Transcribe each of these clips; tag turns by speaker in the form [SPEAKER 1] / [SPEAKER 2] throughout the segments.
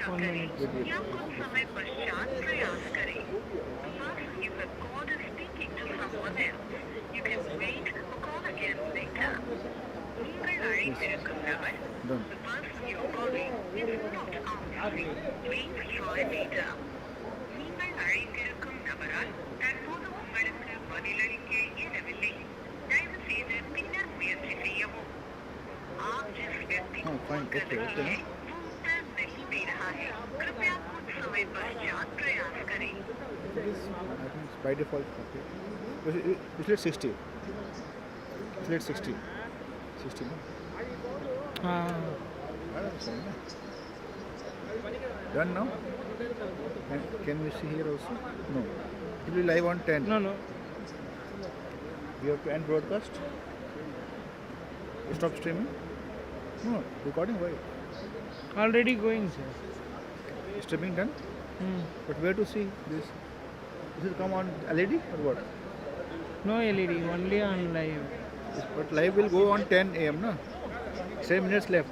[SPEAKER 1] 1 minute.
[SPEAKER 2] या कुछ समय पश्चात प्रयास करें. If the call is speaking to someone else, you can wait or call again later. நீங்கள் அழைத்திருக்கின்றவர் the person you're calling is not answering. Please try later. நீங்கள் அழைத்திருக்கும் நபரால் தற்போது உங்களுக்கு பதிலளிக்க இயலவில்லை. தயவு செய்து பின்னர் முயற்சி செய்யவும். आप जिस व्यक्ति को कॉल कर रहे हैं वो उत्तर नहीं दे रहा है. कृपया कुछ समय पश्चात प्रयास करें.
[SPEAKER 3] I think it's by default. Okay. It's let 60. It's let 60. 60. No? Done now? Can we see here also? No. It will be live on 10.
[SPEAKER 1] No.
[SPEAKER 3] We have to end broadcast. Stop streaming. No. Recording why?
[SPEAKER 1] Already going, sir.
[SPEAKER 3] Streaming done. But where to see this? Does it come on LED or what?
[SPEAKER 1] No LED, only on live.
[SPEAKER 3] But live will go on 10 a.m. No? 7 minutes left.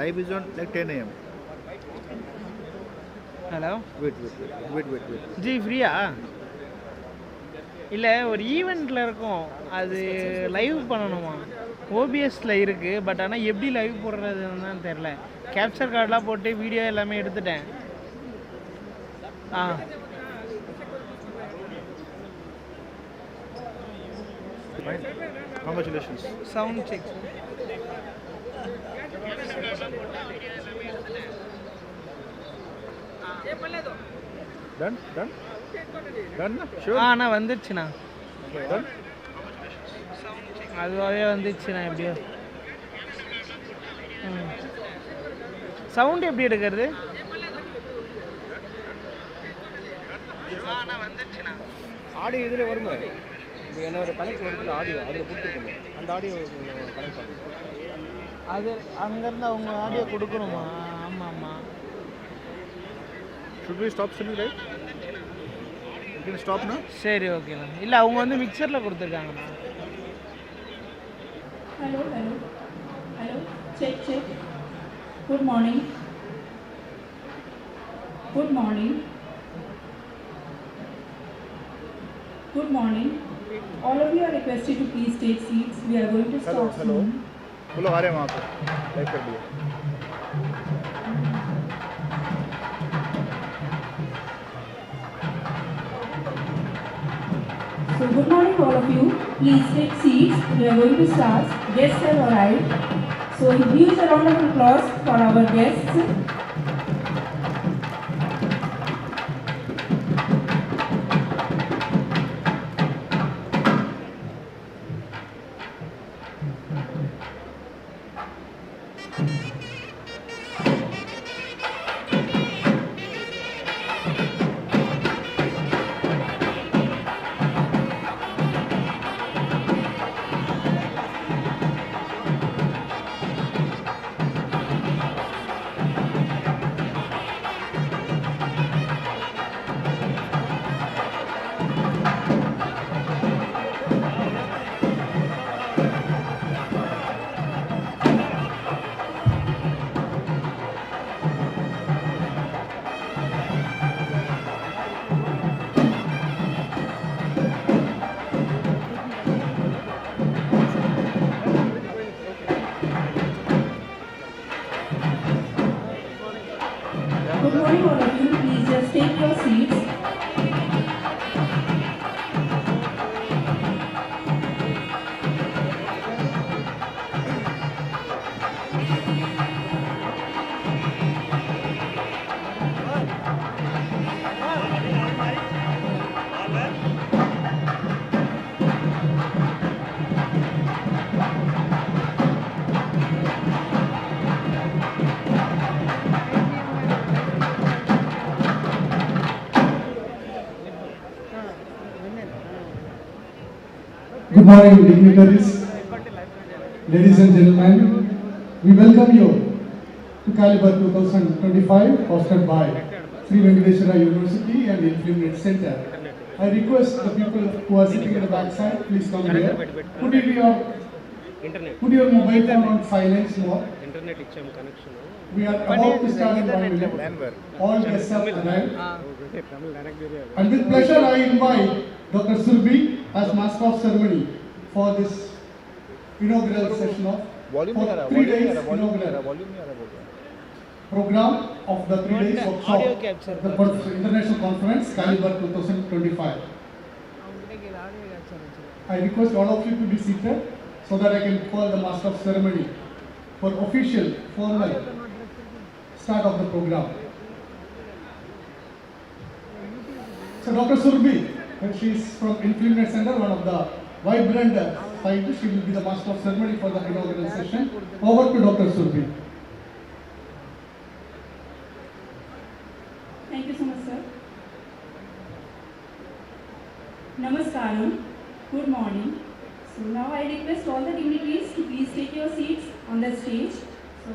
[SPEAKER 3] Live is on like 10 a.m.
[SPEAKER 1] Hello?
[SPEAKER 3] Wait.
[SPEAKER 1] G ஃப்ரீயா? இல்லை ஒரு ஈவெண்ட்டில் இருக்கும், அது live பண்ணணுமா? ஓபிஎஸ்ல இருக்குது, but ஆனால் எப்படி லைவ் போடுறதுன்னு தான் தெரில. கேப்சர் கார்டெலாம் போட்டு வீடியோ எல்லாமே எடுத்துட்டேன்.
[SPEAKER 3] Fine. Congratulations.
[SPEAKER 1] Sound check.
[SPEAKER 3] Done? Done? Sure?
[SPEAKER 1] அண்ணா வந்துடுச்சுண்ணா.
[SPEAKER 3] Done?
[SPEAKER 1] அதுவாகவே வந்துடுச்சுண்ணா. எப்படியோ சவுண்ட் எப்படி எடுக்கிறது?
[SPEAKER 4] ஆடியோ இதில் வருமா? இப்போ என்ன ஒரு கனெக்ட் வருதுல ஆடியோ, அதில் கொடுத்துருக்கோம். அந்த ஆடியோ கனெக்ட் பண்ணுங்க.
[SPEAKER 1] அது அங்கேருந்து அவங்க ஆடியோ கொடுக்கணுமா? ஆமாம்.
[SPEAKER 3] Should we stop streaming, right? You can stop now?
[SPEAKER 1] சரி, ஓகேண்ணா. இல்லை அவங்க வந்து மிக்சரில் கொடுத்துருக்காங்கண்ணா.
[SPEAKER 5] Hello. Check. Good morning. All of you are requested to please take seats. We are going to start soon.
[SPEAKER 3] वो लोग आ रहे हैं वहाँ पे. लाइव कर दिया.
[SPEAKER 5] So good morning all of you. Please take seats. We are going to start. Guests have arrived. So huge round of applause for our guests. Good morning all of you. Please just take your seats.
[SPEAKER 6] Good morning, dignitaries, ladies and gentlemen. We welcome you to Caliber 2025, hosted by Sri Venkateswara University and INFLIBNET Centre. I request the people who are sitting at the back side, please come here. Put your mobile phone on silence mode.
[SPEAKER 4] Internet ఇచ్చాము connection.
[SPEAKER 6] We are about to start in 1 minute.
[SPEAKER 3] Manware.
[SPEAKER 6] All guests have arrived.
[SPEAKER 4] Tamil connect area.
[SPEAKER 6] And with pleasure, I invite Dr. Surbi as Master of Ceremony for this inaugural session of
[SPEAKER 3] Volume
[SPEAKER 6] for
[SPEAKER 3] नहीं आ रहा,
[SPEAKER 6] 3
[SPEAKER 3] volume नहीं
[SPEAKER 6] days
[SPEAKER 3] आ रहा, volume नहीं आ
[SPEAKER 6] inaugural
[SPEAKER 3] रहा, volume नहीं आ रहा बोल रहा है.
[SPEAKER 6] program of the 3 days workshop,
[SPEAKER 1] Audio capture.
[SPEAKER 6] the International Conference Caliber 2025. I request all of you to be seated so that I can call the Master of Ceremony for official, formal start of the program. So Dr. Surbi, she is from INFLIBNET Centre, one of the vibrant scientists. She will be the Master of Ceremony for the inaugural session. Over to Dr. Surbi.
[SPEAKER 5] Thank you so much, sir. Namaskaram. Good morning. So now I request all the dignitaries to please take your seats on the stage. So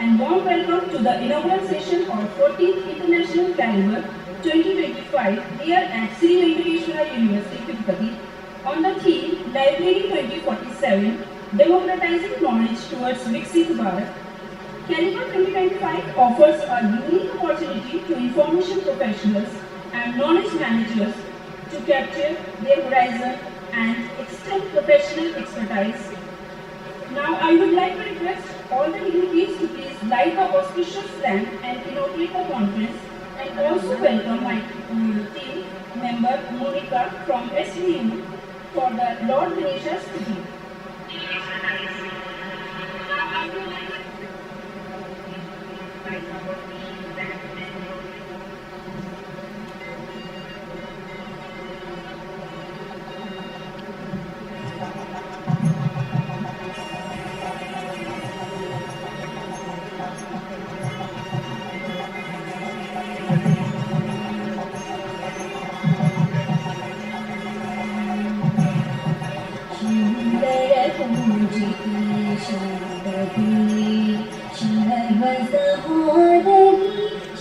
[SPEAKER 5] and warm welcome to the inaugural session of 14th International Caliber 2025 here at Sri Venkateswara University, Tirupati, on the theme Library 2047, Democratizing Knowledge Towards Viksit Bharat. Caliber 2025 offers a unique opportunity to information professionals and knowledge managers to capture their horizon and extend professional expertise. Now I would like to request all the dignitaries to please light the auspicious lamp and inaugurate the conference, and also welcome my team member Monica from SDGs for the Lord Ganesha speaking.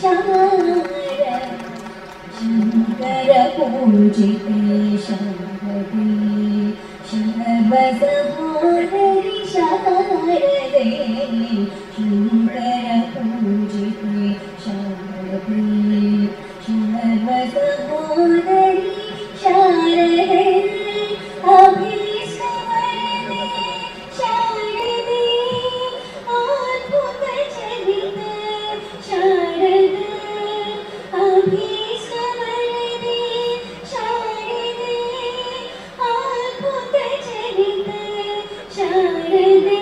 [SPEAKER 7] Shankara
[SPEAKER 5] पूजिते शारदे सर्वसहोदरि शारदे शङ्कर पूजिते शारदे सर्वसहोदरि शारदे अभीष्टवरदे शारदे अद्भुतचरिते शारदे अभीष्टवरदे शारदे अद्भुतचरिते शारदे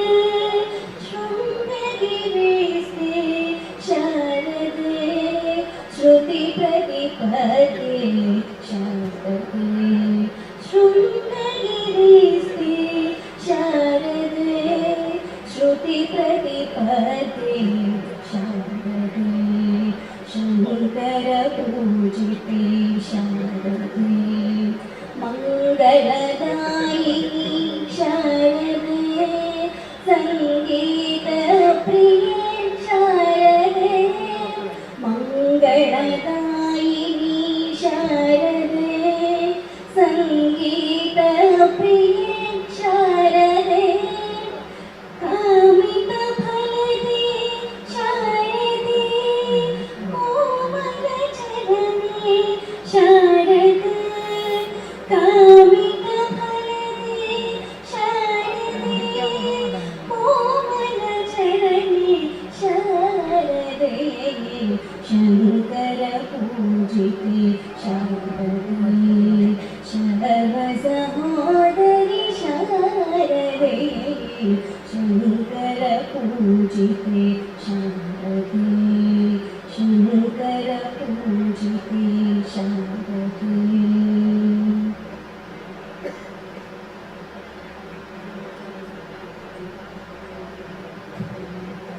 [SPEAKER 5] शृङ्गगिरिस्ते शारदे श्रुतिप्रतिपदे शारदे शृङ्गगिरिस्ते शारदे श्रुतिप्रतिपदे शारदे शङ्करपूजिते शारदे मङ्गलदायिनी शारदे सङ्गीतप्रिये शारदे मङ्गलदायिनी शारदे सङ्गीतप्रिये शारदे कामितफलदे शारदे कोमलचरणे शारदे कामितफलदे शारदे कोमलचरणे शारदे शङ्करपूजिते शारदे सर्वसहोदरि शारदे शङ्करपूजिते शारदे शङ्करपूजिते शारदे.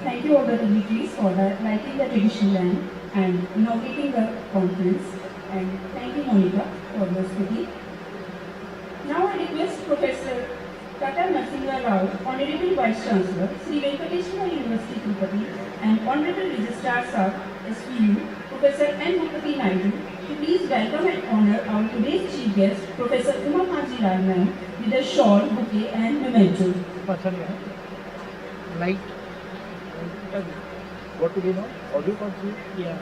[SPEAKER 7] Thank you all the dignitaries for lighting the traditional lamp and inaugurating the conference. And thank you, Monica, for your speaking. Now I request Professor Tata Narasimha Rao, Honorable Vice Chancellor, Sri Venkateswara University, Tirupati, and Honorable Registrar Sir, SPU, Professor N. Mukati Naidu, to please welcome and honor our today's chief guest, Professor Uma Kanji Lal Ma'am, with a shawl, bouquet, and memento.
[SPEAKER 1] Light.
[SPEAKER 3] What to do now? Audio conference?
[SPEAKER 1] Yeah.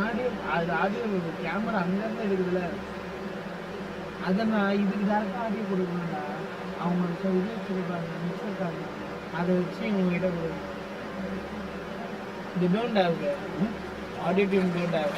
[SPEAKER 1] Audio அது audio camera அங்கேருந்து எடுக்குதுல்ல அதை நான் இதுக்கு டேரெக்டாக audio கொடுக்கணும்டா அவங்க இது வச்சுருக்காங்க மிக்சருக்காங்க அதை வச்சு உங்ககிட்ட கொடுக்கணும். இது don't have audio team don't have.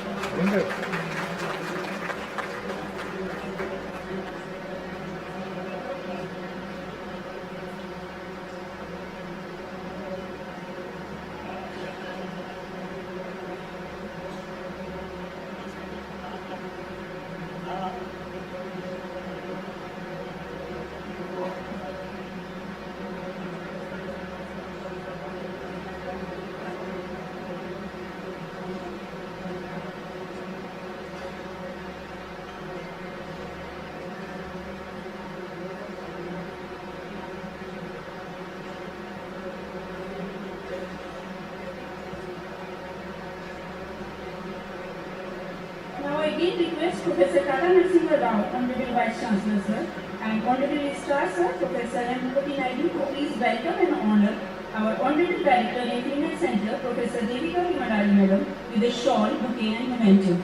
[SPEAKER 7] I again request Professor Tata Narasimha Rao, Honorable Vice Chancellor Sir, and Honorable Registrar Sir, Professor M. Mukati Naidu, to please welcome and honor our Honorable Director, INFLIBNET Centre, Professor Devika Vimadari Madam, with a shawl, bouquet and memento.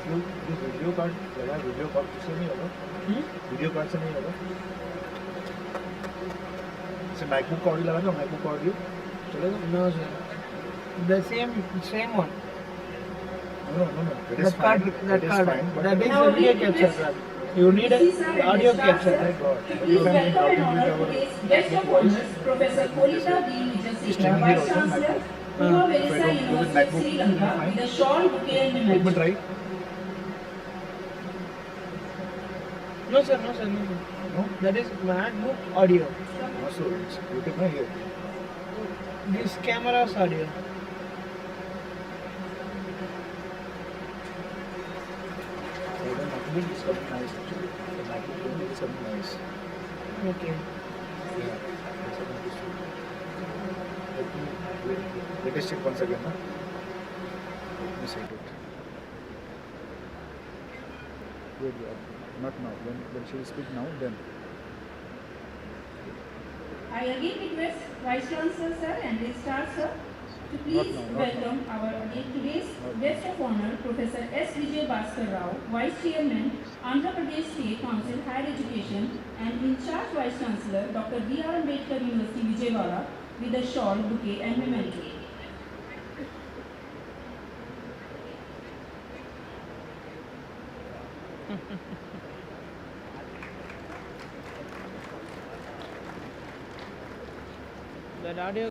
[SPEAKER 3] Video card लगा, video card से नहीं होगा, video card से नहीं होगा, से MacBook का audio लगा ना, मैकबुक का ऑडियो चलेगा?
[SPEAKER 1] No sir, the same one.
[SPEAKER 3] No, that is fine.
[SPEAKER 1] That card,
[SPEAKER 3] but
[SPEAKER 1] that is the video capture card. You need
[SPEAKER 5] This is our
[SPEAKER 1] a audio
[SPEAKER 5] registrar,
[SPEAKER 1] capture,
[SPEAKER 5] sir.
[SPEAKER 1] right?
[SPEAKER 5] Please welcome and honor today's guest of honors, Professor Kolita B. Vijayasena, Vice Chancellor, Inaugural University of Sri Lanka, with a shawl, bouquet and memento.
[SPEAKER 3] Right?
[SPEAKER 1] No, sir, no, sir, no, sir.
[SPEAKER 3] No?
[SPEAKER 1] That is MacBook audio.
[SPEAKER 3] So it's YouTube na here.
[SPEAKER 1] This camera's audio.
[SPEAKER 3] So the MacBook is something nice actually. The MacBook is something nice.
[SPEAKER 1] Okay.
[SPEAKER 3] Yeah. That's something to see. Let me test it once again. Na? Let me set it. Wait, not now. When she will speak now, then.
[SPEAKER 5] I again request Vice Chancellor sir and Registrar sir to please
[SPEAKER 3] Not now.
[SPEAKER 5] welcome our today's guest of honor, Professor S. Vijay Bhaskar Rao, Vice Chairman, Andhra Pradesh State Council Higher Education, and in charge Vice Chancellor, Dr. B.R. Ambedkar University, Vijayawada, with a shawl, bouquet, and memento.
[SPEAKER 1] That audio.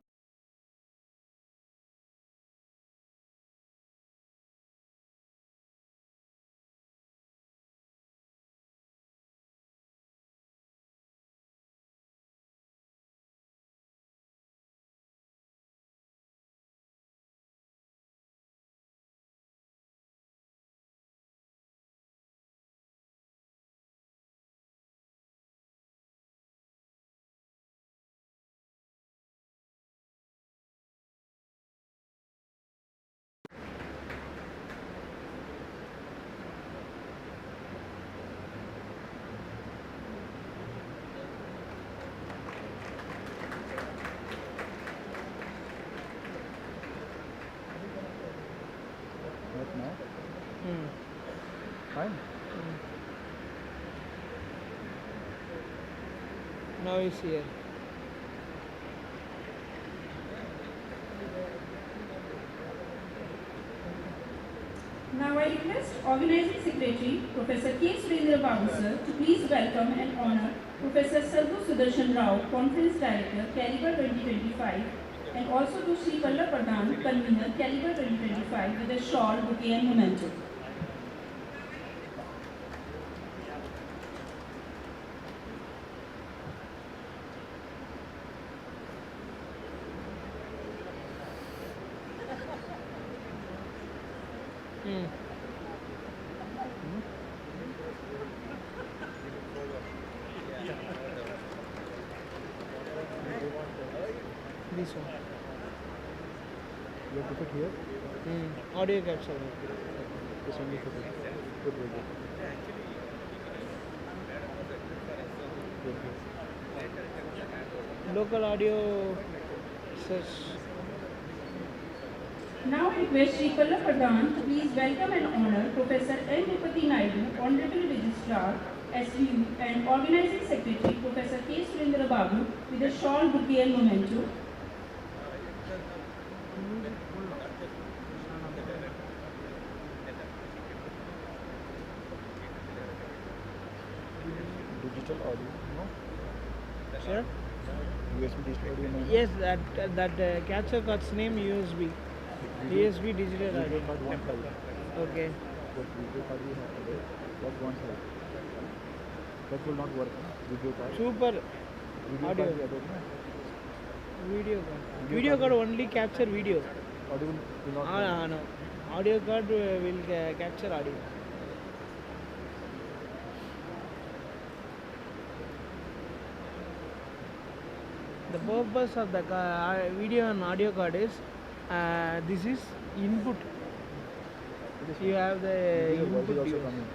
[SPEAKER 3] Not now.
[SPEAKER 1] Hmm.
[SPEAKER 3] Fine.
[SPEAKER 1] Now it's here.
[SPEAKER 5] Now I request Organizing Secretary, Professor K. Surendra Babu sir, to please welcome and honor Professor Sargu Sudarshan Rao, Conference Director, Caliber 2025, and also to Sri Vallabh Pradhan, Convener, Caliber 2025, with a shawl, bouquet and memento.
[SPEAKER 1] Hmm. This one.
[SPEAKER 3] You have to put here.
[SPEAKER 1] Audio capture.
[SPEAKER 3] This one you put it. Good, good, good. Good, good.
[SPEAKER 1] Local audio search.
[SPEAKER 5] Now I request Sri Vallabh Pradhan to please welcome and honor Professor N. Tirupati Naidu, Honorable Registrar, SVU, and Organizing Secretary, Professor K. Surendra Babu, with a shawl, bouquet and memento.
[SPEAKER 3] Digital audio, no?
[SPEAKER 1] Sure.
[SPEAKER 3] USB digital audio, no?
[SPEAKER 1] Yes, that capture card's name USB. USB digital
[SPEAKER 3] Video
[SPEAKER 1] audio.
[SPEAKER 3] card won't help.
[SPEAKER 1] Okay.
[SPEAKER 3] What video card we have today, that won't help. That will not work, no? Video card.
[SPEAKER 1] Super
[SPEAKER 3] Video
[SPEAKER 1] audio.
[SPEAKER 3] card we have, no?
[SPEAKER 1] Video card. Video card only capture video.
[SPEAKER 3] Audio will not help.
[SPEAKER 1] No. Audio card will capture audio. The purpose of the video and audio card is this is input. You have the
[SPEAKER 3] Video voice is
[SPEAKER 1] input.
[SPEAKER 3] also
[SPEAKER 1] use.
[SPEAKER 3] coming.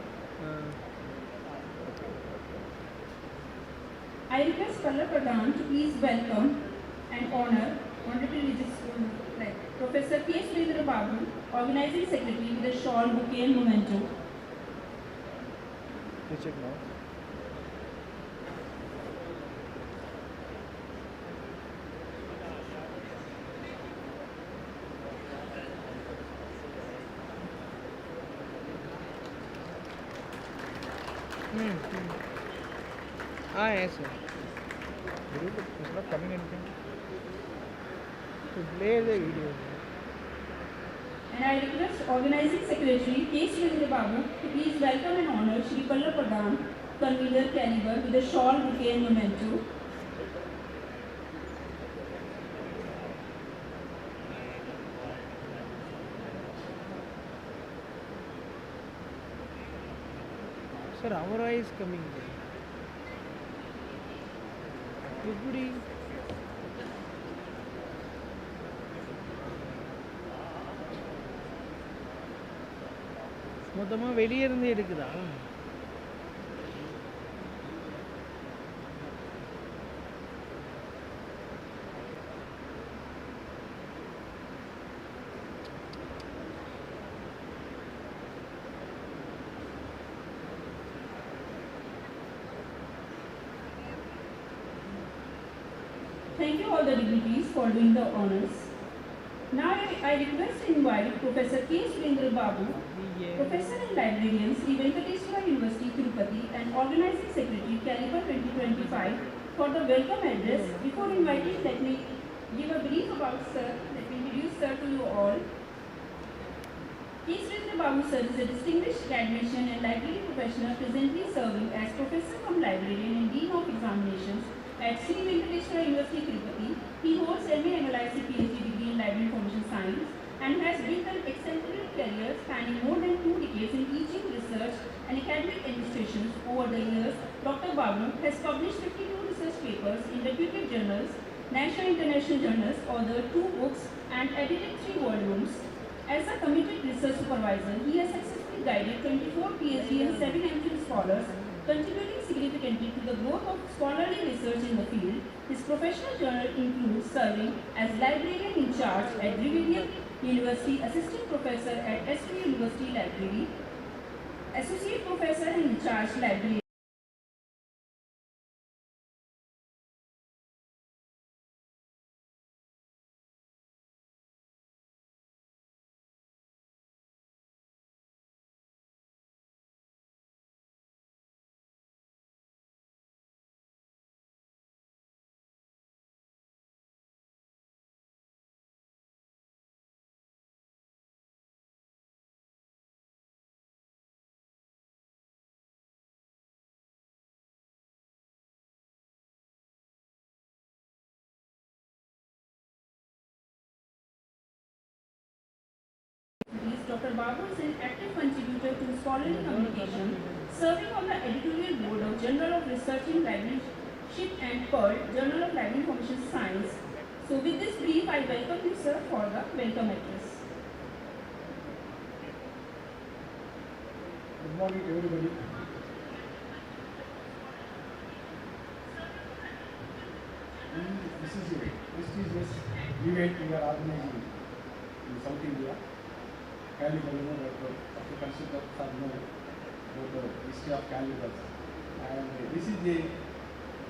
[SPEAKER 5] I request Vallabh Pradhan to please welcome and honor Honorable Professor K. Surendra Babu, Organizing Secretary, with a shawl, bouquet and memento.
[SPEAKER 3] Please check now.
[SPEAKER 1] Yes, sir.
[SPEAKER 3] It's not coming anything.
[SPEAKER 1] To play the video.
[SPEAKER 5] And I request Organizing Secretary K. Sri Babu to please welcome and honor Shri Pallab Pradhan, Convener Caliber, with a shawl, bouquet and memento.
[SPEAKER 1] Sir, our eye is coming there. Tirupati. மொத்தமாக வெளியே இருந்து எடுக்குதா?
[SPEAKER 5] Thank you all the dignitaries for doing the honors. Now I request to invite Professor K. Sri Babu, Professor and Librarian, Sri Venkateswara University, Tirupati, and Organizing Secretary, Caliber 2025, for the welcome address. Before inviting, let me give a brief about Sir. Let me introduce Sir to you all. K. Sri Babu Sir is a distinguished academician and library professional presently serving as Professor cum Librarian and Dean of Examinations at Sri Venkateswara University, Tirupati. He holds MA MLIC PhD degree in Library Information Science and has built an exemplary career spanning more than 2 decades in teaching, research and academic administrations. Over the years, Dr. Babu has published 52 research papers in reputed journals, national and international journals, authored 2 books and edited 3 volumes. As a committed research supervisor, he has successfully guided 24 PhD and 7 MPhil scholars, contributing significantly to the growth of scholarly research in the field. His professional journal includes serving as librarian in charge at Riverview University, assistant professor at SDGs University Library, associate professor and in charge librarian. Dr. Babu is an active contributor to scholarly communication, serving on the editorial board of Journal of Research in Librarianship and PEARL, Journal of Library Information Science. So with this brief, I welcome you, sir, for the welcome address.
[SPEAKER 6] Good morning, everybody. This is a prestigious event we are organizing in South India. Caliber, of the consultants are known about the history of calibers. And this is the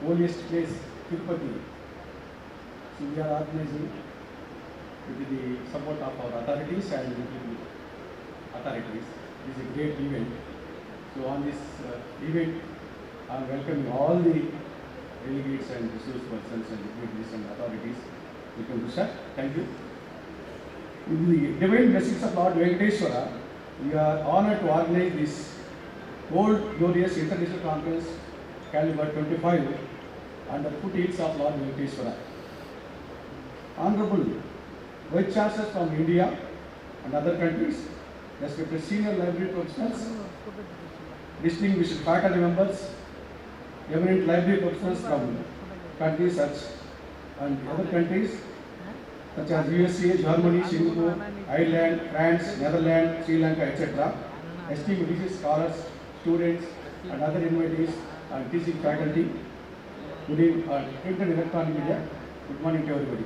[SPEAKER 6] holiest place, Tirupati. So we are organizing with the support of our authorities and authorities. This is a great event. So on this event, I am welcoming all the delegates and resource persons and dignitaries and authorities. Welcome to sir. Thank you. With the divine blessings of Lord Venkateswara, we are honored to organize this World Glorious International Conference, Caliber 25, under the foothills of Lord Venkateswara. Honorable Vice Chancellors from India and other countries, respected senior library professionals, distinguished faculty members, eminent library professionals from countries such and other countries such as USA, Germany, Singapore, Ireland, France, Netherlands, Sri Lanka, etc. Esteemed research scholars, students, and other invitees and teaching faculty. Good evening, print and electronic media. Good morning to everybody.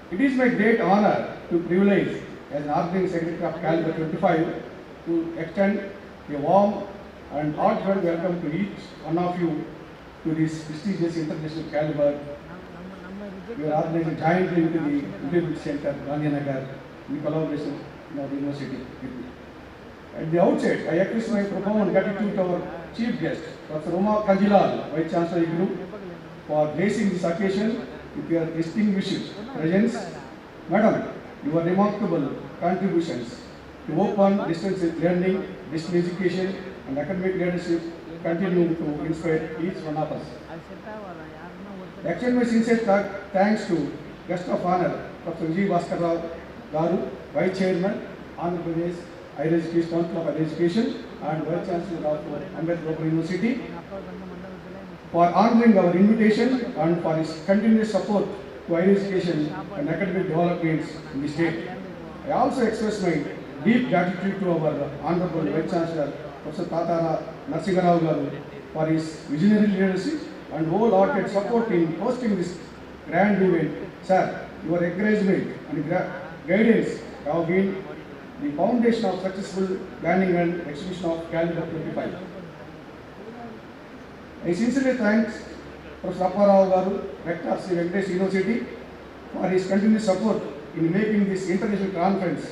[SPEAKER 6] It is my great honor to privilege as an organizing secretary of Caliber 25 to extend a warm and heartfelt welcome to each one of you to this prestigious international Caliber. We are organizing jointly with the INFLIBNET Centre, Gandhinagar, in collaboration with the university. At the outset, I express my profound gratitude to our chief guest, Dr. Roma Kanjilal, Vice Chancellor Group, for gracing this occasion with your distinguished presence. Madam, your remarkable contributions to open distance learning, distance education, and academic leadership continue to inspire each one of us. I extend my sincere thanks to guest of honor, Dr. Viksit Bharat Garu, Vice Chairman, Andhra Pradesh Higher Education Council of Higher Education, and Vice Chancellor of INFLIBNET University, for honoring our invitation and for his continuous support to higher education and academic developments in the state. I also express my deep gratitude to our Honorable Vice Chancellor, Professor Tatara Narsingarao Garu, for his visionary leadership and wholehearted support in hosting this grand event. Sir, your encouragement and guidance have been the foundation of successful planning and execution of Caliber 25. I sincerely thank Professor Apparao Garu, Rector of Sri Venkateswara University, for his continued support in making this international conference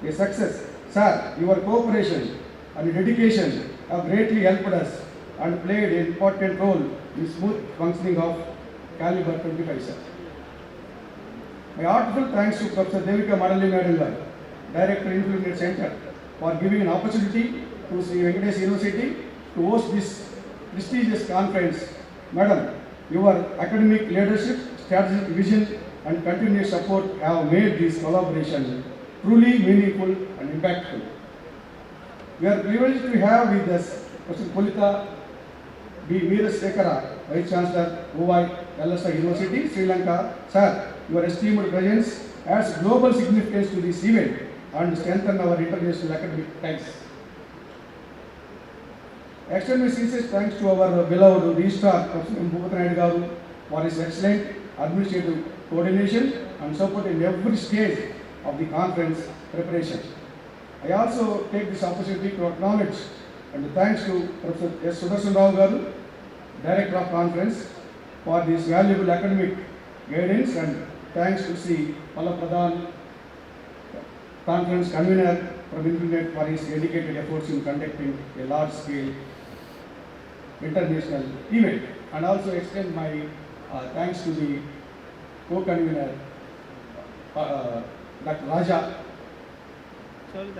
[SPEAKER 6] a success. Sir, your cooperation and dedication have greatly helped us and played an important role in smooth functioning of Caliber 25, sir. My heartfelt thanks to Professor Devika Madalli Madam, Director, INFLIBNET Centre, for giving an opportunity to Sri Venkateswara University to host this prestigious conference. Madam, your academic leadership, strategic vision, and continuous support have made this collaboration truly meaningful and impactful. We are privileged to have with us Professor Polita B. Veerasekara, Vice Chancellor, Uvai LSI University, Sri Lanka. Sir, your esteemed presence adds global significance to this event and strengthen our international academic ties. Extend my sincere thanks to our beloved Registrar, Professor Bhupathi Garu, for his excellent administrative coordination and support in every stage of the conference preparation. I also take this opportunity to acknowledge and thanks to Professor S. Sudarshan Rao Garu, Director of Conference, for this valuable academic guidance, and thanks to Sri Palla Pradhan, Conference Convener from INFLIBNET, for his dedicated efforts in conducting a large-scale international event, and also extend my thanks to the co-convener, Dr. Raja.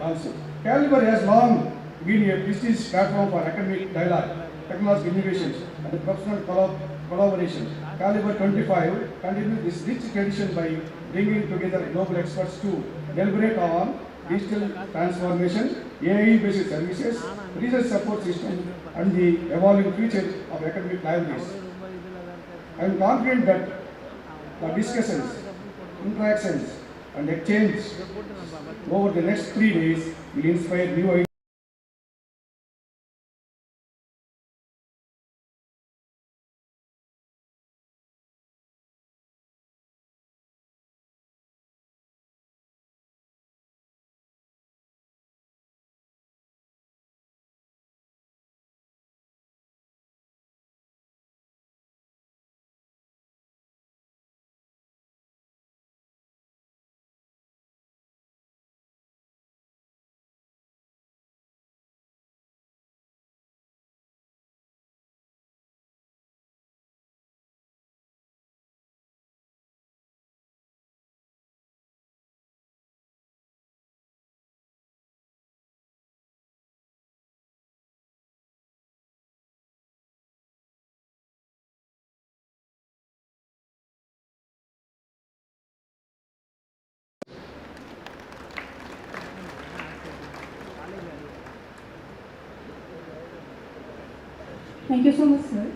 [SPEAKER 6] Also, Caliber has long been a prestigious platform for academic dialogue, technological innovations, and professional collaboration. Caliber 25 continues this rich tradition by bringing together global experts to deliberate on digital transformation, AI-based services, research support system, and the evolving future of academic libraries. I am confident that the discussions, interactions, and exchange over the next 3 days will inspire new ideas.
[SPEAKER 5] Thank you so much, sir.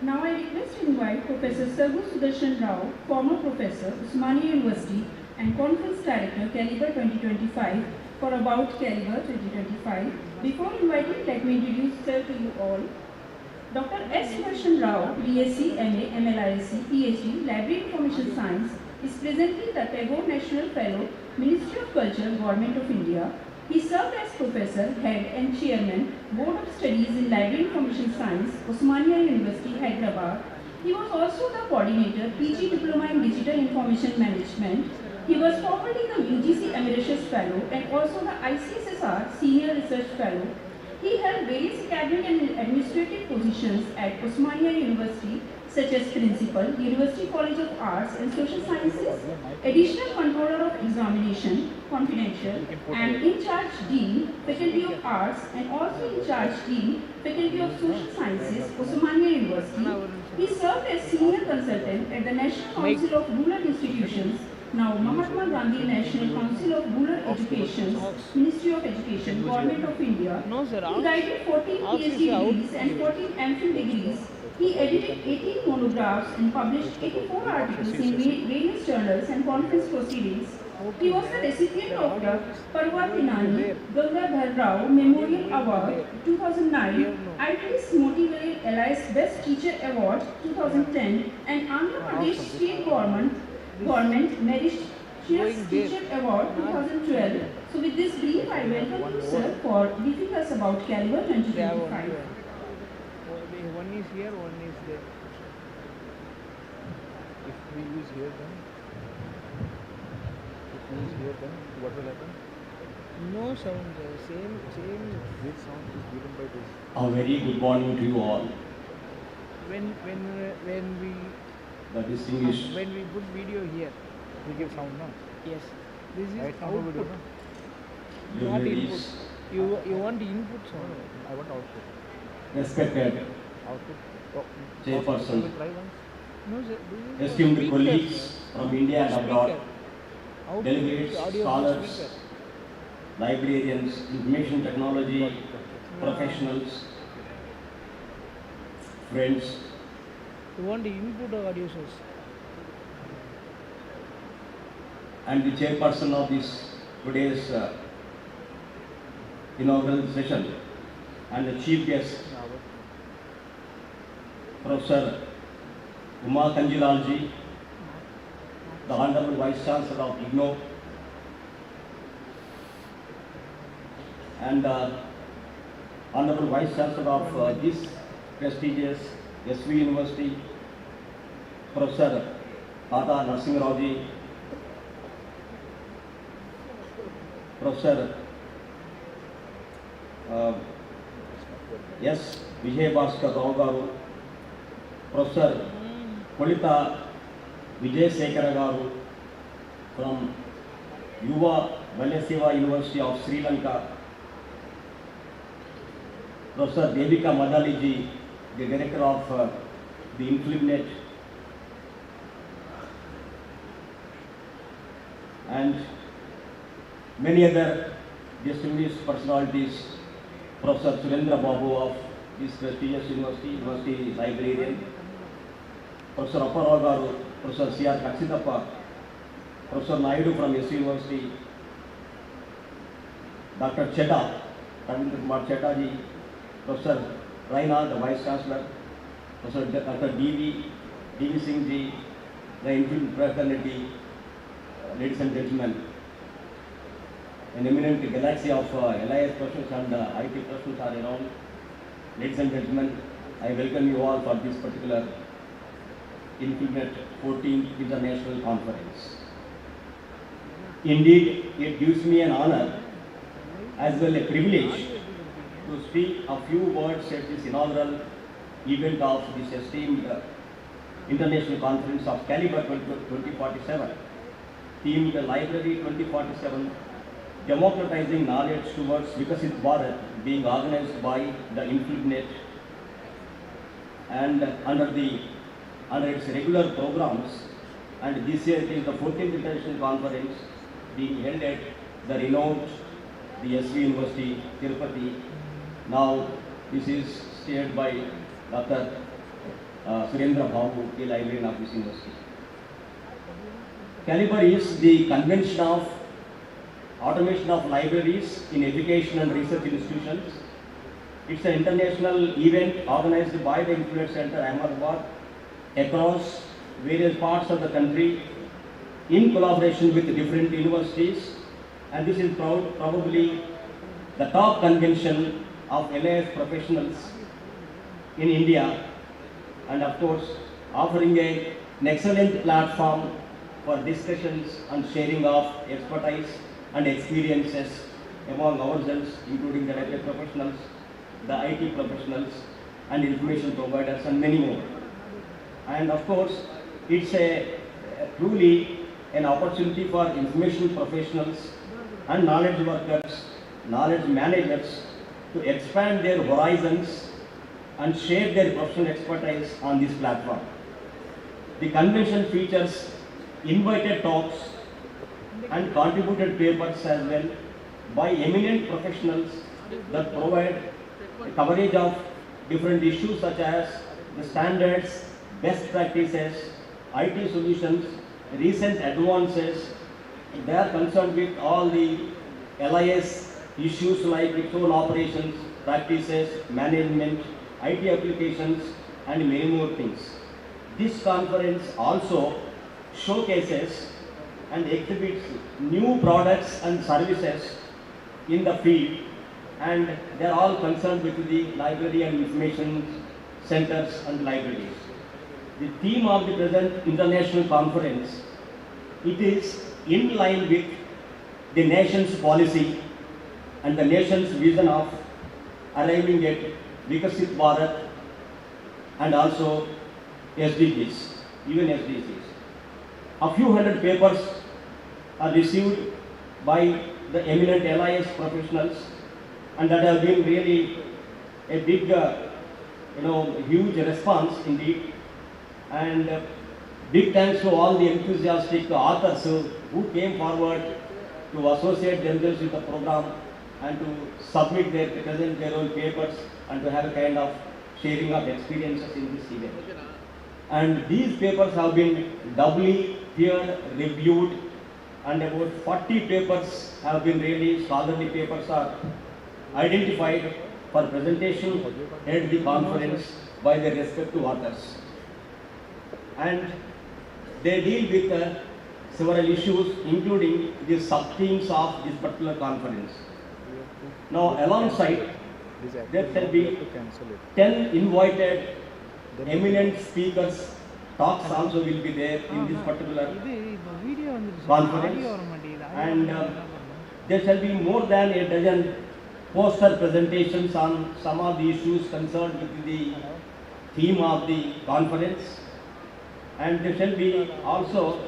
[SPEAKER 5] Now I request to invite Professor Sargu Sudarshan Rao, former professor, Usmania University and Conference Director, Caliber 2025, for About Caliber 2025. Before inviting, let me introduce sir to you all. Dr. S. Sudarshan Rao, BSc, MA, MLISc, PhD, Library Information Science, is presently the Tagore National Fellow, Ministry of Culture, Government of India. He served as Professor, Head and Chairman, Board of Studies in Library Information Science, Osmania University, Hyderabad. He was also the Coordinator, PG Diploma in Digital Information Management, He was formerly the UGC Emeritus Fellow and also the ICSSR Senior Research Fellow. He held various academic and administrative positions at Osmania University, such as Principal, University College of Arts and Social Sciences, Additional Controller of Examination, Confidential, and In Charge Dean, Faculty of Arts, and also In Charge Dean, Faculty of Social Sciences, Osmania University. He served as Senior Consultant at the National Council of Rural Institutions, now Mahatma Gandhi National Council of Rural Education, Ministry of Education, Government of India.
[SPEAKER 1] No, sir.
[SPEAKER 5] He guided 14 PhD degrees and 14 MPhil degrees. He edited 18 monographs and published 84 articles in various journals and conference proceedings. He was the recipient of the Parvatinani Gangadhar Rao Memorial Award 2009, IT's Motivated Allies Best Teacher Award 2010, and Andhra Pradesh State Government Meritorious Teacher Award 2012. So with this brief, I welcome you, sir, for briefing us about Caliber 2025.
[SPEAKER 1] One is here, one is there.
[SPEAKER 3] If we use here, then what will happen?
[SPEAKER 1] No sound, same.
[SPEAKER 3] Which sound is given by this?
[SPEAKER 8] A very good morning to you all.
[SPEAKER 1] When we
[SPEAKER 8] The
[SPEAKER 1] put video here,
[SPEAKER 3] We give sound now.
[SPEAKER 1] yes, this is
[SPEAKER 3] Right now no video,
[SPEAKER 1] output.
[SPEAKER 3] no?
[SPEAKER 1] You want
[SPEAKER 8] ladies,
[SPEAKER 1] input. You want input sound.
[SPEAKER 3] I want output.
[SPEAKER 8] respected
[SPEAKER 3] Output. Oh,
[SPEAKER 8] Chairperson,
[SPEAKER 3] we try once.
[SPEAKER 1] No, sir. This is
[SPEAKER 8] esteemed
[SPEAKER 1] speaker,
[SPEAKER 8] colleagues
[SPEAKER 1] sir.
[SPEAKER 8] from India and abroad,
[SPEAKER 1] Speaker. Output
[SPEAKER 8] delegates,
[SPEAKER 1] is audio from
[SPEAKER 8] scholars,
[SPEAKER 1] speaker.
[SPEAKER 8] librarians, information technology professionals, friends,
[SPEAKER 1] You want the input or audio source?
[SPEAKER 8] and the chairperson of this today's inaugural session, and the chief guest, Professor Uma Kanjilalji, the Honorable Vice Chancellor of Keynote, and Honorable Vice Chancellor of this prestigious SV University, Professor Tata Narsingh Raoji, Professor S. Vijay Bhaskar Rao Garu, Professor Kolita Vijay Sekara Garu from Yuva Velaseva University of Sri Lanka, Professor Devika Madaliji, the director of the INFLIBNET, and many other distinguished personalities, Professor Surendra Babu of this prestigious university librarian, Professor Apparao Garu, Professor C.R. Kaksitappa, Professor Naidu from SU University, Dr. Chedda, Ravindra Kumar Chedda ji, Professor Raina, the Vice Chancellor, Professor Dr. D.V. Singh ji, the infant fraternity, ladies and gentlemen, an eminent galaxy of LIS persons and IT persons are around. Ladies and gentlemen, I welcome you all for this particular INFLIBNET 14th International Conference. Indeed, it gives me an honor as well a privilege to speak a few words at this inaugural event of this esteemed International Conference of Caliber 2047, themed Library 2047, Democratizing Knowledge towards Viksit Bharat, being organized by the INFLIBNET and under its regular programs. And this year it is the 14th International Conference being held at the renowned the SV University, Tirupati. Now this is steered by Dr. Surendra Babu, the librarian of this university. Caliber is the convention of automation of libraries in education and research institutions. It's an international event organized by the INFLIBNET Centre, Ahmedabad, across various parts of the country in collaboration with different universities, and this is probably the top convention of LIS professionals in India, and of course offering an excellent platform for discussions and sharing of expertise and experiences among ourselves, including the railway professionals, the IT professionals, and information providers, and many more. And of course, it's a truly an opportunity for information professionals and knowledge workers, knowledge managers to expand their horizons and share their professional expertise on this platform. The convention features invited talks and contributed papers as well by eminent professionals that provide coverage of different issues such as the standards, best practices, IT solutions, recent advances. They are concerned with all the LIS issues like its own operations, practices, management, IT applications, and many more things. This conference also showcases and exhibits new products and services in the field, and they are all concerned with the library and information centers and libraries. The theme of the present international conference, it is in line with the nation's policy and the nation's vision of arriving at Viksit Bharat and also SDGs, even SDGs. A few hundred papers are received by the eminent LIS professionals, and that have been really a big, huge response indeed. And big thanks to all the enthusiastic authors who came forward to associate themselves with the program and to submit present their own papers and to have a kind of sharing of experiences in this event. And these papers have been doubly peer reviewed, and about 40 papers have been really scholarly papers are identified for presentation at the conference by their respective authors. And they deal with several issues, including the sub-themes of this particular conference. Now, alongside, there shall be 10 invited eminent speakers. Talks also will be there in this particular conference, and there shall be more than a dozen poster presentations on some of the issues concerned with the theme of the conference. And there shall be also,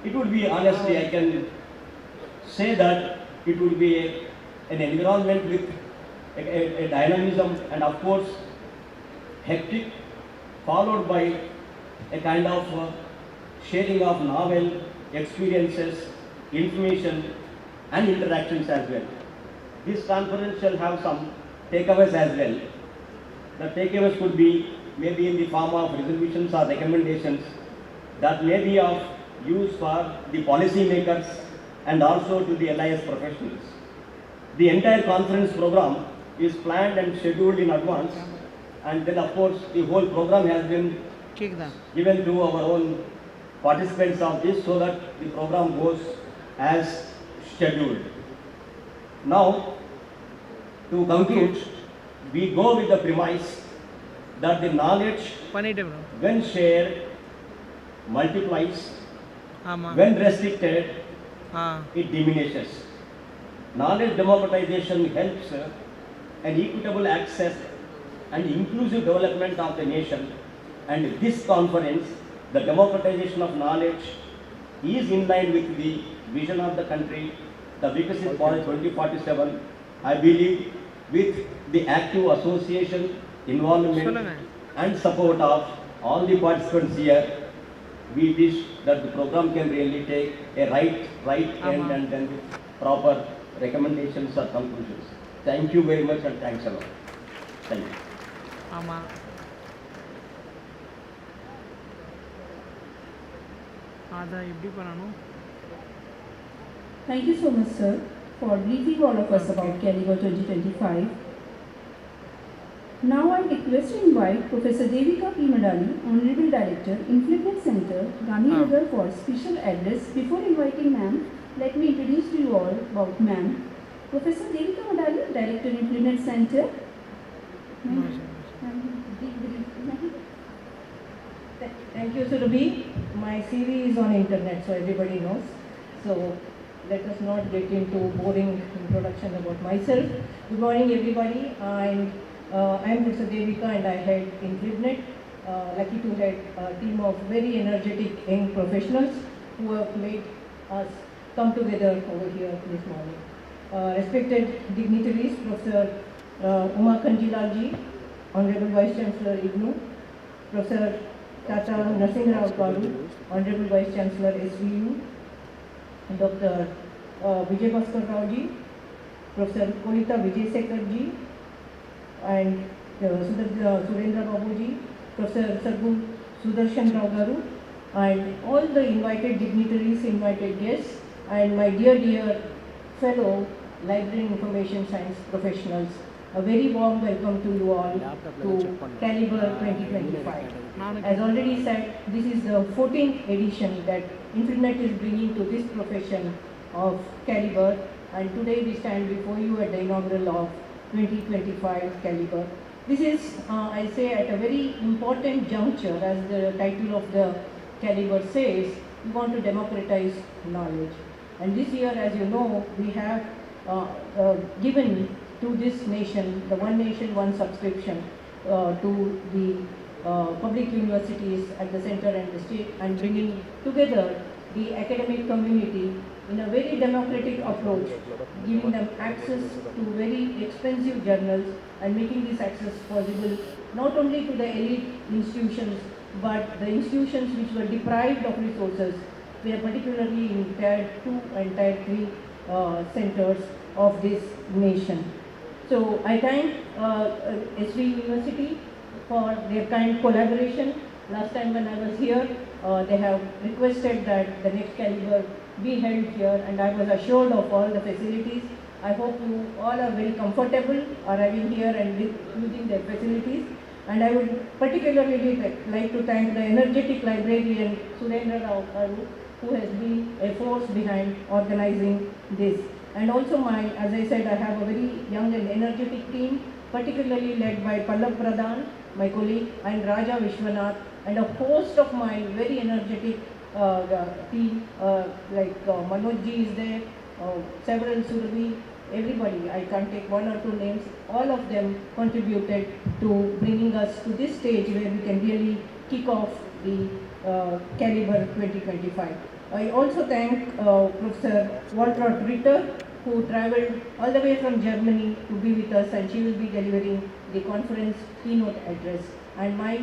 [SPEAKER 8] it would be honestly, I can say that it would be an environment with a dynamism and of course hectic, followed by a kind of sharing of novel experiences, information and interactions as well. This conference shall have some takeaways as well. The takeaways could be maybe in the form of resolutions or recommendations that may be of use for the policy makers and also to the LIS professionals. The entire conference program is planned and scheduled in advance, and then of course the whole program has been given to our own participants of this so that the program goes as scheduled. Now, to conclude, we go with the premise that the knowledge, when shared, multiplies, when restricted, it diminishes. Knowledge democratization helps an equitable access and inclusive development of the nation, and this conference, the democratization of knowledge, is in line with the vision of the country, the Viksit Bharat 2047. I believe with the active association, involvement and support of all the participants here, we wish that the program can really take a right end and then with proper recommendations or conclusions. Thank you very much and thanks a lot. Thank you.
[SPEAKER 5] Thank you so much, sir, for briefing all of us about Caliber 2025. Now I request to invite Professor Devika P. Madali, Honorable Director, INFLIBNET Centre, Gandhinagar, for special address. Before inviting ma'am, let me introduce to you all about ma'am. Professor Devika Madali, Director, INFLIBNET Centre.
[SPEAKER 9] Thank you, Surabhi. My CV is on internet, so everybody knows. So let us not get into boring introduction about myself. Good morning, everybody. I'm Professor Devika, and I head INFLIBNET. Lucky to head a team of very energetic young professionals who have made us come together over here this morning. Respected dignitaries, Professor Uma Kanjilalji, Honorable Vice Chancellor IGNU, Professor Tata Narsingh Rao Karu, Honorable Vice Chancellor SVU, Dr. Vijay Bhaskar Rao ji, Professor Kolita Vijay Sekhar ji, and Surendra Babu ji, Professor Sargu Sudarshan Rao Garu, and all the invited dignitaries, invited guests, and my dear fellow library and information science professionals. A very warm welcome to you all to Caliber 2025. As already said, this is the 14th edition that INFLIBNET is bringing to this profession of Caliber, and today we stand before you at the inaugural of 2025 Caliber. This is, I say, at a very important juncture, as the title of the Caliber says, we want to democratize knowledge. And this year, as you know, we have given to this nation the One Nation, One Subscription to the public universities at the center and the state, and bringing together the academic community in a very democratic approach, giving them access to very expensive journals and making this access possible not only to the elite institutions but the institutions which were deprived of resources, particularly in Tier 2 and Tier 3 centers of this nation. So I thank SV University for their kind collaboration. Last time when I was here, they have requested that the next Caliber be held here, and I was assured of all the facilities. I hope you all are very comfortable arriving here and using their facilities. And I would particularly like to thank the energetic librarian Surendra Rao Karu, who has been a force behind organizing this. And also as I said, I have a very young and energetic team, particularly led by Pallab Pradhan, my colleague, and Raja Vishwanath, and a host of my very energetic team, like Manoj ji is there, several Surabhi, everybody, I can't take one or two names, all of them contributed to bringing us to this stage where we can really kick off the Caliber 2025. I also thank Professor Waltraud Ritter, who travelled all the way from Germany to be with us, and she will be delivering the conference keynote address. And my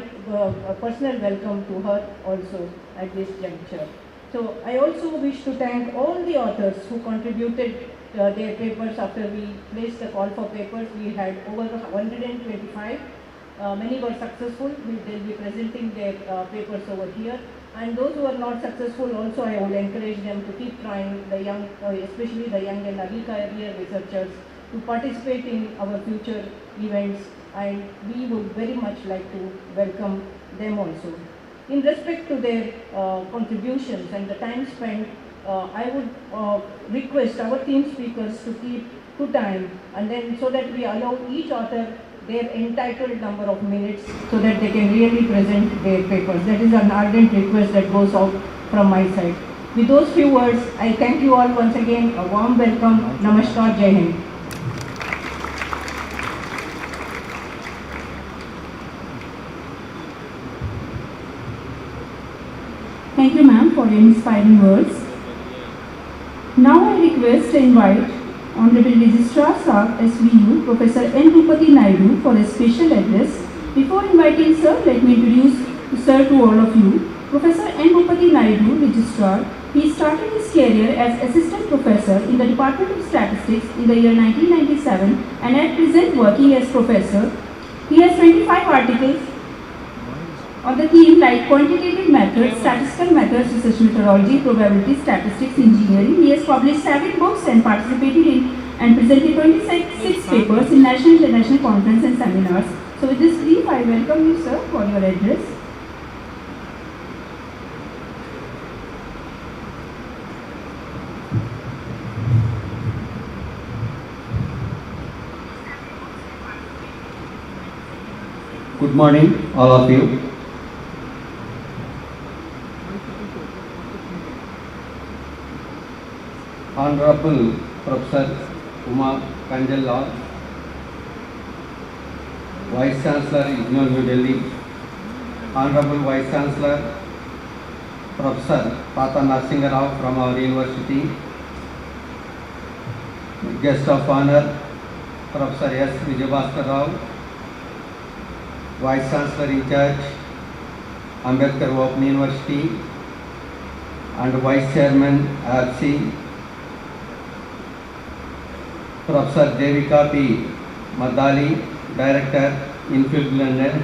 [SPEAKER 9] personal welcome to her also at this juncture. So I also wish to thank all the authors who contributed their papers after we placed the call for papers. We had over 125. Many were successful. They'll be presenting their papers over here. And those who are not successful also, I would encourage them to keep trying, the young, especially the young and early career researchers, to participate in our future events, and we would very much like to welcome them also. In respect to their contributions and the time spent, I would request our theme speakers to keep to time, and then so that we allow each author their entitled number of minutes so that they can really present their papers. That is an ardent request that goes out from my side. With those few words, I thank you all once again. A warm welcome. Namaskar. Jai Hind.
[SPEAKER 7] Thank you, ma'am, for your inspiring words. Now I request to invite Honorable Registrar Sir SVU, Professor N. Tirupati Naidu, for a special address. Before inviting Sir, let me introduce Sir to all of you. Professor N. Tirupati Naidu, Registrar, he started his career as Assistant Professor in the Department of Statistics in the year 1997 and at present working as Professor. He has 25 articles on the theme like quantitative methods, statistical methods, research methodology, probability, statistics, engineering. He has published 7 books and participated in and presented 26 papers in national and international conferences and seminars. So with this brief, I welcome you, sir, for your address.
[SPEAKER 10] Good morning, all of you. Honorable Professor Uma Kanjal, Vice Chancellor, IGNOU New Delhi, Honorable Vice Chancellor, Professor Tata Narsinga Rao from our university, Guest of Honor, Professor S. Vijayabhaskar Rao, Vice Chancellor in charge, Ambedkar Open University, and Vice Chairman, AFC, Professor Devika P. Madali, Director, INFLIBNET,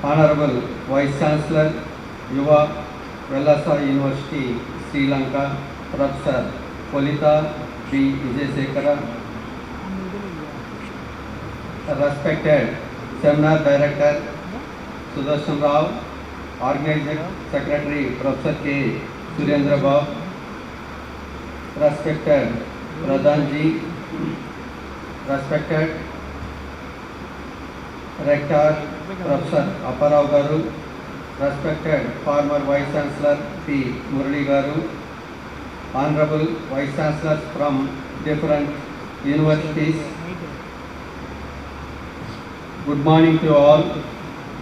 [SPEAKER 10] Honorable Vice Chancellor, Yuva Velasa University, Sri Lanka, Professor Polita B. Vijayasekara, respected Seminar Director Sudarshan Rao, Organizing Secretary Professor K. Surendra Babu, respected Pradhanji, respected Rector Professor Apparao Garu, respected former Vice Chancellor P. Murali Garu, Honorable Vice Chancellors from different universities, good morning to all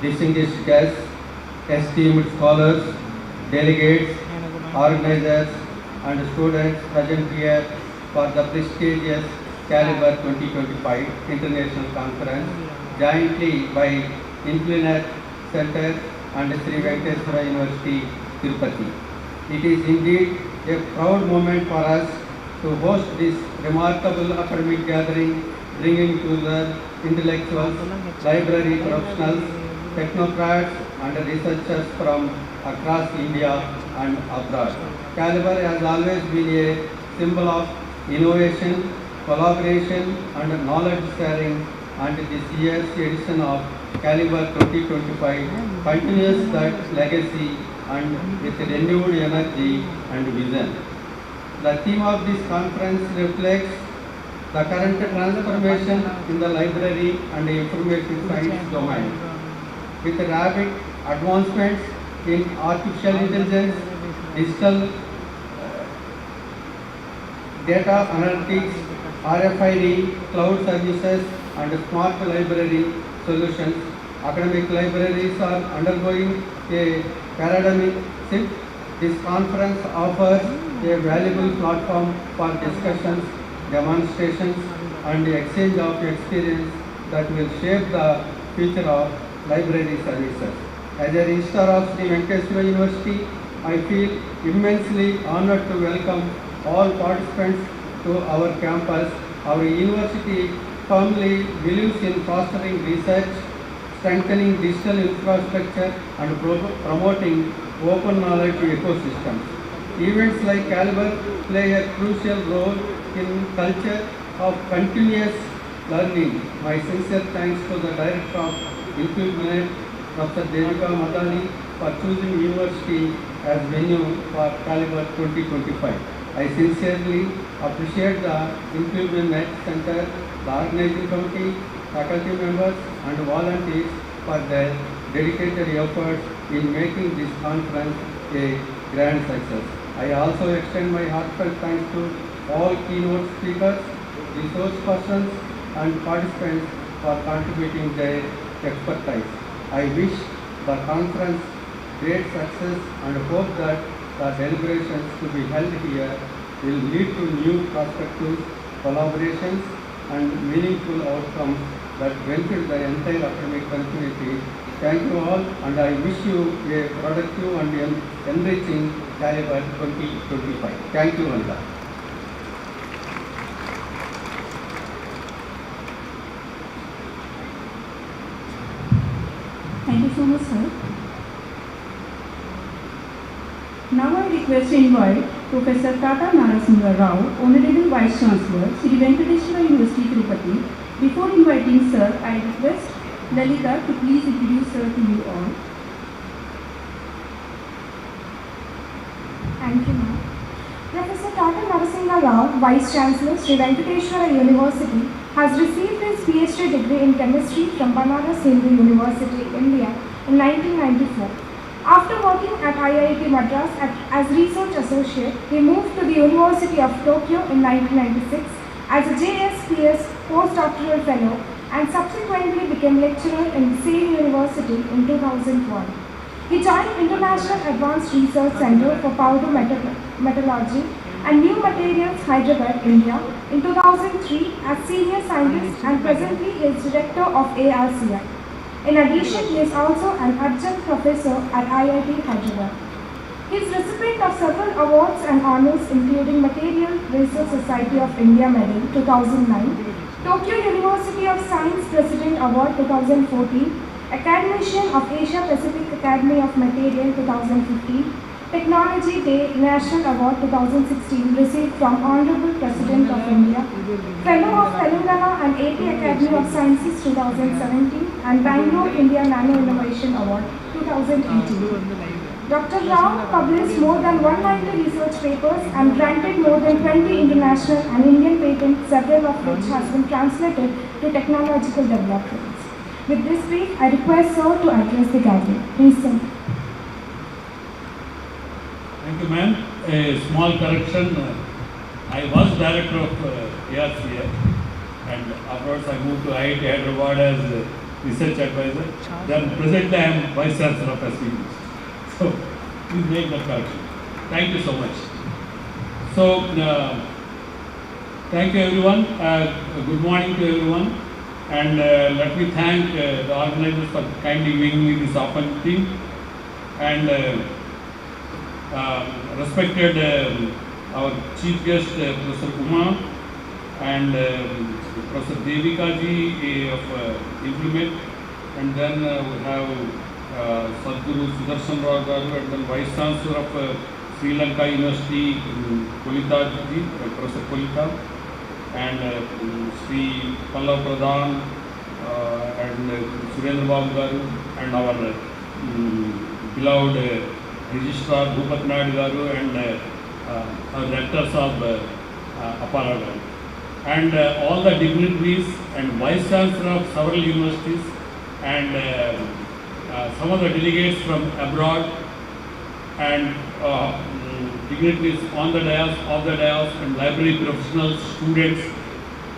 [SPEAKER 10] distinguished guests, esteemed scholars, delegates, organizers, and students present here for the prestigious Caliber 2025 International Conference, jointly by INFLIBNET Centre and Sri Venkateswara University, Tirupati. It is indeed a proud moment for us to host this remarkable academic gathering, bringing together intellectuals, library professionals, technocrats, and researchers from across India and abroad. Caliber has always been a symbol of innovation, collaboration, and knowledge sharing, and this year's edition of Caliber 2025 continues that legacy and with renewed energy and vision. The theme of this conference reflects the current transformation in the library and information science domain. With rapid advancements in artificial intelligence, digital data analytics, RFID, cloud services, and smart library solutions, academic libraries are undergoing a paradigm shift. This conference offers a valuable platform for discussions, demonstrations, and exchange of experience that will shape the future of library services. As a Registrar of Sri Venkateswara University, I feel immensely honored to welcome all participants to our campus. Our university firmly believes in fostering research, strengthening digital infrastructure, and promoting open knowledge ecosystems. Events like Caliber play a crucial role in culture of continuous learning. My sincere thanks to the Director of INFLIBNET, Professor Devika Madali, for choosing university as venue for Caliber 2025. I sincerely appreciate the INFLIBNET Centre, the organizing committee, faculty members, and volunteers for their dedicated efforts in making this conference a grand success. I also extend my heartfelt thanks to all keynote speakers, resource persons, and participants for contributing their expertise. I wish the conference great success and hope that the deliberations to be held here will lead to new perspectives, collaborations, and meaningful outcomes that benefit the entire academic community. Thank you all, and I wish you a productive and enriching Caliber 2025. Thank you, Andhra.
[SPEAKER 7] Thank you so much, sir. Now I request to invite Professor Tata Narasimha Rao, Honorable Vice Chancellor, Sri Venkateswara University, Tirupati. Before inviting sir, I request Lalita to please introduce her to you all.
[SPEAKER 11] Thank you, ma'am. Professor Tata Narasimha Rao, Vice Chancellor, Sri Venkateswara University, has received his PhD degree in chemistry from Banaras Hindu University, India in 1994. After working at IIT Madras as research associate, he moved to the University of Tokyo in 1996 as a JSPS postdoctoral fellow and subsequently became lecturer in the same university in 2001. He joined International Advanced Research Centre for Powder Metallurgy and New Materials, Hyderabad, India in 2003 as senior scientist and presently is director of ARCI. In addition, he is also an adjunct professor at IIT Hyderabad. He is recipient of several awards and honors including Material Research Society of India Medal 2009, Tokyo University of Science President Award 2014, Academician of Asia Pacific Academy of Material 2015, Technology Day National Award 2016 received from Honorable President of India, Fellow of Telangana and AP Academy of Sciences 2017 and Bangalore India Nano Innovation Award 2018. Dr. Rao published more than 190 research papers and granted more than 20 international and Indian patents, several of which has been translated to technological developments. With this brief, I request Sir to address the gathering. Please, Sir.
[SPEAKER 12] Thank you, ma'am. A small correction. I was director of ARCI and afterwards I moved to IIT Hyderabad as research advisor. Then presently I am Vice Chancellor of SDGs. So, please make that correction. Thank you so much. So, thank you everyone. Good morning to everyone. And let me thank the organizers for kindly giving me this opportunity. And respected our chief guest, Professor Kumar, and Professor Devika ji of INFLIBNET, and then we have Sadhguru Sudarshan Rao Garu, and then Vice Chancellor of Sri Lanka University, Kolita ji, Professor Kolita, and Sri Pallav Pradhan, and Surendra Babu Garu, and our beloved Registrar Bhupat Nadu Garu, and our rectors of Appala Garu, and all the dignitaries and Vice Chancellor of several universities, and some of the delegates from abroad, and dignitaries on the dais, off the dais, and library professionals, students,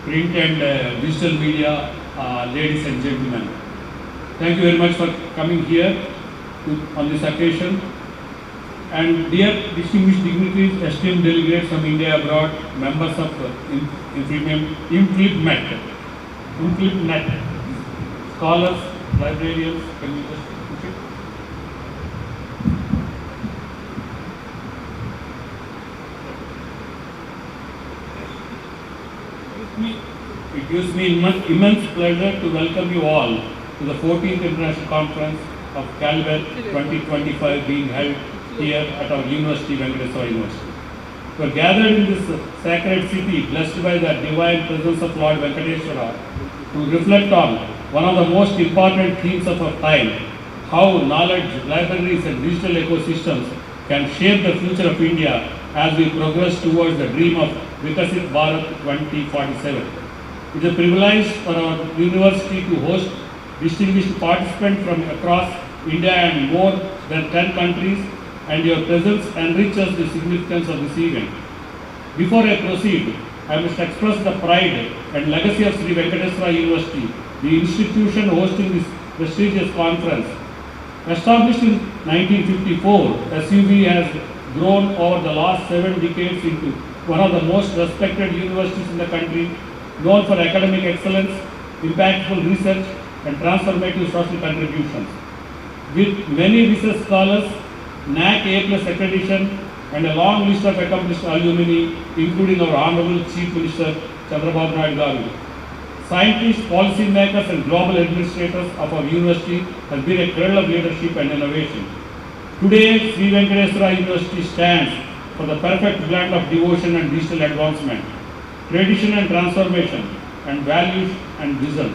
[SPEAKER 12] print and digital media, ladies and gentlemen. Thank you very much for coming here on this occasion. And dear distinguished dignitaries, esteemed delegates from India abroad, members of INFLIBNET, scholars, librarians, can you just push it? It gives me immense pleasure to welcome you all to the 14th International Conference of Caliber 2025 being held here at our University, Venkateswara University. We are gathered in this sacred city, blessed by the divine presence of Lord Venkateswara, to reflect on one of the most important themes of our time, how knowledge, libraries and digital ecosystems can shape the future of India as we progress towards the dream of Viksit Bharat 2047. It is a privilege for our university to host distinguished participants from across India and more than 10 countries, and your presence enriches the significance of this event. Before I proceed, I must express the pride and legacy of Sri Venkateswara University, the institution hosting this prestigious conference. Established in 1954, SUV has grown over the last 7 decades into one of the most respected universities in the country, known for academic excellence, impactful research, and transformative social contributions. With many research scholars, NAC A+ accreditation, and a long list of accomplished alumni, including our Honorable Chief Minister Chandrababu Naidu Garu. Scientists, policy makers, and global administrators of our university have been a cradle of leadership and innovation. Today, Sri Venkateswara University stands for the perfect blend of devotion and digital advancement, tradition and transformation, and values and vision.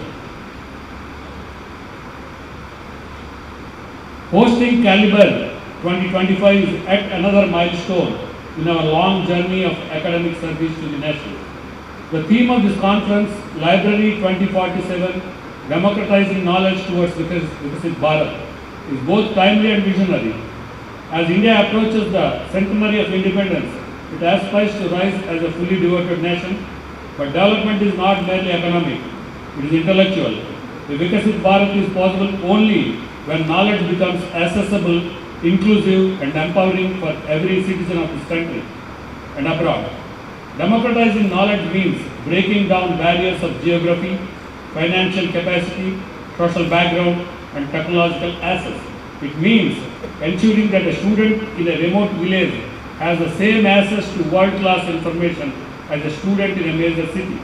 [SPEAKER 12] Hosting Caliber 2025 is yet another milestone in our long journey of academic service to the nation. The theme of this conference, Library 2047, Democratizing Knowledge towards Viksit Bharat, is both timely and visionary. As India approaches the centenary of independence, it aspires to rise as a fully devoted nation, but development is not merely economic, it is intellectual. The Viksit Bharat is possible only when knowledge becomes accessible, inclusive and empowering for every citizen of this country and abroad. Democratizing knowledge means breaking down barriers of geography, financial capacity, social background and technological access. It means ensuring that a student in a remote village has the same access to world-class information as a student in a major city.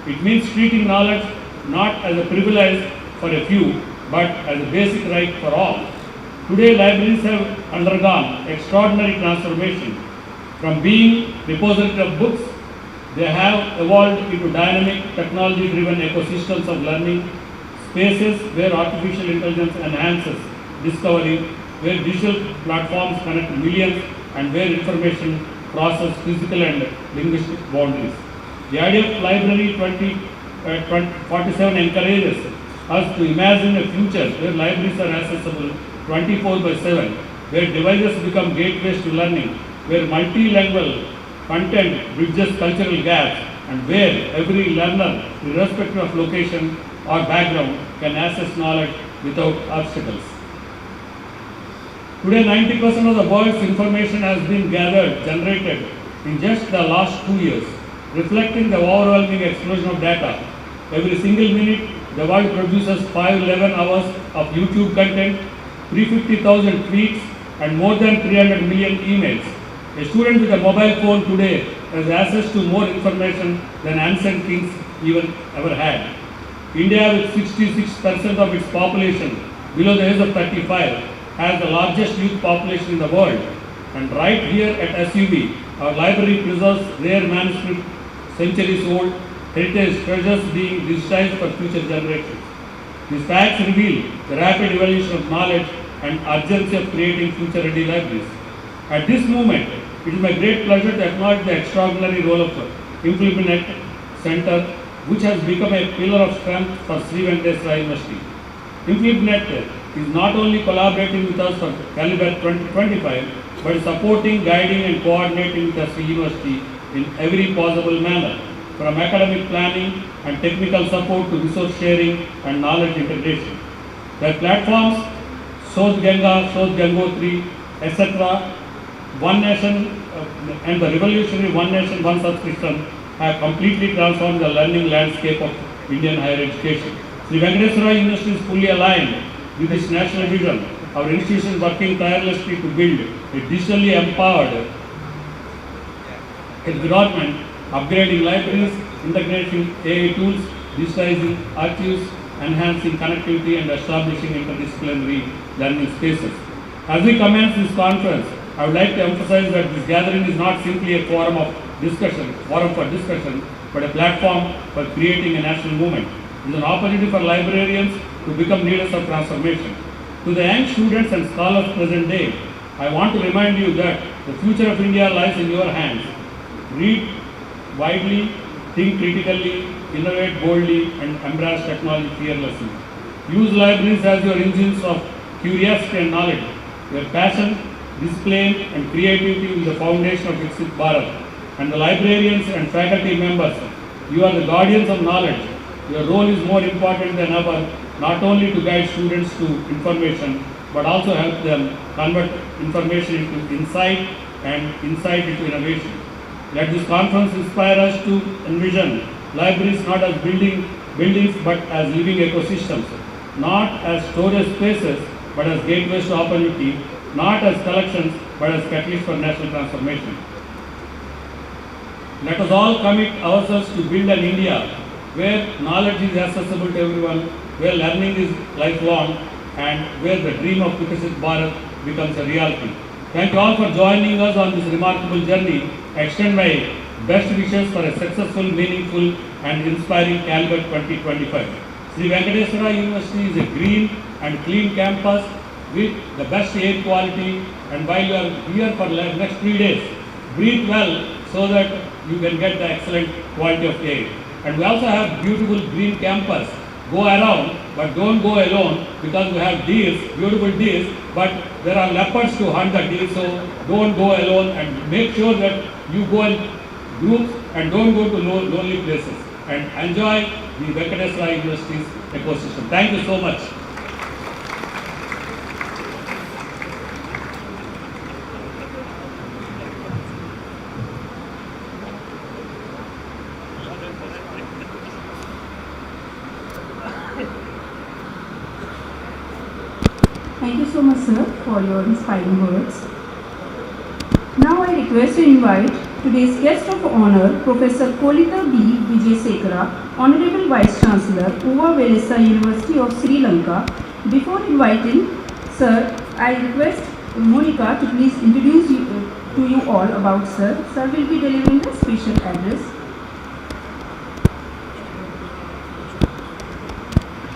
[SPEAKER 12] It means treating knowledge not as a privilege for a few, but as a basic right for all. Today, libraries have undergone extraordinary transformation. From being repository of books, they have evolved into dynamic, technology-driven ecosystems of learning, spaces where artificial intelligence enhances discovery, where digital platforms connect millions, and where information crosses physical and linguistic boundaries. The idea of Library 2047 encourages us to imagine a future where libraries are accessible 24/7, where devices become gateways to learning, where multilingual content bridges cultural gaps, and where every learner, irrespective of location or background, can access knowledge without obstacles. Today, 90% of the world's information has been generated in just the last 2 years, reflecting the overwhelming explosion of data. Every single minute, the world produces 511 hours of YouTube content, 350,000 tweets, and more than 300 million emails. A student with a mobile phone today has access to more information than ancient kings even ever had. India, with 66% of its population below the age of 35, has the largest youth population in the world. And right here at SUV, our library preserves rare manuscript, centuries old, heritage treasures being digitized for future generations. These facts reveal the rapid evolution of knowledge and urgency of creating future-ready libraries. At this moment, it is my great pleasure to acknowledge the extraordinary role of INFLIBNET Centre, which has become a pillar of strength for Sri Venkateswara University. INFLIBNET is not only collaborating with us for Caliber 2025, but supporting, guiding and coordinating with the Sri University in every possible manner, from academic planning and technical support to resource sharing and knowledge integration. The platforms Sodh Ganga, Sodh Gangotri, etc., One Nation and the revolutionary One Nation, One Subscription have completely transformed the learning landscape of Indian higher education. Sri Venkateswara University is fully aligned with this national vision. Our institution is working tirelessly to build a digitally empowered environment, upgrading libraries, integrating AI tools, digitizing archives, enhancing connectivity and establishing interdisciplinary learning spaces. As we commence this conference, I would like to emphasize that this gathering is not simply a forum for discussion, but a platform for creating a national movement. It is an opportunity for librarians to become leaders of transformation. To the young students and scholars present day, I want to remind you that the future of India lies in your hands. Read widely, think critically, innovate boldly, and embrace technology fearlessly. Use libraries as your engines of curiosity and knowledge. Your passion, discipline, and creativity is the foundation of Viksit Bharat. And the librarians and faculty members, you are the guardians of knowledge. Your role is more important than ever, not only to guide students to information, but also help them convert information into insight and insight into innovation. Let this conference inspire us to envision libraries not as buildings but as living ecosystems, not as storage spaces but as gateways to opportunity, not as collections but as catalysts for national transformation. Let us all commit ourselves to build an India where knowledge is accessible to everyone, where learning is lifelong, and where the dream of Viksit Bharat becomes a reality. Thank you all for joining us on this remarkable journey. I extend my best wishes for a successful, meaningful, and inspiring Caliber 2025. Sri Venkateswara University is a green and clean campus with the best air quality, and while you are here for the next 3 days, breathe well so that you can get the excellent quality of air. And we also have beautiful green campus. Go around but don't go alone because we have deers, beautiful deers, but there are leopards to hunt the deer, so don't go alone and make sure that you go in groups and don't go to lonely places and enjoy the Venkateswara University's ecosystem. Thank you so much.
[SPEAKER 7] Thank you so much, sir, for your inspiring words. Now I request to invite today's guest of honor, Professor Kolita B. Vijayasekara, Honorable Vice Chancellor, Unveiling University of Sri Lanka. Before inviting, sir, I request Monica to please introduce to you all about sir. Sir will be delivering the special address.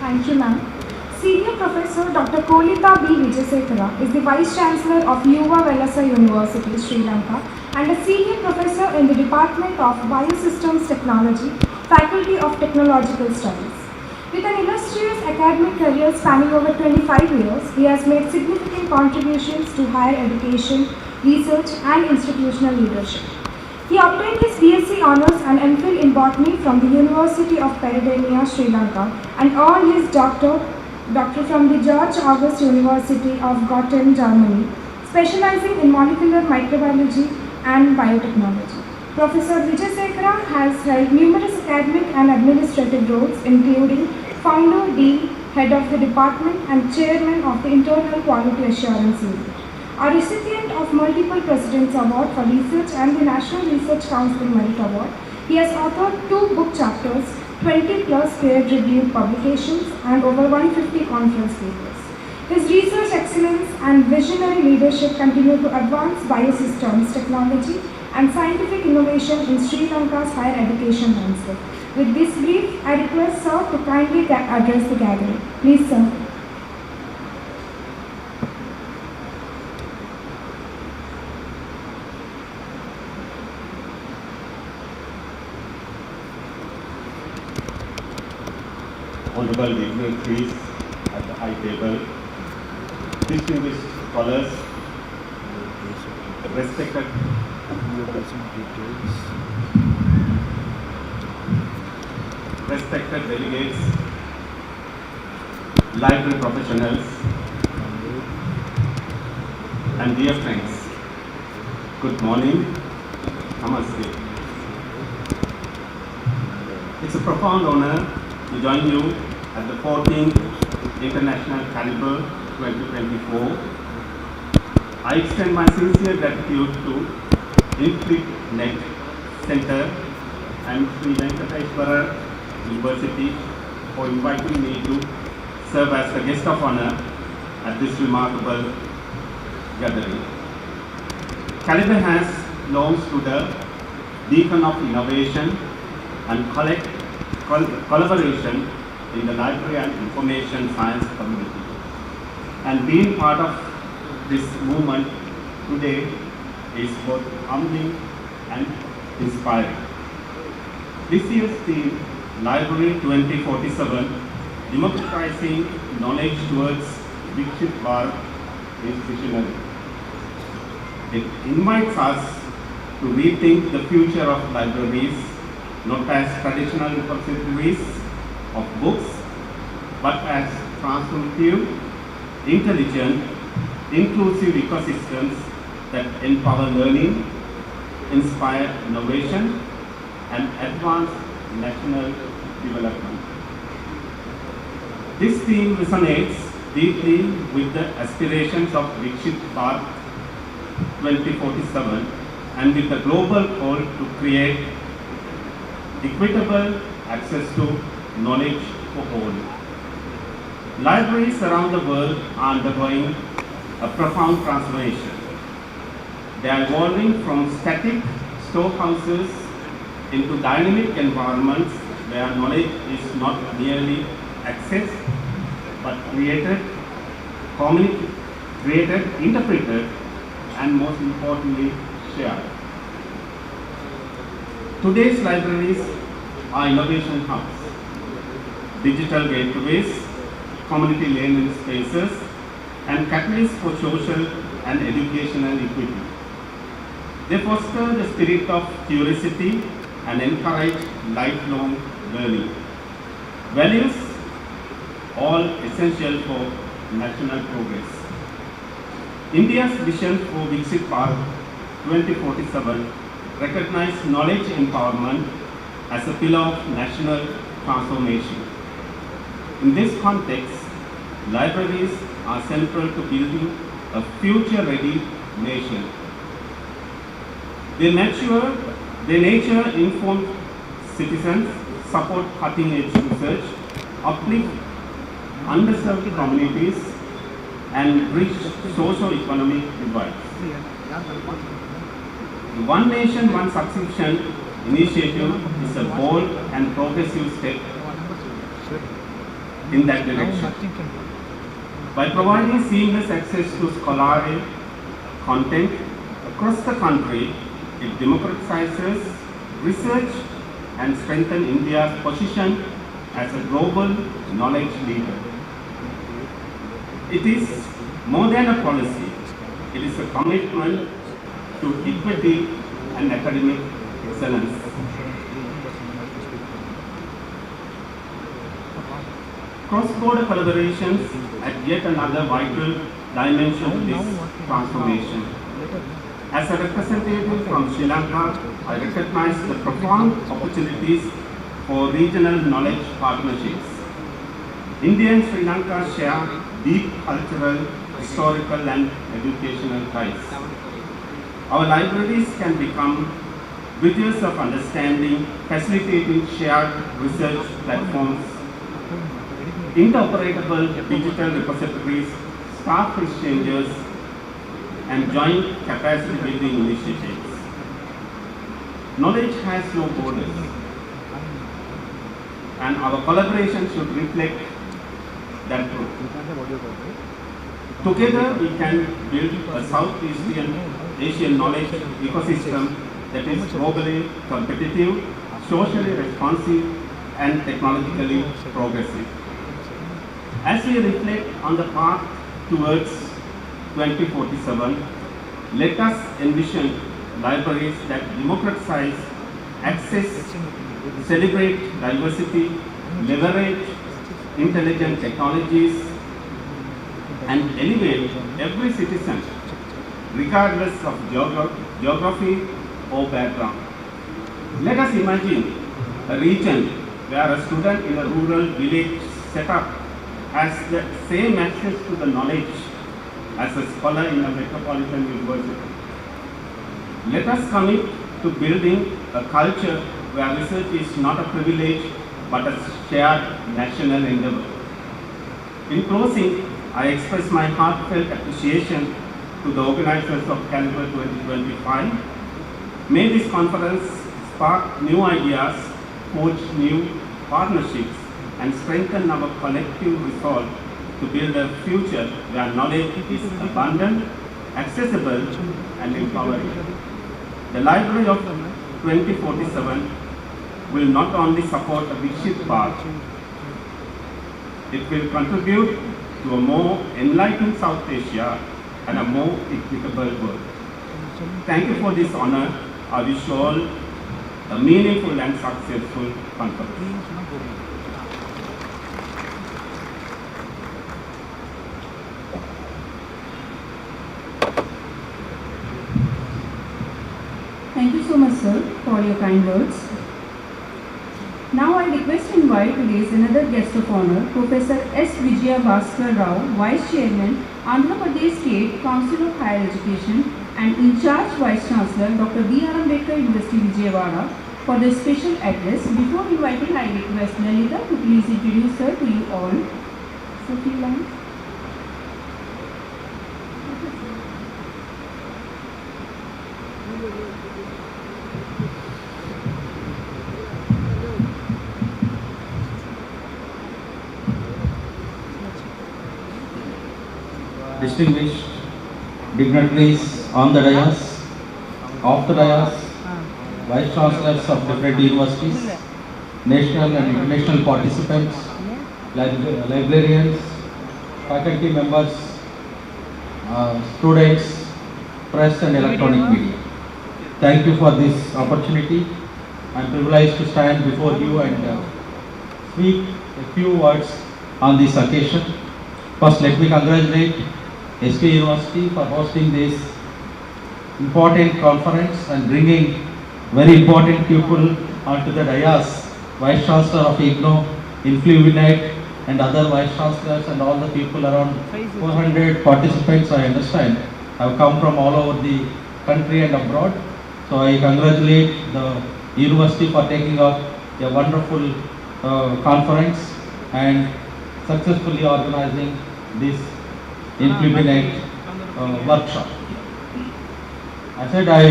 [SPEAKER 11] Thank you, ma'am. Senior Professor Dr. Kolita B. Vijayasekara is the Vice Chancellor of Yuva Velasa University, Sri Lanka, and a Senior Professor in the Department of Biosystems Technology, Faculty of Technological Studies. With an illustrious academic career spanning over 25 years, he has made significant contributions to higher education, research, and institutional leadership. He obtained his BSc Honours and MPhil in Botany from the University of Peradeniya, Sri Lanka, and earned his doctor from the George August University of Göttingen, Germany, specializing in molecular microbiology and biotechnology. Professor Vijayasekara has held numerous academic and administrative roles, including founder, dean, head of the department, and chairman of the Internal Quality Assurance Unit. A recipient of multiple President's Award for Research and the National Research Council Merit Award, he has authored 2 book chapters, 20 plus peer-reviewed publications, and over 150 conference papers. His research excellence and visionary leadership continue to advance biosystems technology and scientific innovation in Sri Lanka's higher education landscape. With this brief, I request sir to kindly address the gathering. Please, sir.
[SPEAKER 13] Honorable dignitaries at the high table, distinguished scholars, respected delegates, library professionals, and dear friends, good morning, namaste. It's a profound honor to join you at the 14th International Caliber 2024. I extend my sincere gratitude to INFLIBNET Centre and Sri Venkateswara University for inviting me to serve as the guest of honor at this remarkable gathering. Caliber has long stood a beacon of innovation and collaboration in the library and information science community. And being part of this movement today is both humbling and inspiring. This year's theme, Library 2047, Democratizing Knowledge Towards Viksit Bharat, is visionary. It invites us to rethink the future of libraries, not as traditional repositories of books, but as transformative, intelligent, inclusive ecosystems that empower learning, inspire innovation, and advance national development. This theme resonates deeply with the aspirations of Viksit Bharat 2047 and with the global call to create equitable access to knowledge for all. Libraries around the world are undergoing a profound transformation. They are evolving from static storehouses into dynamic environments where knowledge is not merely accessed but created, interpreted, and most importantly, shared. Today's libraries are innovation hubs, digital gateways community learning spaces, and catalysts for social and educational equity. They foster the spirit of curiosity and encourage lifelong learning. Values all essential for national progress. India's vision for Viksit Bharat 2047 recognizes knowledge empowerment as a pillar of national transformation. In this context, libraries are central to building a future-ready nation. They nature-informed citizens, support cutting-edge research, uplift underserved communities, and bridge socio-economic divides. The One Nation, One Subscription initiative is a bold and progressive step in that direction. By providing seamless access to scholarly content across the country, it democratizes research and strengthens India's position as a global knowledge leader. It is more than a policy, it is a commitment to equity and academic excellence. Cross-border collaborations add yet another vital dimension to this transformation. As a representative from Sri Lanka, I recognize the profound opportunities for regional knowledge partnerships. India and Sri Lanka share deep cultural, historical and educational ties. Our libraries can become bridges of understanding, facilitating shared research platforms, interoperable digital repositories, staff exchanges, and joint capacity building initiatives. Knowledge has no borders, and our collaboration should reflect that truth. Together, we can build a Southeast Asian knowledge ecosystem that is globally competitive, socially responsive, and technologically progressive. As we reflect on the path towards 2047, let us envision libraries that democratize access, celebrate diversity, leverage intelligent technologies, and elevate every citizen, regardless of geography or background. Let us imagine a region where a student in a rural village setup has the same access to the knowledge as a scholar in a metropolitan university. Let us commit to building a culture where research is not a privilege but a shared national endeavor. In closing, I express my heartfelt appreciation to the organizers of Caliber 2025. May this conference spark new ideas, forge new partnerships, and strengthen our collective resolve to build a future where knowledge is abundant, accessible, and empowering. The Library of 2047 will not only support a Viksit Bharat, it will contribute to a more enlightened South Asia and a more equitable world. Thank you for this honor. I wish you all a meaningful and successful conference.
[SPEAKER 7] Thank you so much, sir, for your kind words. Now I request to invite today's another guest of honor, Professor S. Vijaya Bhaskar Rao, Vice Chairman, Andhra Pradesh State Council of Higher Education, and in charge Vice Chancellor, Dr. B. R. Ambedkar University, Vijayawada, for their special address. Before inviting, I request Lalita to please introduce her to you all. So, few lines.
[SPEAKER 14] Distinguished dignitaries on the dais, off the dais, Vice Chancellors of different universities, national and international participants, librarians, faculty members, students, press and electronic media. Thank you for this opportunity. I am privileged to stand before you and speak a few words on this occasion. First, let me congratulate SK University for hosting this important conference and bringing very important people onto the dais. Vice Chancellor of IGNO, INFLIBNET, and other Vice Chancellors and all the people, around 400 participants, I understand, have come from all over the country and abroad. So I congratulate the university for taking up a wonderful conference and successfully organizing this INFLIBNET workshop. I said I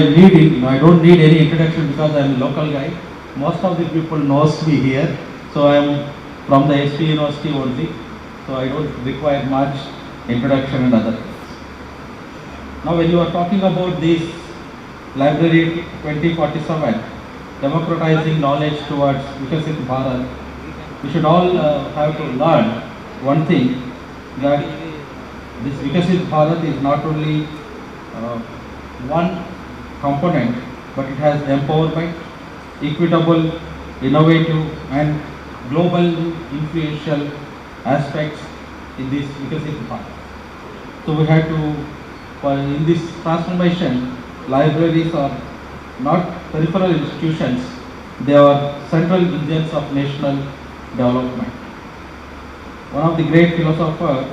[SPEAKER 14] don't need any introduction because I am a local guy. Most of the people knows me here, so I am from the ST University only, so I don't require much introduction and other things. Now when you are talking about this Library 2047, democratizing knowledge towards Viksit Bharat, we should all have to learn one thing, that this Viksit Bharat is not only one component, but it has empowerment, equitable, innovative and global influential aspects in this Viksit Bharat. So we have to, in this transformation, libraries are not peripheral institutions, they are central engines of national development. One of the great philosophers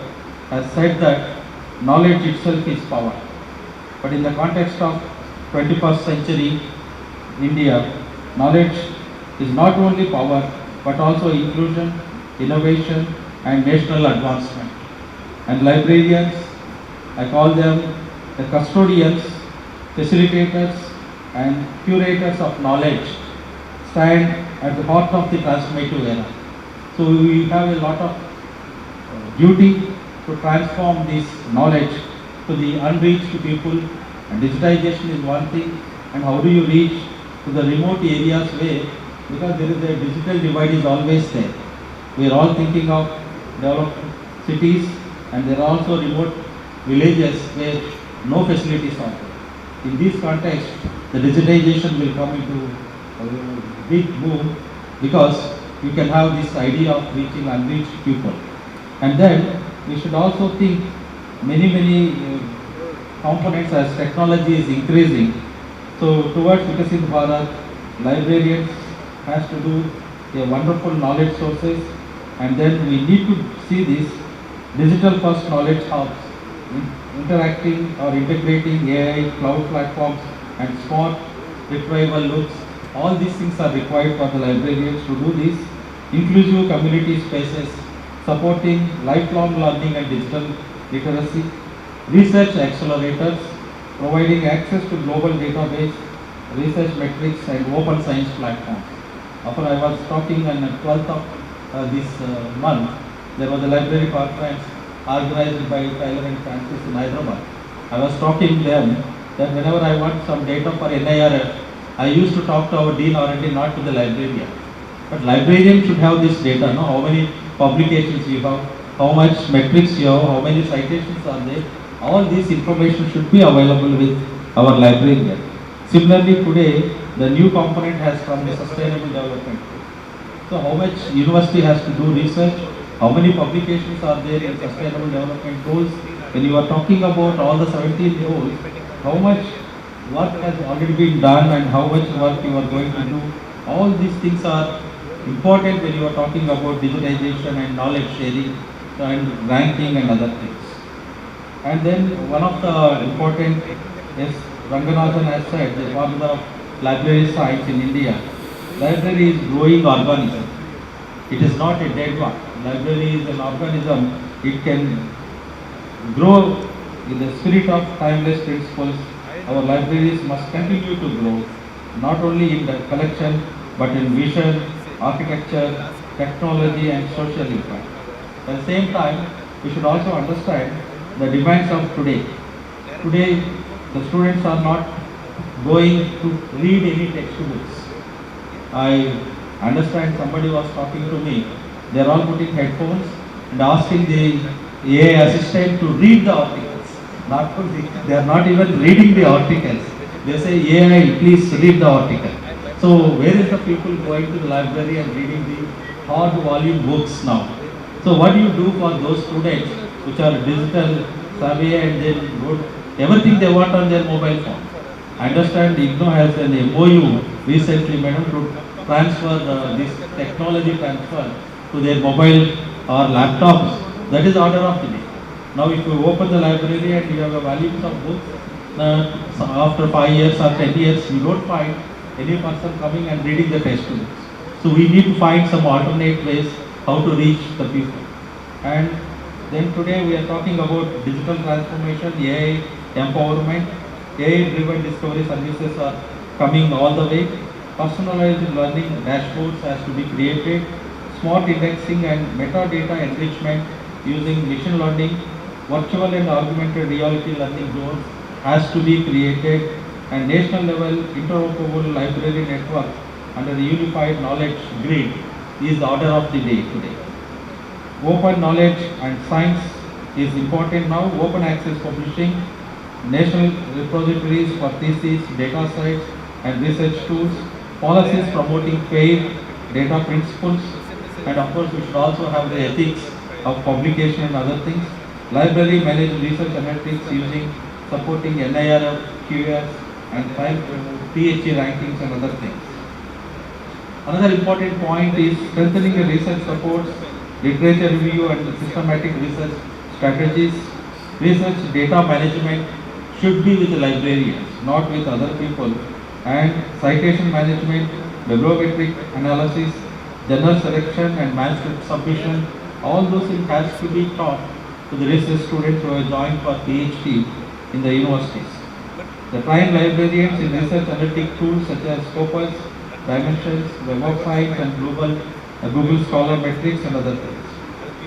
[SPEAKER 14] has said that knowledge itself is power. But in the context of 21st century India, knowledge is not only power but also inclusion, innovation and national advancement. And librarians, I call them the custodians, facilitators and curators of knowledge, stand at the heart of the transformative era. So we have a lot of duty to transform this knowledge to the unreached people, and digitization is one thing, and how do you reach to the remote areas where, because there is a digital divide is always there. We are all thinking of developed cities, and there are also remote villages where no facilities are there. In this context, the digitization will come into a big boom, because you can have this idea of reaching unreached people. And then we should also think many components as technology is increasing. So towards Viksit Bharat, librarians has to do a wonderful knowledge sources, and then we need to see this digital first knowledge hubs interacting or integrating AI, cloud platforms and smart retrieval loops. All these things are required for the librarians to do this. Inclusive community spaces, supporting lifelong learning and digital literacy, research accelerators, providing access to global database, research metrics and open science platforms. After I was talking on the 12th of this month, there was a library conference organized by Tyler and Francis in Hyderabad. I was talking to them that whenever I want some data for NIRF, I used to talk to our Dean R&D, not to the librarian. But librarian should have this data, how many publications you have, how much metrics you have, how many citations are there. All this information should be available with our librarian. Similarly, today, the new component has come, the sustainable development. So how much university has to do research, how many publications are there in sustainable development goals. When you are talking about all the 17 goals, how much work has already been done and how much work you are going to do. All these things are important when you are talking about digitization and knowledge sharing and ranking and other things. And then one of the important, yes, Ranganathan has said, the father of library science in India, library is growing organism. It is not a dead one. Library is an organism. It can grow in the spirit of timeless principles. Our libraries must continue to grow, not only in the collection, but in vision, architecture, technology and social impact. At the same time, we should also understand the demands of today. Today, the students are not going to read any textbooks. I understand somebody was talking to me. They are all putting headphones and asking the AI assistant to read the articles. Not to they are not even reading the articles. They say AI, please read the article. So where is the people going to the library and reading the hard volume books now? So what do you do for those students which are digital savvy and they go everything they want on their mobile phone? I understand IGNO has an MOU recently, madam, to transfer this technology transfer to their mobile or laptops. That is order of the day. Now if you open the library and you have a volume of books, so after 5 years or 10 years, you don't find any person coming and reading the textbooks. So we need to find some alternate ways how to reach the people. And then today we are talking about digital transformation, AI empowerment, AI-driven discovery services are coming all the way. Personalized learning dashboards has to be created. Smart indexing and metadata enrichment using machine learning, virtual and augmented reality learning zones has to be created, and national level interoperable library network under the unified knowledge grid is the order of the day today. Open knowledge and science is important now. Open access publishing, national repositories for theses, data sites and research tools, policies promoting fair data principles, and of course we should also have the ethics of publication and other things. Library managed research analytics using supporting NIRF, QS and PhD rankings and other things. Another important point is strengthening the research supports, literature review and systematic research strategies. Research data management should be with the librarians, not with other people. And citation management, bibliometric analysis, journal selection and manuscript submission, all those things has to be taught to the research students who have joined for PhD in the universities. The trained librarians in research analytic tools such as Scopus, Dimensions, Web of Science and Google Scholar Metrics and other things.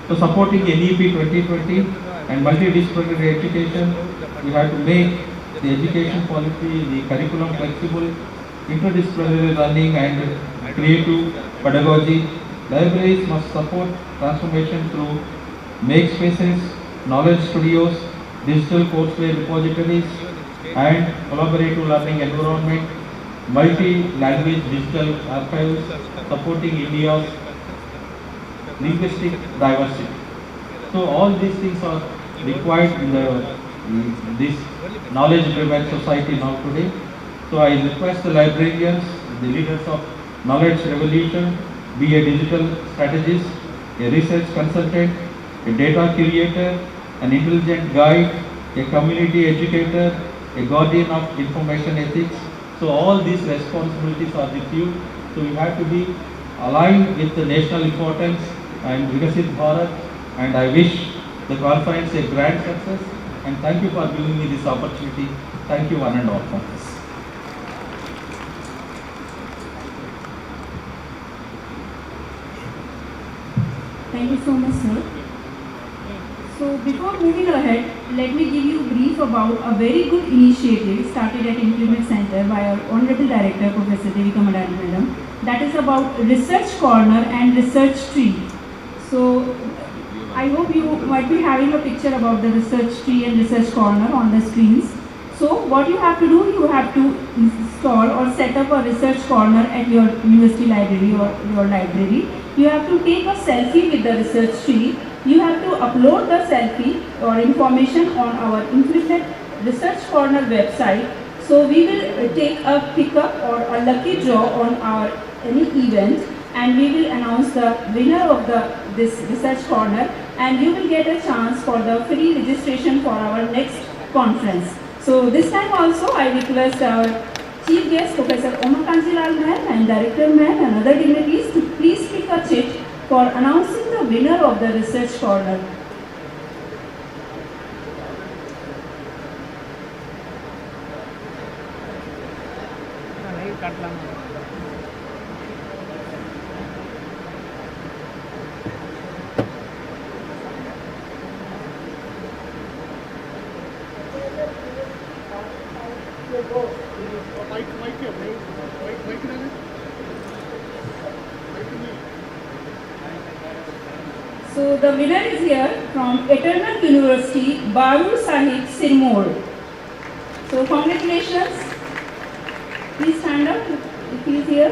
[SPEAKER 14] So supporting NEP 2020 and multidisciplinary education, we have to make the education policy, the curriculum flexible, interdisciplinary learning and creative pedagogy. Libraries must support transformation through makespaces, knowledge studios, digital courseware repositories and collaborative learning environment, multi-language digital archives supporting India's linguistic diversity. So all these things are required in this knowledge-driven society now today. So I request the librarians, the leaders of knowledge revolution, be a digital strategist, a research consultant, a data curator, an intelligent guide, a community educator, a guardian of information ethics. So all these responsibilities are with you. So you have to be aligned with the national importance and Viksit Bharat, and I wish the conference a grand success, and thank you for giving me this opportunity. Thank you one and all for this.
[SPEAKER 7] Thank you so much, sir. So before moving ahead, let me give you a brief about a very good initiative started at INFLIBNET Centre by our Honorable Director, Professor Devika Madam. That is about Research Corner and Research Tree. So I hope you might be having a picture about the Research Tree and Research Corner on the screens. So what you have to do, you have to install or set up a research corner at your university library or your library. You have to take a selfie with the research tree. You have to upload the selfie or information on our INFLIBNET Research Corner website. So we will take a pickup or a lucky draw on our any event, and we will announce the winner of this research corner, and you will get a chance for the free registration for our next conference. So this time also I request our Chief Guest Professor Omakanjilal Ma'am and Director Ma'am and other dignitaries to please pick a chit for announcing the winner of the research corner.
[SPEAKER 5] So the winner is here from Eternal University, Baru Sahib Sirmor. So congratulations. Please stand up if he is here.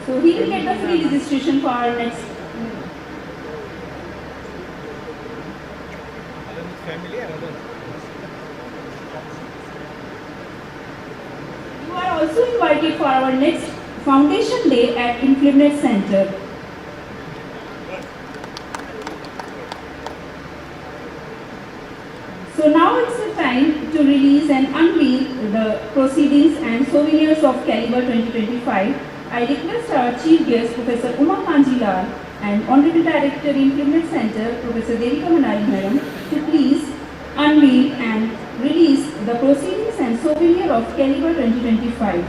[SPEAKER 5] So he will get the free registration for our next. You are also invited for our next Foundation Day at INFLIBNET Centre. So now it's the time to release and unveil the Proceedings and Souvenirs of Caliber 2025. I request our Chief Guest, Professor Uma Kanjilal, and Honorable Director, INFLIBNET Centre, Professor Devika Manali Madam, to please unveil and release the Proceedings and Souvenir of Caliber 2025.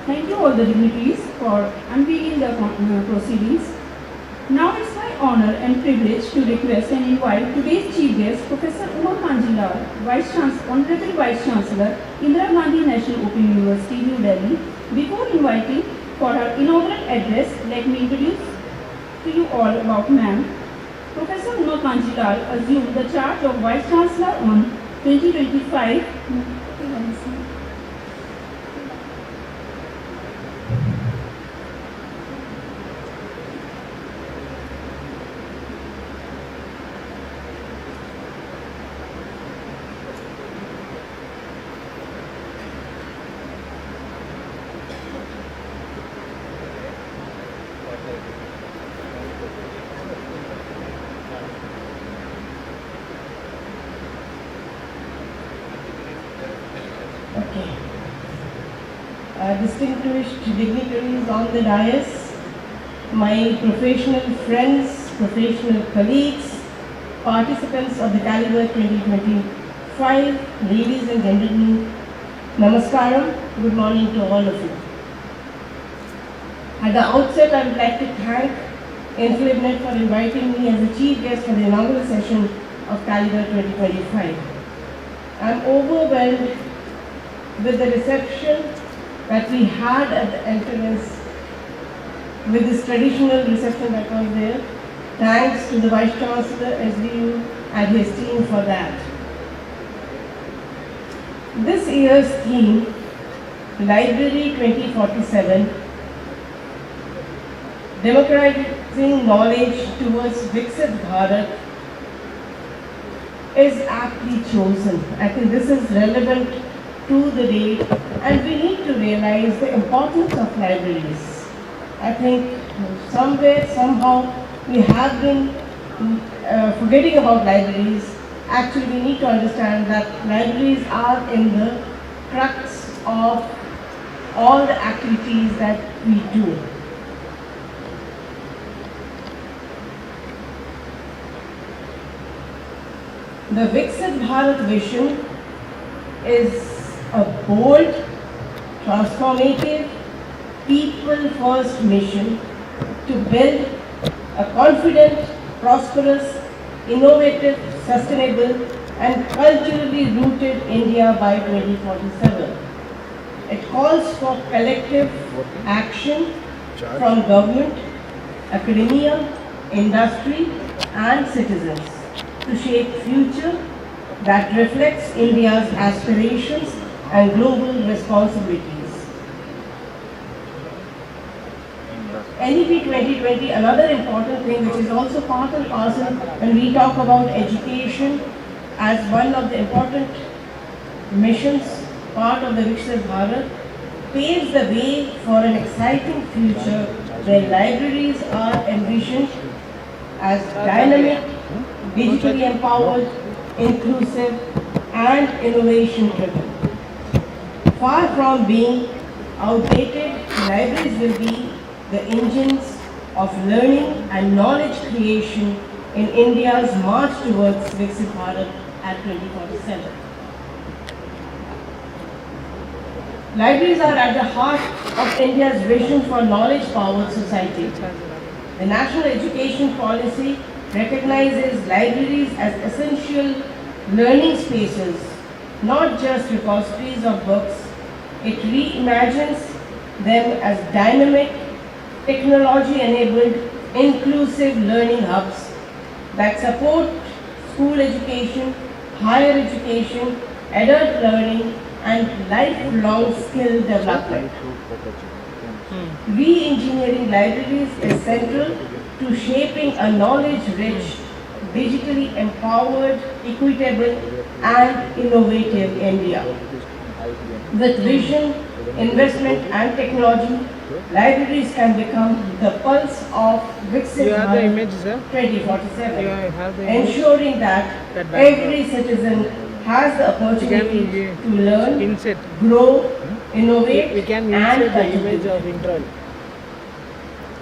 [SPEAKER 5] Thank you all the dignitaries for unveiling the proceedings. Now it's my honor and privilege to request and invite today's chief guest, Professor Uma Kanjilal, Honorable Vice Chancellor, Indira Gandhi National Open University, New Delhi. Before inviting for her inaugural address, let me introduce to you all about ma'am. Professor Uma Kanjilal assumed the charge of Vice Chancellor on 2025.
[SPEAKER 9] Distinguished dignitaries on the dais, my professional friends, professional colleagues, participants of the Caliber 2025, ladies and gentlemen, namaskaram, good morning to all of you. At the outset, I would like to thank INFLIBNET for inviting me as a chief guest for the inaugural session of Caliber 2025. I am overwhelmed with the reception that we had at the entrance, with this traditional reception that was there. Thanks to the Vice Chancellor, SDU and his team for that. This year's theme, Library 2047, Democratizing Knowledge towards Viksit Bharat, is aptly chosen. I think this is relevant to the day, and we need to realize the importance of libraries. I think somewhere, somehow, we have been forgetting about libraries. Actually, we need to understand that libraries are in the crux of all the activities that we do. The Viksit Bharat vision is a bold, transformative, people-first mission to build a confident, prosperous, innovative, sustainable, and culturally rooted India by 2047. It calls for collective action from government, academia, industry, and citizens to shape future that reflects India's aspirations and global responsibilities. NEP 2020, another important thing which is also part and parcel when we talk about education, as one of the important missions, part of the Viksit Bharat, paves the way for an exciting future where libraries are envisioned as dynamic, digitally empowered, inclusive, and innovation-driven. Far from being outdated, libraries will be the engines of learning and knowledge creation in India's march towards Viksit Bharat at 2047. Libraries are at the heart of India's vision for knowledge-powered society. The National Education Policy recognizes libraries as essential learning spaces, not just repositories of books. It reimagines them as dynamic, technology-enabled, inclusive learning hubs that support school education, higher education, adult learning, and lifelong skill development. Re-engineering libraries is central to shaping a knowledge-rich, digitally empowered, equitable, and innovative India. With vision, investment, and technology, libraries can become the pulse of Viksit Bharat 2047, ensuring that every citizen has the opportunity to learn, grow, innovate, and contribute.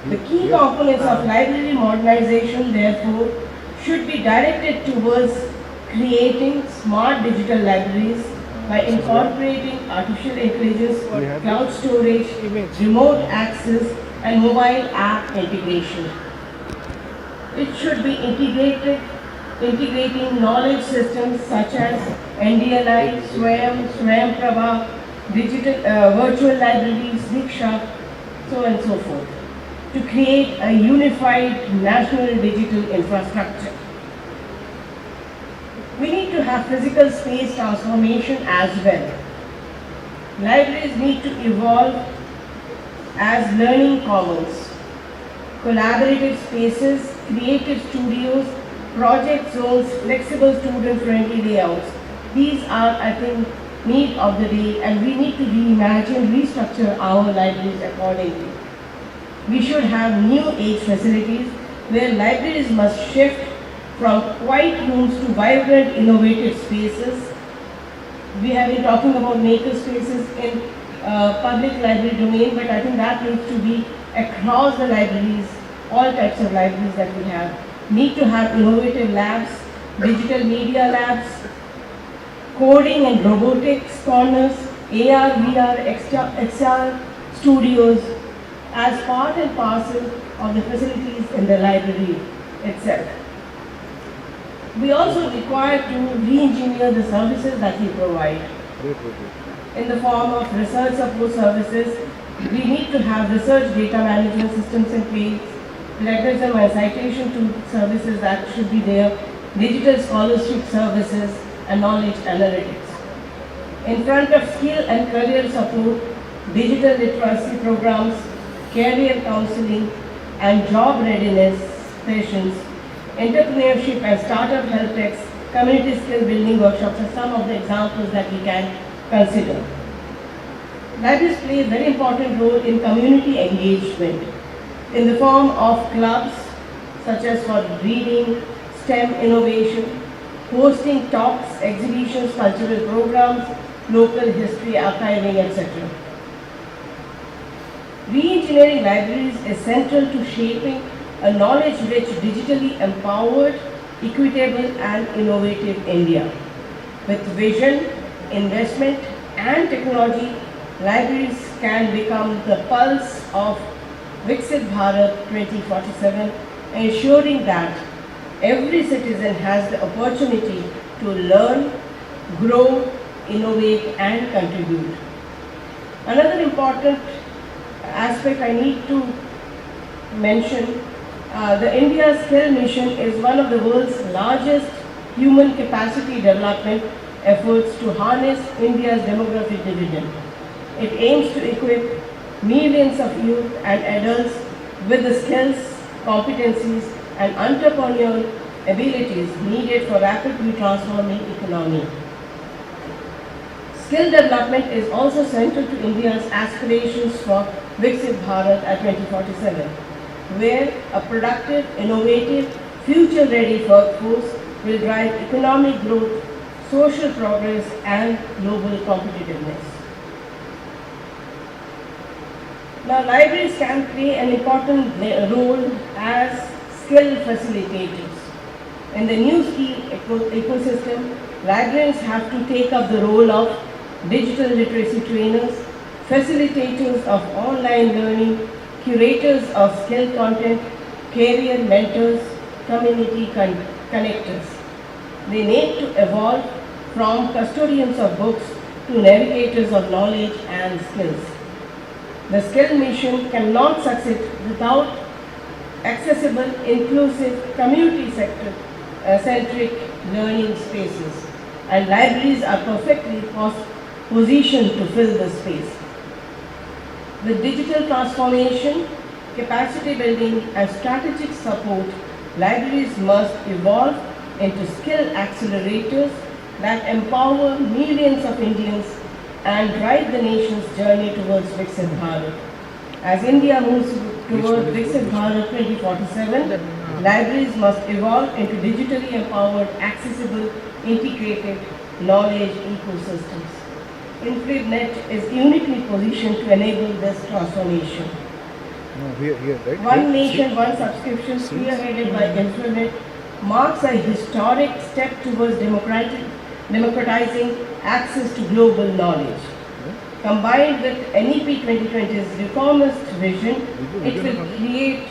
[SPEAKER 9] The key components of library modernization, therefore, should be directed towards creating smart digital libraries by incorporating artificial intelligence, cloud storage, remote access, and mobile app integration. It should be integrating knowledge systems such as NDLI, Swayam Prabha, virtual libraries, Diksha, so on and so forth, to create a unified national digital infrastructure. We need to have physical space transformation as well. Libraries need to evolve as learning commons, collaborative spaces, creative studios, project zones, flexible student-friendly layouts. These are, I think, need of the day, and we need to reimagine, restructure our libraries accordingly. We should have new age facilities where libraries must shift from quiet rooms to vibrant, innovative spaces. We have been talking about maker spaces in public library domain, but I think that needs to be across the libraries, all types of libraries that we have. Need to have innovative labs, digital media labs, coding and robotics corners, AR, VR, XR studios as part and parcel of the facilities in the library itself. We also require to re-engineer the services that we provide. In the form of research support services, we need to have research data management systems in place, plagiarism and citation to services that should be there, digital scholarship services, and knowledge analytics. In front of skill and career support, digital literacy programs, career counseling, and job readiness sessions, entrepreneurship and startup help decks, community skill building workshops are some of the examples that we can consider. Libraries play a very important role in community engagement in the form of clubs such as for reading, STEM innovation, hosting talks, exhibitions, cultural programs, local history, archiving, etc. Re-engineering libraries is central to shaping a knowledge-rich, digitally empowered, equitable and innovative India. With vision, investment and technology, libraries can become the pulse of Viksit Bharat 2047, ensuring that every citizen has the opportunity to learn, grow, innovate and contribute. Another important aspect I need to mention, the India Skill Mission is one of the world's largest human capacity development efforts to harness India's demographic dividend. It aims to equip millions of youth and adults with the skills, competencies and entrepreneurial abilities needed for rapidly transforming economy. Skill development is also central to India's aspirations for Viksit Bharat at 2047, where a productive, innovative, future-ready workforce will drive economic growth, social progress, and global competitiveness. Now, libraries can play an important role as skill facilitators. In the new skill ecosystem, librarians have to take up the role of digital literacy trainers, facilitators of online learning, curators of skill content, career mentors, community connectors. They need to evolve from custodians of books to navigators of knowledge and skills. The skill mission cannot succeed without accessible, inclusive, community-centric learning spaces, and libraries are perfectly positioned to fill the space. With digital transformation, capacity building, and strategic support, libraries must evolve into skill accelerators that empower millions of Indians and drive the nation's journey towards Viksit Bharat. As India moves towards Viksit Bharat 2047, libraries must evolve into digitally empowered, accessible, integrated knowledge ecosystems. INFLIBNET is uniquely positioned to enable this transformation.
[SPEAKER 3] No, here, right?
[SPEAKER 9] One Nation, One Subscription, spearheaded by INFLIBNET, marks a historic step towards democratizing access to global knowledge. Combined with NEP 2020's reformist vision, it will create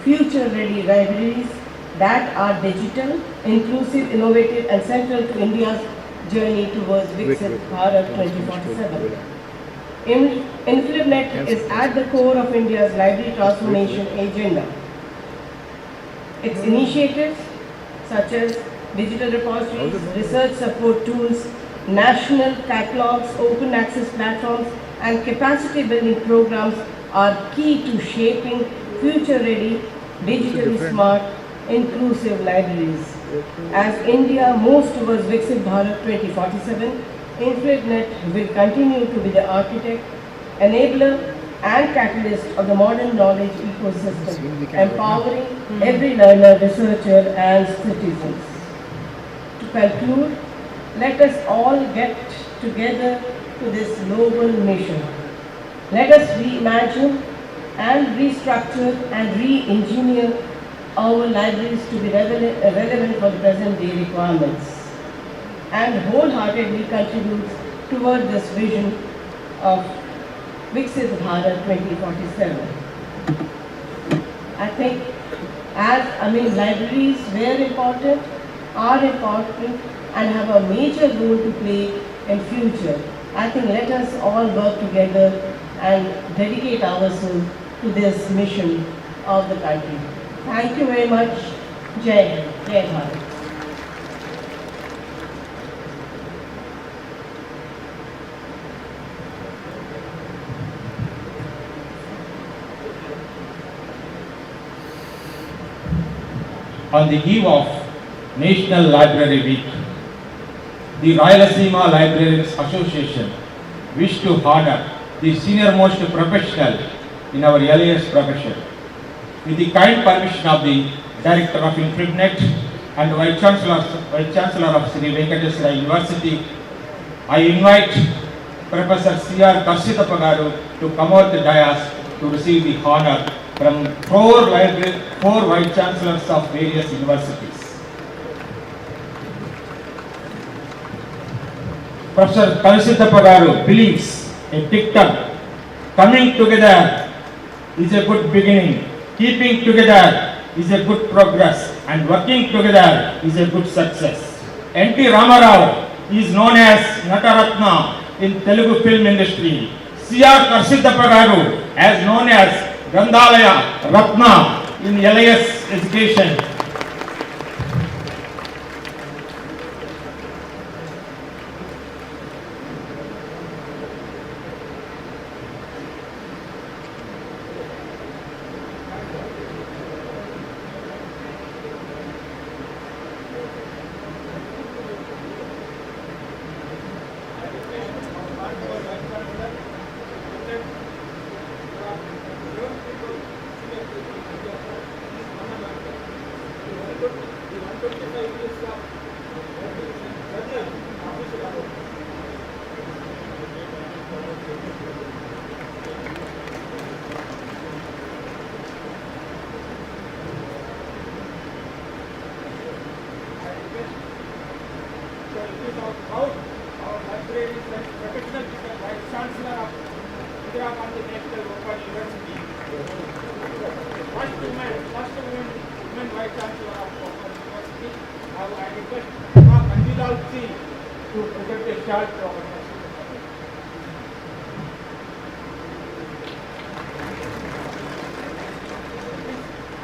[SPEAKER 9] future-ready libraries that are digital, inclusive, innovative, and central to India's journey towards Viksit Bharat 2047. INFLIBNET is at the core of India's library transformation agenda. Its initiatives, such as digital repositories, research support tools, national catalogs, open access platforms, and capacity building programs are key to shaping future-ready, digitally smart, inclusive libraries. As India moves towards Viksit Bharat 2047, INFLIBNET will continue to be the architect, enabler, and catalyst of the modern knowledge ecosystem, empowering every learner, researcher, and citizens. To conclude, let us all get together to this noble mission. Let us reimagine and restructure and re-engineer our libraries to be relevant for the present day requirements, and wholeheartedly contribute toward this vision of Viksit Bharat 2047. I think libraries are important and have a major role to play in future. I think let us all work together and dedicate ourselves to this mission of the country. Thank you very much. Jai Hind, Jai Bharat.
[SPEAKER 14] On the eve of National Library Week, the Rayalaseema Librarians Association wish to honor the senior-most professional in our LAS profession. With the kind permission of the Director of INFLIBNET and Vice Chancellor of Sri Venkateswara University, I invite Professor C.R. Karsitappa Garu to come out the dais to receive the honor from four Vice Chancellors of various universities. Professor Karsitappa Garu believes in dictum, coming together is a good beginning, keeping together is a good progress, and working together is a good success. N.T. Ramarao is known as Nataratna in Telugu film industry. C.R. Karsitappa Garu as known as Gandhalaya Ratna in LIS education.
[SPEAKER 15] Indira Gandhi National Open University. First woman Vice Chancellor of Open University. Now I request Kandilal C to present a short program.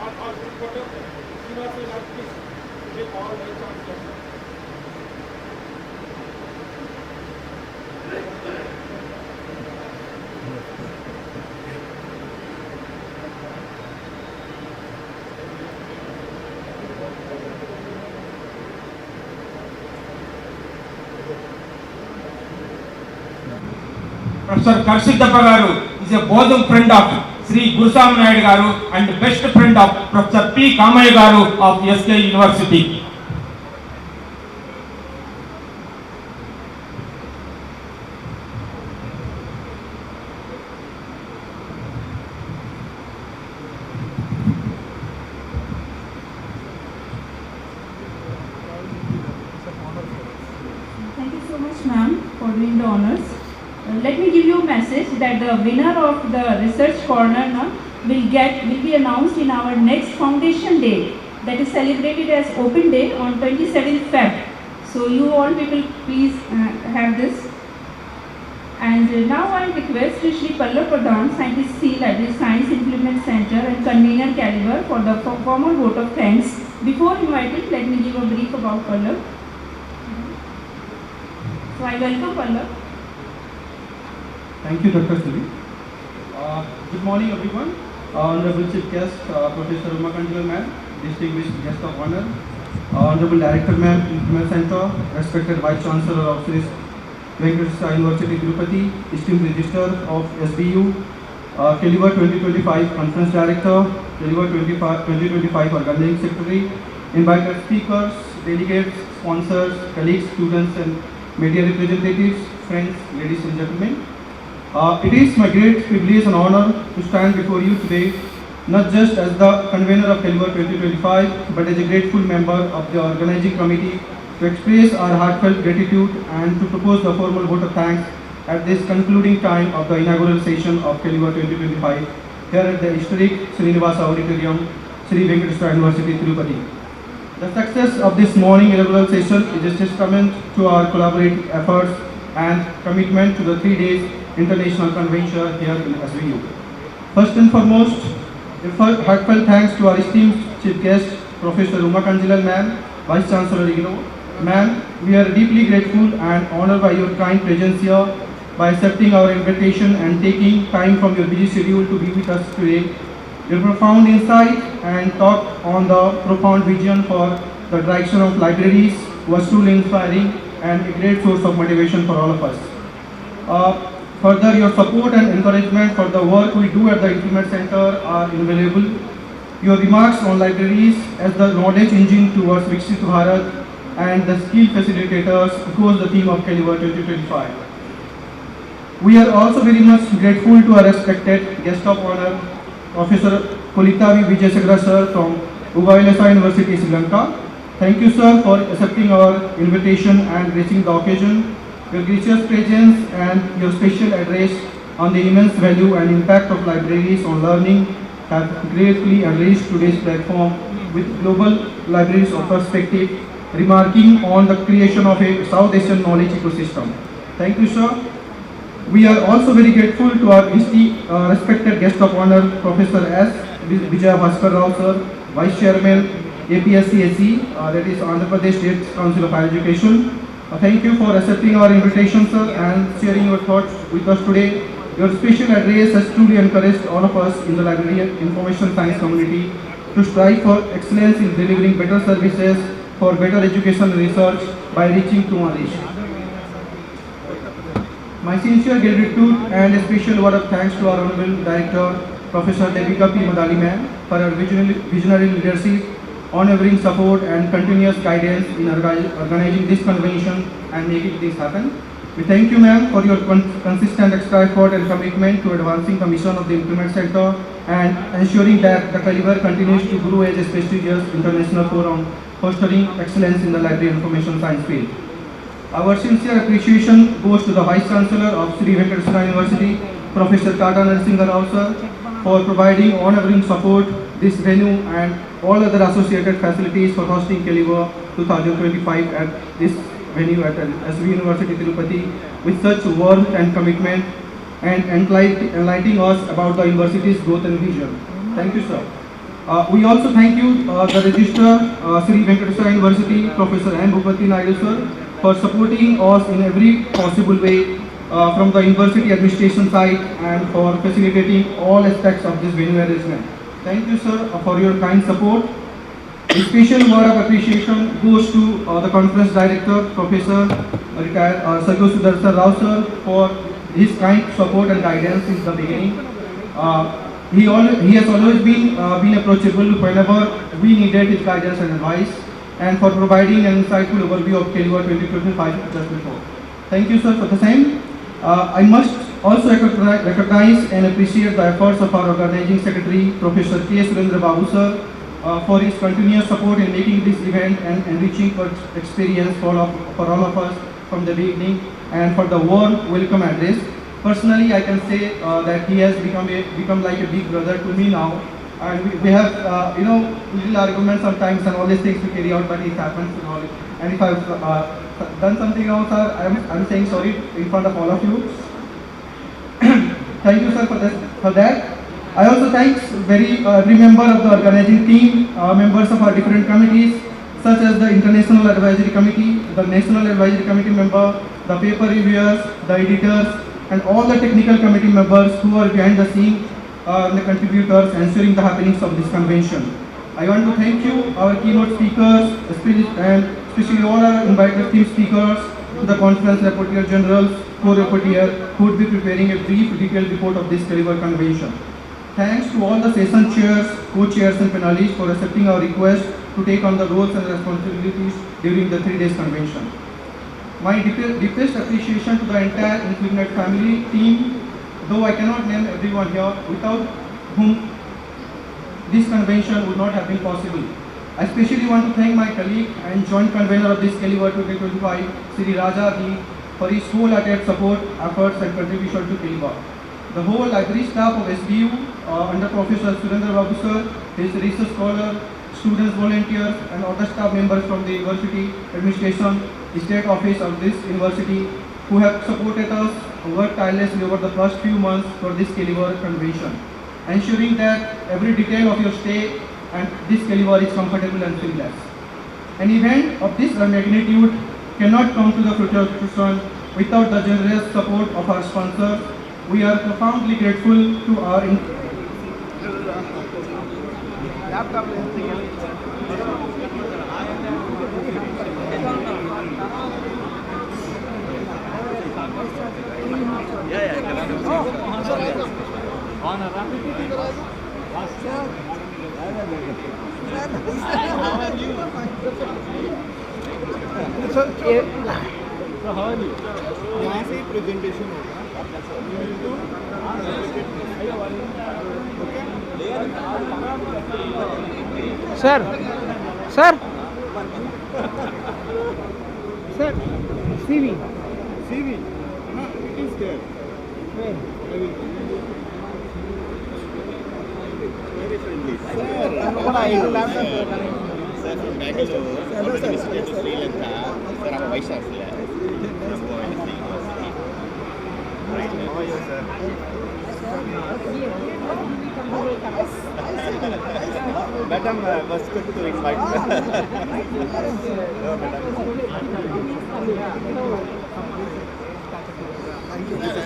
[SPEAKER 15] All group photo, University of Peace, with all Vice Chancellors.
[SPEAKER 16] Professor Viksit Bharat is a bosom friend of Sri Gurusam Naidu Garu and best friend of Professor P. Kamaya Garu of SK University.
[SPEAKER 5] Thank you so much, ma'am, for doing the honors. Let me give you a message that the winner of the research corner will be announced in our next foundation day, that is celebrated as open day on 27th Feb. So you all people please have this. And now I request Shri Pallav Pradhan, Scientist C, Library Science INFLIBNET Centre and Convener Caliber for the formal vote of thanks. Before inviting, let me give a brief about Pallav. So I welcome Pallav.
[SPEAKER 10] Thank you, Dr. Sri. Good morning, everyone. Honorable Chief Guest, Professor Umakanjal Ma'am, distinguished guest of honor, Honorable Director Ma'am, INFLIBNET Centre, respected Vice Chancellor of Sri Venkateswara University, Tirupati, esteemed Registrar of SBU, Caliber 2025 Conference Director, Caliber 2025 Organizing Secretary, invited speakers, delegates, sponsors, colleagues, students, and media representatives, friends, ladies and gentlemen. It is my great privilege and honor to stand before you today, not just as the convener of Caliber 2025, but as a grateful member of the organizing committee to express our heartfelt gratitude and to propose the formal vote of thanks at this concluding time of the inaugural session of Caliber 2025 here at the historic Srinivasa Auditorium, Sri Venkateswara University, Tirupati. The success of this morning inaugural session is a testament to our collaborative efforts and commitment to the 3 days international convention here in SVU. First and foremost, a heartfelt thanks to our esteemed chief guest, Professor Umakanjal Ma'am, Vice Chancellor IGNOU. Ma'am, we are deeply grateful and honored by your kind presence here, by accepting our invitation and taking time from your busy schedule to be with us today. Your profound insight and talk on the profound vision for the direction of libraries was truly inspiring and a great source of motivation for all of us. Further, your support and encouragement for the work we do at the INFLIBNET Centre are invaluable. Your remarks on libraries as the knowledge engine towards Viksit Bharat and the skill facilitators echoes the theme of Caliber 2025. We are also very much grateful to our respected guest of honor, Professor Kulitavi Vijayasagara sir from Uvailasa University, Sri Lanka. Thank you, sir, for accepting our invitation and gracing the occasion. Your gracious presence and your special address on the immense value and impact of libraries on learning have greatly enriched today's platform with global libraries of perspective, remarking on the creation of a South Asian knowledge ecosystem. Thank you, sir. We are also very grateful to our respected guest of honor, Professor S. Vijay Bhaskar Rao, sir, Vice Chairman, APSC, that is Andhra Pradesh State Council of Higher Education. Thank you for accepting our invitation, sir, and sharing your thoughts with us today. Your special address has truly encouraged all of us in the library and information science community to strive for excellence in delivering better services for better education and research by reaching to our nation. My sincere gratitude and a special word of thanks to our Honorable Director, Professor Devika P. Madali ma'am, for her visionary leadership, unwavering support and continuous guidance in organizing this convention and making this happen. We thank you, ma'am, for your consistent extra effort and commitment to advancing the mission of the INFLIBNET Centre and ensuring that the Caliber continues to grow as a prestigious international forum fostering excellence in the library information science field. Our sincere appreciation goes to the Vice Chancellor of Sri Venkateswara University, Professor Tata Narasimha Rao sir for providing unwavering support this venue and all other associated facilities for hosting Caliber 2025 at this venue at SV University Tirupati with such warmth and commitment and enlightening us about the university's growth and vision. Thank you, sir. We also thank you, the Registrar, Sri Venkateswara University, Professor M. Bhupati Naidu sir, for supporting us in every possible way from the university administration side and for facilitating all aspects of this venue arrangement. Thank you, sir, for your kind support. A special word of appreciation goes to the conference director, Professor retired Sargo Sudarshan Rao sir, for his kind support and guidance since the beginning. He has always been approachable whenever we needed his guidance and advice, and for providing an insightful overview of Caliber 2025 just before. Thank you, sir, for the same. I must also recognize and appreciate the efforts of our organizing secretary, Professor K. Surendra Babu sir, for his continuous support in making this event and enriching experience for all of us from the beginning, and for the warm welcome address. Personally, I can say that he has become like a big brother to me now, and we have little arguments sometimes and all these things we carry out, but it happens and all. And if I've done something wrong, sir, I'm saying sorry in front of all of you. Thank you, sir, for that. I also thank every member of the organizing team, members of our different committees, such as the International Advisory Committee, the National Advisory Committee member, the paper reviewers, the editors, and all the technical committee members who are behind the scene, the contributors ensuring the happenings of this convention. I want to thank you, our keynote speakers, especially all our invited team speakers, to the conference rapporteur generals, co-rapporteur, who would be preparing a brief detailed report of this Caliber convention. Thanks to all the session chairs, co-chairs and panelists for accepting our request to take on the roles and responsibilities during the 3 days convention. My deepest appreciation to the entire INFLIBNET family team, though I cannot name everyone here, without whom this convention would not have been possible. I especially want to thank my colleague and joint convener of this Caliber 2025, Sri Raja Ji, for his wholehearted support, efforts and contribution to Caliber. The whole library staff of SBU, under Professor Surendra Babu sir, his research scholar, students, volunteers, and other staff members from the university administration, state office of this university, who have supported us, worked tirelessly over the past few months for this Caliber convention, ensuring that every detail of your stay and this Caliber is comfortable and seamless. An event of this magnitude cannot come to the fruition without the generous support of our sponsors. We are profoundly grateful to our
[SPEAKER 3] यहाँ से ही presentation होगा
[SPEAKER 1] sir sir sir CV
[SPEAKER 3] it is there.
[SPEAKER 1] Where?
[SPEAKER 3] Very friendly.
[SPEAKER 17] Sir, from Bangalore, already visited to Sri Lanka. Sir, I'm a Vice Chancellor.
[SPEAKER 3] Right. How are you, sir?
[SPEAKER 17] Madam was good to invite me.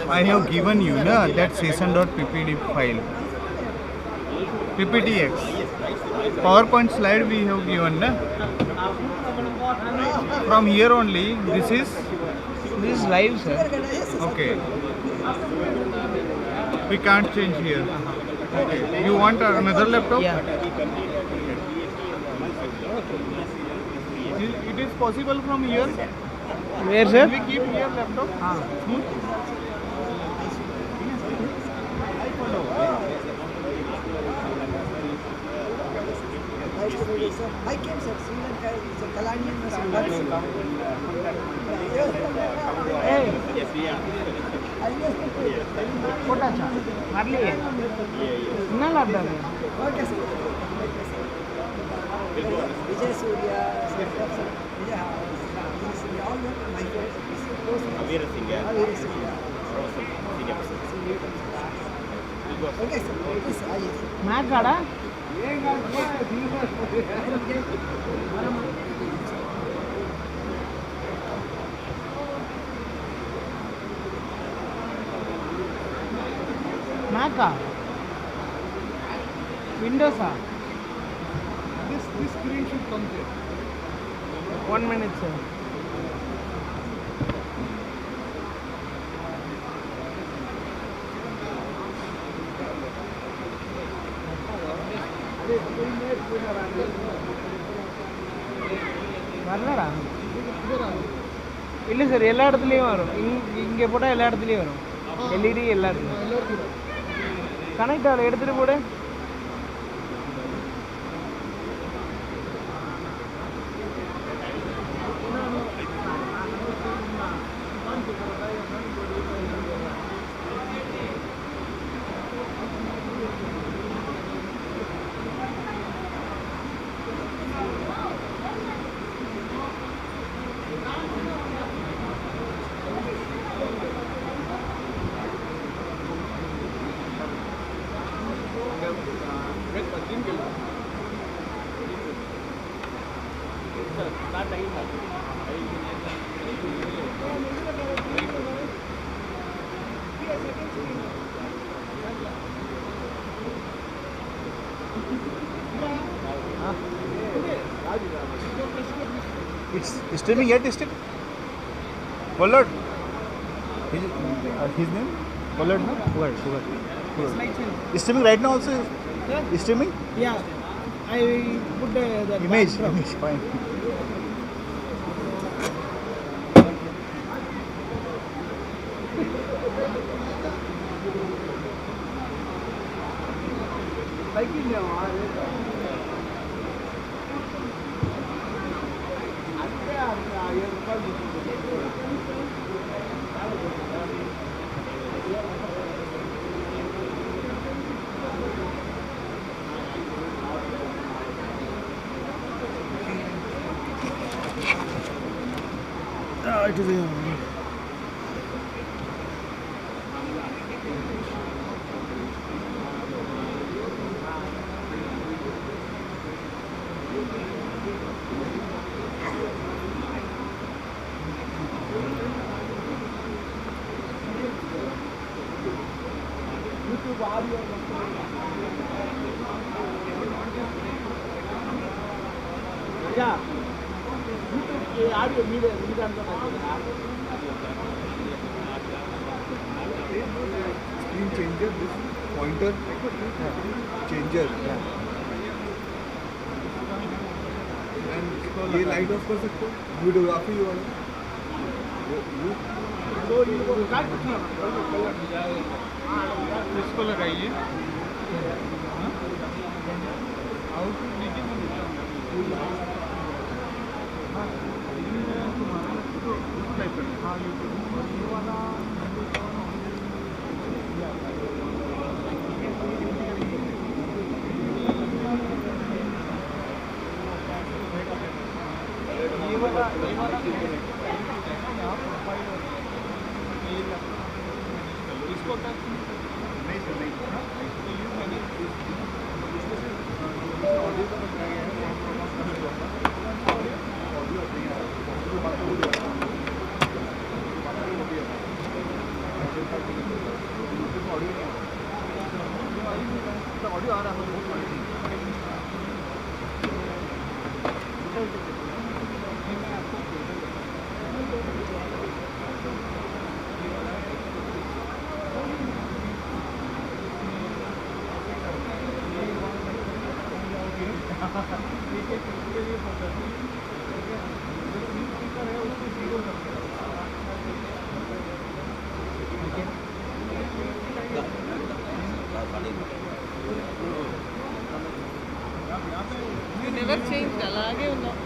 [SPEAKER 3] I have given you that session.ppd file. PPTX. PowerPoint slide we have given. From here only, this is
[SPEAKER 1] live, sir.
[SPEAKER 3] Okay. We can't change here. Okay. You want another laptop?
[SPEAKER 1] Yeah.
[SPEAKER 3] It is possible from here.
[SPEAKER 1] Where, sir?
[SPEAKER 3] Can we keep here laptop?
[SPEAKER 18] I came, sir. Sri Lanka is a Kalanian
[SPEAKER 17] Yes, we are.
[SPEAKER 18] I
[SPEAKER 1] போட்டாச்சா வரலையே என்ன லாட்டாது
[SPEAKER 18] Okay, sir. Vijay Surya, Vijay all my friends.
[SPEAKER 17] Avira Singh.
[SPEAKER 18] Okay, sir. Please,
[SPEAKER 1] మాట్లాడా మ్యాకా విండోసా
[SPEAKER 3] This screen should come there.
[SPEAKER 1] 1 minute sir. வரலடா இல்லை sir எல்லா இடத்துலையும் வரும் இங்கே போட்டால் எல்லா இடத்துலையும் வரும் எல்இடி எல்லா இடத்துலையும் கனெக்ட் ஆகலை எடுத்துகிட்டு போடு
[SPEAKER 3] It's streaming yet, is it? Pollard. His name? Pollard, no? Pollard. Is streaming right now also? Is streaming?
[SPEAKER 1] Yeah, I put the
[SPEAKER 3] Image, fine. It is
[SPEAKER 1] yeah. Screen
[SPEAKER 3] changer, this pointer changer. And ये light of कर सकते हो videography वाला
[SPEAKER 15] इसको लगाइए
[SPEAKER 3] audio आ रहा है
[SPEAKER 1] You never changed, అలాగే ఉన్నావు.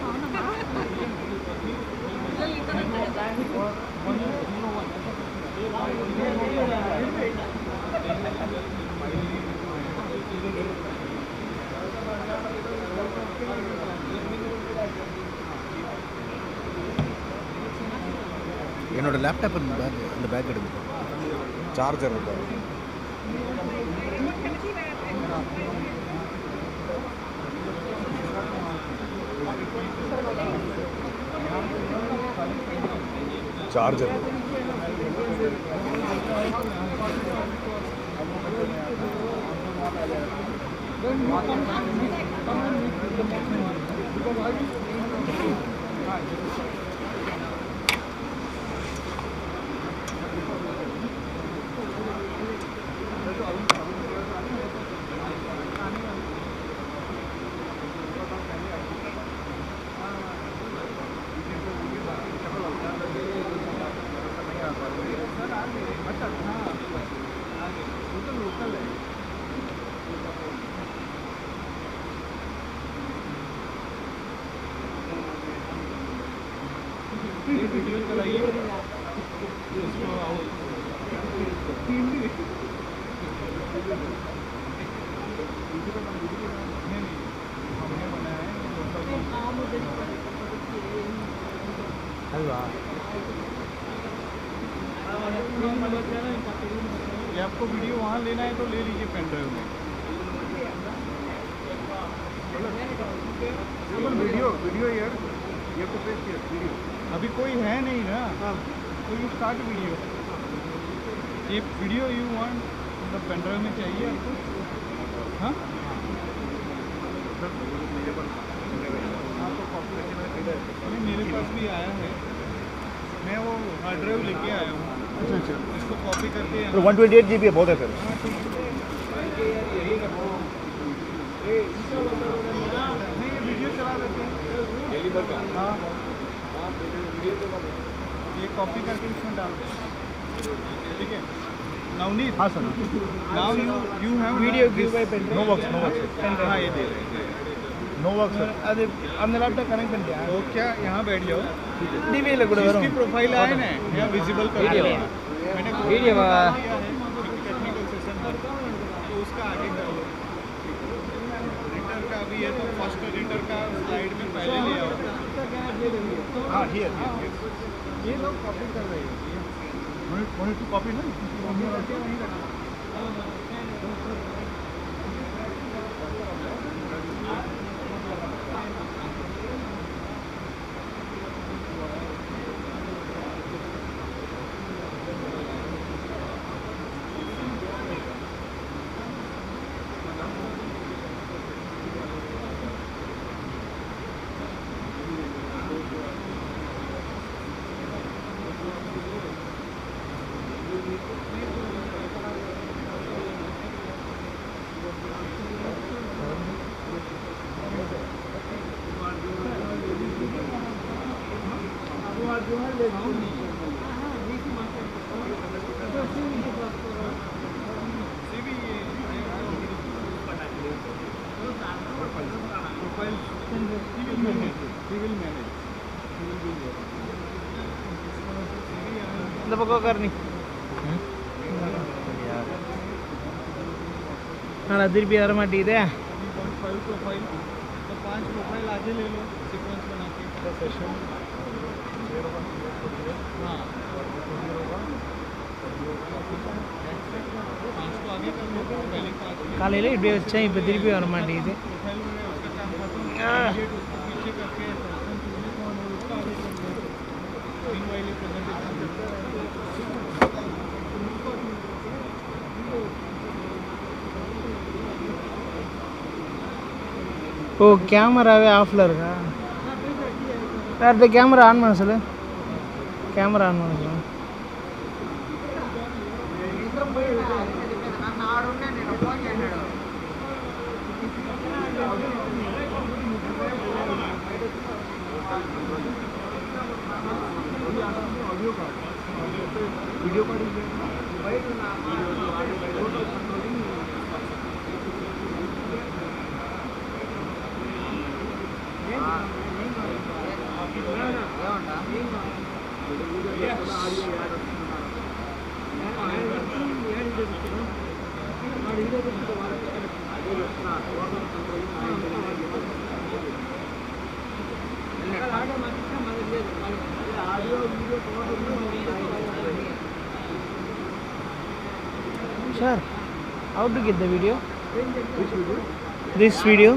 [SPEAKER 1] పిల్లలు ఇక్కడ
[SPEAKER 3] என்னோட லேப்டாப் அந்த பேக் எடுங்க. சார்ஜர் இருக்கா? சார்ஜர்
[SPEAKER 19] ये आपको वीडियो वहाँ लेना है तो ले लीजिए पेन ड्राइव में। वीडियो यार ये तो वीडियो अभी कोई है नहीं ना। तो यू स्टार्ट वीडियो। ये वीडियो यू वांट मतलब पेन ड्राइव में चाहिए आपको? हाँ मेरे पास भी आया है, मैं वो हार्ड ड्राइव लेके आया हूँ। अच्छा इसको कॉपी करके
[SPEAKER 3] 128 GB है, बहुत है सर।
[SPEAKER 19] नहीं वीडियो चला देते हैं। हाँ ये कॉपी करके इसमें डाल दें, ठीक है। नवनीत, हाँ sir, now you have video give by pen no works हाँ ये दे रहे हैं
[SPEAKER 3] नो वर्क सर।
[SPEAKER 19] अरे अपने लैपटॉप कनेक्ट कर दिया तो क्या यहाँ बैठ जाओ। डीवी लग रहा है, इसकी प्रोफाइल आए ना यहाँ विजिबल कर दिया मैंने वीडियो टेक्निकल सेशन पर, तो उसका आगे कर लो। एडिटर का भी है तो फर्स्ट एडिटर का स्लाइड में पहले ले आओ। हाँ हियर ये लोग कॉपी कर रहे हैं।
[SPEAKER 3] only to copy ना?
[SPEAKER 1] करनी हाँ अदर भी यार माटी दे
[SPEAKER 19] प्रोफाइल तो 5 प्रोफाइल आज ले लो सीक्वेंस बना के सेशन हाँ 5 को आगे कर लो पहले 5
[SPEAKER 1] काले ले इधर चाहिए इधर भी यार माटी दे
[SPEAKER 19] प्रोफाइल में उसका काम खत्म पीछे करके उसका आगे कर लो मीनवाइल प्रेजेंटेशन
[SPEAKER 1] ओ कैमरा वे ऑफलर का यार द कैमरा ऑन मासले कैमरा ऑन मासले
[SPEAKER 19] video card
[SPEAKER 1] Sir, how to get the video?
[SPEAKER 3] Which video?
[SPEAKER 1] This video?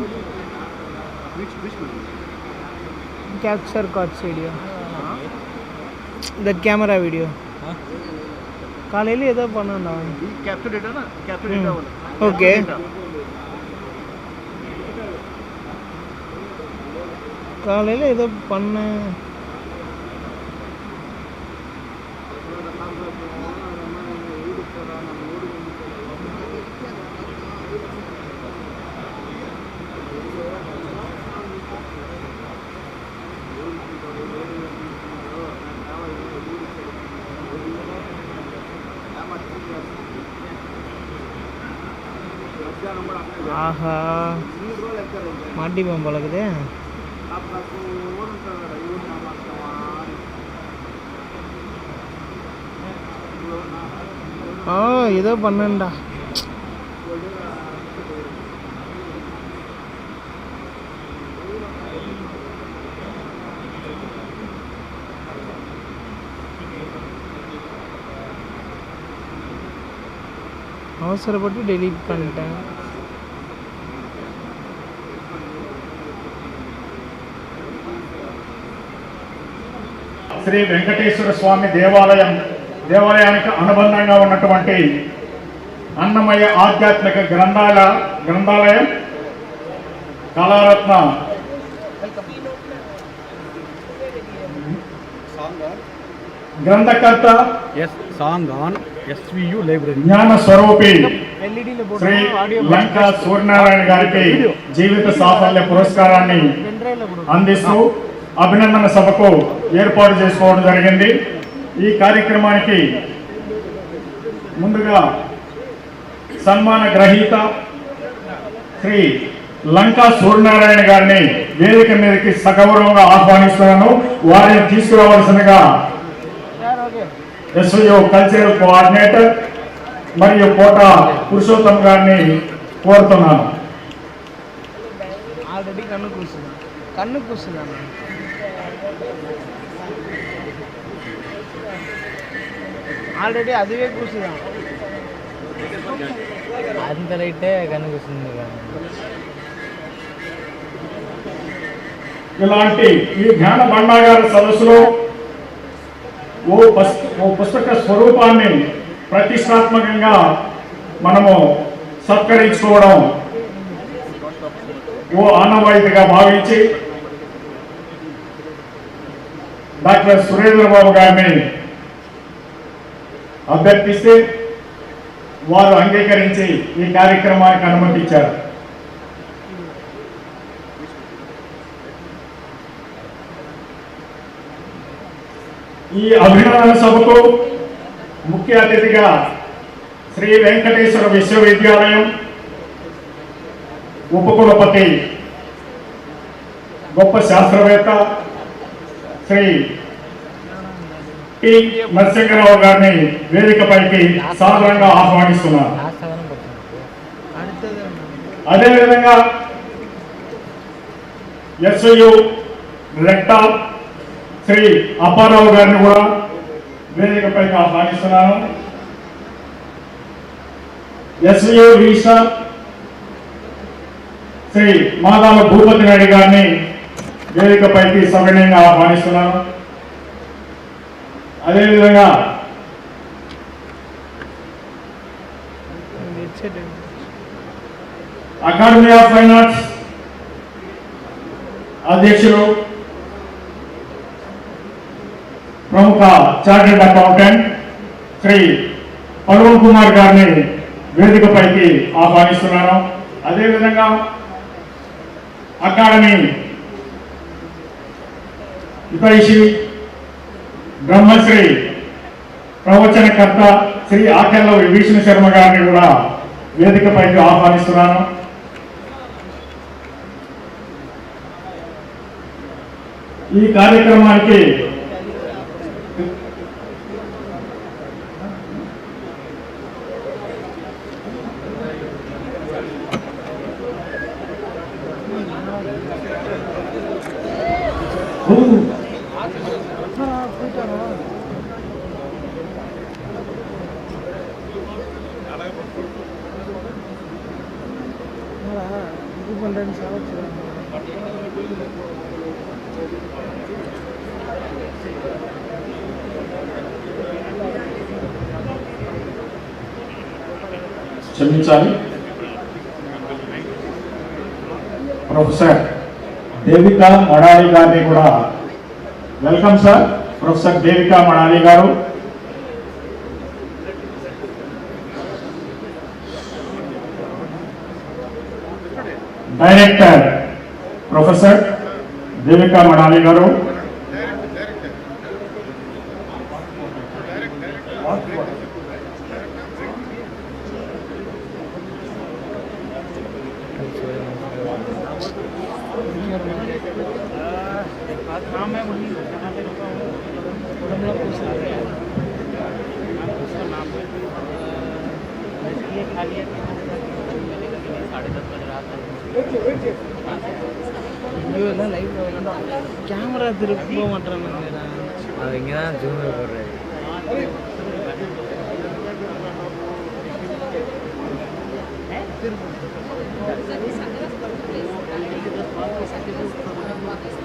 [SPEAKER 3] Which video?
[SPEAKER 1] Capture cards video. That camera video. காலையில் ஏதோ பண்ணா
[SPEAKER 3] capture data na capture data wala
[SPEAKER 1] okay காலையில் ஏதோ பண்ண ఆహా మాటిపోం పోలకదే ఏదో పన్నండా అవసరపడి డెలీట్ பண்ணிட்டேன்
[SPEAKER 20] శ్రీ వెంకటేశ్వర స్వామి దేవాలయానికి అనుబంధంగా ఉన్నటువంటి అన్నమయ్య ఆధ్యాత్మిక గ్రంథాలయం కళారత్న గ్రంథకర్త
[SPEAKER 3] SVU library
[SPEAKER 20] జ్ఞాన స్వరూపి శ్రీ లంకా సూర్యనారాయణ గారికి జీవిత సాఫల్య పురస్కారాన్ని అందిస్తూ అభినందన సభకు ఏర్పాటు చేసుకోవడం జరిగింది. ఈ కార్యక్రమానికి ముందుగా సన్మాన గ్రహీత శ్రీ లంకా సూర్యనారాయణ గారిని వేదిక మీదకి సగౌరవంగా ఆహ్వానిస్తున్నాను. వారిని తీసుకురావాల్సిందిగా SVU కల్చరల్ కోఆర్డినేటర్ మరియు కోట పురుషోత్తం గారిని కోరుతున్నాను.
[SPEAKER 1] ఆల్రెడీ కన్ను కూర్చున్నాను ఆల్రెడీ అదివే కూర్చున్నాను అంత రైటే కన్ను కూర్చుంది.
[SPEAKER 20] ఇలాంటి ఈ జ్ఞాన భండాగార సదస్సులో ఓ పుస్తక స్వరూపాన్ని ప్రతిష్టాత్మకంగా మనము సత్కరించుకోవడం ఓ ఆనవాయితీగా భావించి డాక్టర్ సురేంద్ర బాబు గారిని అభ్యర్థిస్తే వారు అంగీకరించి ఈ కార్యక్రమానికి అనుమతించారు. ఈ అభినందన సభకు ముఖ్య అతిథిగా శ్రీ వెంకటేశ్వర విశ్వవిద్యాలయం ఉపకులపతి గొప్ప శాస్త్రవేత్త శ్రీ టి నరసింహరావు గారిని వేదికపైకి సాదరంగా ఆహ్వానిస్తున్నారు. అదేవిధంగా SVU రెక్టర్ శ్రీ అప్పారావు గారిని కూడా వేదికపైకి ఆహ్వానిస్తున్నాను. SVU రిజిస్ట్రార్ శ్రీ మాదాల భూపతి నాయుడు గారిని వేదికపైకి సవినయంగా ఆహ్వానిస్తున్నాను. అదేవిధంగా అకాడమీ ఆఫ్ ఫైన్ ఆర్ట్స్ అధ్యక్షులు ప్రముఖ చార్టెడ్ అకౌంటెంట్ శ్రీ పల్వన్ కుమార్ గారిని వేదికపైకి ఆహ్వానిస్తున్నాను. అదేవిధంగా అకాడమీ హితైషి బ్రహ్మశ్రీ ప్రవచనకర్త శ్రీ ఆకెళ్ళ విభీషణ శర్మ గారిని కూడా వేదికపైకి ఆహ్వానిస్తున్నాను. ఈ కార్యక్రమానికి
[SPEAKER 1] పండుగ సావచ్చు
[SPEAKER 20] క్షమించాలి. ప్రొఫెసర్ దేవికా మడాలి గారిని కూడా వెల్కమ్ సార్. ప్రొఫెసర్ దేవికా మడాలి గారు డైరెక్టర్ ప్రొఫెసర్ దేవికా మడాలి గారు,
[SPEAKER 1] கேமரா திருப்பி போக மாட்டேறாங்க. அது இங்கே தான் ஜூம் போடுறேன்.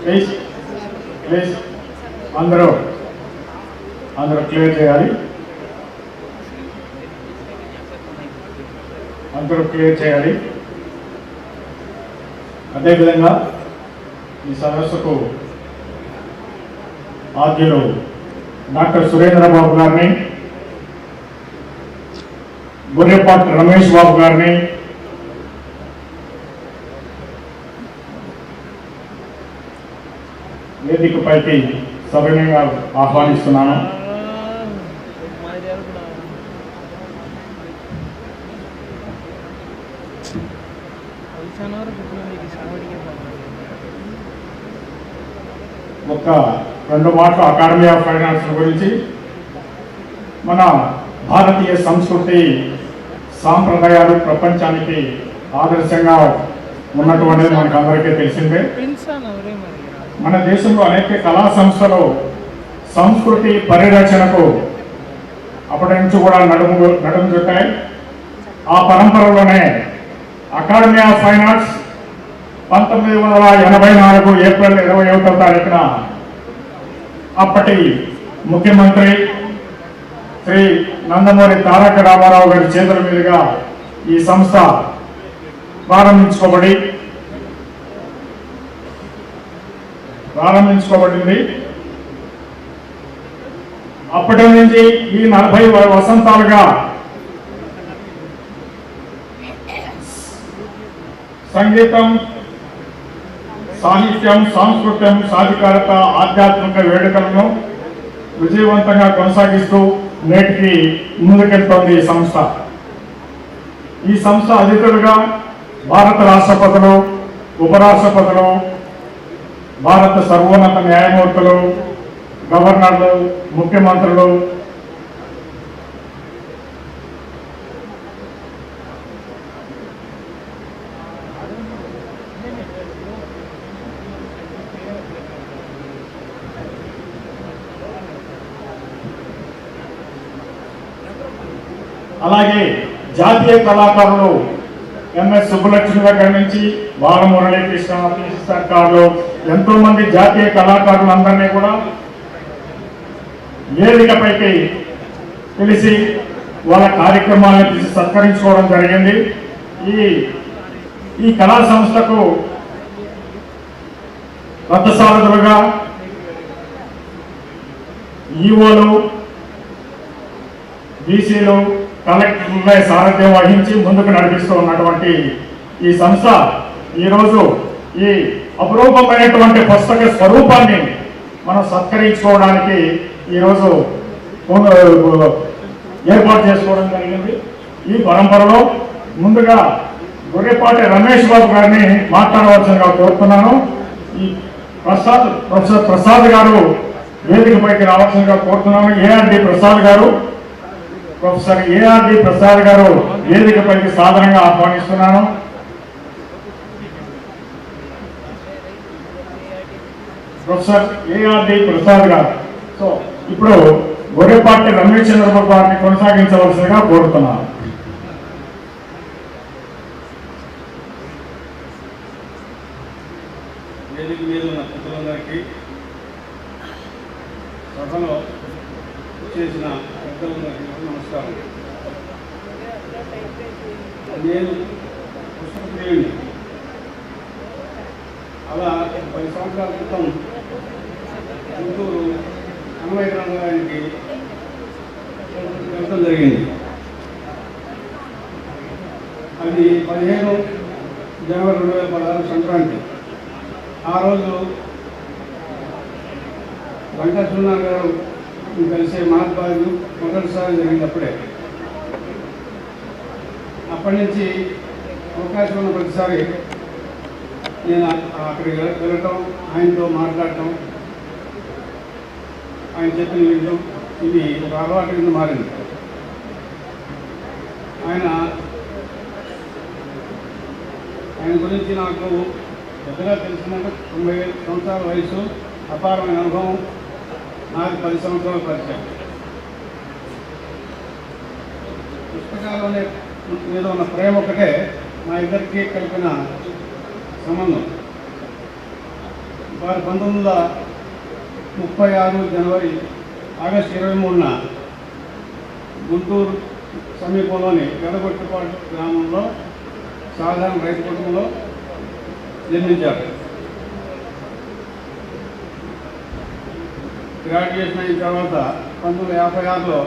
[SPEAKER 20] ప్లీజ్ అందరూ క్లియర్ చేయాలి. అందరూ క్లియర్ చేయాలి. అదేవిధంగా ఈ సదస్సుకు ఆద్యులు డాక్టర్ సురేంద్రబాబు గారిని, గొర్రెపాటి రమేష్ బాబు గారిని, వేదికపైకి సవినయంగా ఆహ్వానిస్తున్నాను. ఒక 2 మాటలు అకాడమీ ఆఫ్ ఫైనాన్స్ గురించి. మన భారతీయ సంస్కృతి సాంప్రదాయాలు ప్రపంచానికి ఆదర్శంగా ఉన్నటువంటిది మనకు అందరికీ తెలిసిందే. మన దేశంలో అనేక కళా సంస్థలు సంస్కృతి పరిరక్షణకు అప్పటి నుంచి కూడా నడుము చుట్టాయి. ఆ పరంపరలోనే అకాడమీ ఆఫ్ ఫైనాన్స్ 1984 ఏప్రిల్ 21వ తారీఖున అప్పటి ముఖ్యమంత్రి శ్రీ నందమూరి తారక రామారావు గారి చేతుల మీదుగా ఈ సంస్థ ప్రారంభించుకోబడింది. అప్పటి నుంచి ఈ 40 వసంతాలుగా సంగీతం, సాహిత్యం, సాంస్కృత్యం, సాధికారత, ఆధ్యాత్మిక వేడుకలను విజయవంతంగా కొనసాగిస్తూ నేటికి ముందుకెళ్తోంది ఈ సంస్థ. ఈ సంస్థ అధితులుగా భారత రాష్ట్రపతులు, ఉపరాష్ట్రపతులు, భారత సర్వోన్నత న్యాయమూర్తులు, గవర్నర్లు, ముఖ్యమంత్రులు, అలాగే జాతీయ కళాకారులు ఎంఎస్ సుబ్బలక్ష్మి దగ్గర నుంచి బాలమురళీ కృష్ణ సర్కారులు ఎంతో మంది జాతీయ కళాకారులందరినీ కూడా వేదికపైకి పిలిచి వాళ్ళ కార్యక్రమాలను తీసి సత్కరించుకోవడం జరిగింది. ఈ కళా సంస్థకు రథసారథులుగా ఈవోలు, బీసీలు, కలెక్టర్లపై సారథ్యం వహించి ముందుకు నడిపిస్తూ ఉన్నటువంటి ఈ సంస్థ ఈరోజు ఈ అపురూపమైనటువంటి పుస్తక స్వరూపాన్ని మనం సత్కరించుకోవడానికి ఈరోజు ఏర్పాటు చేసుకోవడం జరిగింది. ఈ పరంపరలో ముందుగా గొర్రెపాటి రమేష్ బాబు గారిని మాట్లాడవలసిందిగా కోరుతున్నాను. ఈ ప్రొఫెసర్ ప్రసాద్ గారు వేదికపైకి రావాల్సిందిగా కోరుతున్నాను. ప్రొఫెసర్ ఏఆర్డి ప్రసాద్ గారు వేదికపైకి సాధారణంగా ఆహ్వానిస్తున్నాను. ప్రొఫెసర్ ఏఆర్డి ప్రసాద్ గారు. సో ఇప్పుడు గొర్రెపాటి రమేష్ చంద్రబాబు గారిని కొనసాగించవలసిందిగా కోరుతున్నాను.
[SPEAKER 21] వేదిక మీద ఉన్న పెద్దలందరికీ, సభలో చేసిన పెద్దలందరికీ నమస్కారం. నేను పుస్తక ప్రియుడిని. అలా 10 సంవత్సరాల క్రితం గుంటూరు గ్రంథాలయానికి వెళ్ళడం జరిగింది. అది 15 జనవరి 2016 సంక్రాంతి. ఆ రోజు వెంకటేశ్వర గారు కలిసే మహాత్మాలు మొదటిసారి జరిగింది. అప్పటి నుంచి అవకాశం ఉన్న ప్రతిసారి నేను అక్కడికి వెళ్ళటం, ఆయనతో మాట్లాడటం, ఆయన చెప్పిన విషయం ఇది ఒక అలవాటు కింద మారింది. ఆయన గురించి నాకు పెద్దగా తెలిసిందంటే 90 సంవత్సరాల వయసు, అపారమైన అనుభవం, నాకు 10 సంవత్సరాల పరిచయం. పుస్తకాలనే మీద ఉన్న ప్రేమ ఒకటే మా ఇద్దరికి కలిపిన సంబంధం. వారు 1936 జనవరి ఆగస్టు 23న గుంటూరు సమీపంలోని గడగొట్టుపాటు గ్రామంలో సాధారణ రైతు కుటుంబంలో జన్మించారు. గ్రాడ్యుయేషన్ అయిన తర్వాత 1956లో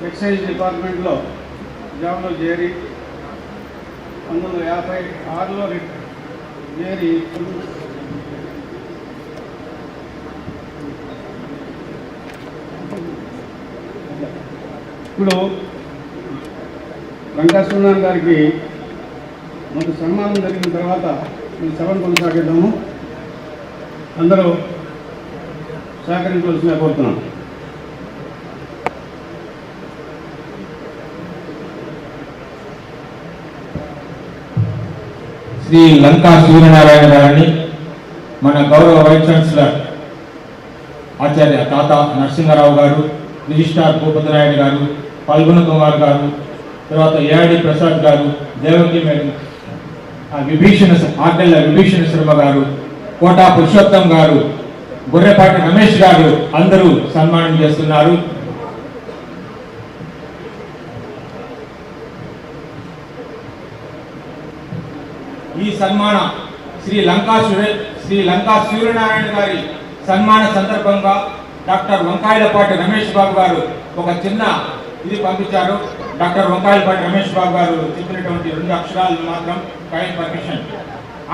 [SPEAKER 21] ఎక్సైజ్ డిపార్ట్మెంట్లో జాబ్లో చేరి 1956లో చేరి ఇప్పుడు వెంకటేశ్వర గారికి మనకు సన్మానం జరిగిన తర్వాత ఈ సభను కొనసాగిద్దాము. అందరూ సహకరించవలసిందిగా కోరుతున్నాను.
[SPEAKER 16] శ్రీ లంకా సూర్యనారాయణ గారిని మన గౌరవ వైస్ ఛాన్సలర్ ఆచార్య తాత నరసింహారావు గారు, రిజిస్ట్రార్ భూపతినాయుడు గారు, పల్గొన కుమార్ గారు, తర్వాత ఏఆర్డి ప్రసాద్ గారు, దేవకి మేడం, ఆర్డెల్ల విభీషణ శర్మ గారు, కోటా పురుషోత్తం గారు, గొర్రెపాటి రమేష్ గారు అందరూ సన్మానం చేస్తున్నారు. ఈ సన్మానం శ్రీ లంకా సూర్యనారాయణ గారి సన్మాన సందర్భంగా డాక్టర్ వంకాయలపాటి రమేష్ బాబు గారు ఒక చిన్న ఇది పంపించారు. డాక్టర్ వంకాయలపాటి రమేష్ బాబు గారు చెప్పినటువంటి 2 అక్షరాలు మాత్రం కైండ్ పర్మిషన్.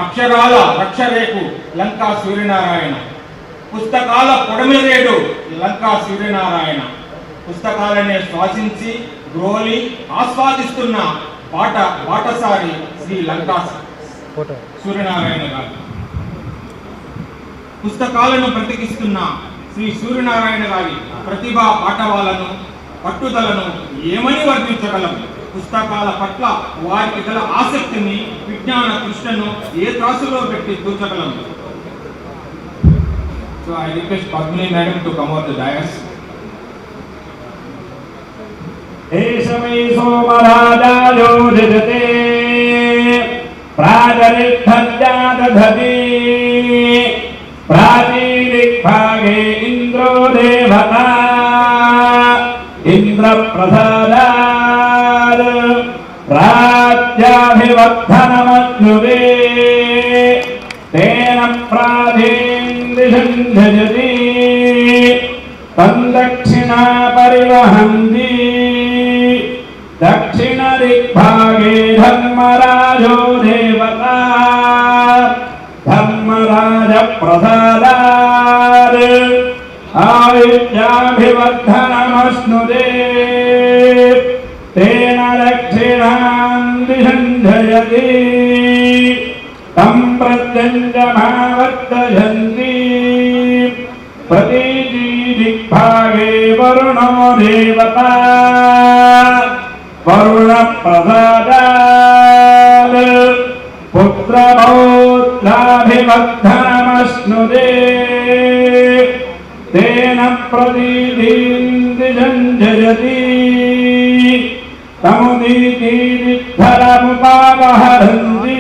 [SPEAKER 16] అక్షరాల రక్షరేకు లంకా సూర్యనారాయణ, పుస్తకాల పొడమిరేడు లంకా సూర్యనారాయణ, పుస్తకాలనే శ్వాసించి గ్రోలి ఆస్వాదిస్తున్న బాటసారి శ్రీ లంకా సూర్యనారాయణ గారు, పుస్తకాలను బ్రతికిస్తున్న శ్రీ సూర్యనారాయణ గారి ప్రతిభా పాఠవాలను పట్టుదలను ఏమని వర్ణించగలం? పుస్తకాల పట్ల వారికి గల ఆసక్తిని, విజ్ఞాన కృష్ణను ఏ త్రాసులో పెట్టి తూచగలం? So I request Padmini madam to come out the dais.
[SPEAKER 22] ఏషమై సోమరాజాయో జజతే ప్రాజరిద్ధద్యాదధతి ప్రాచీదిక్భాగే ఇంద్రో దేవతా ఇంద్రప్రసాదాద్ రాజ్యాభివర్ధనమజ్ఞుదే తేన ప్రాధీందిషంజయతి తం దక్షిణా పరివహంతి దక్షిణ దిగ్భాగే ధర్మరాజో దేవతా ధర్మరాజ ప్రసాదాద్ ఆవిద్యాభివర్ధనమశ్నుతే తేన దక్షిణాం దిశంజయతి తం ప్రత్యంజమావర్తయంతి ప్రతీతి దిగ్భాగే వరుణో దేవతా వరుణ ప్రసాదాద్ పుత్రపౌత్రాభివర్ధనమశ్నుతే తేన ప్రతీతిందిజంజయతి తముదీతిధరముపావహరంతి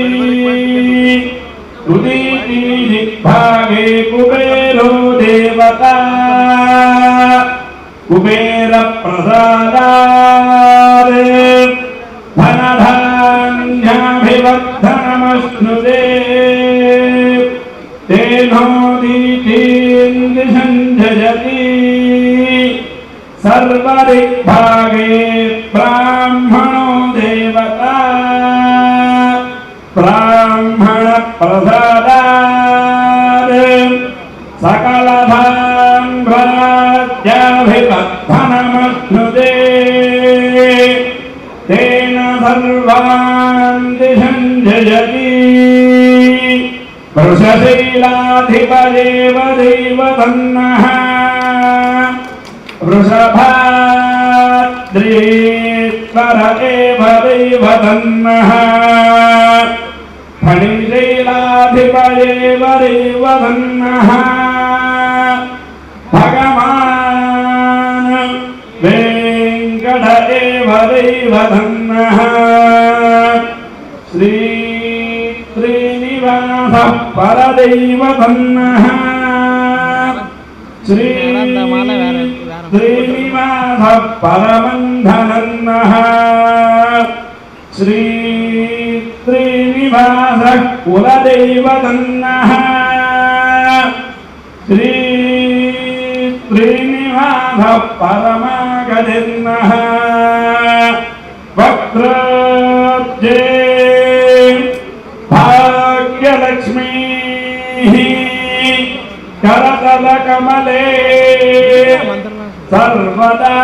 [SPEAKER 22] उदीति दिग्भागे कुबेरो देवता कुबेर प्रसादात् धनधान्याभिवर्धनमश्नुते तेनोदीतीन्द्रिसञ्जयति सर्वदिग्भागे ब्राह्मणो देवता ब्राह्मण प्रसादात् सकलधाम्राज्याभिवर्धनमश्नुते तेन सर्वान् दिशञ्जयति वृषशैलाधिपदेव दैवतन्नः वृषभाद्रीश्वर एव दैवतन्नः फणिशैलाधिपदेव दैवतन्नः भगवान् वेङ्कट एव दैवतन्नः श्रीनिवासः परदैवतन्नः श्रीनिवासः परमन्धनन्नः श्रीनिवासः कुलदैवतन्नः श्रीनिवासः परमागतिर्नः वक्त्रजे भाग्यलक्ष्मीः करतलकमले सर्वदा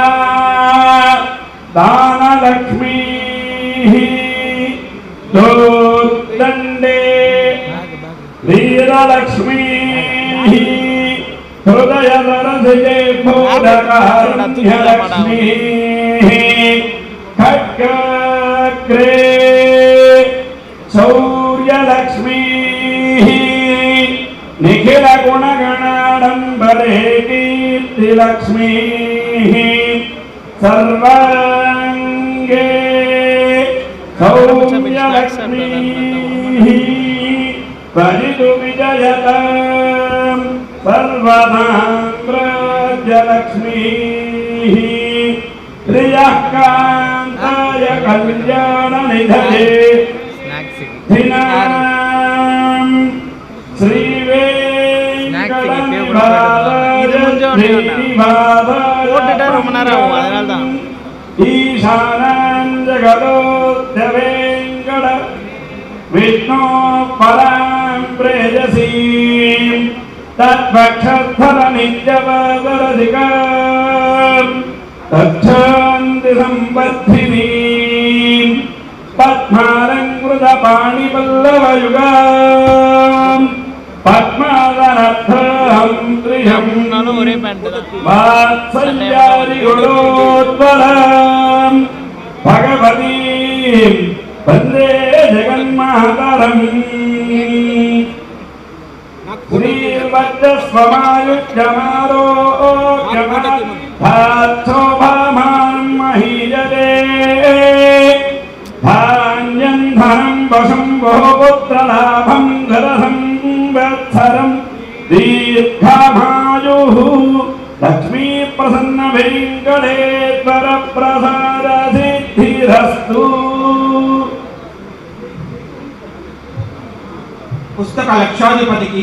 [SPEAKER 22] दानलक्ष्मीः दोर्दण्डे वीरलक्ष्मीः हृदयदरसिजे भूतकारुण्यलक्ष्मीः खड्गग्रे शौर्यलक्ष्मीः निखिलगुणगणाडम्बरे कीर्तिलक्ष्मीः सर्वाङ्गे सौम्यलक्ष्मीः परितु विजयताम् सर्वधाम्राज्यलक्ष्मीः प्रियः कान्ताय कल्याणनिधये धिनाम् श्री ईशानां जगदोऽद्य वेङ्कट विष्णो परां प्रेयसीं तद्भक्षस्थलनित्यवदरधिकां तच्छान्ति सम्बद्धिनीं पद्मालङ्कृतपाणिपल्लवयुगां पद्मादनर्थं त्रिशं वात्सल्यादिगुणोद्बलं भगवतीं वन्दे जगन्मातरम् श्रीवद्रस्वमायुज्यमारोग्यमाच्छोभामान् महीयते धान्यं धनं वशं बहुपुत्रलाभं घरसंवत्सरं दीर्घमायुः लक्ष्मीप्रसन्न वेङ्कटेश्वर प्रसादसिद्धिरस्तु।
[SPEAKER 2] పుస్తక లక్షాధిపతికి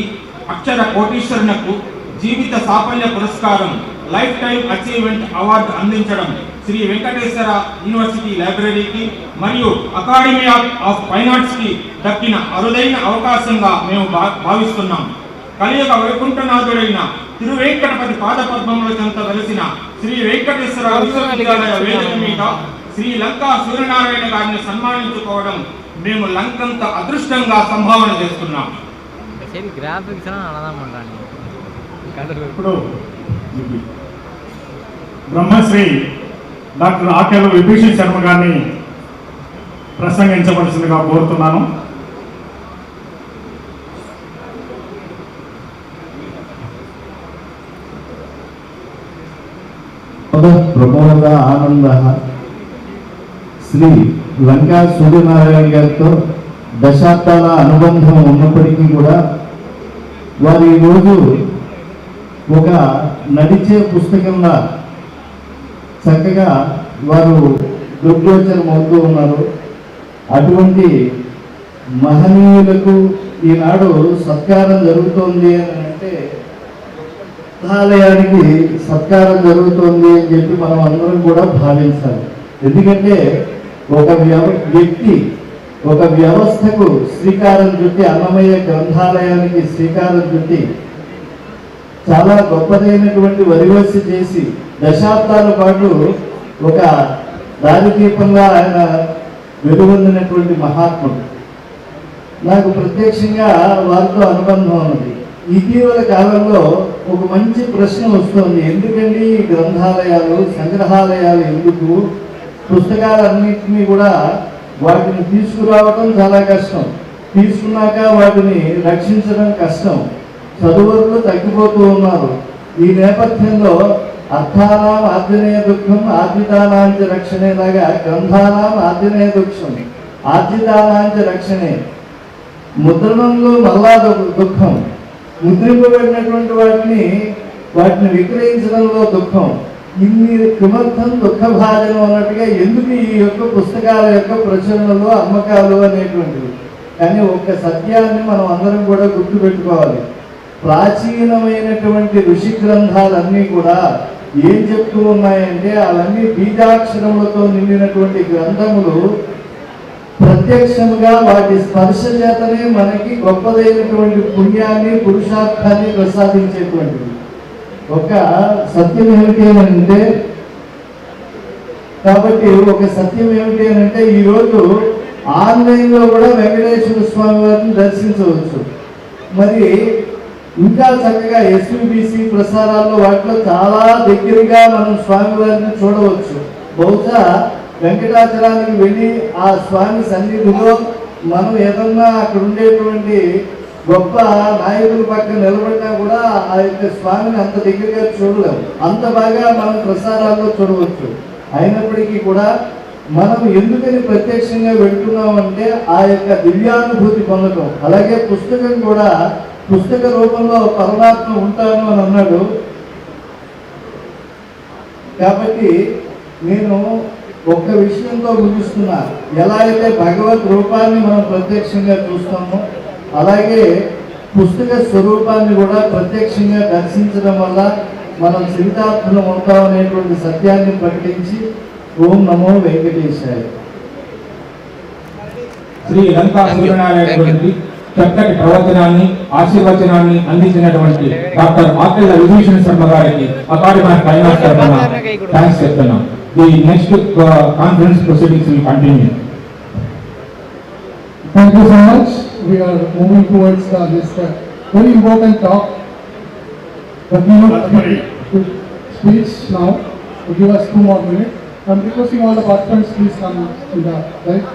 [SPEAKER 2] అక్షర కోటీశ్వరునకు జీవిత సాఫల్య పురస్కారం లైఫ్ టైమ్ అచీవ్మెంట్ అవార్డు అందించడం శ్రీ వెంకటేశ్వర యూనివర్సిటీ లైబ్రరీకి మరియు అకాడమీ ఆఫ్ ఫైన్ ఆర్ట్స్కి దక్కిన అరుదైన అవకాశంగా మేము భావిస్తున్నాం. కలియుగ వైకుంఠనాథుడైన తిరువేంకటపతి పాదపద్మంలో చెంత వెలిసిన శ్రీ వెంకటేశ్వర విశ్వవిద్యాలయ వేదిక మీద శ్రీలంకా సూర్యనారాయణ గారిని సన్మానించుకోవడం మేము లంకంత అదృష్టంగా సంభావన చేస్తున్నాం.
[SPEAKER 20] ఇప్పుడు బ్రహ్మశ్రీ డాక్టర్ ఆకేలు విభూషణ్ శర్మ గారిని ప్రసంగించవలసిందిగా కోరుతున్నాను.
[SPEAKER 4] ప్రమోద ఆనంద శ్రీ లంకా సూర్యనారాయణ గారితో దశాబ్దాల అనుబంధం ఉన్నప్పటికీ కూడా వారు ఈరోజు ఒక నడిచే పుస్తకంగా చక్కగా వారు దుర్గోచరం అవుతూ ఉన్నారు. అటువంటి మహనీయులకు ఈనాడు సత్కారం జరుగుతోంది అని అంటే గ్రంథాలయానికి సత్కారం జరుగుతోంది అని చెప్పి మనం అందరం కూడా భావించాలి. ఎందుకంటే ఒక వ్యక్తి ఒక వ్యవస్థకు శ్రీకారం చుట్టి అన్నమయ్య గ్రంథాలయానికి శ్రీకారం చుట్టి చాలా గొప్పదైనటువంటి వరివస్సు చేసి దశాబ్దాల పాటు ఒక దారిదీపంగా ఆయన వెలుగొందినటువంటి మహాత్ముడు. నాకు ప్రత్యక్షంగా వారితో అనుబంధం ఉన్నది. ఇటీవల కాలంలో ఒక మంచి ప్రశ్న వస్తుంది, ఎందుకండి ఈ గ్రంథాలయాలు సంగ్రహాలయాలు ఎందుకు? పుస్తకాలన్నింటినీ కూడా వాటిని తీసుకురావడం చాలా కష్టం, తీసుకున్నాక వాటిని రక్షించడం కష్టం, చదువులు తగ్గిపోతూ ఉన్నారు. ఈ నేపథ్యంలో అర్థానాం ఆర్జనేయ దుఃఖం ఆర్జితానాంచ రక్షణేలాగా గ్రంథానాం ఆర్జనేయ దుఃఖం ఆర్జితానాంచ రక్షణే. ముద్రణంలో మళ్ళా దుఃఖం, ముద్రింపబడినటువంటి వాటిని విక్రయించడంలో దుఃఖం. ఇన్ని కిమర్థం దుఃఖభాజనం అన్నట్టుగా ఎందుకు ఈ యొక్క పుస్తకాల యొక్క ప్రచురణలు అమ్మకాలు అనేటువంటివి. కానీ ఒక్క సత్యాన్ని మనం అందరం కూడా గుర్తుపెట్టుకోవాలి. ప్రాచీనమైనటువంటి ఋషి గ్రంథాలన్నీ కూడా ఏం చెప్తూ ఉన్నాయంటే అవన్నీ బీజాక్షరములతో నిండినటువంటి గ్రంథములు ప్రత్యక్షముగా వాటి స్పర్శ చేతనే మనకి గొప్పదైనటువంటి పుణ్యాన్ని పురుషార్థాన్ని ప్రసాదించేటువంటివి. ఒక సత్యం ఏమిటి అని అంటే కాబట్టి ఒక సత్యం ఏమిటి అని అంటే ఈరోజు ఆన్లైన్లో కూడా వెంకటేశ్వర స్వామి వారిని దర్శించవచ్చు. మరి ఇంకా చక్కగా ఎస్విబిసి ప్రసారాల్లో వాటిలో చాలా దగ్గరగా మనం స్వామివారిని చూడవచ్చు. బహుశా వెంకటాచలానికి వెళ్ళి ఆ స్వామి సన్నిధిలో మనం ఏదన్నా అక్కడ ఉండేటువంటి గొప్ప నాయకుల పక్కన నిలబడినా కూడా ఆ యొక్క స్వామిని అంత దగ్గరగా చూడలేము, అంత బాగా మనం ప్రసారాల్లో చూడవచ్చు. అయినప్పటికీ కూడా మనం ఎందుకని ప్రత్యక్షంగా వెళ్తున్నామంటే ఆ యొక్క దివ్యానుభూతి పొందడం. అలాగే పుస్తకం కూడా పుస్తక రూపంలో పరమాత్మ ఉంటాను అని అన్నాడు. కాబట్టి నేను ఒక్క విషయంతో ముగిస్తున్నా, ఎలా అయితే భగవత్ రూపాన్ని మనం ప్రత్యక్షంగా చూస్తామో అలాగే పుస్తక స్వరూపాన్ని కూడా ప్రత్యక్షంగా దర్శించడం వల్ల మనం చరితార్థులం అవుతాం అనేటువంటి సత్యాన్ని ప్రకటించి ఓం నమో వెంకటేశాయ.
[SPEAKER 2] శ్రీ లంకా సూర్యనారాయణ చక్కటి ప్రవచనాన్ని ఆశీర్వచనాన్ని అందించినటువంటి డాక్టర్ ఆకెళ్ల విభూషణ్ శర్మ గారికి అకాడమీ ఫైనాన్స్ తరఫున థ్యాంక్స్ చెప్తున్నాం. The next conference proceedings will continue.
[SPEAKER 6] Thank you so much. We are moving towards this very important talk. The keynote speech now to give us 2 more minutes. I'm requesting all the participants please come to the right.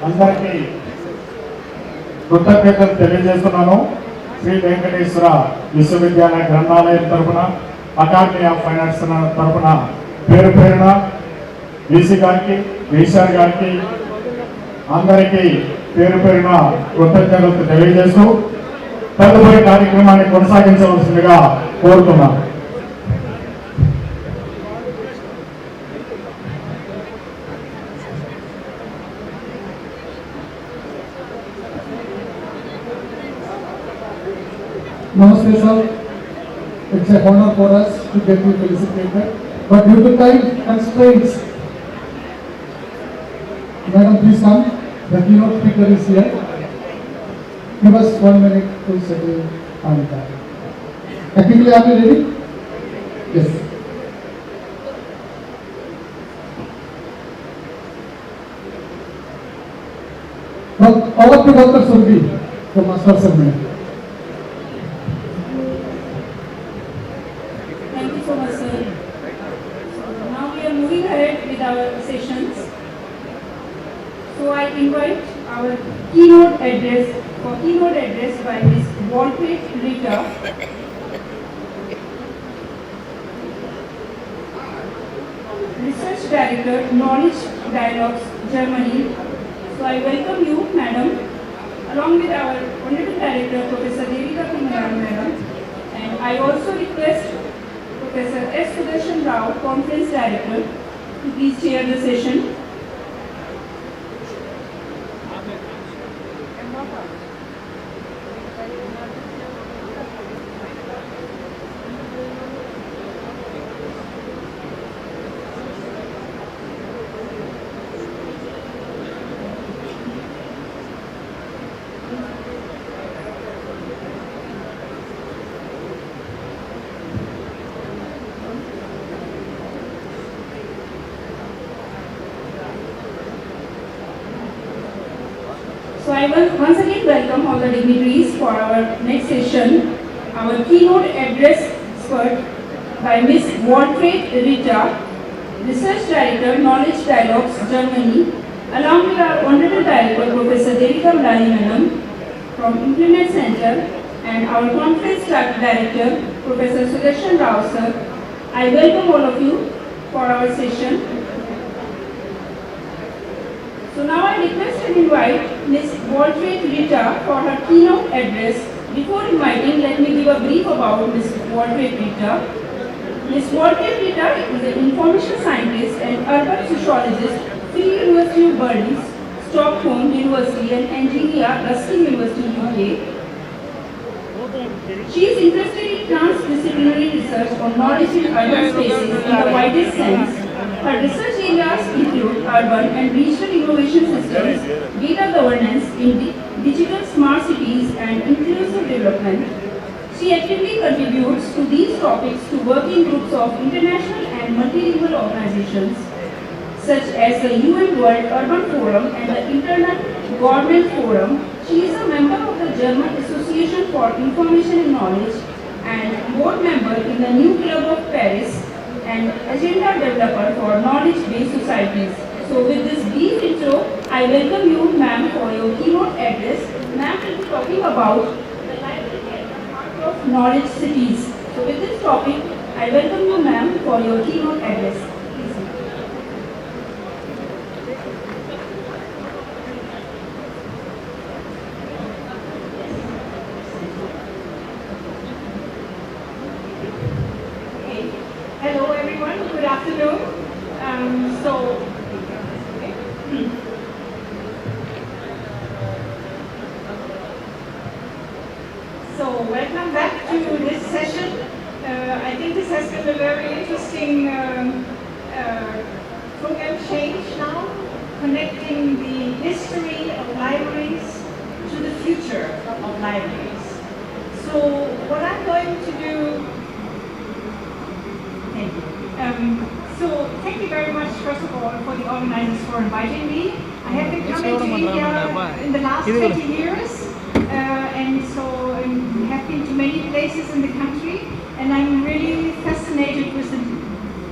[SPEAKER 20] అందరికీ కృతజ్ఞతలు తెలియజేస్తున్నాను. శ్రీ వెంకటేశ్వర విశ్వవిద్యాలయ గ్రంథాలయం తరఫున academy of finance తరఫున పేరు పేరున VC గారికి రిజిస్ట్రార్ గారికి అందరికీ పేరు పేరున కృతజ్ఞతలు తెలియజేస్తూ తదుపరి కార్యక్రమాన్ని కొనసాగించవలసిందిగా కోరుతున్నాను.
[SPEAKER 6] Namaste sir, it's a honor for us to get you felicitated, but due to time constraints, madam please come, the keynote speaker is here. Give us 1 minute to settle on that. Technically are you ready? Yes. Now over to Dr. Surbi from Master Segment.
[SPEAKER 5] keynote address by Ms. Walfred Rita. Research Director, Knowledge Dialogues, Germany. So I welcome you, Madam, along with our Honorable Director, Professor Devika Kumar, Madam. And I also request Professor S. Sudarshan Rao, Conference Director, to please chair the session. So I will once again welcome all the dignitaries for our next session. Our keynote address expert by Ms. Walfred Rita, Research Director, Knowledge Dialogues, Germany, along with our Honorable Director, Professor Devika Kumar, Madam, from INFLIBNET Centre, and our Conference Director, Professor Sudarshan Rao, sir. I welcome all of you for our session. So now I request and invite Ms. Walfred Rita for her keynote address. Before inviting, let me give a brief about Ms. Walfred Rita. Ms. Walfred Rita is an information scientist and urban sociologist, Free University of Berlin, Stockholm University and Engineer, Ruskin University, UK. She is interested in transdisciplinary research on knowledge in urban spaces in the widest sense. Her research areas include urban and regional innovation systems, data governance in digital smart cities, and inclusive development. She actively contributes to these topics to working groups of international and multilingual organizations, such as the UN World Urban Forum and the Internal Government Forum. She is a member of the German Association for Information and Knowledge and board member in the New Club of Paris and agenda developer for knowledge-based societies. So with this brief intro, I welcome you, ma'am, for your keynote address. Ma'am will be talking about the library at the heart of knowledge cities. So with this topic, I welcome you, ma'am, for your keynote address. Please.
[SPEAKER 8] Hello everyone, good afternoon. So welcome back to this session. I think this has been a very interesting program change now, connecting the history of libraries to the future of libraries. So what I'm going to do. So thank you very much, first of all, for the organizers for inviting me. I have been coming to India in the last 20 years, and so have been to many places in the country, and I'm really fascinated with the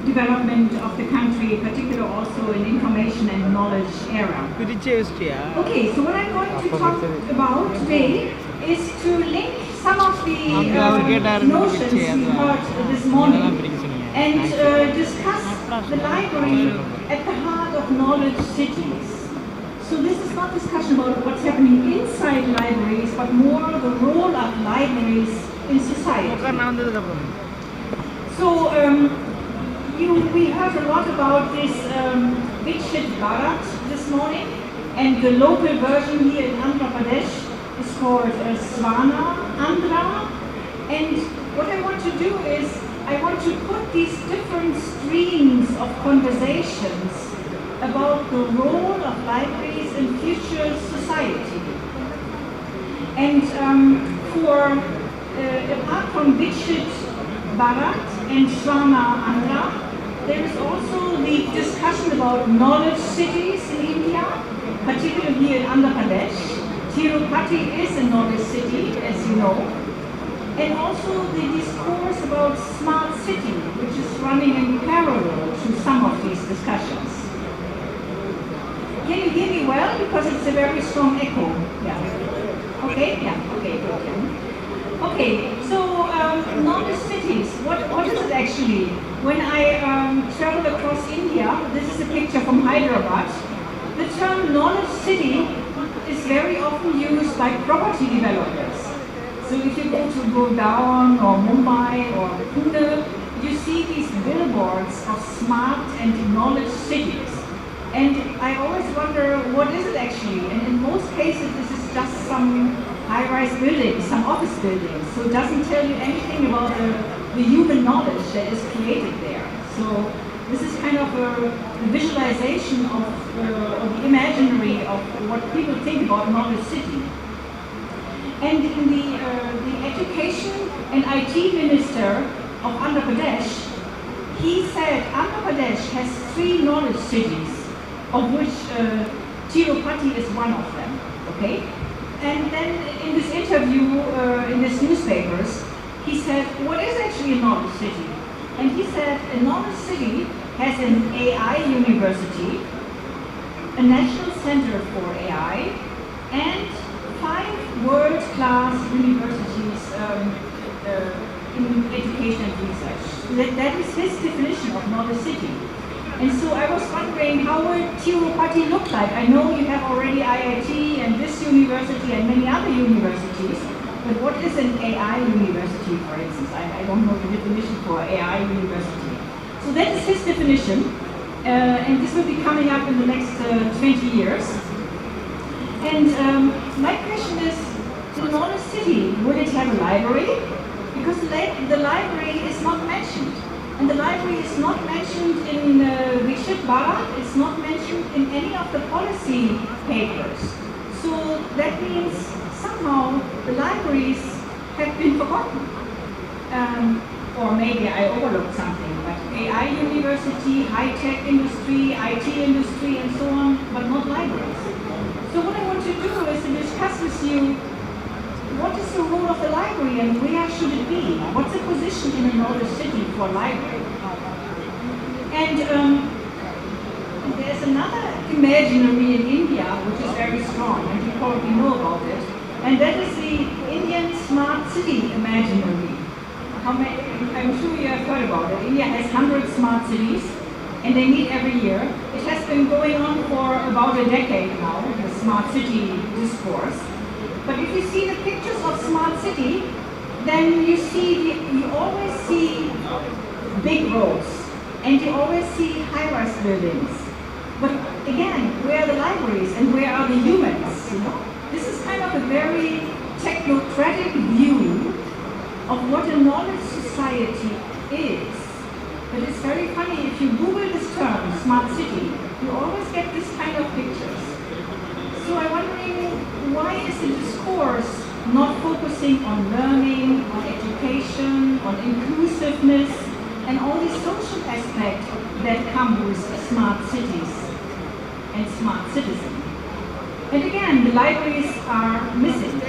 [SPEAKER 8] development of the country, particularly also in information and knowledge era. Okay, so what I'm going to talk about today is to link some of the notions we heard this morning and discuss the library at the heart of knowledge cities. So this is not discussion about what's happening inside libraries, but more the role of libraries in society. So we heard a lot about this Viksit Bharat this morning, and the local version here in Andhra Pradesh is called Svana Andhra. And what I want to do is I want to put these different streams of conversations about the role of libraries in future society. And apart from Viksit Bharat and Svana Andhra, there is also the discussion about knowledge cities in India, particularly here in Andhra Pradesh. Tirupati is a knowledge city, as you know. And also the discourse about smart city, which is running in parallel to some of these discussions. Can you hear me well? Because it's a very strong echo. Yeah. Okay? Yeah. Okay, good. Yeah. Okay, so knowledge cities, what is it actually? When I travel across India, this is a picture from Hyderabad, the term knowledge city is very often used by property developers. So if you go to Gurgaon or Mumbai or Pune, you see these billboards of smart and knowledge cities. And I always wonder, what is it actually? And in most cases, this is just some high-rise buildings, some office buildings. So it doesn't tell you anything about the human knowledge that is created there. So this is kind of a visualization of the imaginary of what people think about knowledge city. And in the education and IT minister of Andhra Pradesh, he said Andhra Pradesh has 3 knowledge cities, of which Tirupati is one of them. Okay? And then in this interview in these newspapers, he said, what is actually a knowledge city? And he said a knowledge city has an AI university, a national center for AI, and 5 world-class universities in education and research. That is his definition of knowledge city. And so I was wondering, how would Tirupati look like? I know you have already IIT and this university and many other universities, but what is an AI university, for instance? I don't know the definition for AI university. So that is his definition, and this will be coming up in the next 20 years. And my question is, the knowledge city, would it have a library? Because the library is not mentioned. And the library is not mentioned in Viksit Bharat, it's not mentioned in any of the policy papers. So that means somehow the libraries have been forgotten. Or maybe I overlooked something, but AI university, high-tech industry, IT industry, and so on, but not libraries. So what I want to do is to discuss with you, what is the role of the library and where should it be? What's the position in a knowledge city for a library? And there's another imaginary in India which is very strong, and you probably know about it, and that is the Indian smart city imaginary. I'm sure you have heard about it. India has 100 smart cities, and they meet every year. It has been going on for about a decade now, the smart city discourse. But if you see the pictures of smart city, then you always see big roads, and you always see high-rise buildings. But again, where are the libraries and where are the humans? You know? This is kind of a very technocratic view of what a knowledge society is. But it's very funny, if you Google this term, smart city, you always get this kind of pictures. So I'm wondering, why is the discourse not focusing on learning, on education, on inclusiveness, and all these social aspects that come with smart cities and smart citizens? And again, the libraries are missing.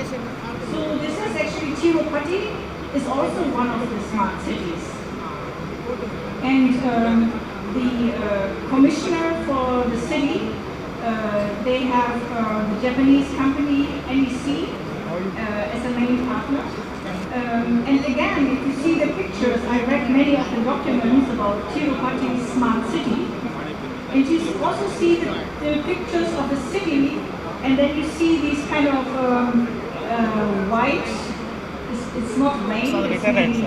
[SPEAKER 8] So this is actually Tirupati is also one of the smart cities. And the commissioner for the city, they have the Japanese company NEC as a main partner. And again, if you see the pictures, I read many of the documents about Tirupati's smart city. And you also see the pictures of the city, and then you see these kind of white, it's not rain, it's really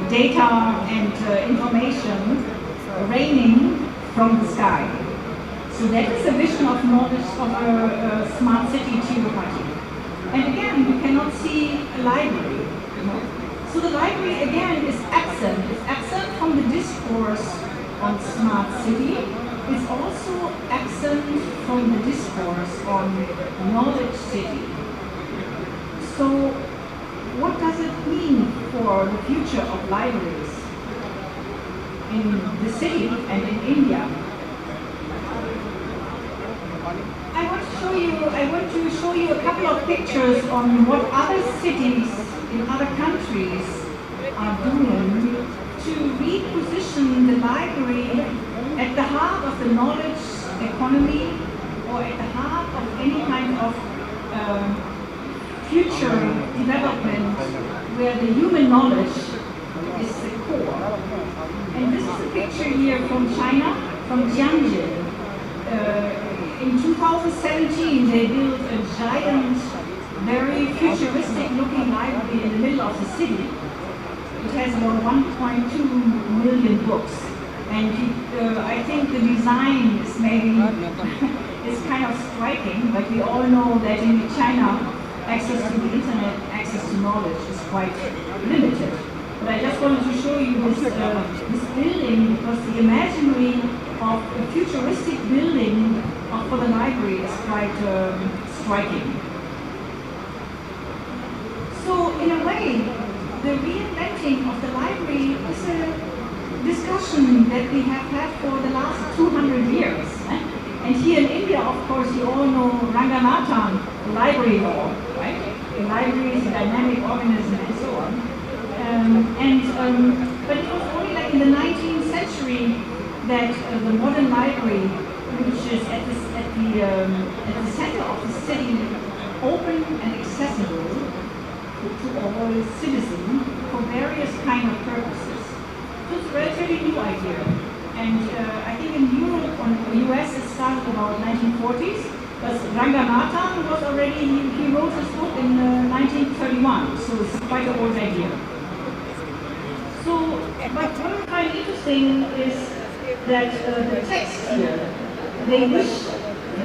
[SPEAKER 8] data and information raining from the sky. So that is a vision of knowledge of a smart city Tirupati. And again, you cannot see a library. You know? So the library again is absent. It's absent from the discourse on smart city. It's also absent from the discourse on knowledge city. So what does it mean for the future of libraries in the city and in India? I want to show you a couple of pictures on what other cities in other countries are doing to reposition the library at the heart of the knowledge economy or at the heart of any kind of future development where the human knowledge is the core. And this is a picture here from China, from Tianjin. In 2017, they built a giant, very futuristic looking library in the middle of the city. It has about 1.2 million books. And I think the design is maybe is kind of striking, but we all know that in China, access to the internet, access to knowledge is quite limited. But I just wanted to show you this building because the imaginary of a futuristic building for the library is quite striking. So in a way, the reinventing of the library is a discussion that we have had for the last 200 years. And here in India, of course, you all know Ranganathan, the library law, right? The library is a dynamic organism and so on. But it was only like in the 19th century that the modern library, which is at the center of the city, open and accessible to all citizens for various kind of purposes. So it's a relatively new idea. And I think in Europe or the US it started about 1940s, but Ranganathan was already, he wrote his book in 1931, so it's quite an old idea. So, but what I find interesting is that the text here, they wish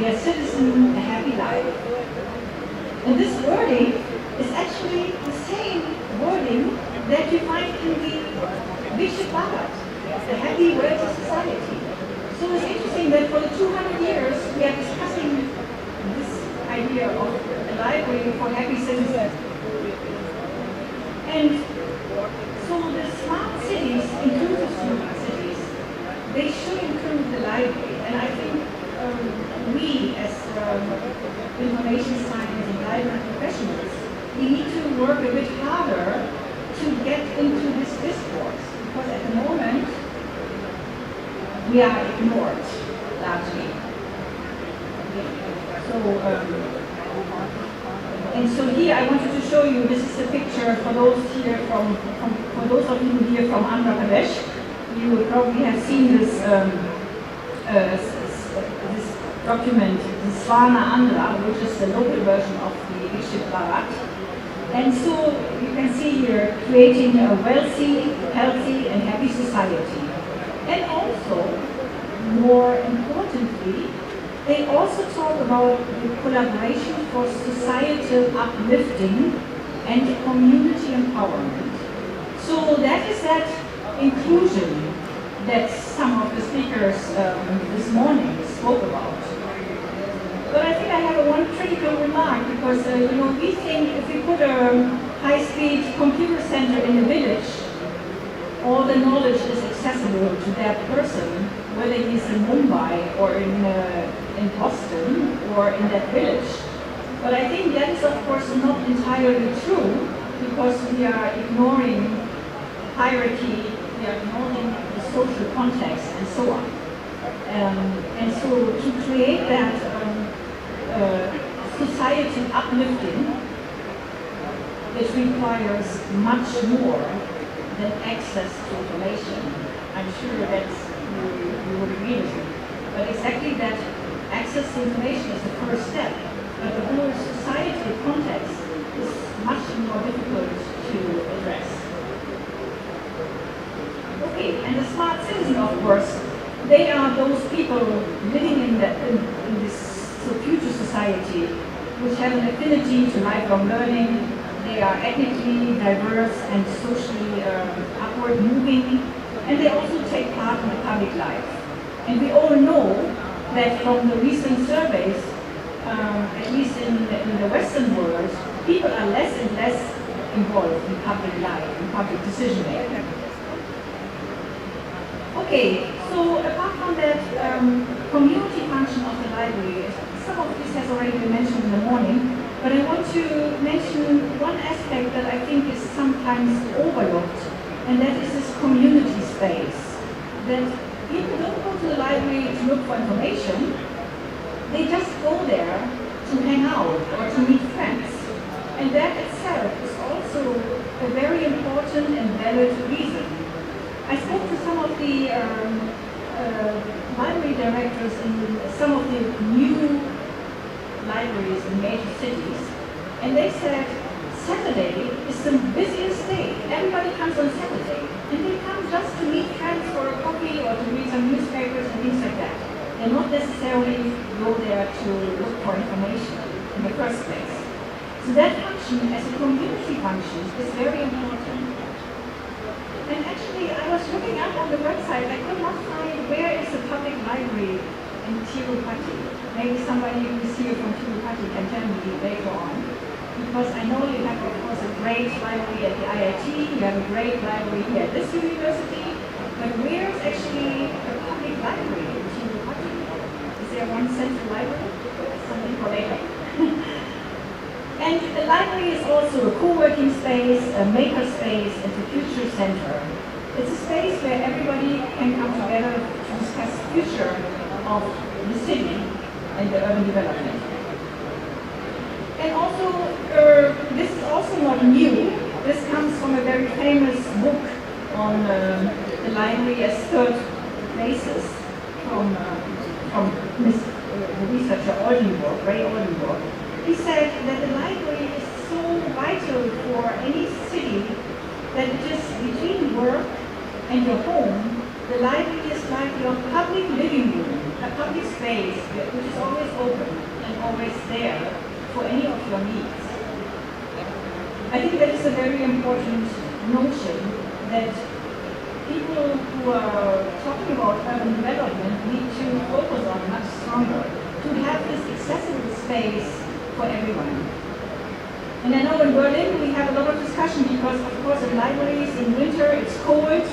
[SPEAKER 8] their citizen a happy life. And this wording is actually the same wording that you find in the Viksit Bharat, the happy wealthy society. So it's interesting that for the 200 years we are discussing this idea of a library for happy citizens. And so the smart cities, inclusive smart cities, they should include the library. And I think we as information science and library professionals, we need to work a bit harder to get into this discourse. Because at the moment, we are ignored, largely. So here I wanted to show you, this is a picture for those here for those of you here from Andhra Pradesh. You will probably have seen this this document, the Svana Andhra, which is the local version of the Viksit Bharat. And so you can see here, creating a wealthy, healthy, and happy society. And also, more importantly, they also talk about the collaboration for societal uplifting and community empowerment. So that is that inclusion that some of the speakers this morning spoke about. But I think I have one critical remark because, we think if we put a high-speed computer center in a village, all the knowledge is accessible to that person, whether he's in Mumbai or in Boston or in that village. But I think that is, of course, not entirely true because we are ignoring hierarchy, we are ignoring the social context and so on. And so to create that society uplifting, it requires much more than access to information. I'm sure that you would agree with me. But exactly that access to information is the first step, but the whole societal context is much more difficult to address. Okay, and the smart citizen, of course, they are those people living in this future society which have an affinity to lifelong learning. They are ethnically diverse and socially upward moving, and they also take part in the public life. And we all know that from the recent surveys, at least in the Western world, people are less and less involved in public life, in public decision making. Okay, so apart from that community function of the library, some of this has already been mentioned in the morning, but I want to mention one aspect that I think is sometimes overlooked, and that is this community space. That people don't go to the library to look for information, they just go there to hang out or to meet friends. And that itself is also a very important and valid reason. I spoke to some of the library directors in some of the new libraries in major cities, and they said Saturday is the busiest day. Everybody comes on Saturday, and they come just to meet friends for a coffee or to read some newspapers and things like that. They not necessarily go there to look for information in the first place. So that function as a community function is very important. And actually, I was looking up on the website, I could not find where is the public library in Tirupati. Maybe somebody who is here from Tirupati can tell me later on. Because I know you have, of course, a great library at the IIT, you have a great library here at this university, but where is actually a public library in Tirupati? Is there one central library? That's something for later. And the library is also a co-working space, a maker space, and a future center. It's a space where everybody can come together to discuss the future of the city and the urban development. And also, this is also not new. This comes from a very famous book on the library as third places from the researcher Oldenburg, Ray Oldenburg. He said that the library is so vital for any city that it is between work and your home. The library is like your public living room, a public space which is always open and always there for any of your needs. I think that is a very important notion that people who are talking about urban development need to focus on much stronger, to have this accessible space for everyone. And I know in Berlin we have a lot of discussion because, of course, in libraries in winter it's cold,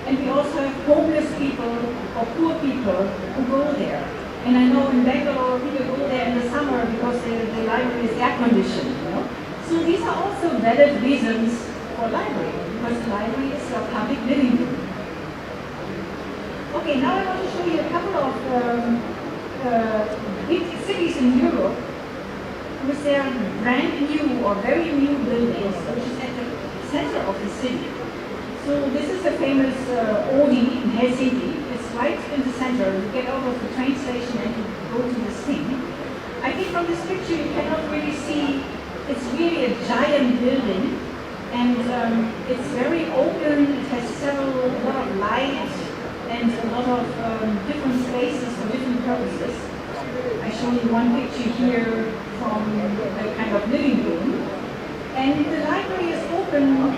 [SPEAKER 8] and we also have homeless people or poor people who go there. And I know in Bangalore people go there in the summer because the library is air conditioned. You know? So these are also valid reasons for library, because the library is a public living room. Okay, now I want to show you a couple of big cities in Europe with their brand new or very new buildings, which is at the center of the city. So this is the famous Oodi in Helsinki. It's right in the center. You get out of the train station and you go to this thing. I think from this picture you cannot really see, it's really a giant building, and it's very open. It has a lot of light and a lot of different spaces for different purposes. I show you one picture here from a kind of living room. And the library is open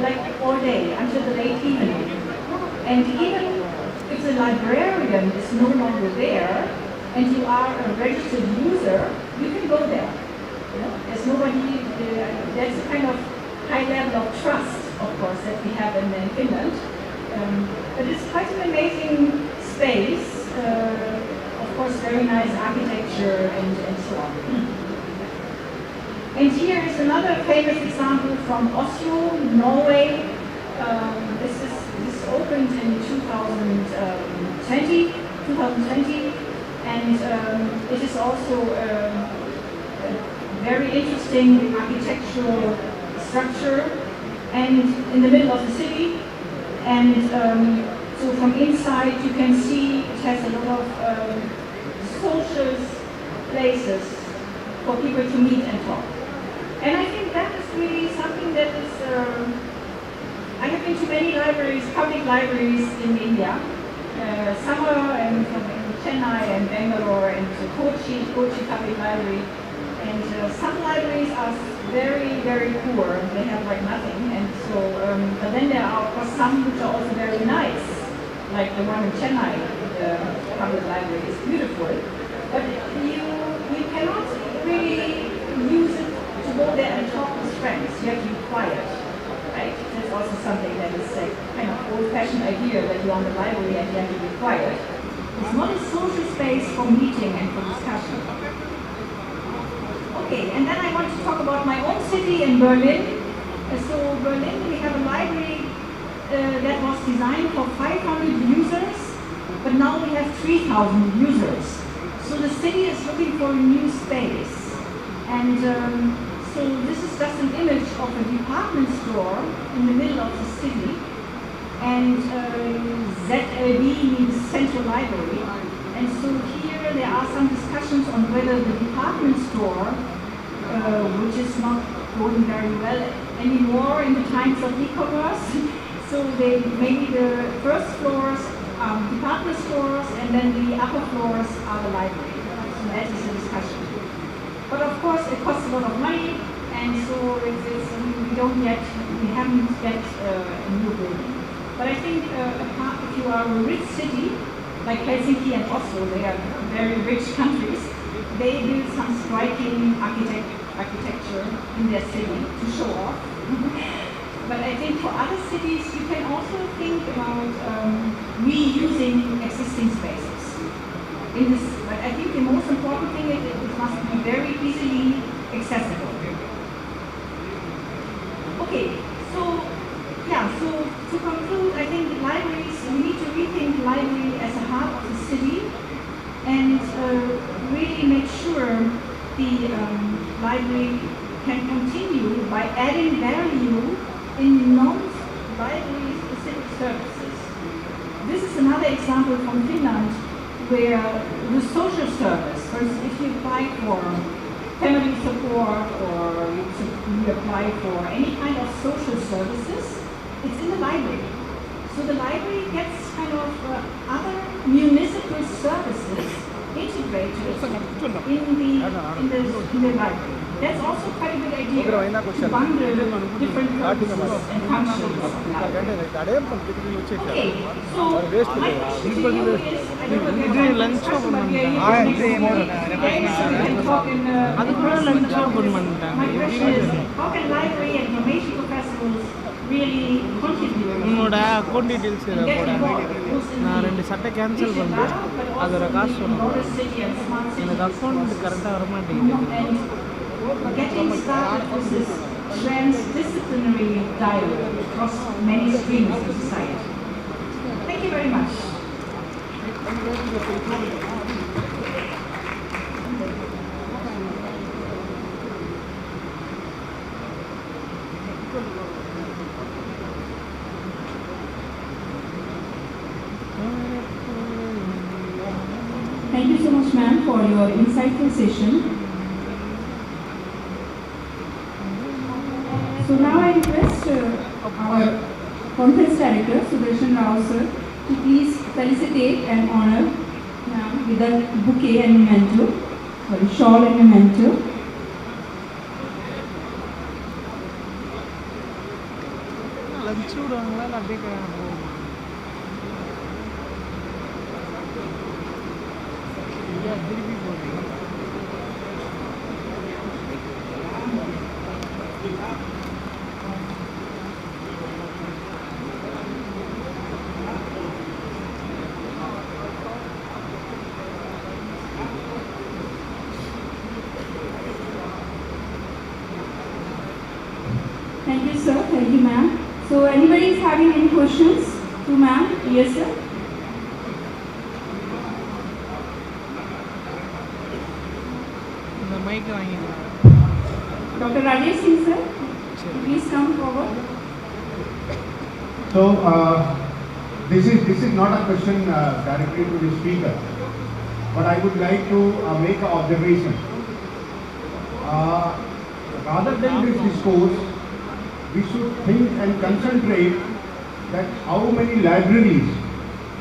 [SPEAKER 8] like all day until the late evening. And even if the librarian is no longer there and you are a registered user, you can go there. You know? There's nobody, there's a kind of high level of trust, of course, that we have in Finland. But it's quite an amazing space. Of course, very nice architecture and so on. And here is another famous example from Oslo, Norway. This opened in 2020, and it is also a very interesting architectural structure, and in the middle of the city. And so from inside you can see it has a lot of social places for people to meet and talk. And I think that is really something that is, I have been to many libraries, public libraries in India, summer and in Chennai and Bangalore and Kochi Public Library. And some libraries are very, very poor. They have like nothing. And so, but then there are of course some which are also very nice, like the one in Chennai, the public library is beautiful. But you cannot really use it to go there and talk with friends. You have to be quiet, right? That's also something that is a kind of old-fashioned idea that you're on the library and you have to be quiet. It's not a social space for meeting and for discussion. Okay, and then I want to talk about my own city in Berlin. So Berlin, we have a library that was designed for 500 users, but now we have 3,000 users. So the city is looking for a new space. And so this is just an image of a department store in the middle of the city. And ZLB means Central Library. And so here there are some discussions on whether the department store, which is not going very well anymore in the times of e-commerce, so maybe the first floors are department stores and then the upper floors are the library. So that is a discussion. But of course it costs a lot of money, and so we haven't yet a new building. But I think if you are a rich city, like Helsinki and Oslo, they are very rich countries, they build some striking architecture in their city to show off. But I think for other cities, you can also think about reusing existing spaces. But I think the most important thing is it must be very easily accessible. Okay, so to conclude, I think libraries, we need to rethink library as a heart of the city and really make sure the library can continue by adding value in non-library specific services. This is another example from Finland where the social service, for instance, if you apply for family support or you apply for any kind of social services, it's in the library. So the library gets kind of other municipal services integrated in the library. That's also quite a good idea to bundle different purposes and functions of the library. Okay, so my question to you is, I don't know if you have a discussion, but we are here next week, and talk in person. My question is, how can library and information professionals really contribute?
[SPEAKER 1] உன்னோட account details இதை போட நான் 2 சட்டை cancel பண்ணேன் அதோட காசு சொன்னேன் எனக்கு அக்கௌண்ட் கரெக்டாக வர மாட்டேங்குது
[SPEAKER 8] Getting started with this transdisciplinary dialogue across many streams of society. Thank you very much.
[SPEAKER 5] Thank you so much, ma'am, for your insightful session. So now I request our Conference Director, Sudarshan Rao sir, to please felicitate and honor ma'am with a bouquet and memento, shawl and memento.
[SPEAKER 1] Lunch விடுவாங்களா இல்லை அப்படியே திருப்பி போடுறீங்க
[SPEAKER 5] Thank you, sir. Thank you, ma'am. So, anybody is having any questions to ma'am? Yes, sir.
[SPEAKER 1] இந்த mic வாங்கிக்கலாம்
[SPEAKER 5] Dr. Rajesh Singh, sir, please come forward.
[SPEAKER 11] So, this is not a question directly to the speaker, but I would like to make an observation. Rather than this discourse, we should think and concentrate that how many libraries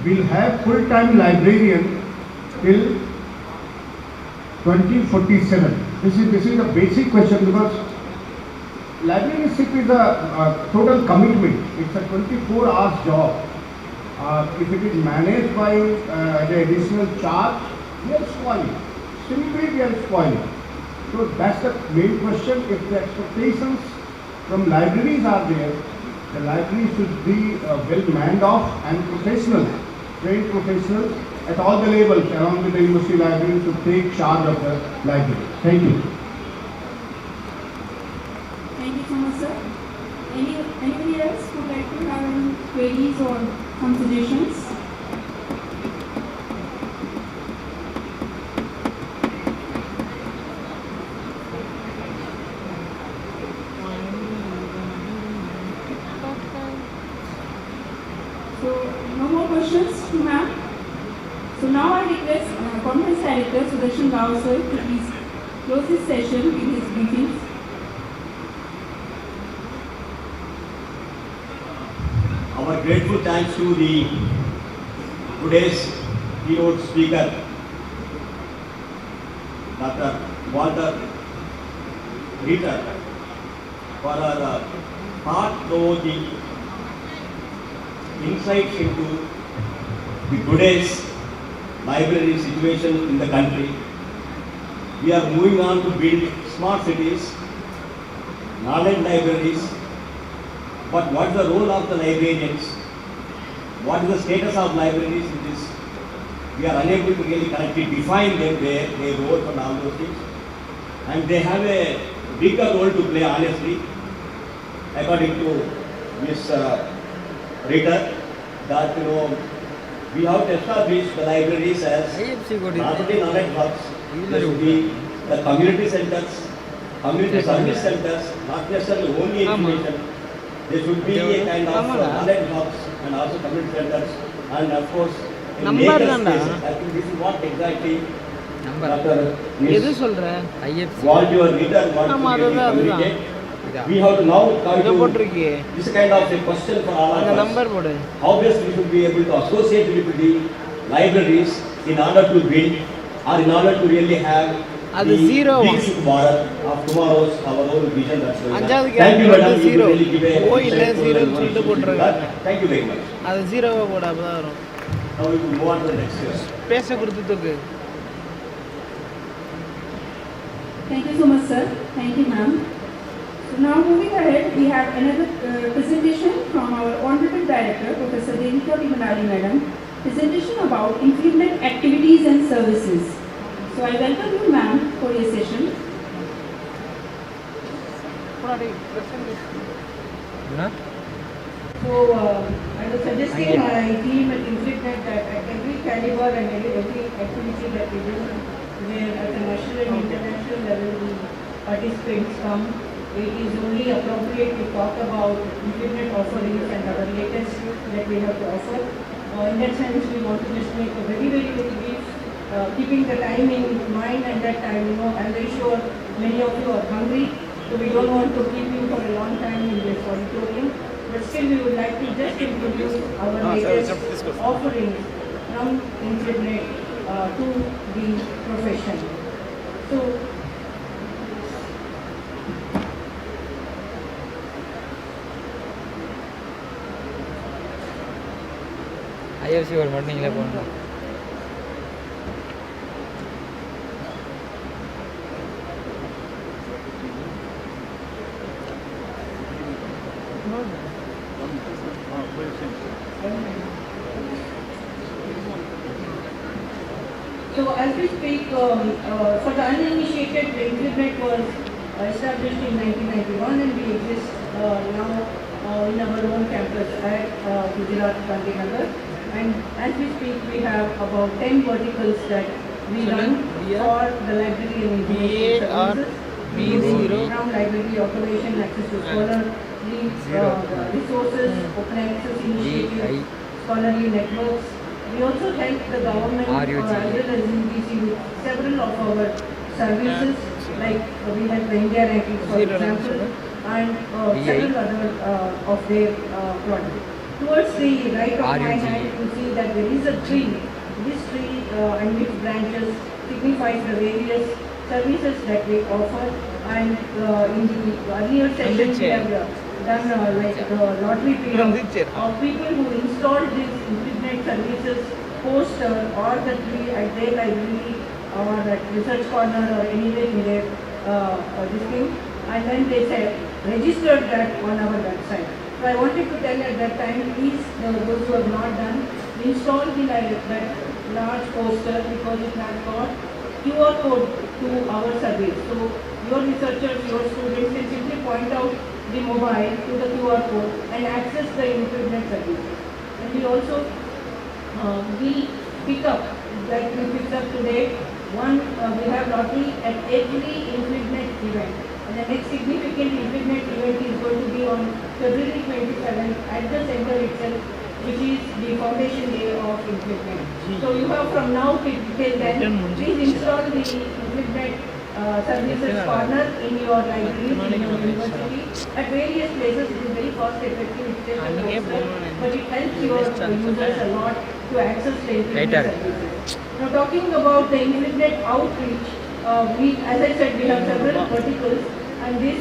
[SPEAKER 11] will have full-time librarians till 2047. This is a basic question because librarianship is a total commitment. It's a 24 hours job. If it is managed by the additional charge, we are spoiling. Simply we are spoiling. So that's the main question. If the expectations from libraries are there, the library should be well manned off and professionals, trained professionals at all the levels along with the university library to take charge of the library. Thank you.
[SPEAKER 5] Thank you so much, sir. Anybody else would like to have any queries or some suggestions?
[SPEAKER 7] questions to ma'am? So now I request Conference Director Sudarshan Rao sir to please close this session with his briefings.
[SPEAKER 12] Our grateful thanks to the today's keynote speaker, Dr. Walter Ritter, for our thought-provoking insights into the today's library situation in the country. We are moving on to build smart cities, knowledge libraries, but what is the role of the librarians? What is the status of libraries? We are unable to really correctly define them, their role and all those things. And they have a bigger role to play, honestly, according to Ms. Ritter, that we have to establish the libraries as not only knowledge hubs, there should be the community centers, community service centers, not necessarily only education. There should be a kind of knowledge hubs and also community centers, and of course in nature spaces. I think this is what exactly Dr. Walter Ritter wants to communicate. We have to now come to this kind of a question for all of us. How best we should be able to associate with the libraries in order to build or in order to really have the Viksit Bharat of tomorrow's our own vision. That's thank you, madam. You really give a thank you very much. Now we will move on to the next year.
[SPEAKER 5] Thank you so much, sir. Thank you, ma'am. So now moving ahead, we have another presentation from our Honorable Director, Professor Devika Madam, presentation about INFLIBNET activities and services. So I welcome you, ma'am, for your session.
[SPEAKER 9] So I was suggesting my team at INFLIBNET that at every caliber and every activity that we do, where at the national and international level the participants come, it is only appropriate to talk about INFLIBNET offerings and our latest that we have to offer. In that sense, we want to just make a very, very brief, keeping the time in mind, and that time, I'm very sure many of you are hungry, so we don't want to keep you for a long time in this auditorium. But still, we would like to just introduce our latest offerings from INFLIBNET to the profession. So,
[SPEAKER 13] IFC or morning level.
[SPEAKER 9] So as we speak, for the uninitiated, the INFLIBNET was established in 1991, and we exist now in our own campus at Gujarat, Gandhinagar. And as we speak, we have about 10 verticals that we run for the library and information services, from library automation, access to scholarly resources, open access initiatives, scholarly networks. We also help the government as well as UGC with several of our services, like we have the India rankings, for example, and several other of their products. Towards the right of my hand, you see that there is a tree. This tree and its branches signifies the various services that we offer. And in the earlier session, we have done like the lottery period of people who installed these INFLIBNET services poster or the tree at their library or at research corner or anywhere in their this thing, and then they said registered that on our website. So I wanted to tell at that time, please those who have not done, install that large poster because it has got QR code to our survey. So your researchers, your students can simply point out the mobile to the QR code and access the INFLIBNET service. And we also we pick up, like we picked up today, we have lottery at every INFLIBNET event. And the next significant INFLIBNET event is going to be on February 27th at the center itself which is the foundation day of INFLIBNET. So you have from now till then, please install the INFLIBNET services corner in your library, in your university, at various places. It is very cost effective, it's just a poster, but it helps your users a lot to access the INFLIBNET services. Now talking about the INFLIBNET outreach, as I said, we have several verticals, and this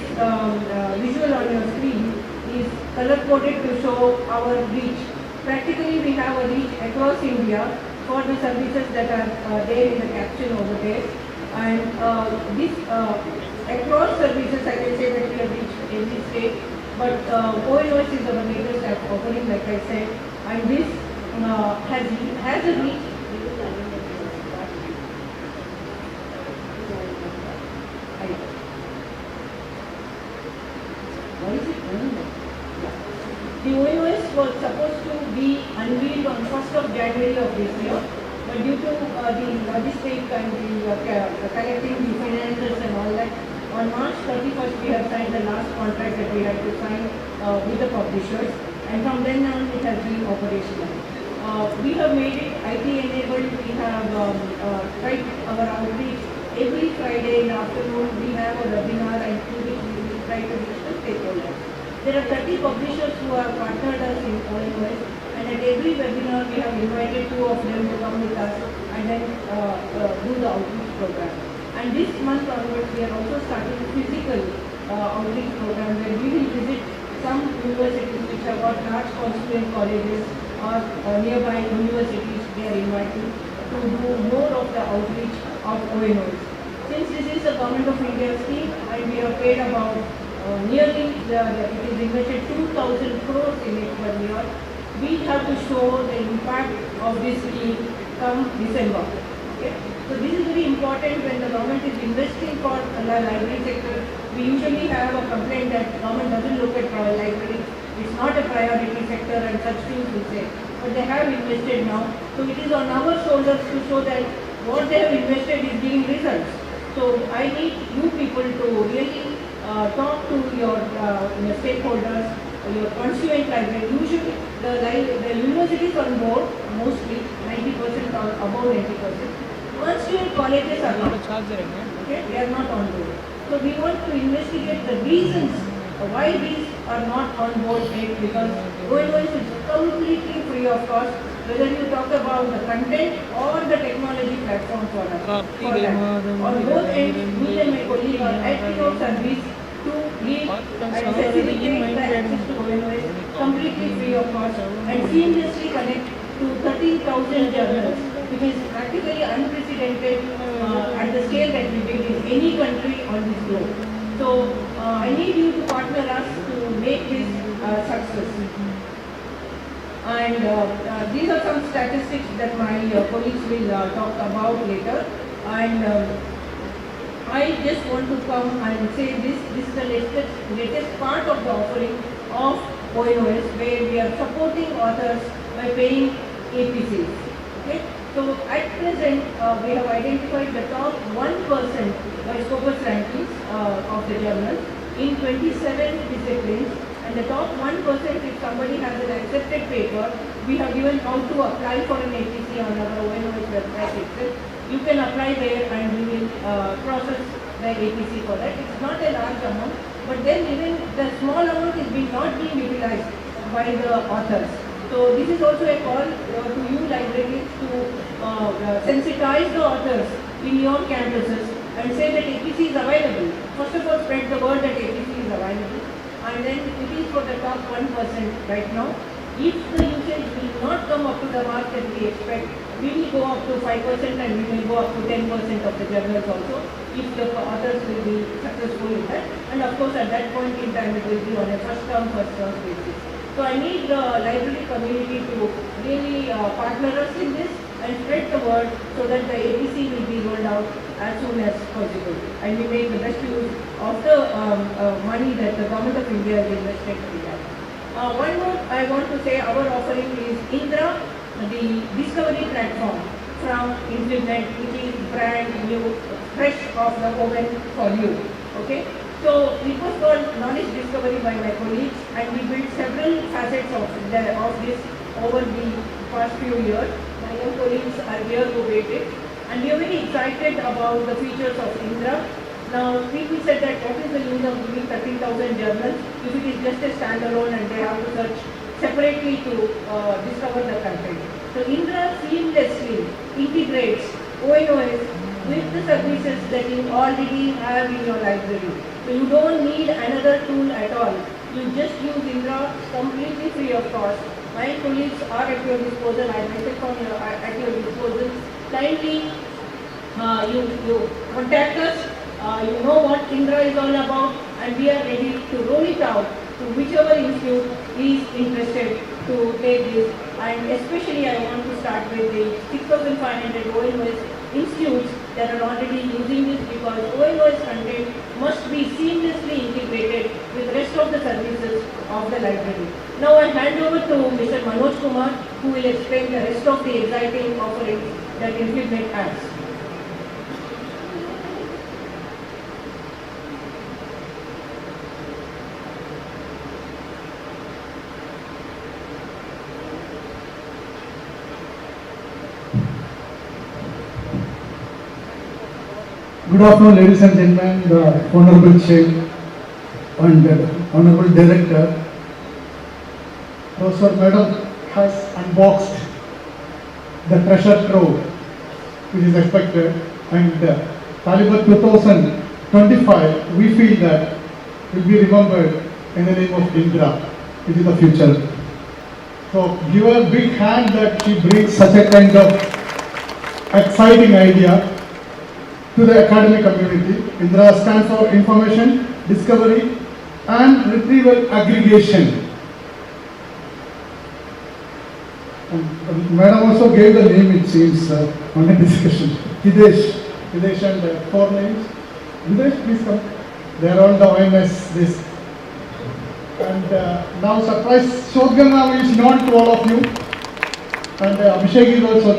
[SPEAKER 9] visual on your screen is color coded to show our reach. Practically we have a reach across India for the services that are there in the caption over there. And this across services, I can say that we have reached every state, but ONOS is our latest offering, like I said, and this has a reach. The ONOS was supposed to be unveiled on 1st of January of this year, but due to the logistics and the collecting the finances and all that, on March 31st we have signed the last contract that we had to sign with the publishers, and from then on it has been operational. We have made it IT enabled. We have tried our outreach every Friday in the afternoon. We have a webinar, and through which we will try to reach the stakeholders. There are 30 publishers who have partnered us in ONOS, and at every webinar we have invited 2 of them to come with us and then do the outreach program. And this month onwards we are also starting a physical outreach program where we will visit some universities which have got large constituent colleges or nearby universities. They are invited to do more of the outreach of ONOS. Since this is a Government of India scheme and we have paid about nearly, it is invested 2,000 crores in it per year, we have to show the impact of this scheme come December. Okay? So this is very important when the government is investing for the library sector. We usually have a complaint that government doesn't look at libraries. It's not a priority sector and such things we say. But they have invested now. So it is on our shoulders to show that what they have invested is giving results. So I need you people to really talk to your stakeholders, your constituent library. Usually the universities on board, mostly 90% or above 90%. Constituent colleges are not. Okay, they are not on board. So we want to investigate the reasons why these are not on board yet, because ONOS is completely free of cost, whether you talk about the content or the technology platform for that. On both ends, me and my colleague are acting out service to give and facilitate the access to ONOS completely free of cost and seamlessly connect to 13,000 journals, which is practically unprecedented at the scale that we did in any country on this globe. So I need you to partner us to make this success. And these are some statistics that my colleagues will talk about later. And I just want to come and say this is the latest part of the offering of ONOS, where we are supporting authors by paying APCs. Okay? So at present, we have identified the top 1% by Scopus rankings of the journals in 27 disciplines. And the top 1%, if somebody has an accepted paper, we have given how to apply for an APC on our ONOS website itself. You can apply there and we will process the APC for that. It's not a large amount, but then even the small amount is not being utilized by the authors. So this is also a call to you librarians to sensitize the authors in your campuses and say that APC is available. First of all, spread the word that APC is available, and then it is for the top 1% right now. If the usage will not come up to the mark that we expect, we will go up to 5% and we will go up to 10% of the journals also, if the authors will be successful in that. And of course, at that point in time, it will be on a first come basis. So I need the library community to really partner us in this and spread the word so that the APC will be rolled out as soon as possible. And we make the best use of the money that the Government of India has invested in that. One more I want to say, our offering is Indra, the discovery platform from INFLIBNET, which is brand new, fresh off the oven for you. Okay? So it was called knowledge discovery by my colleagues, and we built several facets of this over the past few years. My young colleagues are here to wait it. And we are very excited about the features of Indra. Now, people said that what is the use of giving 13,000 journals if it is just a standalone and they have to search separately to discover the content. So Indra seamlessly integrates ONOS with the services that you already have in your library. So you don't need another tool at all. You just use Indra completely free of cost. My colleagues are at your disposal. I myself am at your disposal. Kindly, you contact us. You know what Indra is all about, and we are ready to roll it out to whichever institute is interested to take this. And especially I want to start with the 6,500 ONOS institutes that are already using this, because ONOS content must be seamlessly integrated with the rest of the services of the library. Now I hand over to Mr. Manoj Kumar, who will explain the rest of the exciting offerings that INFLIBNET has.
[SPEAKER 6] Good afternoon, ladies and gentlemen, the Honorable Chair and Honorable Director. Professor Madam has unboxed the treasure trove which is expected, and Caliber 2025 we feel that will be remembered in the name of Indra, which is the future. So give her a big hand that she brings such a kind of exciting idea to the academic community. Indra stands for Information, Discovery and Retrieval Aggregation. And Madam also gave the name, it seems, on the discussion. Hidesh and 4 names. Hidesh, please come. They are on the OMS list. And now surprise, Shodgana is known to all of you. And Abhishek is also.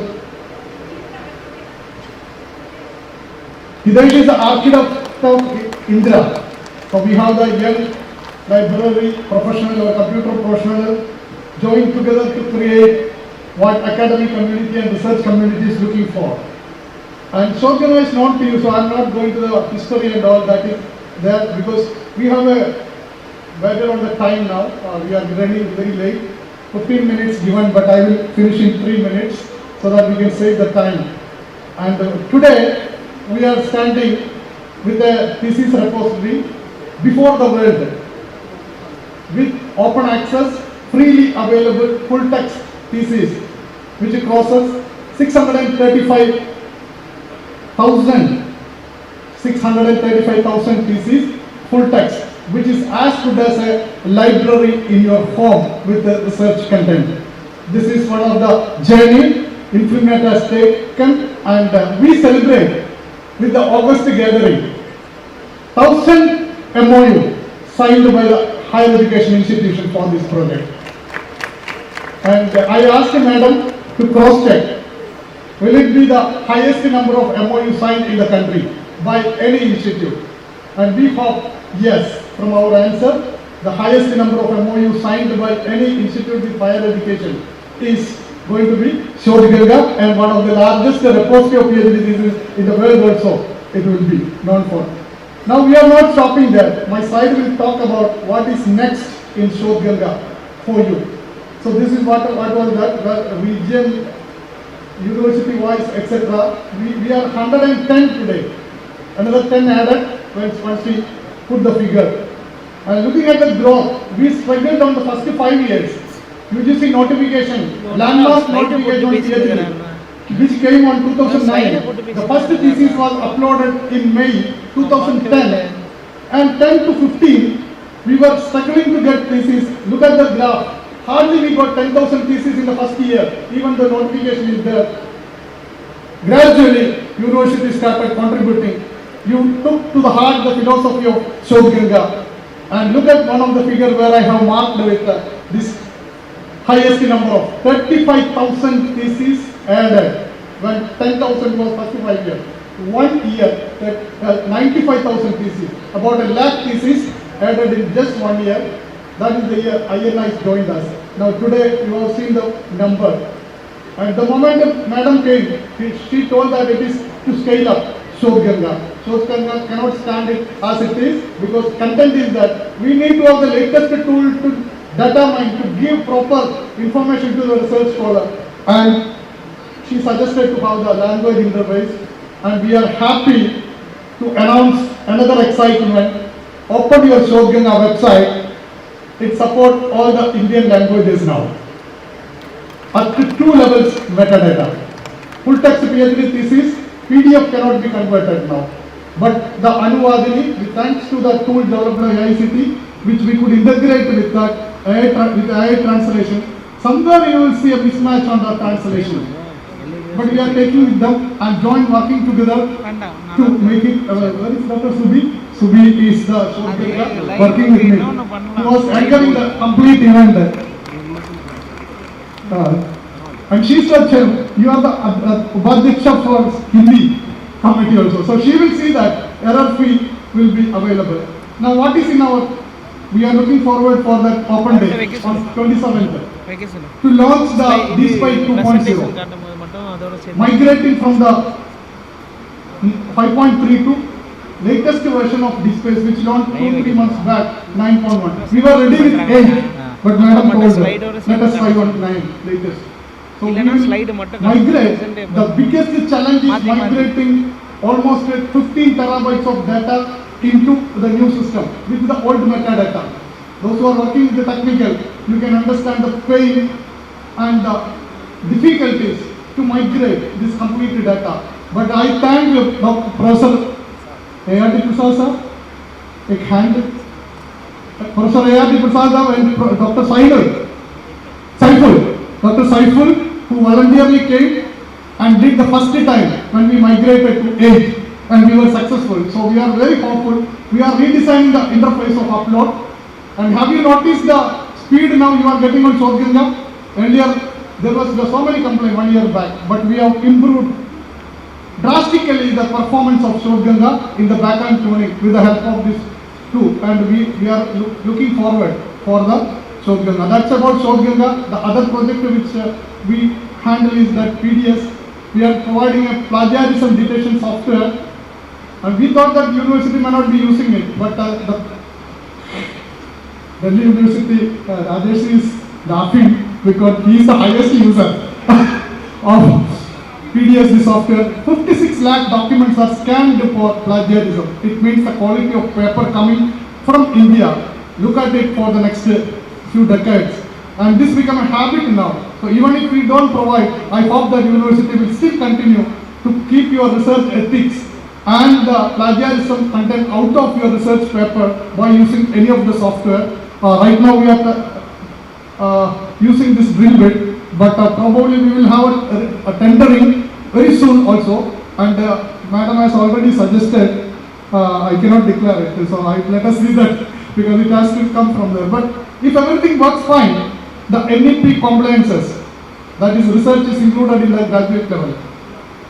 [SPEAKER 6] Hidesh is the architect of Indra. So we have the young library professional or computer professional joined together to create what academic community and research community is looking for. And Shodgana is known to you, so I am not going to the history and all that is there, because we have a better on the time now. We are running very late. 15 minutes given, but I will finish in 3 minutes so that we can save the time. And today we are standing with a thesis repository before the world with open access, freely available full text thesis, which crosses 635,000 theses full text, which is as good as a library in your home with the research content. This is one of the journey INFLIBNET has taken, and we celebrate with the August gathering 1,000 MOU signed by the higher education institution for this project. And I asked Madam to cross-check, will it be the highest number of MOU signed in the country by any institute? And we hope yes, from our answer, the highest number of MOU signed by any institute with higher education is going to be Shodgana, and one of the largest repository of PhD theses in the world also it will be known for. Now we are not stopping there. My slide will talk about what is next in Shodgana for you. So this is what was that region, university wise, etc. We are 110 today. Another 10 added once we put the figure. And looking at the growth, we struggled on the first 5 years. UGC notification, landmark notification on PhD, which came on 2009. The first thesis was uploaded in May 2010. And 10 to 15, we were struggling to get thesis. Look at the graph. Hardly we got 10,000 theses in the first year, even the notification is there. Gradually, university started contributing. You took to the heart the philosophy of Shodgana. And look at one of the figures where I have marked with this highest number of 35,000 theses added when 10,000 was first 5 years. 1 year, 95,000 theses, about 1 lakh theses added in just 1 year. That is the year INI joined us. Now today you have seen the number. And the moment Madam came, she told that it is to scale up Shobganga. Shobganga cannot stand it as it is because content is that we need to have the latest tool to data mine to give proper information to the research scholar. And she suggested to have the language interface, and we are happy to announce another excitement. Open your Shobganga website. It supports all the Indian languages now. Up to 2 levels metadata. Full text PhD thesis, PDF cannot be converted now. But the Anuvadini, thanks to the tool developed by ICT, which we could integrate with that AI translation, somewhere you will see a mismatch on the translation. But we are taking them and join working together to make it. Where is Dr. Subi? Subi is the Shobganga working with me. He was anchoring the complete event. And she said, you are the Upadhyaksha for Hindi committee also. So she will see that error-free will be available. Now what is in our, we are looking forward for that open day on 27th to launch the DSPI 2.0. Migrating from the 5.3 to latest version of DSPI which launched 2-3 months back, 9.1. We were ready with 8. But Madam told us, let us try on 9 latest. So we will migrate. The biggest challenge is migrating almost 15 terabytes of data into the new system with the old metadata. Those who are working with the technical, you can understand the pain and the difficulties to migrate this complete data. But I thank Professor A.R.D. Prasad sir, a hand. Professor A.R.D. Prasad and Dr. Saiful, who voluntarily came and did the first time when we migrated to 8 and we were successful. So we are very hopeful. We are redesigning the interface of upload. And have you noticed the speed now you are getting on Shobganga? Earlier there was so many complaints 1 year back, but we have improved drastically the performance of Shobganga in the backend tuning with the help of this tool. And we are looking forward for the Shobganga. That's about Shobganga. The other project which we handle is that PDS. We are providing a plagiarism detection software, and we thought that university may not be using it, but the Delhi University, Rajesh is laughing because he is the highest user of PDS software. 56 lakh documents are scanned for plagiarism. It means the quality of paper coming from India. Look at it for the next few decades. And this become a habit now. So even if we don't provide, I hope that university will still continue to keep your research ethics and the plagiarism content out of your research paper by using any of the software. Right now we are using this drill bit, but probably we will have a tendering very soon also. And Madam has already suggested, I cannot declare it, so let us see that because it has to come from there. But if everything works fine, the NEP compliances, that is research is included in the graduate level,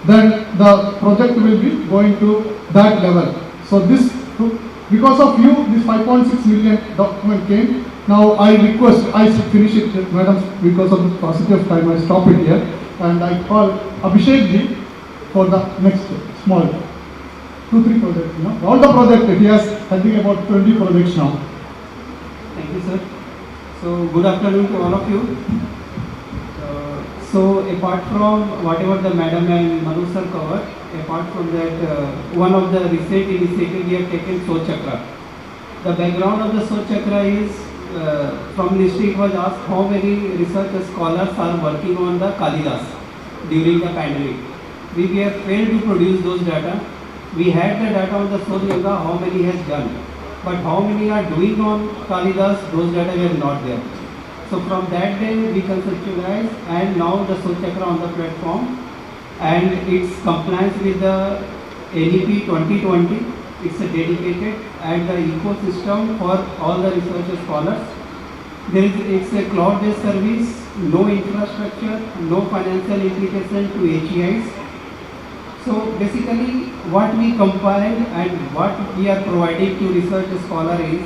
[SPEAKER 6] then the project will be going to that level. So this, because of you, this 5.6 million document came. Now I request, I should finish it, Madam, because of the paucity of time, I stop it here. And I call Abhishek ji for the next small 2-3 projects. All the projects, he has, I think, about 20 projects now.
[SPEAKER 10] Thank you, sir. So, good afternoon to all of you. So, apart from whatever the Madam and Manu sir covered, apart from that, one of the recent initiatives we have taken, Sochakra. The background of the Sochakra is, from Ministry it was asked how many research scholars are working on the Kalidas during the pandemic. We have failed to produce those data. We had the data on the Shobganga, how many has done. But how many are doing on Kalidas, those data were not there. So from that day we conceptualized, and now the Sochakra on the platform, and its compliance with the NEP 2020. It's a dedicated and the ecosystem for all the research scholars. It's a cloud-based service, no infrastructure, no financial implication to HEIs. So basically what we compiled and what we are providing to research scholar is,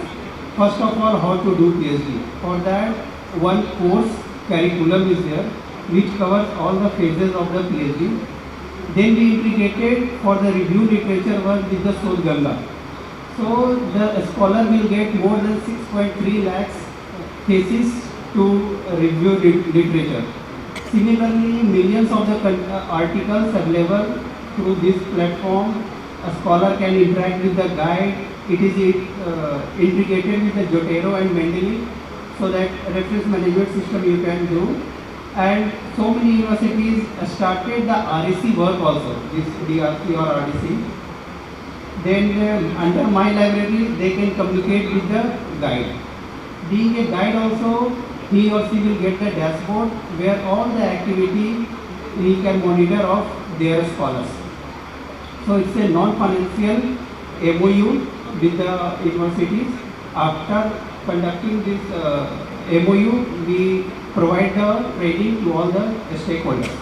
[SPEAKER 10] first of all, how to do PhD. For that, one course curriculum is there which covers all the phases of the PhD. Then we integrated for the review literature work with the Sodh Ganga. So the scholar will get more than 6.3 lakhs cases to review literature. Similarly, millions of the articles available through this platform. A scholar can interact with the guide. It is integrated with the Jotero and Mendeley, so that reference management system you can do. And so many universities started the REC work also, this DRC or RDC. Then under my library, they can communicate with the guide. Being a guide also, he or she will get the dashboard where all the activity he can monitor of their scholars. So it's a non-financial MOU with the universities. After conducting this MOU, we provide the training to all the stakeholders.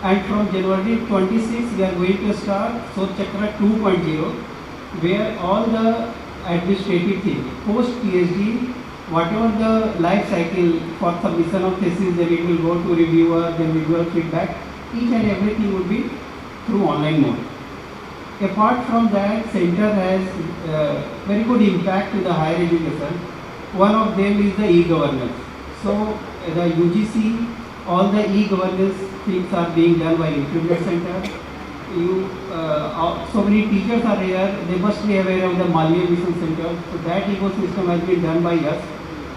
[SPEAKER 10] And from January 26, we are going to start Sodh Chakra 2.0, where all the administrative things, post PhD, whatever the life cycle for submission of thesis, then it will go to reviewer, then reviewer feedback, each and everything will be through online mode. Apart from that, center has very good impact to the higher education. One of them is the e-governance. So the UGC, all the e-governance things are being done by INFLIBNET Centre. So many teachers are here, they must be aware of the Malya Mission Center. So that ecosystem has been done by us.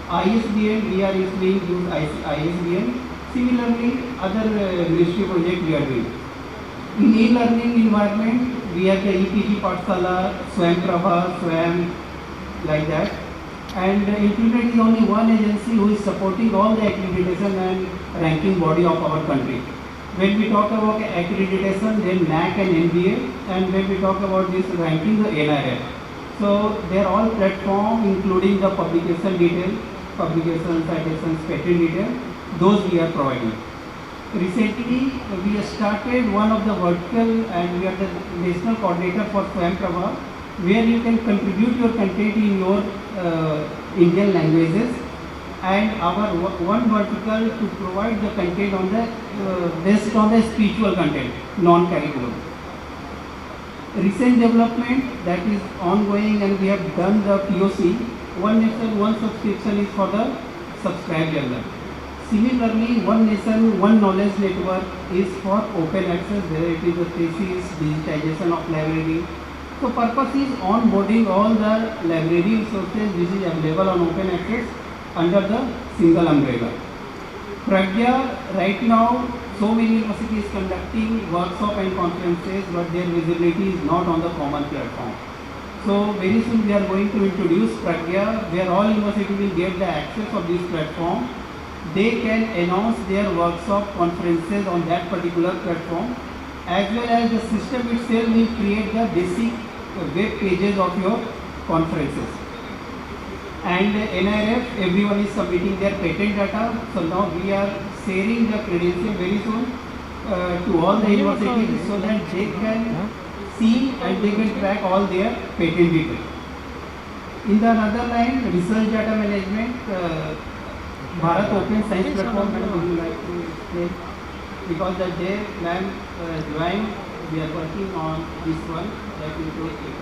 [SPEAKER 10] ISBN, we are being used ISBN. Similarly, other ministry project we are doing. In e-learning environment, we have the EPG Pathshala, Swayam Prabha, Swayam, like that. And INFLIBNET is only one agency who is supporting all the accreditation and ranking body of our country. When we talk about accreditation, then NAC and NBA, and when we talk about this ranking, the NRF. So they are all platform, including the publication detail, publication, citations, patent detail, those we are providing. Recently, we started one of the vertical, and we are the national coordinator for Swayam Prabha, where you can contribute your content in your Indian languages, and our one vertical to provide the content on the based on the spiritual content, non-curriculum. Recent development that is ongoing, and we have done the POC. One nation, one subscription is for the subscribed journal. Similarly, one nation, one knowledge network is for open access, whether it is the thesis, digitization of library. So purpose is onboarding all the library resources which is available on open access under the single umbrella. Pragya, right now, so many universities conducting workshops and conferences, but their visibility is not on the common platform. So very soon we are going to introduce Pragya, where all universities will get the access of this platform. They can announce their workshop conferences on that particular platform, as well as the system itself will create the basic web pages of your conferences. And NRF, everyone is submitting their patent data. So now we are sharing the credential very soon to all the universities, so that they can see and they can track all their patent details. In the other line, research data management, Bharat Open Science Platform, would you like to explain? Because the day ma'am joined, we are working on this one, that will go through.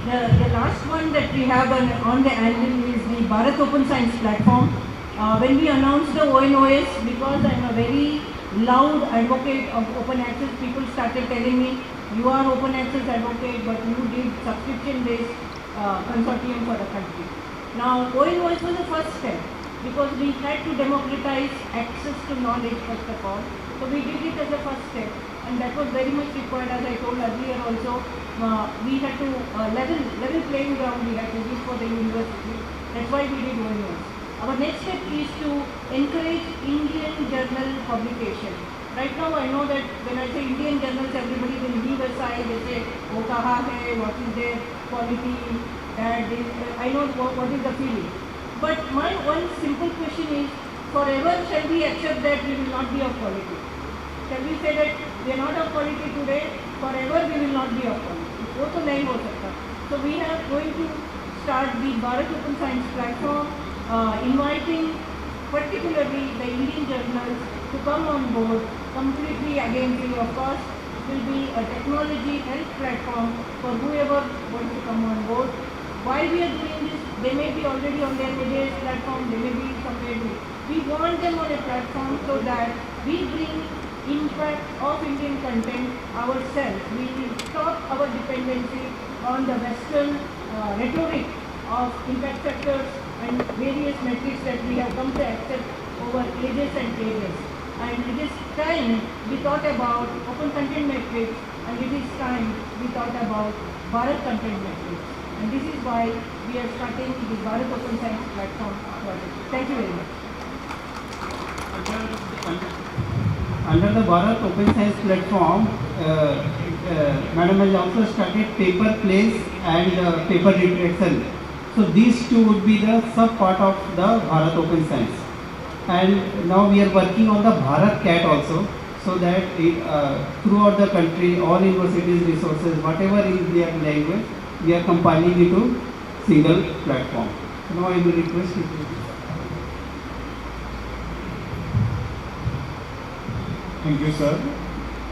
[SPEAKER 9] The last one that we have on the anvil is the Bharat Open Science Platform. When we announced the ONOS, because I'm a very loud advocate of open access, people started telling me, you are open access advocate, but you did subscription-based consortium for the country. Now, ONOS was the first step, because we had to democratize access to knowledge first of all. So we did it as a first step, and that was very much required, as I told earlier also. We had to level playing ground we had to give for the university. That's why we did ONOS. Our next step is to encourage Indian journal publication. Right now I know that when I say Indian journals, everybody will leave aside, they say, oh, kaha hai, what is their quality, I know what is the feeling. But my one simple question is, forever shall we accept that we will not be of quality? Shall we say that we are not of quality today, forever we will not be of quality? वो तो नहीं हो सकता. So we are going to
[SPEAKER 8] start the Bharat Open Science platform, inviting particularly the Indian journals to come on board completely again free of cost. It will be a technology health platform for whoever wants to come on board. Why we are doing this? They may be already on their media platform, they may be somewhere. We want them on a platform so that we bring impact of Indian content ourselves. We will stop our dependency on the Western rhetoric of impact factors and various metrics that we have come to accept over ages and ages. And it is time we thought about open content metrics, and it is time we thought about Bharat content metrics. And this is why we are starting the Bharat Open Science platform project. Thank you very much.
[SPEAKER 10] Under the Bharat Open Science platform, Madam has also started paper place and paper retraction. So these two would be the sub part of the Bharat Open Science. And now we are working on the Bharat Cat also, so that throughout the country, all universities resources, whatever is their language, we are compiling into single platform. So now I will request you to.
[SPEAKER 14] Thank you, sir.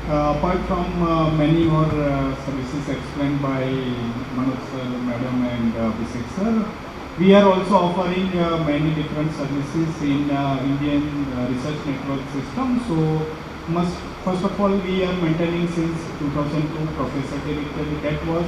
[SPEAKER 14] Apart from many more services explained by Manoj sir, madam and Viksit sir, we are also offering many different services in Indian research network system. So first of all, we are maintaining since 2002 Professor Directory that was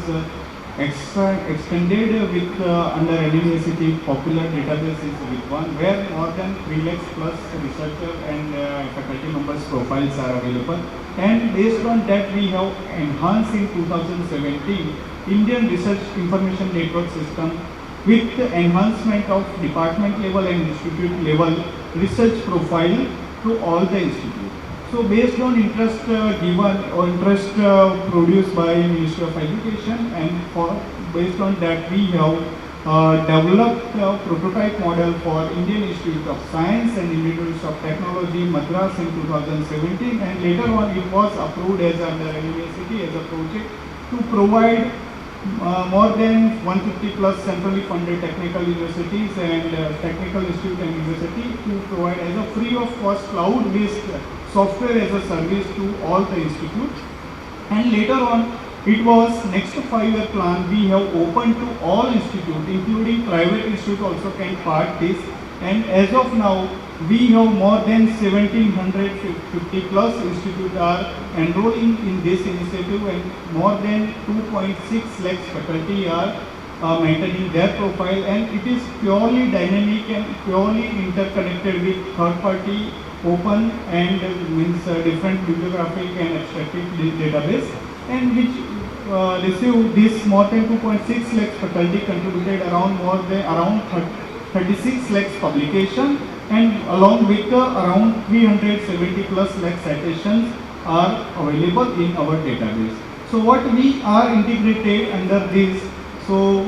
[SPEAKER 14] extended with under University popular databases with one, where more than 3 lakhs plus researcher and faculty members profiles are available. And based on that, we have enhanced in 2017 Indian Research Information Network System with the enhancement of department level and institute level research profile to all the institutes. So based on interest given or interest produced by Ministry of Education, and based on that we have developed a prototype model for Indian Institute of Science and Indian Institute of Technology, Madras in 2017, and later on it was approved as under university as a project to provide more than 150 plus centrally funded technical universities and technical institute and university to provide as a free of cost cloud-based software as a service to all the institutes. And later on, it was next 5-year plan we have opened to all institutes, including private institute also can part this. And as of now, we have more than 1750 plus institutes are enrolling in this initiative, and more than 2.6 lakhs faculty are maintaining their profile, and it is purely dynamic and purely interconnected with third party open and means different bibliographic and abstractive database, and which received this more than 2.6 lakhs faculty contributed around 36 lakhs publication, and along with around 370 plus lakh citations are available in our database. So what we are integrated under this, so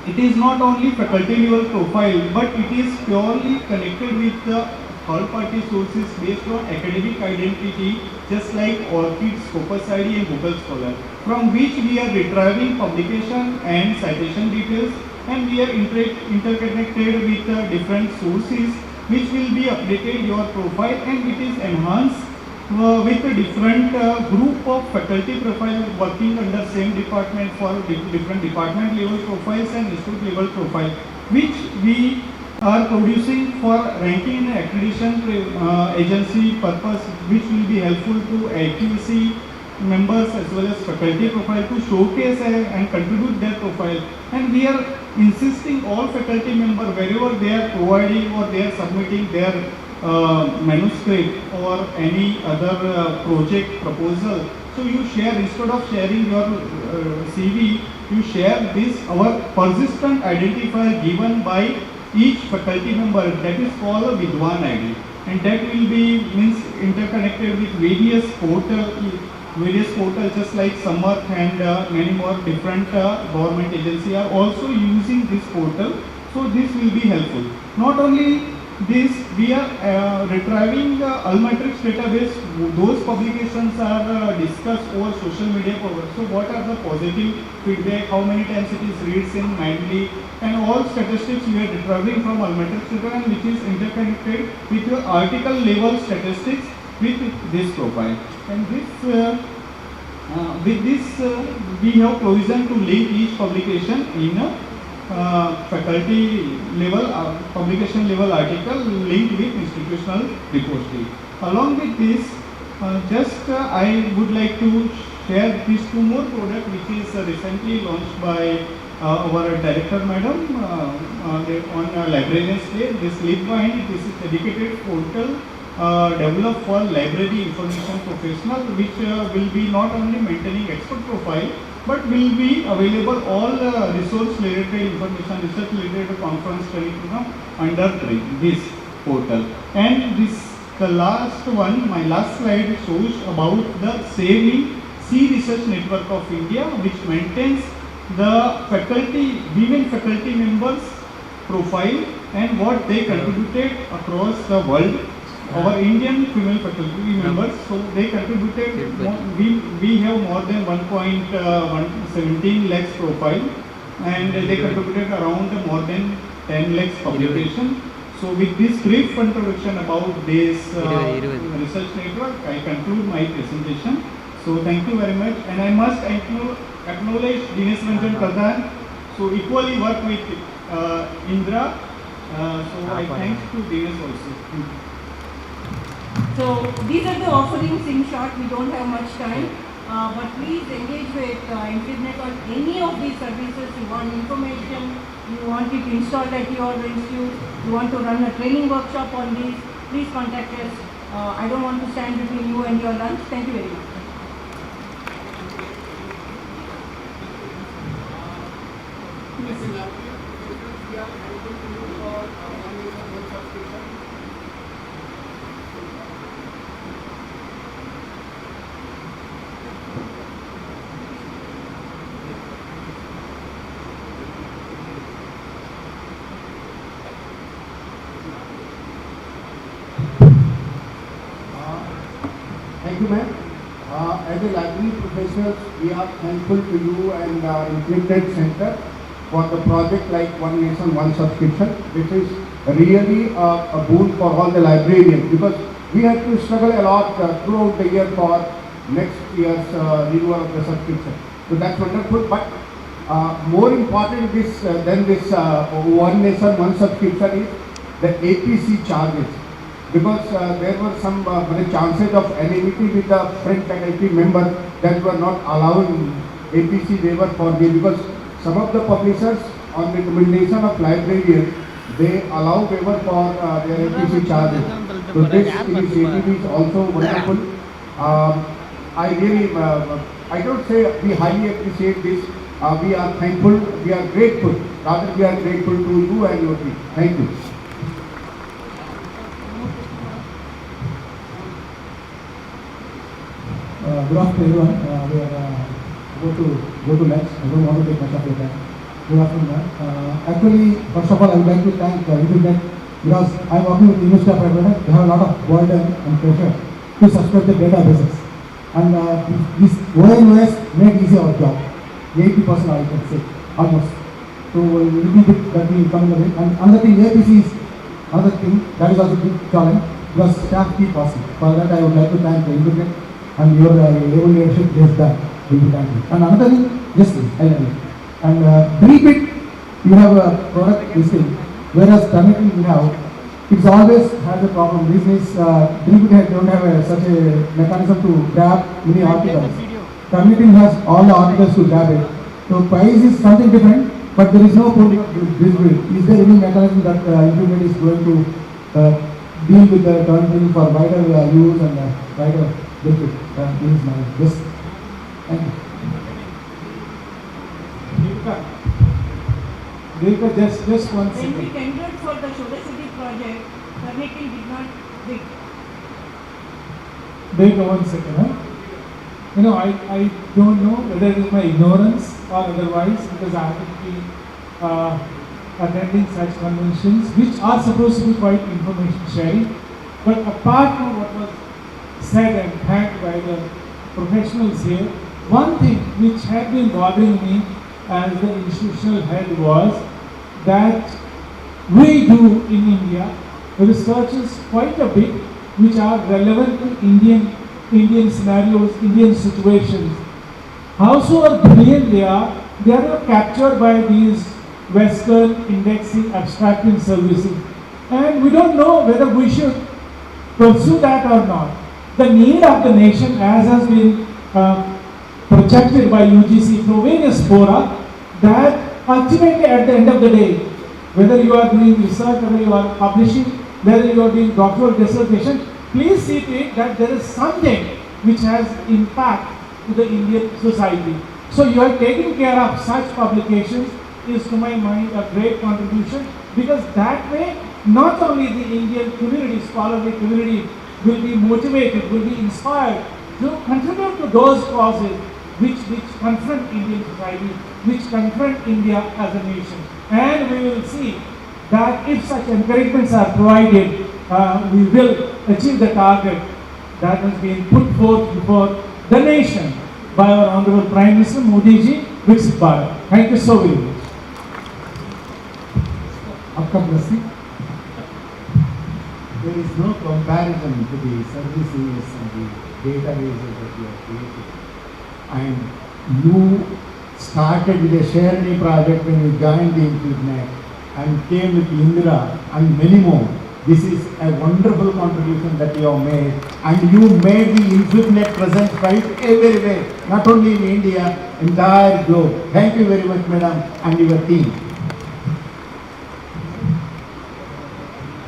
[SPEAKER 14] it is not only faculty level profile, but it is purely connected with the third party sources based on academic identity, just like ORCID, Scopus ID and Google Scholar, from which we are retrieving publication and citation details, and we are interconnected with different sources which will be updated your profile, and it is enhanced with a different group of faculty profile working under same department for different department level profiles and institute level profile, which we are producing for ranking and accreditation agency purpose, which will be helpful to AQC members as well as faculty profile to showcase and contribute their profile. And we are insisting all faculty members wherever they are providing or they are submitting their manuscript or any other project proposal, so you share, instead of sharing your CV, you share this our persistent identifier given by each faculty member, that is called a Vidwan ID, and that will be interconnected with various portals just like Samarth and many more different government agencies are also using this portal. So this will be helpful. Not only this, we are retrieving Almatrix database. Those publications are discussed over social media. So what are the positive feedback, how many times it is read in mindly, and all statistics you are deriving from elementary children, which is interconnected with your article level statistics with this profile. And this with this we have provision to link each publication in a faculty level publication level article linked with institutional repository. Along with this, I would like to share these two more products which is recently launched by our director madam on Librarians Day. This LibVind, this is a dedicated portal developed for library information professional, which will be not only maintaining expert profile but will be available all resource related information, research related conference training under this portal. And this the last one, my last slide shows about the Saving Sea Research Network of India, which maintains the faculty, women faculty members profile and what they contributed across the world. Our Indian female faculty members, so they contributed, we have more than 1.17 lakhs profile, and they contributed around more than 10 lakhs publication. So with this brief introduction about this research network, I conclude my presentation. So thank you very much, and I must acknowledge Dinesh Ranjan Pradhan, so equally work with Indra, so I thank to Dinesh also.
[SPEAKER 9] So these are the offerings in short. We don't have much time, but please engage with INFLIBNET on any of these services. You want information, you want it installed at your institute, you want to run a training workshop on these, please contact us. I don't want to stand between you and your lunch. Thank you very much.
[SPEAKER 11] Thank you, ma'am. As a library professionals, we are thankful to you and INFLIBNET Centre for the project like One Nation, One Subscription, which is really a boon for all the librarians, because we have to struggle a lot throughout the year for next year's renewal of the subscription. So that's wonderful, but more important than this One Nation, One Subscription is the APC charges. Because there were some chances of enmity with the French faculty members that were not allowing APC waiver for me, because some of the publishers on recommendation of librarians, they allow waiver for their APC charges. So this initiative is also wonderful. I really, I don't say we highly appreciate this. We are thankful, we are grateful. Rather, we are grateful to you and your team. Thank you.
[SPEAKER 6] Good afternoon, everyone. We are about to go to lunch. I don't want to take much of your time. Good afternoon. Actually, first of all, I would like to thank INFLIBNET, because I am working with the University of Pradesh. They have a lot of burden and pressure to subscribe the databases. And this ONOS made easy our job. 80% I can say, almost. So a little bit that will come in the way. And another thing, APC is another thing that is also a big challenge, because staff keep asking. For that, I would like to thank the INFLIBNET and your able leadership has done. Will be thank you. And another thing, just and Dreamit, you have a product listing, whereas Turnitin we have, it's always has a problem. This means Dreamit don't have such a mechanism to grab many articles. Turnitin has all the articles to grab it. So price is something different, but there is no visibility. Is there any mechanism that INFLIBNET is going to deal with the Turnitin for wider use and wider benefit? This is my best. Thank you.
[SPEAKER 17] Devika, just one
[SPEAKER 9] When we
[SPEAKER 17] second.
[SPEAKER 9] tendered for the Sugar City project, Turnitin did not bid.
[SPEAKER 17] Devika, 1 second. You know, I don't know whether it is my ignorance or otherwise, because I haven't been attending such conventions, which are supposed to be quite information sharing. But apart from what was said and thanked by the professionals here, one thing which had been bothering me as the institutional head was that we do in India researches quite a bit which are relevant to Indian scenarios, Indian situations. Howsoever brilliant they are not captured by these Western indexing, abstracting services. And we don't know whether we should pursue that or not. The need of the nation, as has been projected by UGC through various fora, that ultimately at the end of the day, whether you are doing research, whether you are publishing, whether you are doing doctoral dissertation, please see to it that there is something which has impact to the Indian society. So you are taking care of such publications is to my mind a great contribution, because that way not only the Indian community, scholarly community will be motivated, will be inspired to contribute to those causes which confront Indian society, which confront India as a nation. And we will see that if such encouragements are provided, we will achieve the target that has been put forth before the nation by our Honorable Prime Minister Modi ji, Viksit Bharat. Thank you so very much.
[SPEAKER 15] After blessing, there is no comparison to the services and the databases that you have created. And you started with a Sharani project when you joined the INFLIBNET and came with Indra and many more. This is a wonderful contribution that you have made, and you made the INFLIBNET present right everywhere, not only in India, entire globe. Thank you very much, madam, and your team.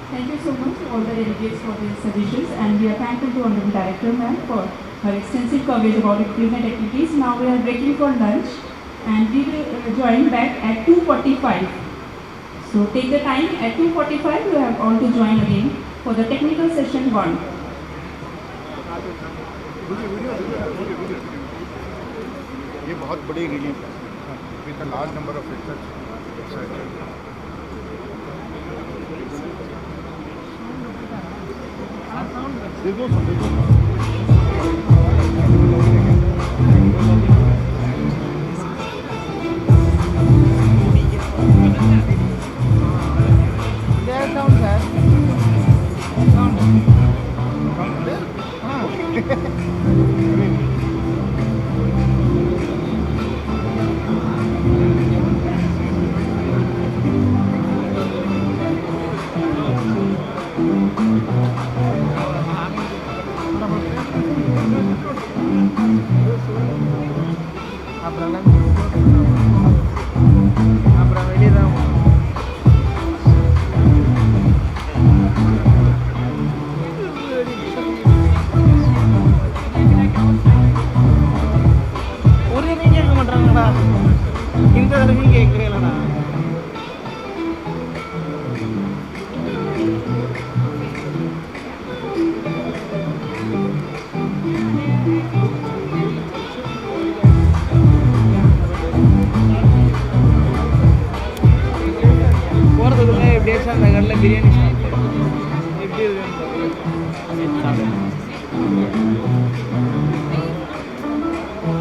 [SPEAKER 7] Thank you so much to all the delegates for their suggestions, and we are thankful to Honorable Director Ma'am for her extensive coverage about INFLIBNET activities. Now we are breaking for lunch, and we will join back at 2:45. So take the time at 2:45. You have all to join again for the technical session 1.
[SPEAKER 3] ये बहुत बड़ी relief है with a large number of research.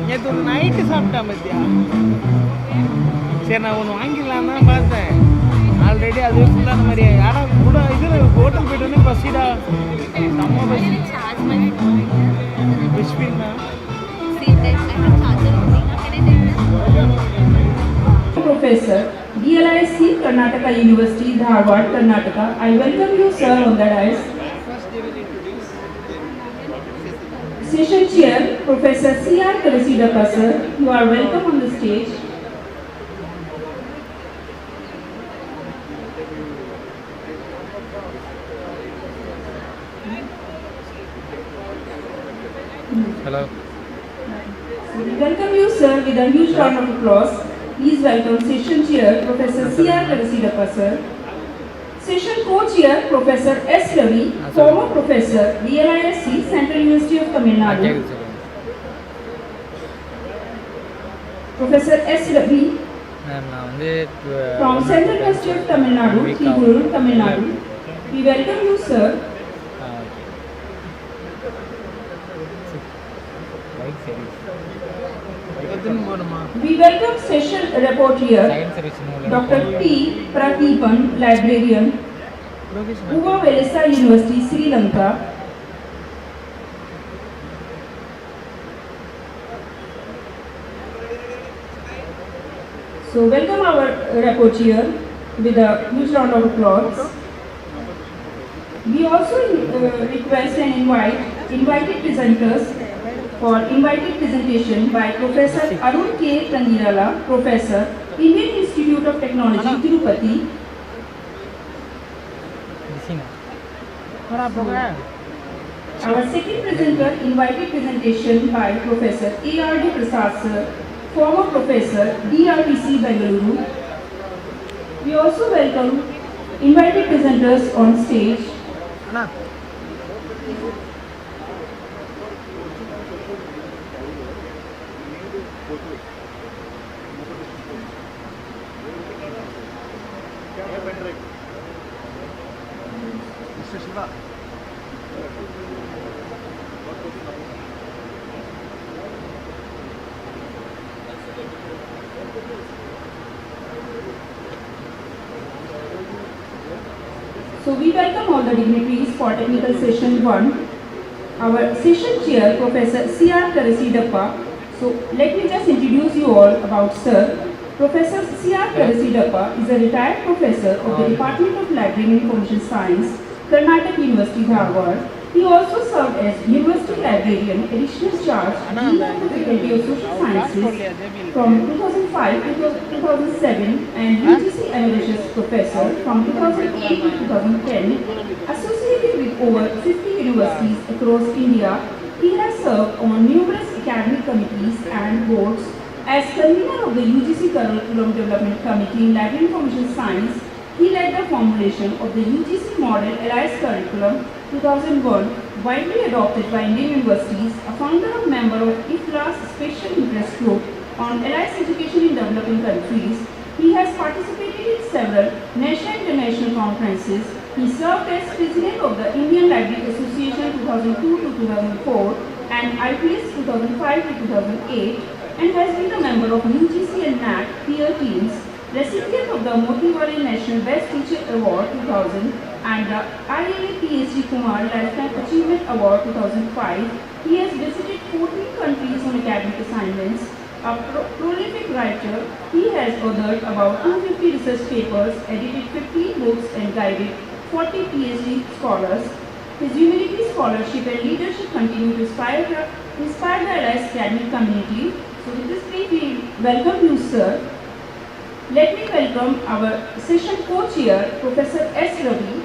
[SPEAKER 1] நேற்று ஒரு night சாப்பிட்டேன் பத்தியா. சரி நான் ஒன்று வாங்கிடலாம் தான் பார்த்தேன். ஆல்ரெடி அதுவே ஃபுல்லான மாதிரி ஆனால் கூட இது ஹோட்டல் போய்ட்டு பசிடா நம்ம பசி விஷ்பின்னா
[SPEAKER 5] Professor, DLIC, Karnataka University, Dharwad, Karnataka. I welcome you, sir, on the dais. Session Chair, Professor C.R. Karasidaka, sir. You are welcome on the stage.
[SPEAKER 13] Hello.
[SPEAKER 5] So we welcome you, sir, with a huge round of applause. Please welcome Session Chair, Professor C.R. Karasidaka, sir. Session Co-Chair, Professor S. Ravi, former Professor, DLISC, Central University of Tamil Nadu. Professor S. Ravi, from Central University of Tamil Nadu, Tirupati, Tamil Nadu. We welcome you, sir. We welcome session rapporteur Dr. T. Pratipan, librarian, Velisa University, Sri Lanka. So welcome our rapporteur with a huge round of applause. We also request and invited presenters for invited presentation by Professor Arun K. Tandirala, Professor, Indian Institute of Technology, Tirupati. Our second presenter, invited presentation by Professor A.R.D. Prasad Sir, former Professor, DRTC, Bengaluru. We also welcome invited presenters on stage.
[SPEAKER 3] Mr. Shiva.
[SPEAKER 5] So we welcome all the dignitaries for technical session 1. Our session chair, Professor C.R. Karasidappa. So let me just introduce you all about Sir. Professor C.R. Karasidappa is a retired professor of the Department of Library and Information Science, Karnataka University, Dharwad. He also served as University Librarian, Additional Charge, Dean of the Faculty of Social Sciences from 2005 to 2007 and UGC Emeritus Professor from 2008 to 2010. Associated with over 50 universities across India, he has served on numerous academic committees and boards. As convener of the UGC Curriculum Development Committee in Library Information Science, he led the formulation of the UGC Model Alliance Curriculum 2001, widely adopted by Indian universities, a founder and member of IFLA's Special Interest Group on Alliance Education in Developing Countries. He has participated in several national and international conferences. He served as President of the Indian Library Association 2002 to 2004 and IPLIS 2005 to 2008 and has been a member of UGC and NAC peer teams, recipient of the Motiwari National Best Teacher Award 2000 and the ILA PhD Kumar Lifetime Achievement Award 2005. He has visited 14 countries on academic assignments. A prolific writer, he has authored about 250 research papers, edited 15 books and guided 40 PhD scholars. His humility, scholarship and leadership continue to inspire the allies academic community. So with this brief, we welcome you, sir. Let me welcome our session co-chair, Professor S. Ravi.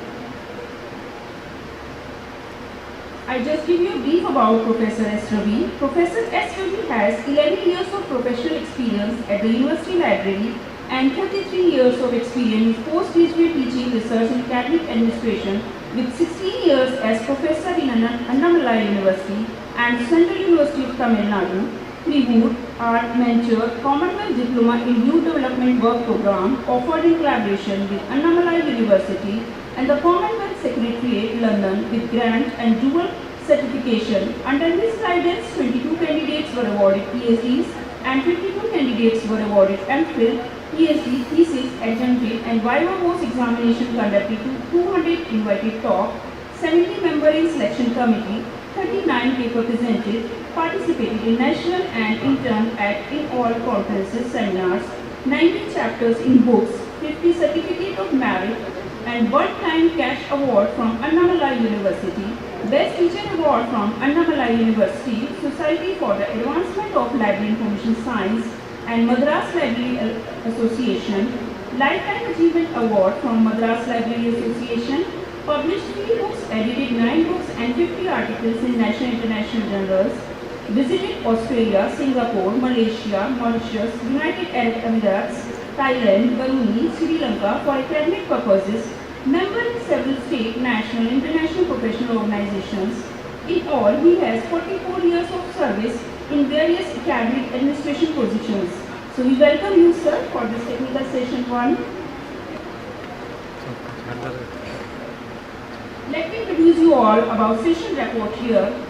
[SPEAKER 5] I just give you a brief about Professor S. Ravi. Professor S. Ravi has 11 years of professional experience at the University Library and 33 years of experience in postgraduate teaching, research and academic administration with 16 years as professor in Annamalai University and Central University of Tamil Nadu. Tribute, Art, Mentor, Commonwealth Diploma in Youth Development Work Program offered in collaboration with Annamalai University and the Commonwealth Secretariat, London with grant and dual certification. Under his guidance, 22 candidates were awarded PhDs and 52 candidates were awarded MPhil, PhD, thesis, adjunctive and viva voce examination conducted to 200 invited talk, 70 member in selection committee, 39 paper presented, participated in national and intern in all conferences, seminars, 19 chapters in books, 50 certificate of merit, and one-time cash award from Annamalai University, Best Teacher Award from Annamalai University, Society for the Advancement of Library Information Science, and Madras Library Association, Lifetime Achievement Award from Madras Library Association, published 3 books, edited 9 books and 50 articles in national and international journals, visited Australia, Singapore, Malaysia, Mauritius, United Arab Emirates, Thailand, Brunei, Sri Lanka for academic purposes, member in several state, national and international professional organizations. In all, he has 44 years of service in various academic administration positions. So we welcome you, sir, for this technical session 1. Let me introduce you all about session report here.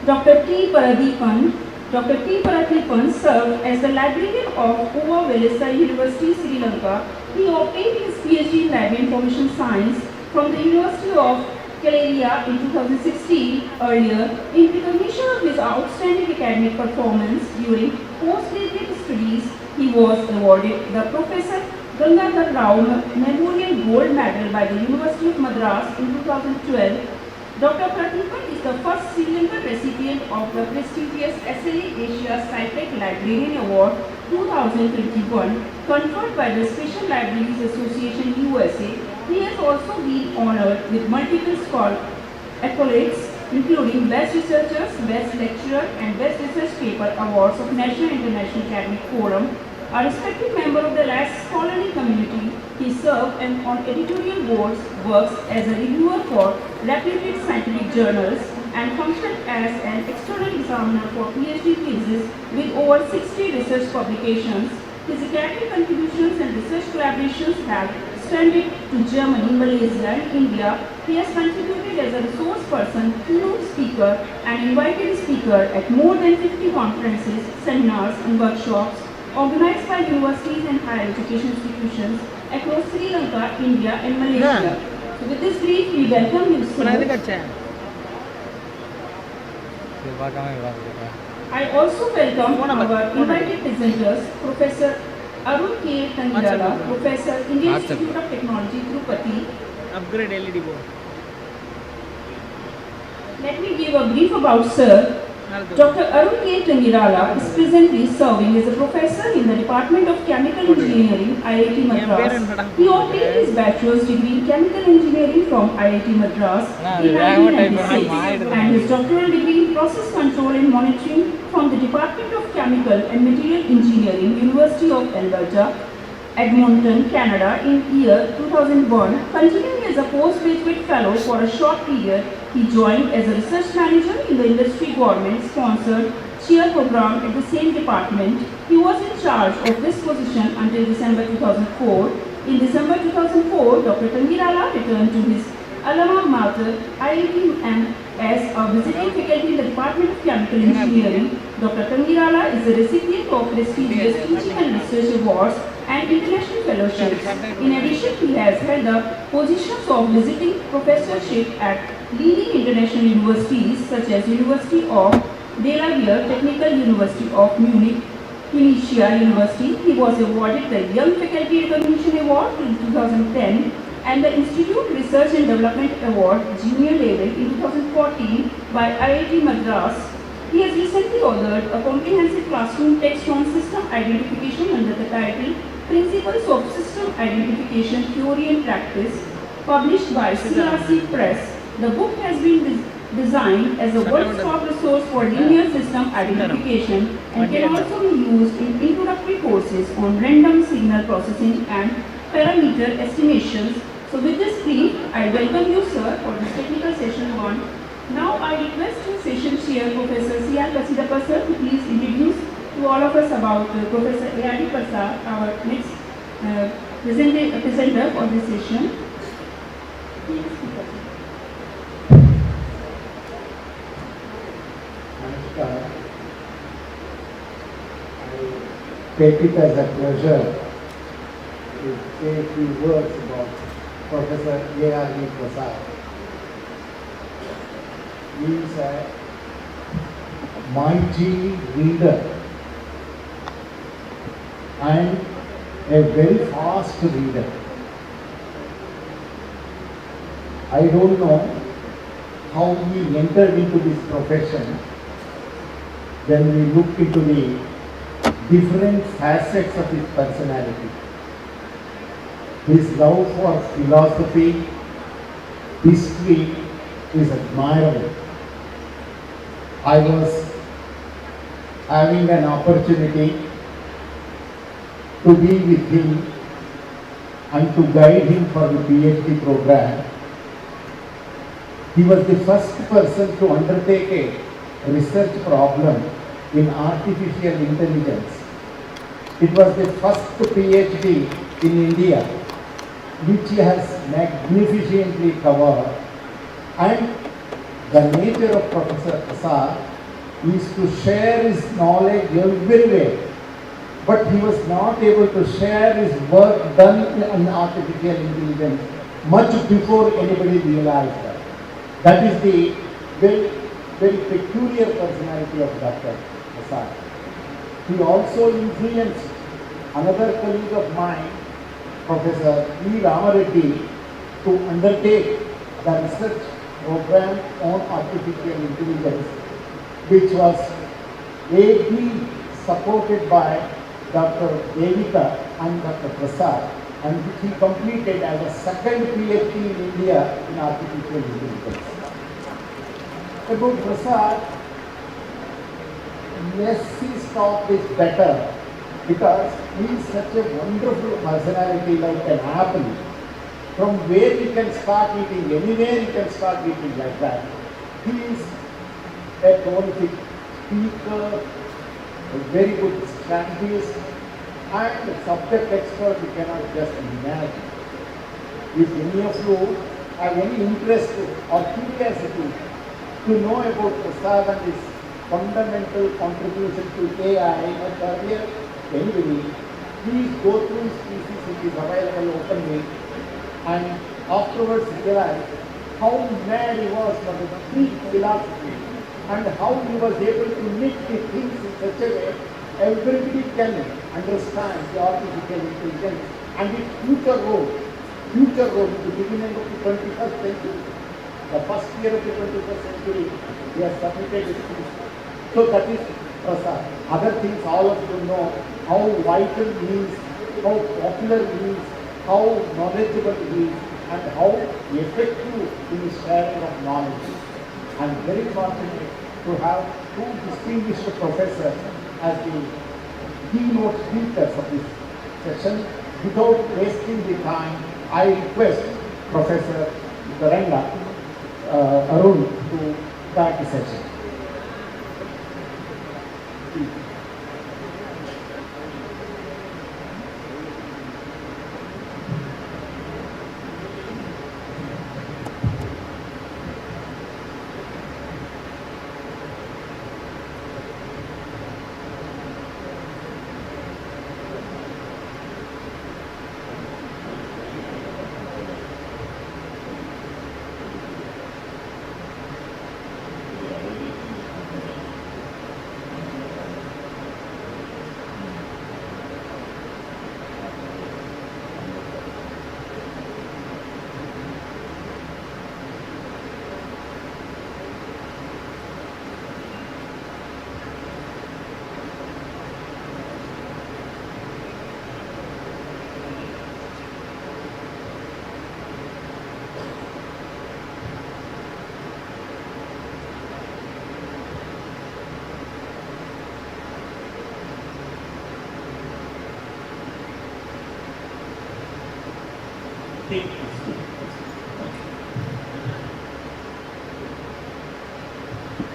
[SPEAKER 5] Dr. T. Paradipan, Dr. T. Parathipan served as the librarian of Velisa University, Sri Lanka. He obtained his PhD in Library Information Science from the University of Calaria in 2016. Earlier, in recognition of his outstanding academic performance during postgraduate studies, he was awarded the Professor Gandhinagar Rao Memorial Gold Medal by the University of Madras in 2012. Dr. Parathipan is the first Sri Lankan recipient of the prestigious SLA Asia Cytec Librarian Award 2021 conferred by the Special Libraries Association USA. He has also been honored with multiple accolades including Best Researchers, Best Lecturer and Best Research Paper Awards of National and International Academic Forum. A respected member of the LAS scholarly community, he served on editorial boards, works as a reviewer for reputed scientific journals, and functioned as an external examiner for PhD theses with over 60 research publications. His academic contributions and research collaborations have extended to Germany, Malaysia, and India. He has contributed as a resource person, keynote speaker, and invited speaker at more than 50 conferences, seminars, and workshops organized by universities and higher education institutions across Sri Lanka, India, and Malaysia. So with this brief, we welcome you, sir. I also welcome our invited presenters, Professor Arun K. Tangirala, Professor, Indian Institute of Technology, Tirupati.
[SPEAKER 1] Upgrade LED board.
[SPEAKER 5] Let me give a brief about Sir. Dr. Arun K. Tangirala is presently serving as a professor in the Department of Chemical Engineering, IIT Madras. He obtained his bachelor's degree in Chemical Engineering from IIT Madras in 1996 and his doctoral degree in Process Control and Monitoring from the Department of Chemical and Material Engineering, University of Alberta, Edmonton, Canada in year 2001. Continuing as a postgraduate fellow for a short period, he joined as a research manager in the industry government-sponsored chair program at the same department. He was in charge of this position until December 2004. In December 2004, Dr. Tangirala returned to his alma mater, IIT as a visiting faculty in the Department of Chemical Engineering. Dr. Tangirala is a recipient of prestigious teaching and research awards and international fellowships. In addition, he has held the positions of visiting professorship at leading international universities such as University of Delaware, Technical University of Munich, Tunisia University. He was awarded the Young Faculty Recognition Award in 2010 and the Institute Research and Development Award Junior Level in 2014 by IIT Madras. He has recently authored a comprehensive classroom text on system identification under the title Principles of System Identification Theory and Practice, published by CRC Press. The book has been designed as a one-stop resource for linear system identification and can also be used in introductory courses on random signal processing and parameter estimations. So with this brief, I welcome you, sir, for this technical session 1. Now I request the session chair, Professor C.R. Kasidappa, sir, to please introduce to all of us about Professor A.R.D. Prasad, our next presenter for this session.
[SPEAKER 15] I take it as a pleasure to say a few words about Professor A.R.D. Prasad. He is a mighty reader and a very fast reader. I don't know how he entered into this profession. When we look into the different facets of his personality, his love for philosophy, history is admirable. I was having an opportunity to be with him and to guide him for the PhD program. He was the first person to undertake a research problem in artificial intelligence. It was the first PhD in India, which he has magnificently covered, and the nature of Professor Prasad is to share his knowledge everywhere. But he was not able to share his work done in artificial intelligence much before anybody realized that. That is the very, very peculiar personality of Dr. Prasad. He also influenced another colleague of mine, Professor E. Ramareddy, to undertake the research program on artificial intelligence, which was ably supported by Dr. Devika and Dr. Prasad, and which he completed as a second PhD in India in artificial intelligence. About Prasad, yes, his talk is better because he is such a wonderful personality, like an apple. From where you can start eating, anywhere you can start eating like that. He is a prolific speaker, a very good strategist, and a subject expert you cannot just imagine. If any of you have any interest or curiosity to know about Prasad and his fundamental contribution to AI in a career, anybody, please go through his thesis, which is available openly, and afterwards realize how mad he was for the Greek philosophy and how he was able to make the things in such a way everybody can understand the artificial intelligence and its future role in the beginning of the 21st century. The first year of the 21st century, he has submitted his thesis. So that is Prasad. Other things all of you know, how vital he is, how popular he is, how knowledgeable he is, and how effective in his sharing of knowledge. I am very fortunate to have two distinguished professors as the keynote speakers of this session. Without wasting the time, I request Professor Garanga Arun to start the session.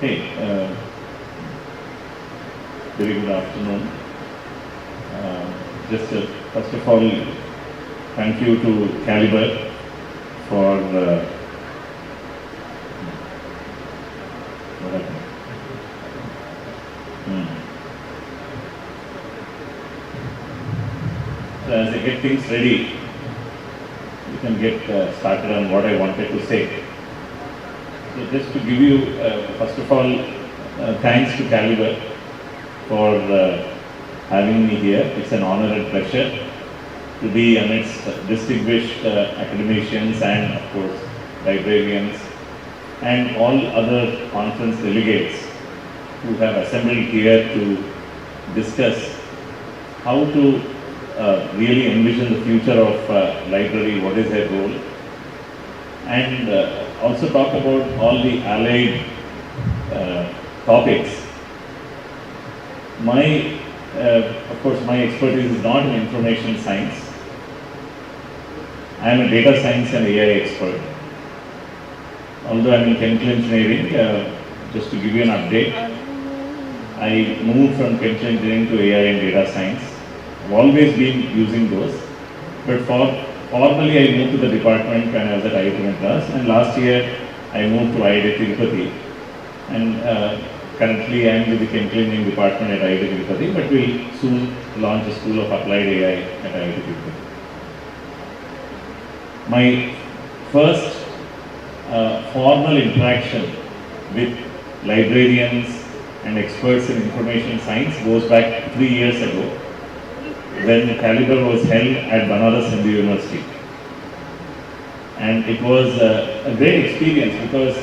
[SPEAKER 18] Hey, very good afternoon. First of all, thank you to Caliber for So as I get things ready, you can get started on what I wanted to say. So just to give you, first of all, thanks to Caliber for having me here. It's an honor and pleasure to be amidst distinguished academicians and, of course, librarians and all other conference delegates who have assembled here to discuss how to really envision the future of library, what is their role, and also talk about all the allied topics. Of course, my expertise is not in information science. I am a data science and AI expert. Although I am in chemical engineering, just to give you an update, I moved from chemical engineering to AI and data science. I've always been using those, but formally I moved to the department when I was at IIT Madras, and last year I moved to IIT Tirupati. And Currently, I am with the chemical engineering department at IIT Tirupati, but we will soon launch a school of applied AI at IIT Tirupati. My first formal interaction with librarians and experts in information science goes back 3 years ago, when the Caliber was held at Banaras Hindu University. And it was a great experience because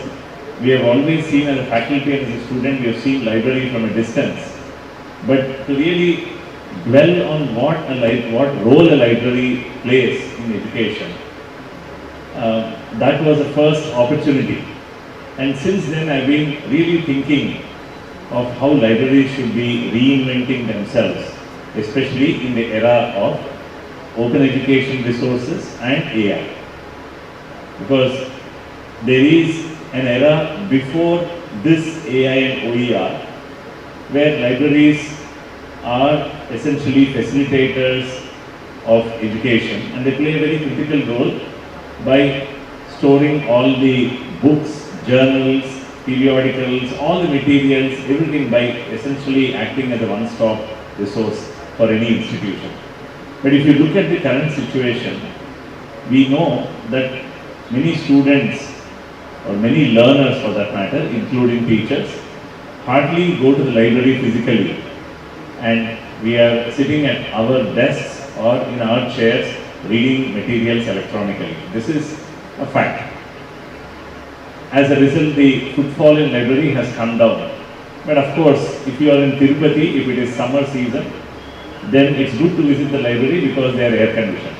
[SPEAKER 18] we have always seen as a faculty and as a student, we have seen library from a distance. But to really dwell on what role a library plays in education, that was the first opportunity. And since then I've been really thinking of how libraries should be reinventing themselves, especially in the era of open education resources and AI. Because there is an era before this AI and OER where libraries are essentially facilitators of education, and they play a very critical role by storing all the books, journals, periodicals, all the materials, everything, by essentially acting as a one-stop resource for any institution. But if you look at the current situation, we know that many students or many learners for that matter, including teachers, hardly go to the library physically, and we are sitting at our desks or in our chairs reading materials electronically. This is a fact. As a result, the footfall in library has come down. But of course, if you are in Tirupati, if it is summer season, then it's good to visit the library because they are air conditioned.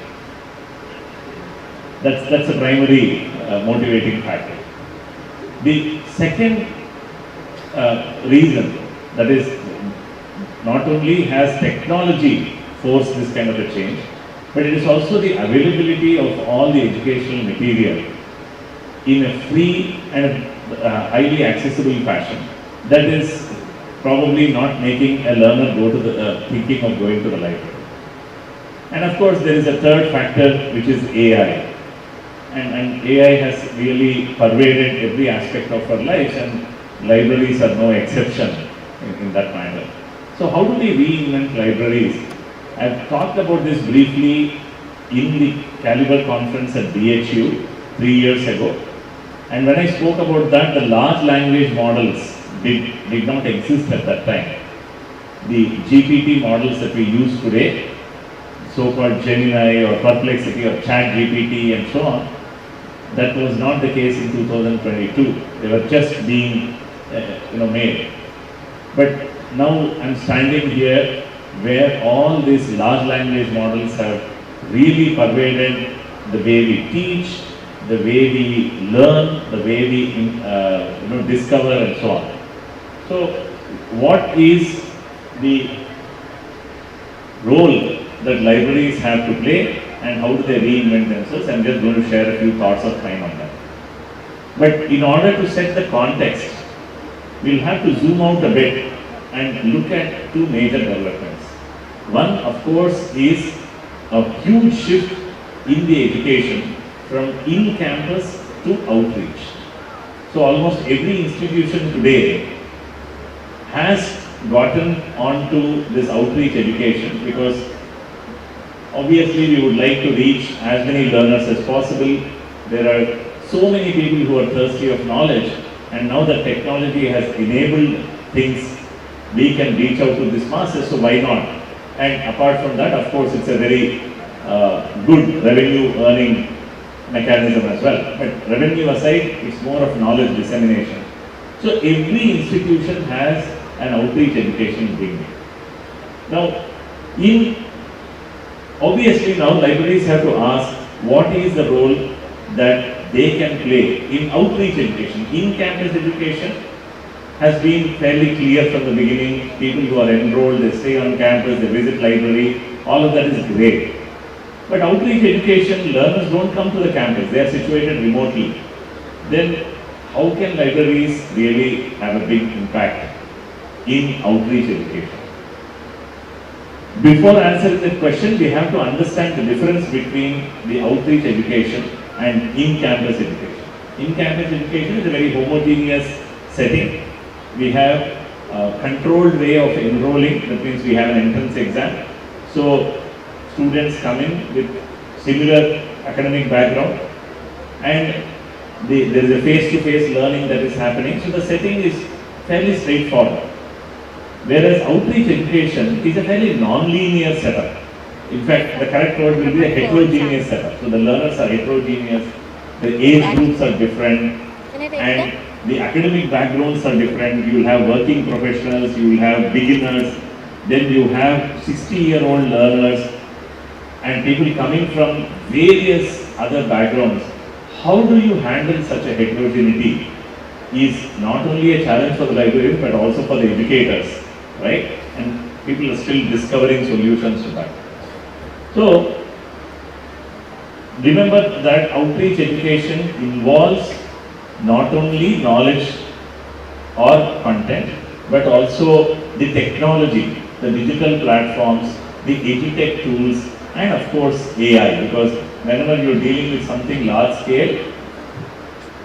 [SPEAKER 18] That's a primary motivating factor. The second reason, that is, not only has technology forced this kind of a change, but it is also the availability of all the educational material in a free and highly accessible fashion. That is probably not making a learner go to the thinking of going to the library. And of course, there is a third factor, which is AI. And AI has really pervaded every aspect of our lives, and libraries are no exception in that matter. So how do we reinvent libraries? I've talked about this briefly in the Caliber conference at BHU 3 years ago. And when I spoke about that, the large language models did not exist at that time. The GPT models that we use today, so-called Gemini or Perplexity or Chat GPT and so on, that was not the case in 2022. They were just being made. But now I'm standing here where all these large language models have really pervaded the way we teach, the way we learn, the way we discover and so on. So what is the role that libraries have to play and how do they reinvent themselves? I'm just going to share a few thoughts of mine on that. But in order to set the context, we'll have to zoom out a bit and look at two major developments. One, of course, is a huge shift in the education from in-campus to outreach. So almost every institution today has gotten onto this outreach education because obviously we would like to reach as many learners as possible. There are so many people who are thirsty of knowledge, and now that technology has enabled things, we can reach out to this masses, so why not? And apart from that, of course, it's a very good revenue earning mechanism as well. But revenue aside, it's more of knowledge dissemination. So every institution has an outreach education wing. Now, obviously now libraries have to ask what is the role that they can play in outreach education. In-campus education has been fairly clear from the beginning. People who are enrolled, they stay on campus, they visit library, all of that is great. But outreach education, learners don't come to the campus, they are situated remotely. Then how can libraries really have a big impact in outreach education? Before answering that question, we have to understand the difference between the outreach education and in-campus education. In-campus education is a very homogeneous setting. We have controlled way of enrolling. That means we have an entrance exam. So students come in with similar academic background, and there is a face-to-face learning that is happening. So the setting is fairly straightforward. Whereas outreach education is a fairly non-linear setup. In fact, the correct word will be a heterogeneous setup. So the learners are heterogeneous, the age groups are different, and the academic backgrounds are different. You will have working professionals, you will have beginners, then you have 60-year-old learners, and people coming from various other backgrounds. How do you handle such a heterogeneity is not only a challenge for the librarian but also for the educators, right? And people are still discovering solutions to that. So, remember that outreach education involves not only knowledge or content, but also the technology, the digital platforms, the edutech tools, and of course AI, because whenever you're dealing with something large scale,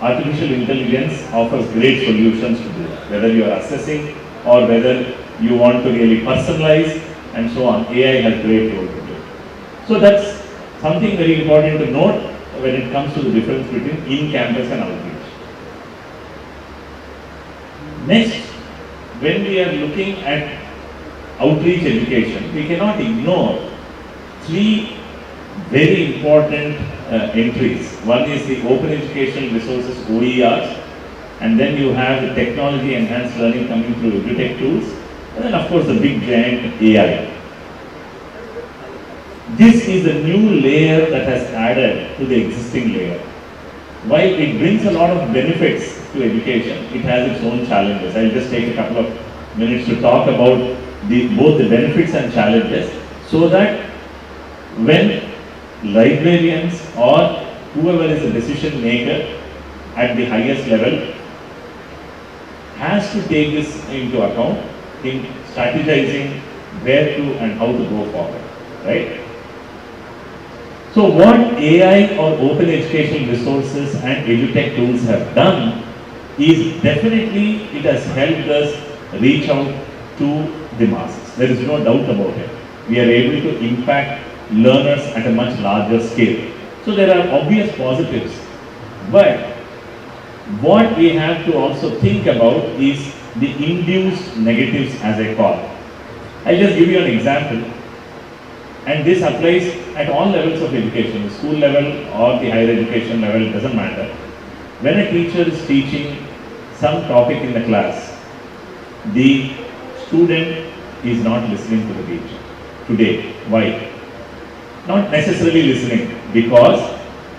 [SPEAKER 18] artificial intelligence offers great solutions to do that. Whether you are assessing or whether you want to really personalize and so on, AI has great role to play. So that's something very important to note when it comes to the difference between in-campus and outreach. Next, when we are looking at outreach education, we cannot ignore three very important entries. One is the open educational resources, OERs, and then you have the technology enhanced learning coming through edutech tools, and then of course the big giant AI. This is a new layer that has added to the existing layer. While it brings a lot of benefits to education, it has its own challenges. I'll just take a couple of minutes to talk about both the benefits and challenges, so that when librarians or whoever is a decision maker at the highest level has to take this into account in strategizing where to and how to go forward, right? So what AI or open educational resources and edutech tools have done is definitely it has helped us reach out to the masses. There is no doubt about it. We are able to impact learners at a much larger scale. So there are obvious positives, but what we have to also think about is the induced negatives, as I call. I'll just give you an example, and this applies at all levels of education, school level or the higher education level, it doesn't matter. When a teacher is teaching some topic in the class, the student is not listening to the teacher today. Why? Not necessarily listening, because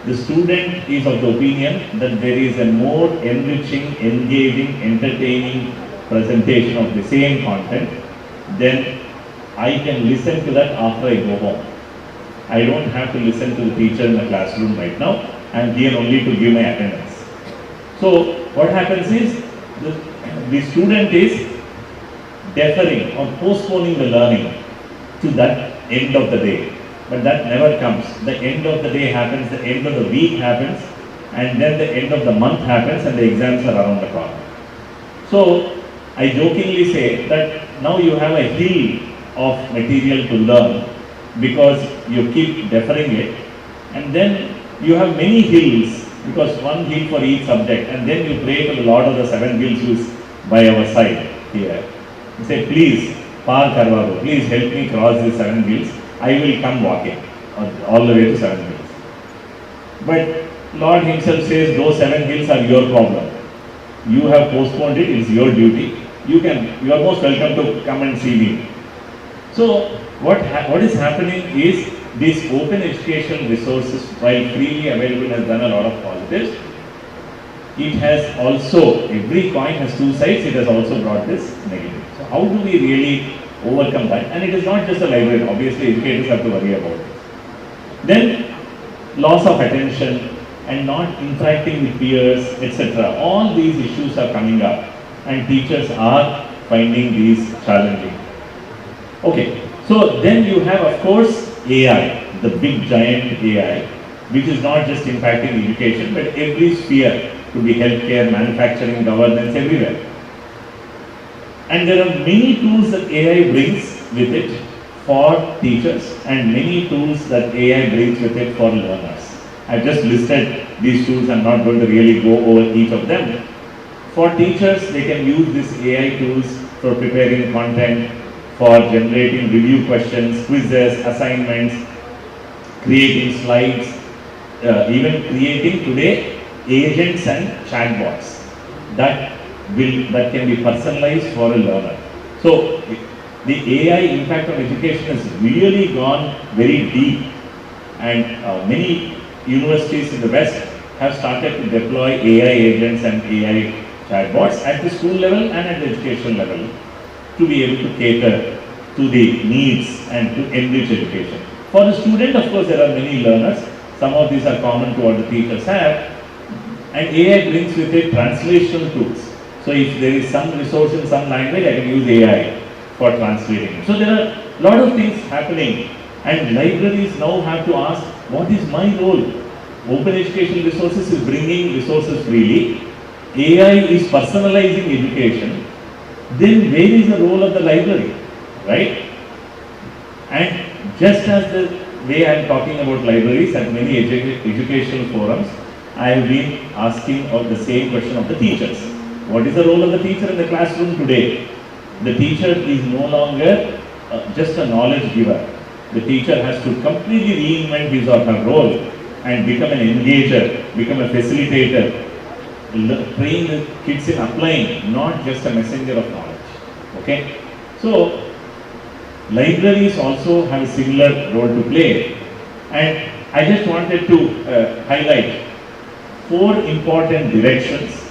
[SPEAKER 18] the student is of the opinion that there is a more enriching, engaging, entertaining presentation of the same content, then I can listen to that after I go home. I don't have to listen to the teacher in the classroom right now. I am here only to give my attendance. So what happens is the student is deferring or postponing the learning to that end of the day. But that never comes. The end of the day happens, the end of the week happens, and then the end of the month happens and the exams are around the corner. So I jokingly say that now you have a hill of material to learn because you keep deferring it, and then you have many hills because one hill for each subject, and then you pray to the Lord of the seven hills who is by our side here. You say, please, Par Karvaro, please help me cross these seven hills. I will come walking all the way to 7 hills. But Lord himself says those 7 hills are your problem. You have postponed it, it's your duty. You are most welcome to come and see me. So what is happening is these open educational resources, while freely available, has done a lot of positives. It has also, every coin has two sides, it has also brought this negative. So how do we really overcome that? And it is not just the librarian, obviously educators have to worry about it. Then loss of attention and not interacting with peers, etc. All these issues are coming up and teachers are finding these challenging. Okay, so then you have of course AI, the big giant AI, which is not just impacting education but every sphere, to be healthcare, manufacturing, governance, everywhere. And there are many tools that AI brings with it for teachers and many tools that AI brings with it for learners. I've just listed these tools. I'm not going to really go over each of them. For teachers, they can use these AI tools for preparing content, for generating review questions, quizzes, assignments, creating slides, even creating today agents and chatbots that can be personalized for a learner. So the AI impact on education has really gone very deep, and many universities in the West have started to deploy AI agents and AI chatbots at the school level and at the education level to be able to cater to the needs and to enrich education. For the student, of course, there are many learners. Some of these are common to what the teachers have, and AI brings with it translational tools. So if there is some resource in some language, I can use AI for translating it. So there are a lot of things happening, and libraries now have to ask, what is my role? Open educational resources is bringing resources freely. AI is personalizing education. Then where is the role of the library, right? And just as the way I am talking about libraries at many educational forums, I have been asking the same question of the teachers. What is the role of the teacher in the classroom today? The teacher is no longer just a knowledge giver. The teacher has to completely reinvent his or her role and become an engager, become a facilitator, train the kids in applying, not just a messenger of knowledge. Okay? So, libraries also have a similar role to play, and I just wanted to highlight 4 important directions,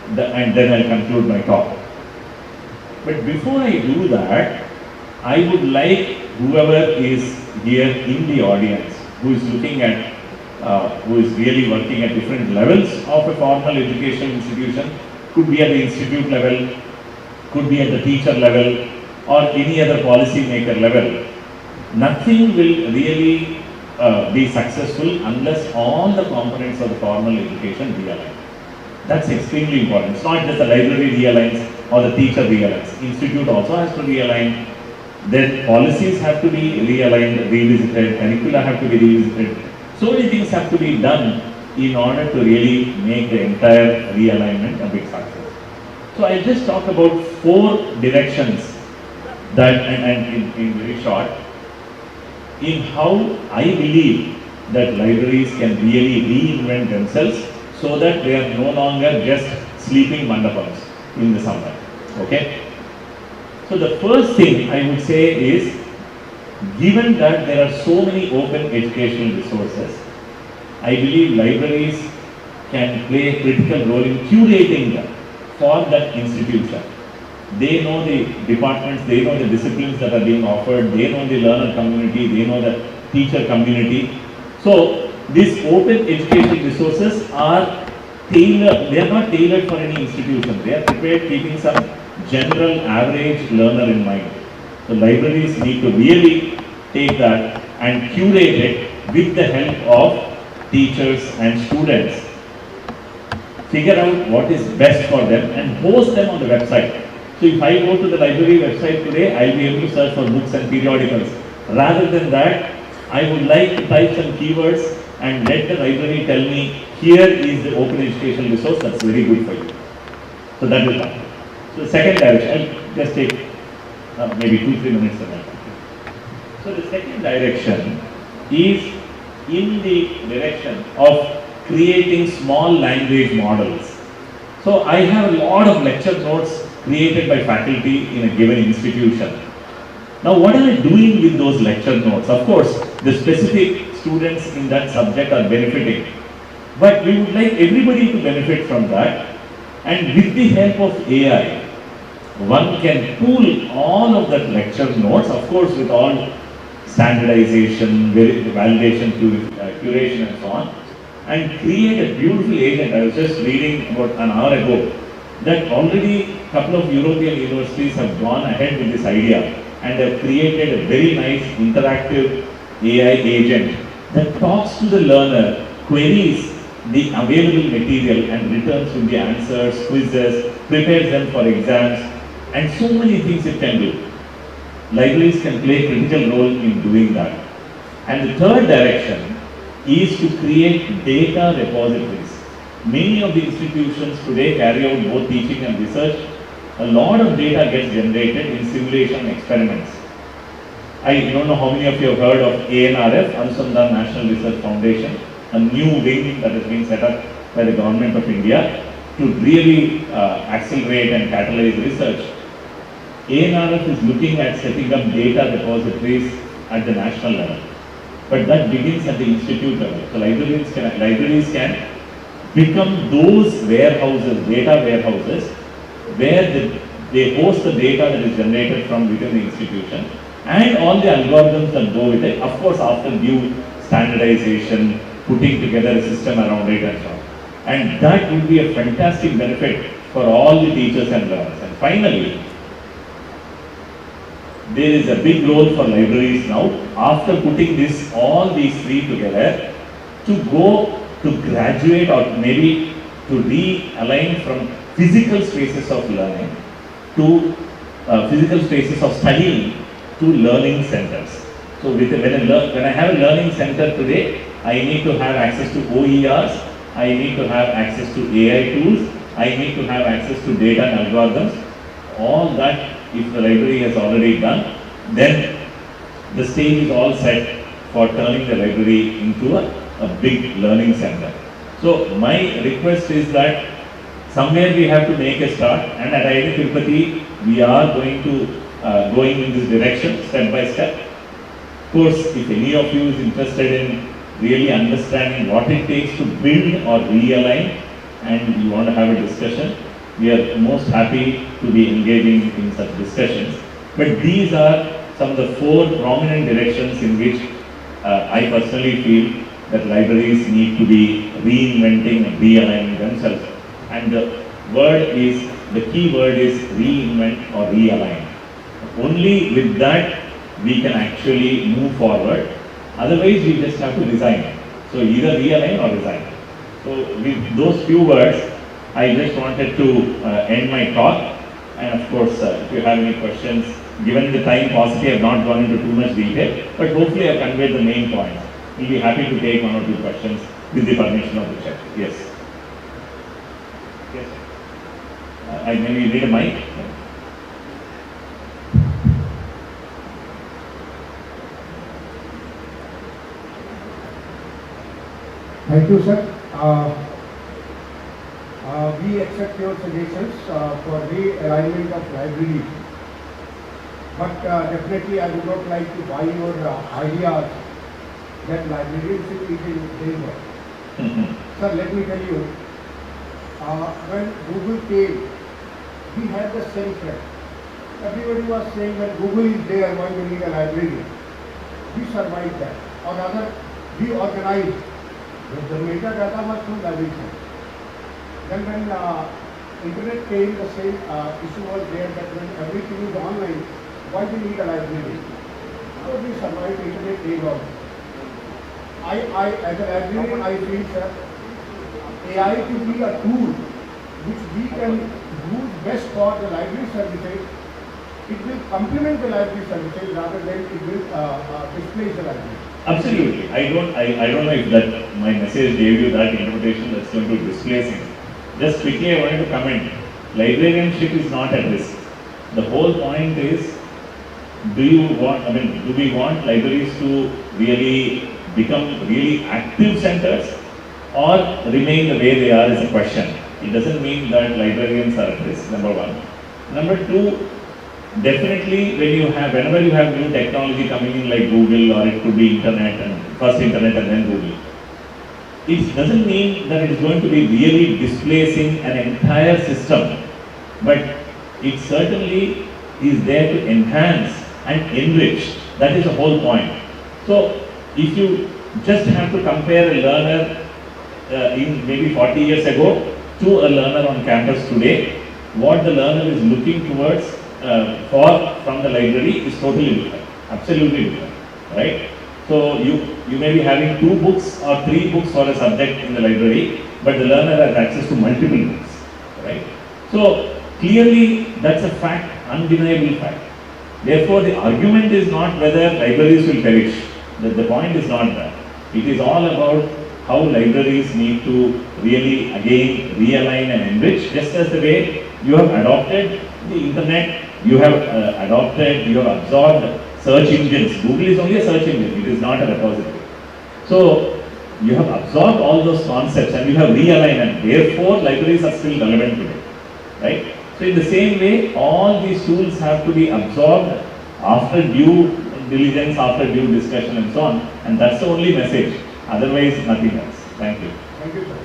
[SPEAKER 18] and then I'll conclude my talk. But before I do that, I would like whoever is here in the audience, who is looking at, who is really working at different levels of a formal education institution, could be at the institute level, could be at the teacher level, or any other policy maker level. Nothing will really be successful unless all the components of the formal education realign. That's extremely important. It's not just the library realigns or the teacher realigns. Institute also has to realign. Then policies have to be realigned, revisited, curricula have to be revisited. So many things have to be done in order to really make the entire realignment a big success. So I'll just talk about 4 directions that, and in very short, in how I believe that libraries can really reinvent themselves so that they are no longer just sleeping mandapams in the summer. Okay? So the first thing I would say is, given that there are so many open educational resources, I believe libraries can play a critical role in curating them for that institution. They know the departments, they know the disciplines that are being offered, they know the learner community, they know the teacher community. So these open educational resources are tailored, they are not tailored for any institution. They are prepared keeping some general average learner in mind. So libraries need to really take that and curate it with the help of teachers and students. Figure out what is best for them and post them on the website. So if I go to the library website today, I'll be able to search for books and periodicals. Rather than that, I would like to type some keywords and let the library tell me, here is the open educational resource that's very good for you. So that will come. So the second direction, I'll just take maybe 2-3 minutes of that. So the second direction is in the direction of creating small language models. So I have a lot of lecture notes created by faculty in a given institution. Now what am I doing with those lecture notes? Of course, the specific students in that subject are benefiting, but we would like everybody to benefit from that, and with the help of AI, one can pool all of that lecture notes, of course with all standardization, validation, curation and so on, and create a beautiful agent. I was just reading about an hour ago that already a couple of European universities have gone ahead with this idea and have created a very nice interactive AI agent that talks to the learner, queries the available material and returns with the answers, quizzes, prepares them for exams, and so many things it can do. Libraries can play a critical role in doing that. And the third direction is to create data repositories. Many of the institutions today carry out both teaching and research. A lot of data gets generated in simulation experiments. I don't know how many of you have heard of ANRF, Anusandhan National Research Foundation, a new wing that has been set up by the government of India to really accelerate and catalyze research. ANRF is looking at setting up data repositories at the national level. But that begins at the institute level. So libraries can become those warehouses, data warehouses, where they host the data that is generated from within the institution and all the algorithms that go with it, of course after due standardization, putting together a system around it and so on. And that would be a fantastic benefit for all the teachers and learners. And finally, there is a big role for libraries now, after putting all these three together, to go to graduate or maybe to realign from physical spaces of learning to physical spaces of studying to learning centers. So when I have a learning center today, I need to have access to OERs, I need to have access to AI tools, I need to have access to data and algorithms. All that, if the library has already done, then the stage is all set for turning the library into a big learning center. So my request is that somewhere we have to make a start, and at IIT Tirupati we are going in this direction step by step. Of course, if any of you is interested in really understanding what it takes to build or realign and you want to have a discussion, we are most happy to be engaging in such discussions. But these are some of the 4 prominent directions in which I personally feel that libraries need to be reinventing and realigning themselves. And the key word is reinvent or realign. Only with that we can actually move forward. Otherwise we just have to resign. So either realign or resign. So with those few words, I just wanted to end my talk. And of course, if you have any questions, given the time paucity, I have not gone into too much detail, but hopefully I have conveyed the main points. We'll be happy to take 1 or 2 questions with the permission of the chair. Yes. Yes. I maybe need a mic.
[SPEAKER 11] Thank you, sir. We accept your suggestions for realignment of library. But definitely I would not like to buy your ideas that librarianship is in danger. Sir, let me tell you, when Google came, we had the same threat. Everybody was saying that Google is there, why we need a library? We survived that. Or rather, we organized. The metadata was from library. Then when internet came, the same issue was there that when everything is online, why do we need a library? So we survived internet age also. As a librarian, I feel, sir, AI to be a tool which we can use best for the library services. It will complement the library services rather than it will displace the library.
[SPEAKER 18] Absolutely. I don't know if that my message gave you that interpretation that's going to displace it. Just quickly I wanted to comment. Librarianship is not at risk. The whole point is, do we want libraries to really become really active centers or remain the way they are is a question. It doesn't mean that librarians are at risk, number 1. Number 2, definitely whenever you have new technology coming in like Google, or it could be internet and first internet and then Google, it doesn't mean that it is going to be really displacing an entire system, but it certainly is there to enhance and enrich. That is the whole point. So if you just have to compare a learner in maybe 40 years ago to a learner on campus today, what the learner is looking towards from the library is totally different, absolutely different, right? So you may be having 2 books or 3 books for a subject in the library, but the learner has access to multiple books, right? So clearly that's a fact undeniable fact. Therefore, the argument is not whether libraries will perish. The point is not that. It is all about how libraries need to really again realign and enrich, just as the way you have adopted the internet, you have you have absorbed search engines. Google is only a search engine, it is not a repository. So, you have absorbed all those concepts and you have realigned, and therefore libraries are still relevant today, right? So in the same way, all these tools have to be absorbed after due diligence, after due discussion and so on, and that's the only message, otherwise nothing else. Thank you.
[SPEAKER 11] Thank you, sir.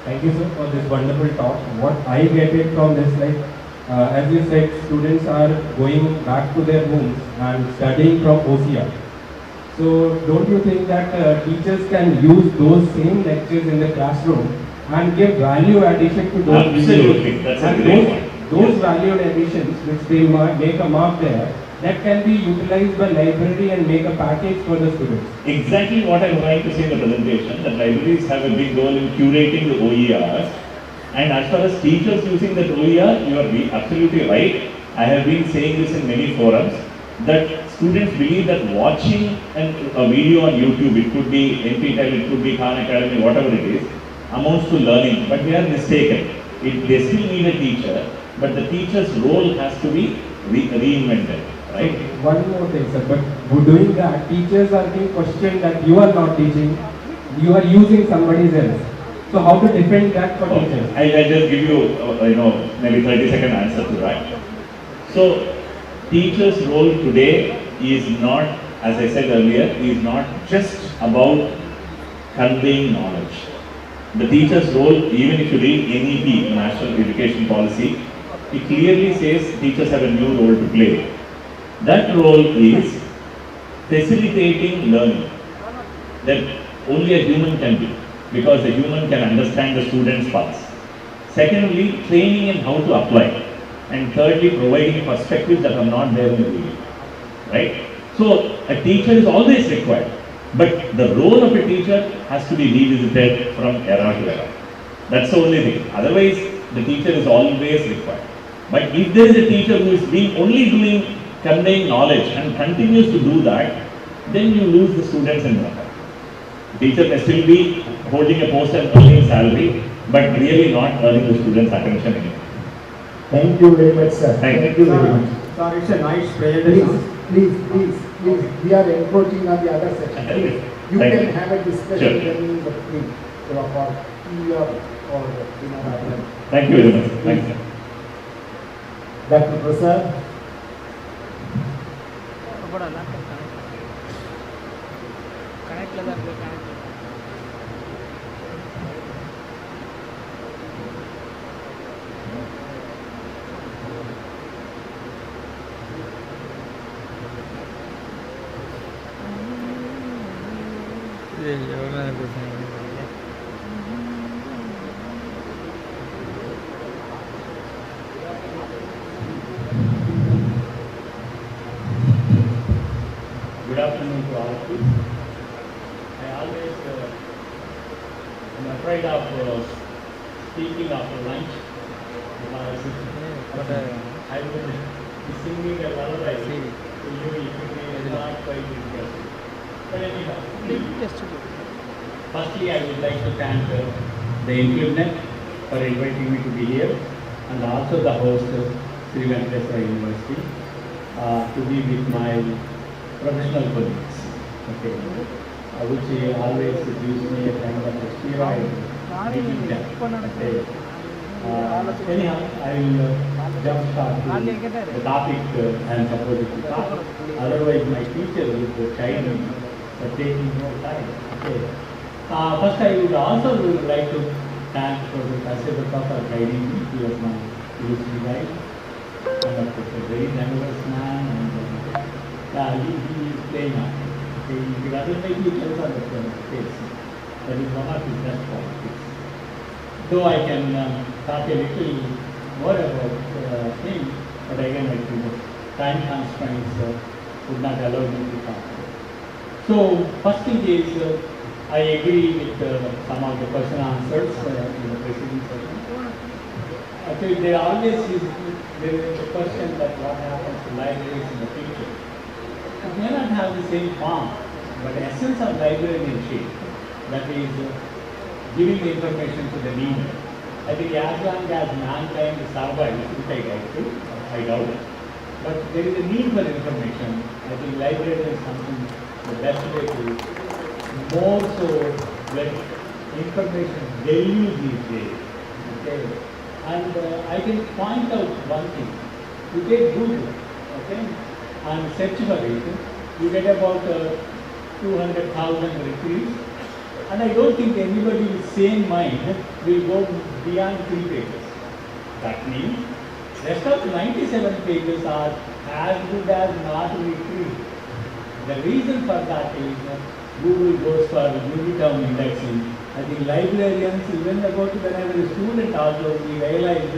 [SPEAKER 19] Thank you, sir, for this wonderful talk. What I get it from this, like, as you said, students are going back to their homes and studying from OCR. So, don't you think that teachers can use those same lectures in the classroom and give value addition to those
[SPEAKER 18] Absolutely,
[SPEAKER 19] videos?
[SPEAKER 18] that's a
[SPEAKER 19] And
[SPEAKER 18] great point.
[SPEAKER 19] those value additions, which they make a mark there, that can be utilized by library and make a package for the students.
[SPEAKER 18] Exactly what I'm trying to say in the presentation, that libraries have a big role in curating the OERs. And as far as teachers using that OER, you are absolutely right. I have been saying this in many forums, that students believe that watching a video on YouTube, it could be NPTEL, it could be Khan Academy, whatever it is, amounts to learning, but they are mistaken. They still need a teacher, but the teacher's role has to be reinvented, right?
[SPEAKER 19] So, one more thing, sir, but doing that, teachers are being questioned that you are not teaching, you are using somebody else. So how to defend that for teachers?
[SPEAKER 18] I'll just give you, maybe 30-second answer to that. So, teacher's role today is not, as I said earlier, is not just about conveying knowledge. The teacher's role, even if you read NEP, National Education Policy, it clearly says teachers have a new role to play. That role is facilitating learning that only a human can do, because the human can understand the student's pulse. Secondly, training in how to apply. And thirdly, providing perspectives that are not there in the video, right? So, a teacher is always required, but the role of a teacher has to be revisited from era to era. That's the only thing. Otherwise, the teacher is always required. But if there is a teacher who is only conveying knowledge and continues to do that, then you lose the students in that. Teacher may still be holding a post and earning salary, but really not earning the students' attention anymore.
[SPEAKER 15] Thank you very much, sir.
[SPEAKER 18] Thank
[SPEAKER 15] you very much.
[SPEAKER 11] Sir, it's a nice presentation.
[SPEAKER 15] Please. We are encroaching on the other section. Please, you
[SPEAKER 18] Thank
[SPEAKER 15] can
[SPEAKER 18] you.
[SPEAKER 15] have a discussion
[SPEAKER 18] Sure.
[SPEAKER 15] in the between for tea or dinner.
[SPEAKER 18] Thank you very much. Thank you.
[SPEAKER 15] Dr. Prasad.
[SPEAKER 21] Good afternoon to all of you. I always am afraid of speaking after lunch because I will be singing a lullaby to you if it is not quite interesting. But anyhow, firstly I would like to thank the INFLIBNET for inviting me to be here, and also the host, Sri Venkateswara University, to be with my professional colleagues, okay, which always gives me a kind of steroid meeting them. Okay. Anyhow, I will jump start to the topic I am supposed to talk. Otherwise, my teacher would chide me for taking more time. Okay. First, I would also like to thank Professor Bharat for guiding me. He was my PhD guide, and of course, a very generous man. And he is playing up. He doesn't make you tell on the face. That is one of his best qualities. Though I can talk a little more about him, but again I think time constraints would not allow me to talk. So first thing is, I agree with some of the question answers in the preceding session. Actually, there always is the question that what happens to libraries in the future. It may not have the same form, but the essence of librarianship, that is giving the information to the needy. I think as long as mankind survives, which I doubt, but there is a need for information. I think library is something the best way to more so when information deluge these days. Okay, and I can point out one thing. You take Google, okay, and search for it, you get about 200,000 retrieves. And I don't think anybody with sane mind will go beyond 3 pages. That means rest of 97 pages are as good as not retrieved. The reason for that is Google goes for uniform indexing. I think librarians, even about when I was a student also, we realized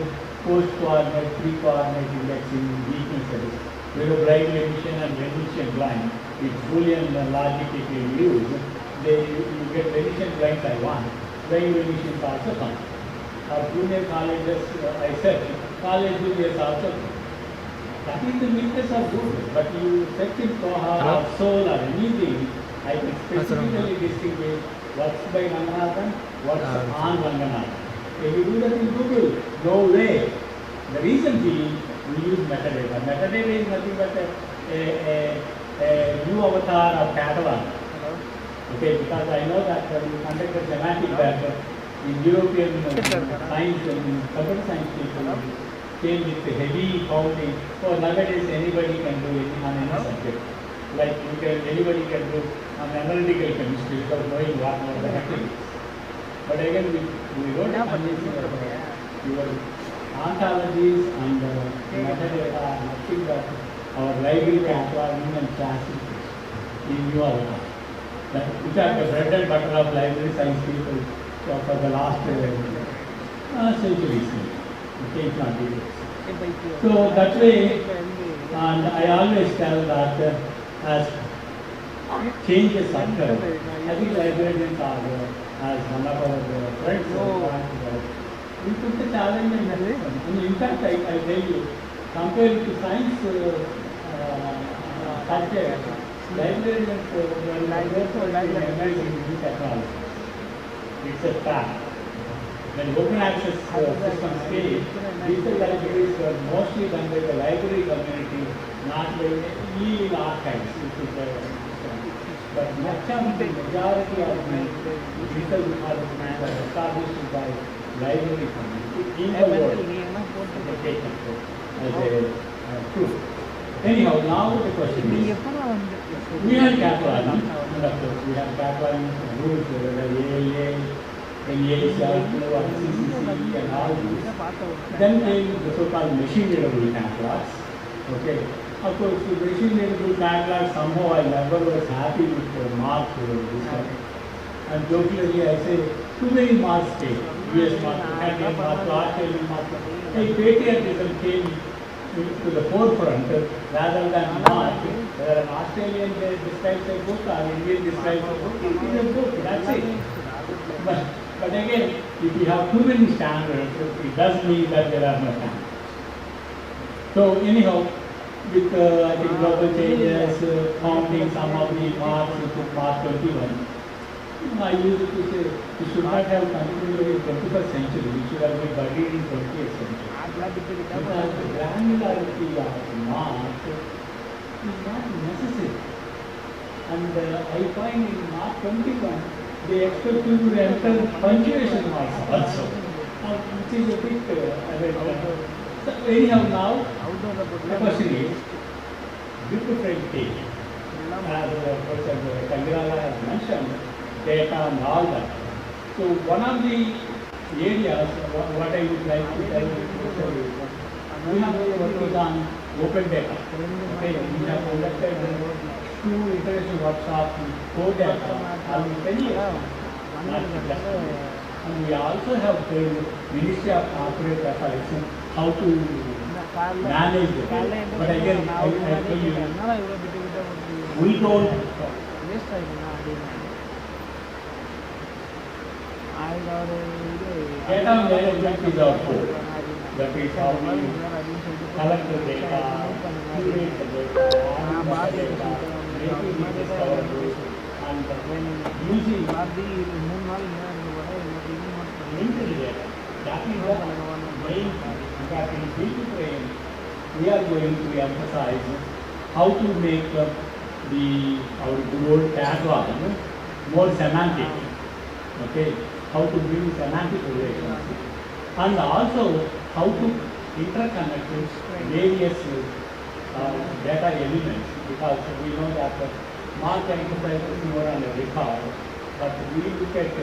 [SPEAKER 21] post-coordinate, pre-coordinate indexing weaknesses. Blind emission and Venetian blind, which Boolean logic if you use, you get Venetian blinds I want, blind Venetians also come. Our junior colleges, I said, college juniors also come. That is the weakness of Google, but you search in Koha or Soul or anything, I can specifically distinguish what's by Ranganathan, what's on Ranganathan. If you do that in Google, no way. The reason being, we use metadata. Metadata is nothing but a new avatar of catalog. Okay, because I know that we conducted semantic that in European science and computer science people came with heavy counting. So nowadays anybody can do it on any subject. Like anybody can do on analytical chemistry without knowing what the heck it is. But again, we wrote a convincing your ontologies and metadata are nothing but our library cataloging and classification in new avatar. Which are the bread and butter of library science people for the last centuries. Okay, it's not it. So that way, and I always tell that as changes occur, I think librarians are, as one of our friends, we took the challenge and in fact, I tell you, compared to science subject, librarians in technology. It's a fact. When open access systems came, digital libraries were mostly done by the library community, not by the archives, which is but much of the majority of the digital repositories are established by library community in the world. As a proof. Anyhow, now the question is, we have cataloging, and of course we have cataloging rules, whether ALA, NASA, CCC, and all these. Then came the so-called machine-readable catalogs. Okay. Of course, the machine-readable catalog, somehow I never was happy with the marks this time. And jokingly I say, too many marks came. US mark, Canadian mark, Australian mark. Patriotism came to the forefront rather than mark. Whether an Australian describes a book or an Indian describes a book, it is a book, that's it. But again, if you have too many standards, it does mean that there are no standards. So anyhow, with I think global changes, counting some of the marks into Mark 21, I used to say, we should not have continued in 21st century, we should have been buried in 20th century. Because the granularity of marks is not necessary. And I find in Mark 21, they expect you to enter punctuation marks also, which is a bit, so anyhow now, the question is, different things. As Professor Kandirala has mentioned, data and all that. So one of the areas, what I would like to tell you is, we have worked on open data. Okay, we have conducted 2 international workshops in core data almost 10 years. And we also have the Ministry of Corporate Affairs how to manage it. But again, I tell you, we don't. Data management is our core. That is how we collect the data, curate the data, analyze the data, making it discoverable, and using linked data. That is the main thing. In fact, in build train, we are going to emphasize how to make our good catalog more semantic. Okay, how to build semantic relations, and also how to interconnect various data elements, because we know that mark emphasizes more on the record, but we look at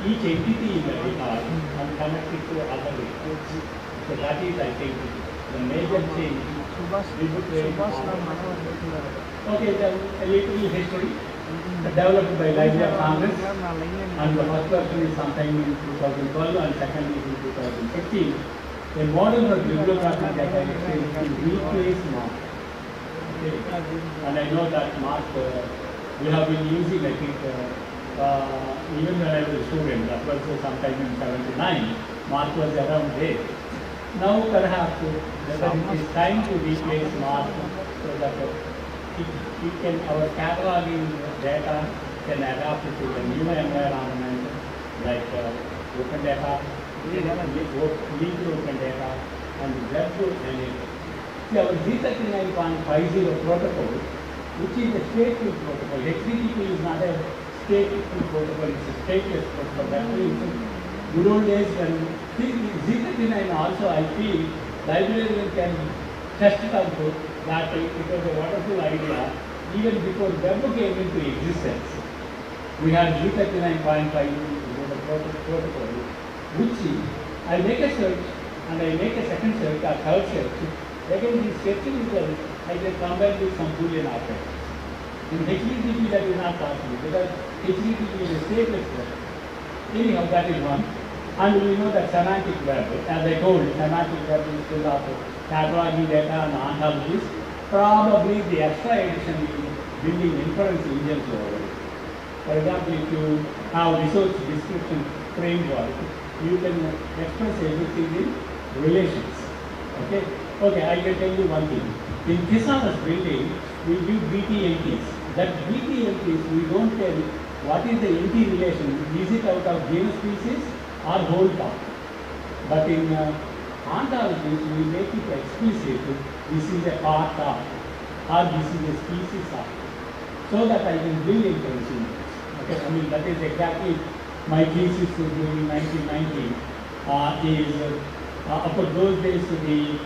[SPEAKER 21] each entity in the record and connect it to other records. So that is, I think, the major change. Okay, then a little history developed by Library of Congress, and the first version is sometime in 2012 and second is in 2015. A model for bibliographic data exchange to replace mark. Okay. And I know that mark we have been using, I think, even when I was a student, that was sometime in 79, mark was around there. Now perhaps whether it is time to replace mark so that it can, our cataloging data can adapt to the new environment, like open data, linked open data, and web analytics. See, our Z39.50 protocol, which is a stateful protocol. HTTP is not a stateful protocol, it's a stateless protocol. That means good old days when Z39 also, I feel, librarians can test it out that it was a wonderful idea even before web came into existence. We had Z39.5 protocol, which I make a search and I make a second search or third search. Again, the searching result I can combine with some Boolean operators. In HTTP that is not possible because HTTP is a stateless web. Anyhow, that is one. And we know that semantic web, as I told, semantic web is full of cataloging data and ontologies. Probably the extra addition is building inference engines over it. For example, if you have resource description framework, you can express everything in relations. Okay? Okay, I can tell you one thing. In thesaurus building, we do BTNTs. That BTNTs, we don't tell what is the NT relation. Is it out of genus species or whole part? But in ontologies, we make it explicit. This is a part of, or this is a species of, so that I can build inference engines. Okay, I mean that is exactly my thesis during 1990. Of course, those days the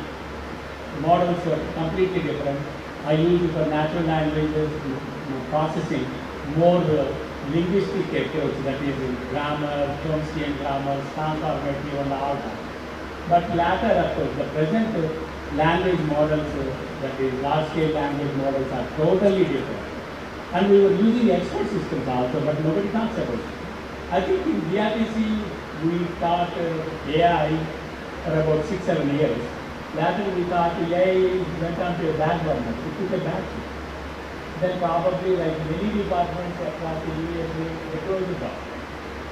[SPEAKER 21] models were completely different. I used for natural languages processing more linguistic approach, that is grammar, Chomskyan grammar, transformative and all that. But later, of course, the present language models, that is large-scale language models, are totally different. And we were using expert systems also, but nobody talks about it. I think in DRTC we taught AI for about 6-7 years. Later we thought AI went on to a back burner. It took a back seat. Then probably like many departments across the US, they closed it off.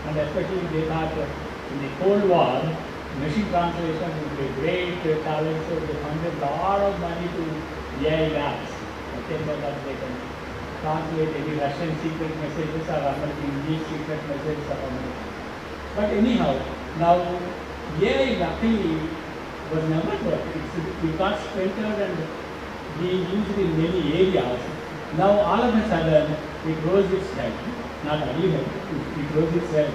[SPEAKER 21] And especially they thought in the Cold War, machine translation would be a great talent, so they funded a lot of money to AI labs. Okay, so that they can translate any Russian secret messages or English secret messages or American. But anyhow, now AI luckily was never good. It got splintered and being used in many areas. Now all of a sudden it rose its head, not only head, it rose its head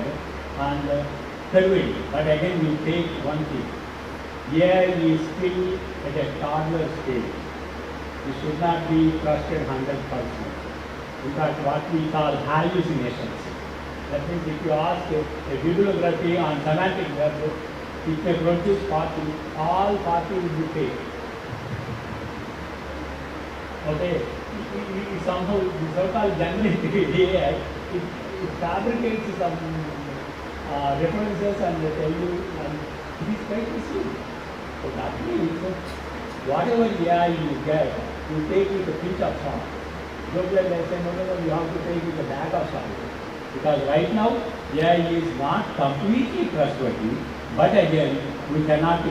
[SPEAKER 21] and pervaded. But again we take one thing. AI is still at a toddler stage. It should not be trusted 100%. In fact, what we call hallucinations. That means if you ask a bibliography on semantic web, it may produce 40, all 40 will be fake. Okay, somehow the so-called generative AI, it fabricates some references and they tell you, and it is quite easy. So that means whatever AI you get, you take with a pinch of salt. Just like I said, no, you have to take with a bag of salt. Because right now, AI is not completely trustworthy, but again, we cannot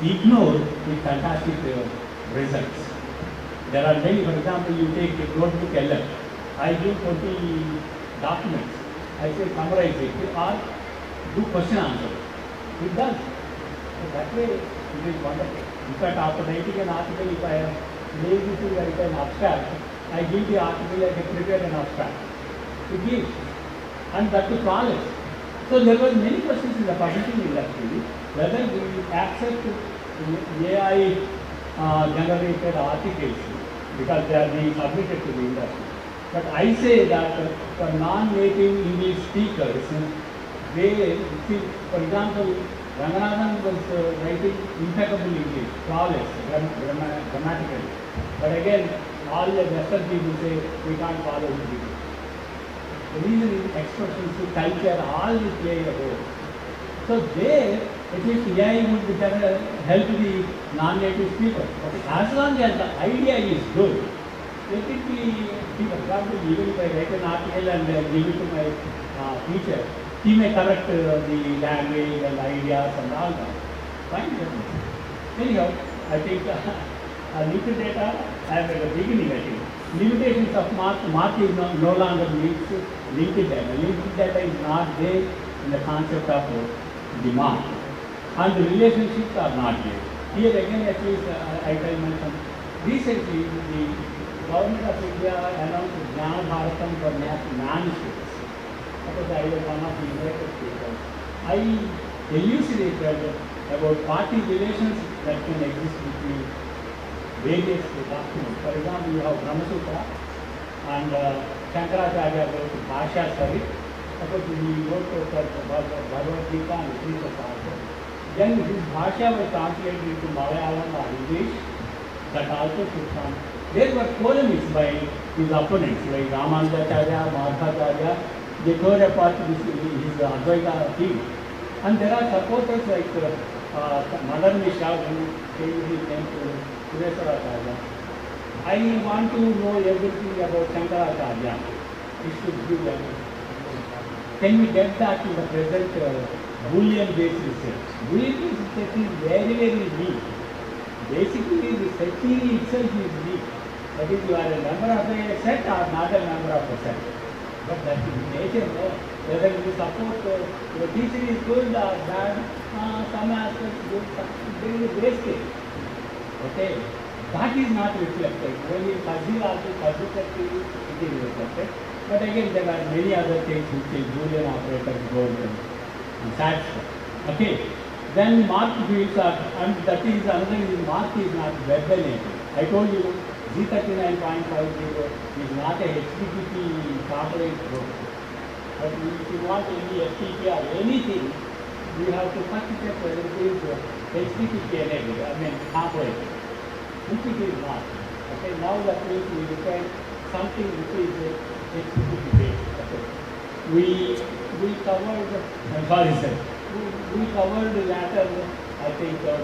[SPEAKER 21] ignore the fantastic results. There are many, for example, you take a notebook LM. I give 20 documents. I say summarize it or do question answer. It does. So that way it is wonderful. In fact, after writing an article, if I am lazy to write an abstract, I give the article and I prepare an abstract. It gives. And that to college. So there were many questions in the publishing industry whether we accept AI generated articles because they are being submitted to the industry. But I say that for non-native English speakers, they, see, for example, Ranganathan was writing impeccable English, flawless, grammatically. But again, all the Western people say we can't follow his. The reason is expressions, culture, all will play a role. So there, at least AI would help the non-native speaker. Okay. As long as the idea is good, let it be, for example, even if I write an article and give it to my teacher, he may correct the language and ideas and all that. Fine. Anyhow, I think linked data, as at the beginning, I think, limitations of mark is no longer linked data. Linked data is not there in the concept of the mark. And the relationships are not there. Here again, at least I can mention, recently the government of India announced Jnana Bharatam for manuscripts. Because I was one of the invited speakers. I elucidated about party relations that can exist between various documents. For example, you have Brahma Sutra and Shankaracharya about Bhashya Sari. Suppose we wrote for Bhagavad Gita and Sri Venkateswara. Then his Bhashya was translated into Malayalam or English. That also should come. There were polemics by his opponents like Ramanujacharya, Madhvacharya. They tore apart his Advaita team. And there are supporters like Madan Mishra who changed his name to Sureshwaracharya. I want to know everything about Shankaracharya. We should give them. Can we get that in the present Boolean-based research? Boolean-based research is very, very weak. Basically, the set theory itself is weak. That is, you are a member of a set or not a member of a set. But that is nature, no? Whether you support your teacher is good or bad, some aspects good, there is a wastage. Okay? That is not reflected. When you Fuzzy also subjectively, it is reflected. But again, there are many other things which is Boolean operators go and satisfy. Okay? Then mark fields are, and that is another reason mark is not web enabled. I told you Z39.50 is not a HTTP corporate group. But if you want any FTP or anything, you have to first check whether it is HTTP enabled, I mean corporate, which it is not. Okay, now that means we require something which is HTTP based. Okay. We covered, I'm sorry sir, we covered the latter, I think, the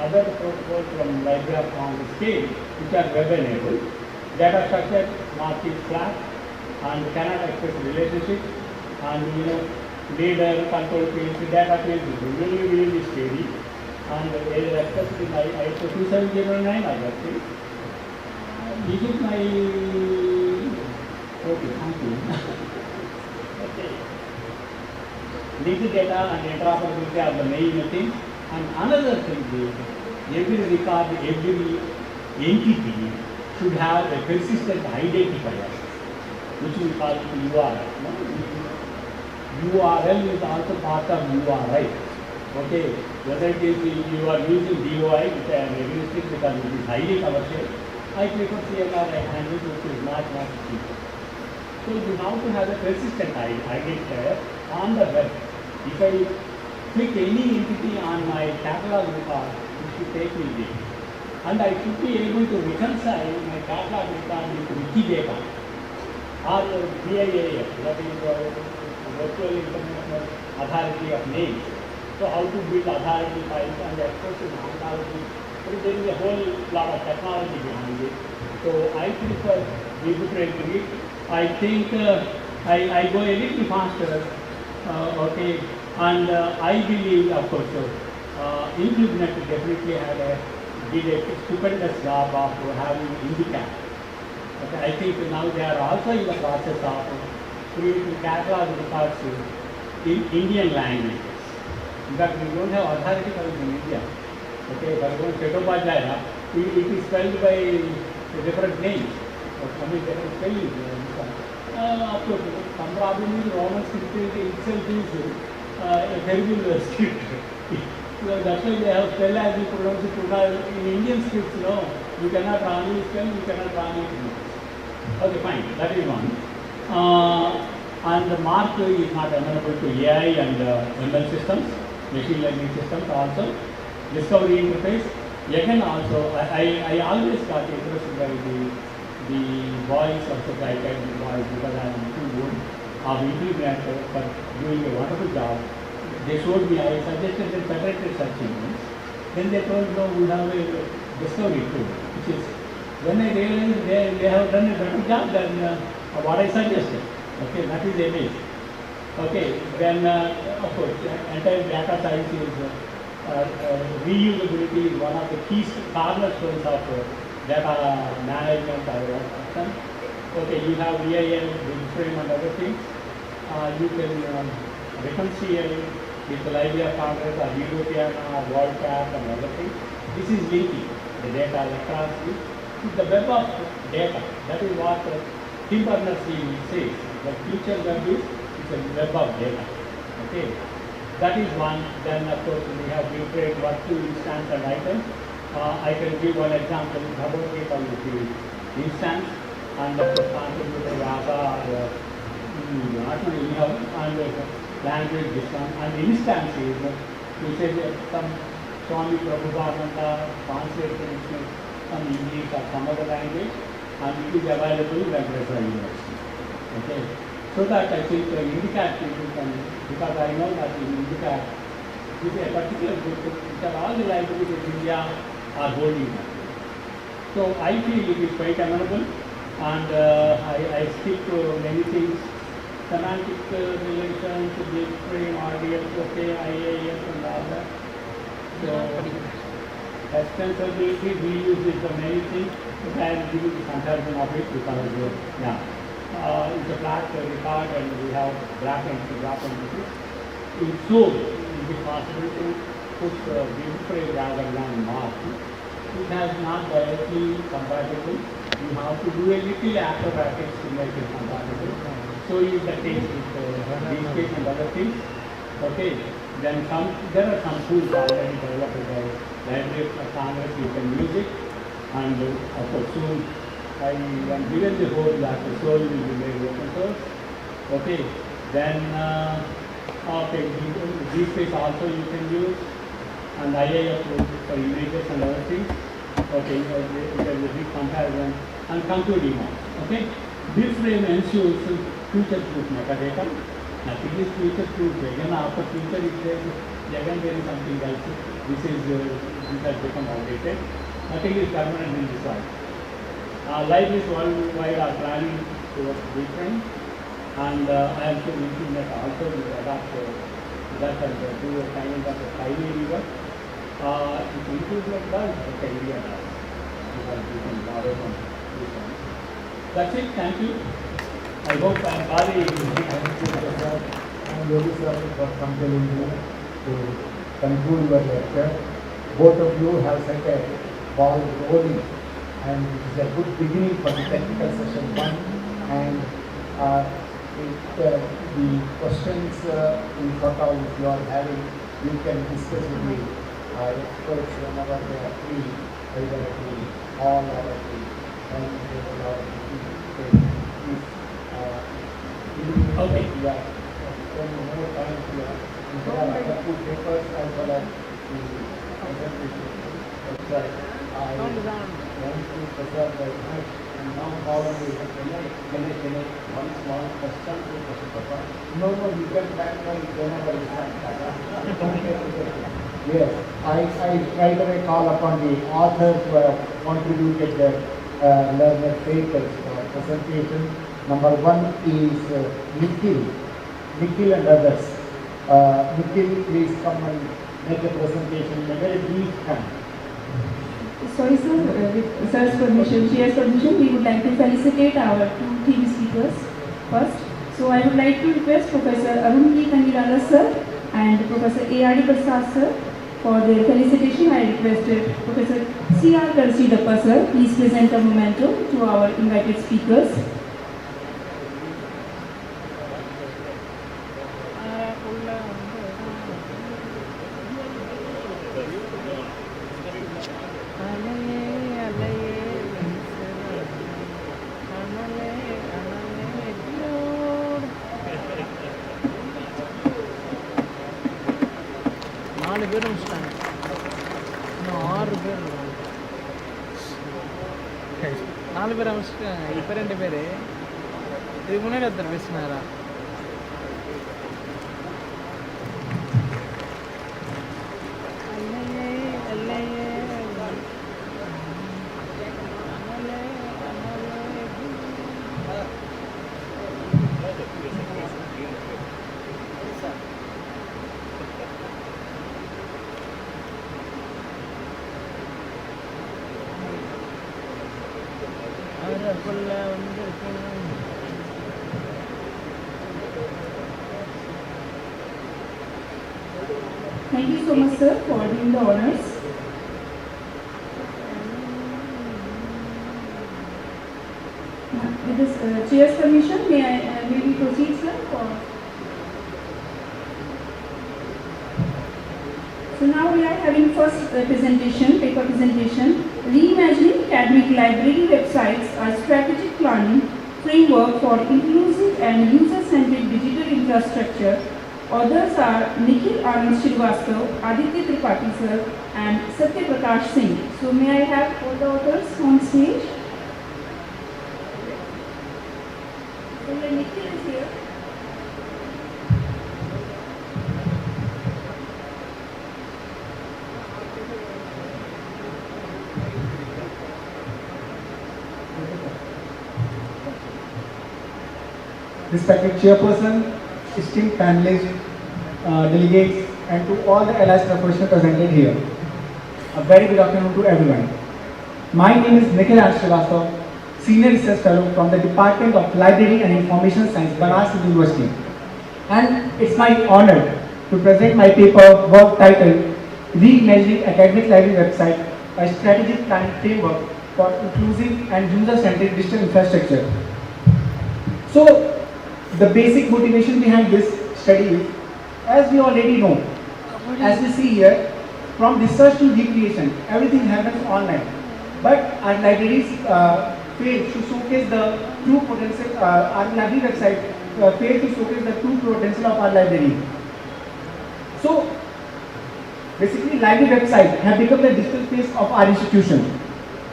[SPEAKER 21] other protocols from Library of Congress scale, which are web enabled. Data structure mark is flat and cannot express relationship, and leader, control fields, data fields is really, really steady, and they are expressed in ISO 2709 other things. This is my, okay, thank you. Okay. Linked data and interoperability are the main things. And another thing is, every record, every entity should have a persistent identifier, which we call URL. URL is also part of URI. Okay, whether it is you are using DOI, which I am against it because it is highly commercial, I prefer CMRI handle, which is not cheap. So you have to have a persistent identifier on the web. If I click any entity on my catalog record, it should take me there. And I should be able to reconcile my catalog record into Wikidata or VIAF, that is Virtual International Authority of Names. So how to build authority files and access to ontology. So there is a whole lot of technology behind it. So I prefer Wikidata. I think I go a little faster. Okay. And I believe, of course, INFLIBNET definitely did a stupendous job of having INDICAT. Okay, I think now they are also in the process of creating catalog records in Indian languages. In fact, we don't have authority for it in India. Okay, for example, Chettopadhyaya, it is spelled by different names. I mean, different spellings. Of course, some problem is Roman script itself is a terrible script. So that's why they have spell as you pronounce it. In Indian scripts, no, you cannot wrongly spell, you cannot wrongly pronounce. Okay, fine, that is one. And the mark is not amenable to AI and ML systems, machine learning systems also. Discovery interface, again also, I always got interested by the voice of the guided voice because I am too good of INFLIBNET for doing a wonderful job. They showed me, I suggested them federated search engines. Then they told, no, we have a discovery tool, which is, when I realized they have done a better job than what I suggested. Okay, that is amazing. Okay, then of course, entire data science is reusability is one of the key cornerstones of data management or action. Okay, you have VIL, frame and other things. You can reconcile with the Library of Congress or European or World Cup and other things. This is linking the data electronically with the web of data. That is what Tim Berners-Lee says. The future web is a web of data. Okay, that is one. Then of course we have different what to instance and items. I can give one example. Bhagavad Gita with the instance and of course contributor Raga or not anyhow and language system and instance is we say some Swami Prabhupada translated some English or some other language and it is available in Registrar University. Okay, so that I think INDICAT people can, because I know that in INDICAT is a particular book which all the libraries in India are holding that. So I feel it is quite amenable and I stick to many things. Semantic relations, big frame, RDS, okay, IAS and all that. So extensibility, reuse is the main thing, but I am giving the comparison of it because it's a flat record and we have graph entries. In so, it is possible to put big frame rather than mark. It has not directly compatible. You have to do a little acrobatics to make it compatible. So is the case with these space and other things. Okay, then there are some tools already developed by Library of Congress, you can use it. And of course soon I am given the whole that the soul will be made open source. Okay, then okay, these space also you can use and IIF for images and other things. Okay, it has a big comparison and come to demo. Okay, this frame ensures future-proof metadata. Nothing is future-proof. Again, after future, it says again there is something else. This has become outdated. Nothing is permanent in this world. Libraries worldwide are planning towards different, and I am sure INFLIBNET also will adopt that and do a kind of a highly river. If INFLIBNET does, the idea does. Because you can borrow from this one. That's it. Thank you. I hope I am sorry.
[SPEAKER 15] I am very sorry for compelling you to conclude your lecture. Both of you have set a ball rolling and it is a good beginning for the technical session 1 and the questions in front of you are having, you can discuss with the experts whenever they are free, either at the hall or at the dining table or at the
[SPEAKER 21] okay.
[SPEAKER 15] We are spending more time here. There are other 2 papers as well as the presentation. But I want to preserve the image and now follow the can I one small question to Professor Papa? No, you can back whenever you can. Yes, I right away call upon the authors who have contributed their learned papers for presentation. Number 1 is Nikhil and others. Nikhil, please come and
[SPEAKER 21] make a presentation in a very brief time.
[SPEAKER 5] Sorry, sir, with sir's permission, chair's permission, we would like to felicitate our two theme speakers first. So I would like to request Professor Arun P. Kandilala sir and Professor A.R.D. Prasad sir for their felicitation. I requested Professor C.R. Darsidappa sir, please present a memento to our invited speakers.
[SPEAKER 1] நாலு பேர் முடிச்சிட்டாங்க, இன்னும் 6 பேர் இருக்காங்க. 4 பேர் அமைச்சிட்டாங்க, இப்போ 2 பேர். இதுக்கு முன்னாடி ஒருத்தர் பேசினாரா?
[SPEAKER 5] Thank you so much, sir, for doing the honors. With this chair's permission, may we proceed, sir? So now we are having first presentation, paper presentation, Reimagining Academic Library Websites, a Strategic Planning Framework for Inclusive and User-Centric Digital Infrastructure. Authors are Nikhil Anand Srivastava, Aditya Tirupati sir, and Satya Prakash Singh. So may I have all the authors on stage? So Nikhil is here.
[SPEAKER 16] Respected Chairperson, esteemed panelists, delegates, and to all the allied professionals presented here. A very good afternoon to everyone. My name is Nikhil Anand Srivastava, Senior Research Fellow from the Department of Library and Information Science, Banaras University. And it's my honor to present my paper work titled Reimagining Academic Library Website, a Strategic Planning Framework for Inclusive and User-Centric Digital Infrastructure. So, the basic motivation behind this study is, as we already know, as we see here, from research to recreation, everything happens online. But our libraries fail to showcase the true potential, our library website fail to showcase the true potential of our library. So, basically, library websites have become the digital face of our institution.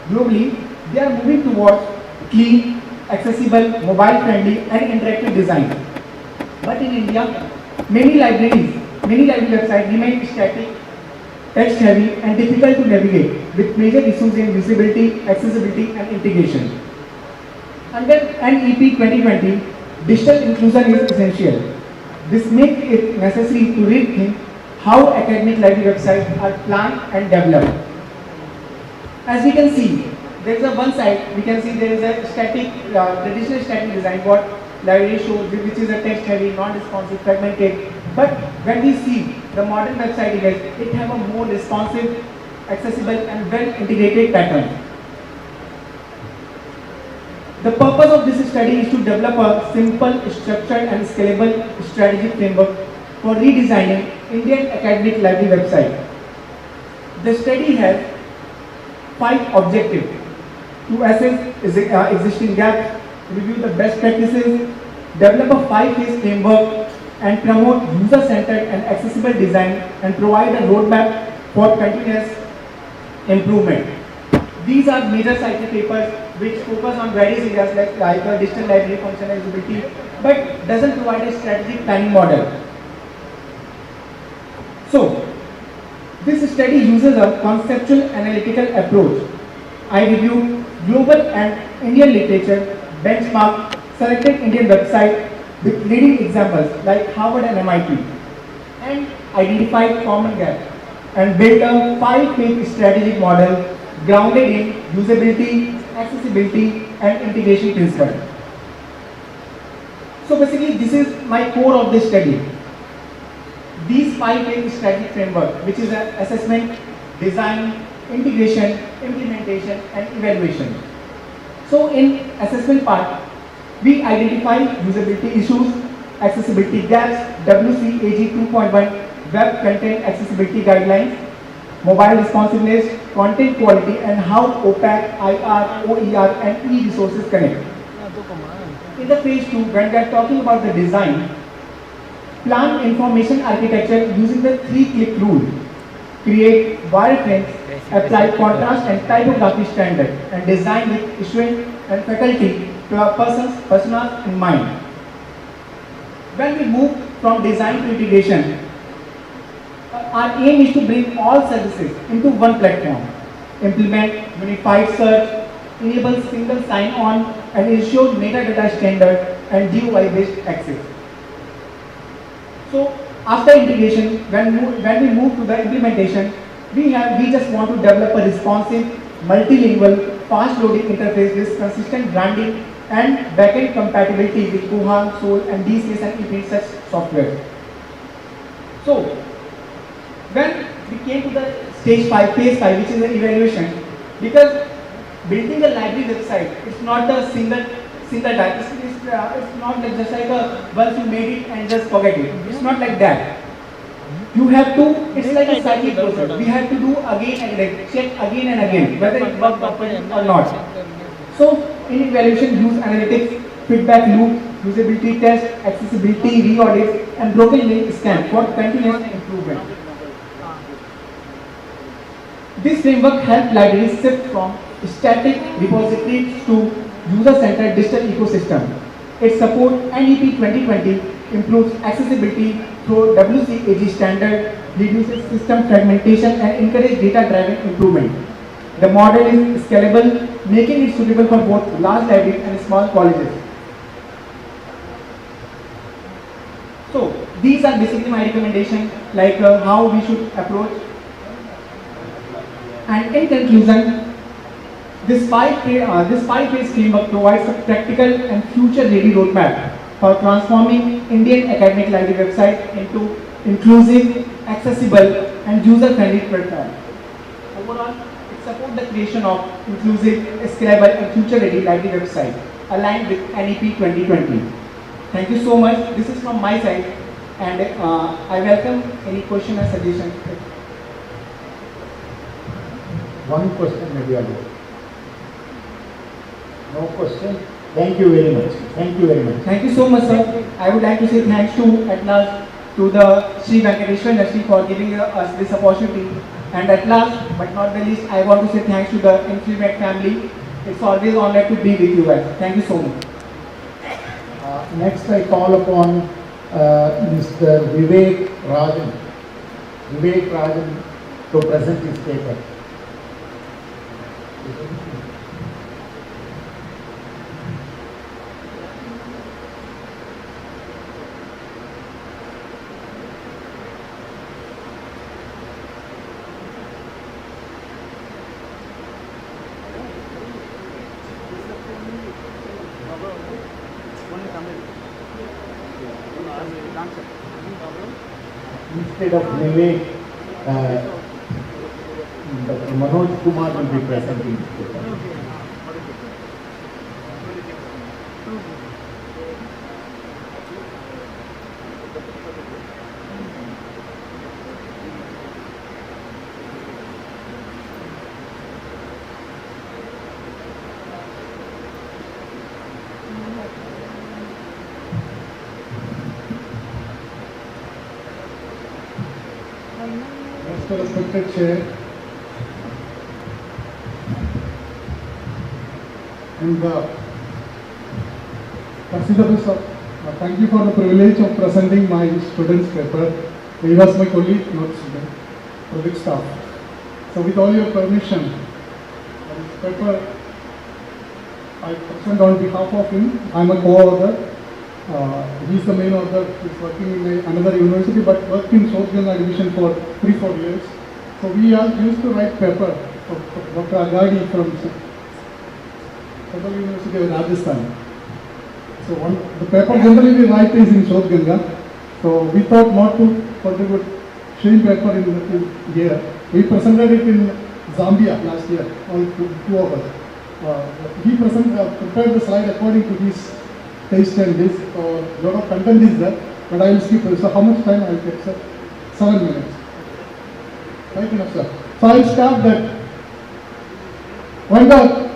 [SPEAKER 16] Globally, they are moving towards clean, accessible, mobile-friendly, and interactive design. But in India, many library websites remain static, text-heavy, and difficult to navigate, with major issues in visibility, accessibility, and integration. Under NEP 2020, digital inclusion is essential. This makes it necessary to rethink how academic library websites are planned and developed. As we can see, there is a one side, we can see there is a static, traditional static design, what library shows, which is a text heavy, non-responsive, fragmented. But when we see the modern website image, it has a more responsive, accessible, and well integrated pattern. The purpose of this study is to develop a simple, structured, and scalable strategic framework for redesigning Indian academic library website. The study has 5 objectives: to assess existing gaps, review the best practices, develop a 5-phase framework, and promote user-centered and accessible design, and provide a roadmap for continuous improvement. These are major cycle papers which focus on various areas like digital library functionality, but doesn't provide a strategic planning model. So, this study uses a conceptual analytical approach. I reviewed global and Indian literature, benchmark selected Indian websites with leading examples like Harvard and MIT, and identified common gaps and built a 5-phase strategic model grounded in usability, accessibility, and integration principles. So basically, this is my core of this study. These 5-phase strategic framework, which is assessment, design, integration, implementation, and evaluation. So in assessment part, we identify usability issues, accessibility gaps, WCAG 2.1 web content accessibility guidelines, mobile responsiveness, content quality, and how OPAC, IR, OER, and e-resources connect. In the phase 2, when we are talking about the design, plan information architecture using the 3-click rule, create wireframes, apply contrast and typography standard, and design with student and faculty to a personas in mind. When we move from design to integration, our aim is to bring all services into one platform, implement unified search, enable single sign-on, and ensure metadata standard and GUI-based access. So after integration, when we move to the implementation, we just want to develop a responsive, multilingual, fast-loading interface with consistent branding and backend compatibility with Koha, Soul, and DCS and EPIN such software. So when we came to the phase 5, which is the evaluation, because building a library website, it's not a single type. It's not like just like once you made it and just forget it. It's not like that. You have to, it's like a cyclic process. We have to do again and again, check again and again whether it worked properly or not. So in evaluation, use analytics, feedback loop, usability test, accessibility, re-audits, and broken link scan for continuous improvement. This framework helps libraries shift from static repositories to user-centered digital ecosystem. It supports NEP 2020, improves accessibility through WCAG standard, reduces system fragmentation, and encourages data-driven improvement. The model is scalable, making it suitable for both large libraries and small colleges. So these are basically my recommendations, like how we should approach. And in conclusion, this 5-phase framework provides a practical and future-ready roadmap for transforming Indian academic library website into inclusive, accessible, and user-friendly platform. Overall, it supports the creation of inclusive, scalable, and future-ready library website aligned with NEP 2020. Thank you so much. This is from my side, and I welcome any question or suggestion.
[SPEAKER 15] One question maybe I'll do. No question. Thank you very much. Thank you very much.
[SPEAKER 16] Thank you so much, sir. I would like to say thanks to at last to the Sri Venkateswara University for giving us this opportunity. And at last, but not the least, I want to say thanks to the INFLIBNET family. It's always an honor to be with you guys. Thank you so much.
[SPEAKER 15] Next, I call upon Mr. Vivek Rajan. Vivek Rajan to present his paper. Instead of Vivek, Dr. Manoj Kumar will be presenting this paper. Respected Chair and considerable sir, thank you for the privilege of presenting my student's paper. He was my colleague, not student, project staff. So with all your permission, this paper I present on behalf of him. I am a co-author. He is the main author. He is working in another university, but worked in South Ganga division for 3-4 years.
[SPEAKER 6] So we all used to write paper of Dr. Agadi from Central University of Rajasthan. So the paper generally we write is in South Ganga. So we thought not to contribute showing paper in here. We presented it in Zambia last year, all two of us. He prepared the slide according to his taste and this. A lot of content is there, but I will skip it. So how much time I will take, sir? 7 minutes. Right enough, sir. So I will start that. When the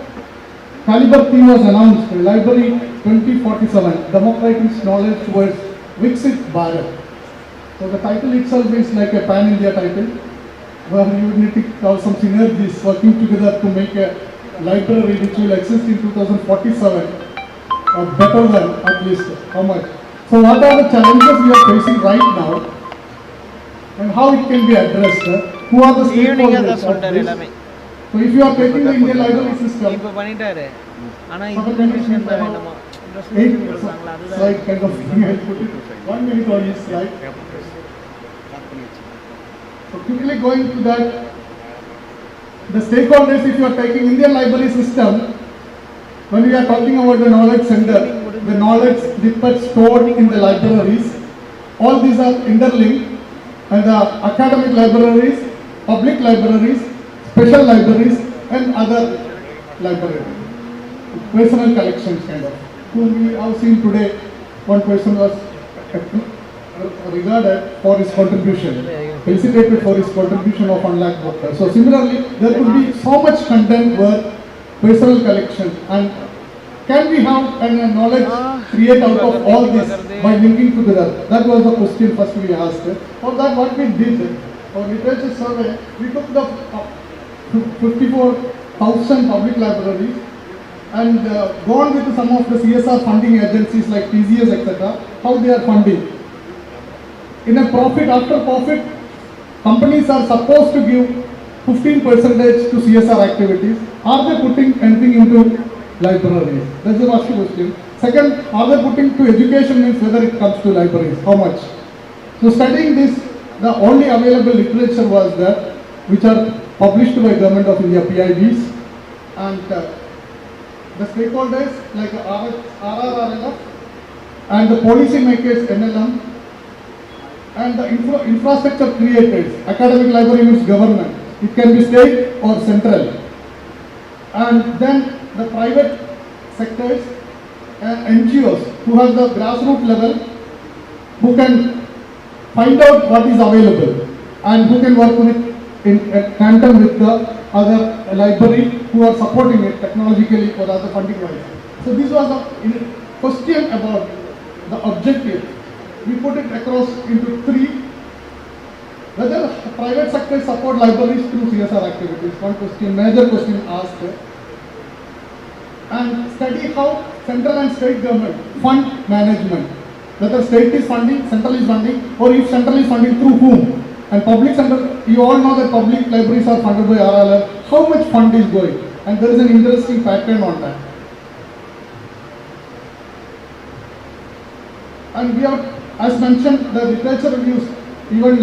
[SPEAKER 6] Caliber theme was announced, Library 2047, Democratizing Knowledge towards Viksit Bharat. So the title itself is like a pan-India title, where you need to have some synergies working together to make a library which will exist in 2047, better than at least how much. So what are the challenges we are facing right now, and how it can be addressed? Who are the stakeholders of this? So if you are taking the Indian library system, 7 minutes means about 8 slide kind of thing. I put it 1 minute on each slide. So quickly going to that, the stakeholders, if you are taking Indian library system, when we are talking about the knowledge center, the knowledge snippets stored in the libraries, all these are interlinked, and the academic libraries, public libraries, special libraries, and other libraries, personal collections kind of, whom we have seen today. One person was regarded for his contribution, felicitated for his contribution of 1 lakh books. So similarly, there could be so much content where personal collection, and can we have a knowledge create out of all this by linking together? That was the question first we asked. For that, what we did, for literature survey, we took the 54,000 public libraries and gone with some of the CSR funding agencies like TCS, etc., how they are funding. In a profit, after profit, companies are supposed to give 15% to CSR activities. Are they putting anything into libraries? That's the first question. Second, are they putting to education, means whether it comes to libraries, how much? So studying this, the only available literature was that, which are published by Government of India, PIBs, and the stakeholders like RRRLF and the policy makers, NLM, and the infrastructure creators. Academic library means government. It can be state or central. And then the private sectors and NGOs who have the grassroots level, who can find out what is available and who can work with in tandem with the other library who are supporting it technologically or other funding wise. So this was a question about the objective. We put it across into 3. Whether private sector support libraries through CSR activities, one question, major question asked. And study how central and state government fund management. Whether state is funding, central is funding, or if central is funding, through whom. And public center, you all know that public libraries are funded by RLF. How much fund is going? And there is an interesting pattern on that. And we have, as mentioned, the literature reviews, even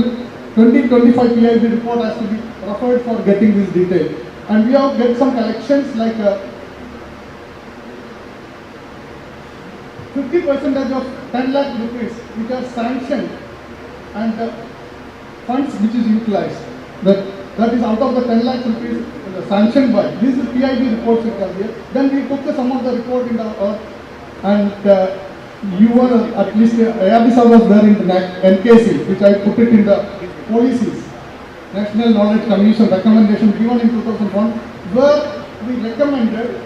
[SPEAKER 6] 2025 PIB report has to be referred for getting this detail. And we have get some collections like 50% of 10 lakh rupees which are sanctioned, and funds which is utilized. That is out of the 10 lakh rupees sanctioned by. This is PIB reports which are here. Then we took some of the report in the and you were at least ARDSA was there in the NKC, which I put it in the policies, National Knowledge Commission recommendation given in 2001, where we recommended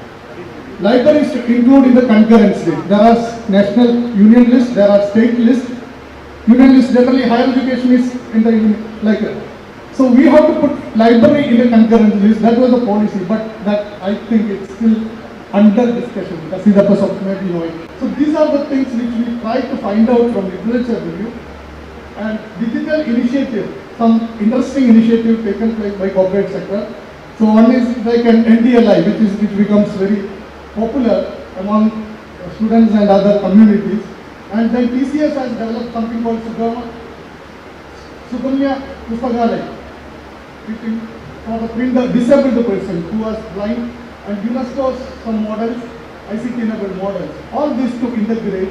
[SPEAKER 6] libraries to include in the concurrence list. There are national union lists, there are state lists. Union list generally higher education is in the like that. So we have to put library in the concurrent list. That was the policy, but that I think it's still under discussion because the person may be knowing. So these are the things which we try to find out from literature review. And digital initiative, some interesting initiative taken place by corporate sector. So one is like an NDLI, which becomes very popular among students and other communities. And then TCS has developed something called Suganya Pustakalaya. for the blind, disabled person who was blind, and UNESCO's some models, ICT enabled models. All these to integrate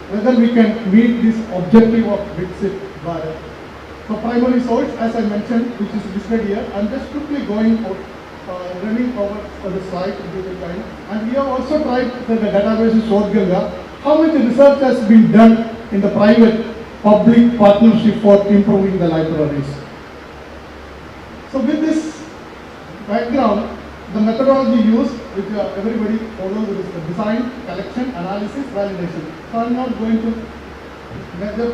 [SPEAKER 6] whether we can meet this objective of Viksit Bharat. So primary source, as I mentioned, which is listed here, I'm just quickly going out, running over the slide due to time. And we have also tried the database Shodhganga, how much research has been done in the private-public partnership for improving the libraries. So with this background, the methodology used, which everybody follows, is the design, collection, analysis, validation. So I'm not going to measure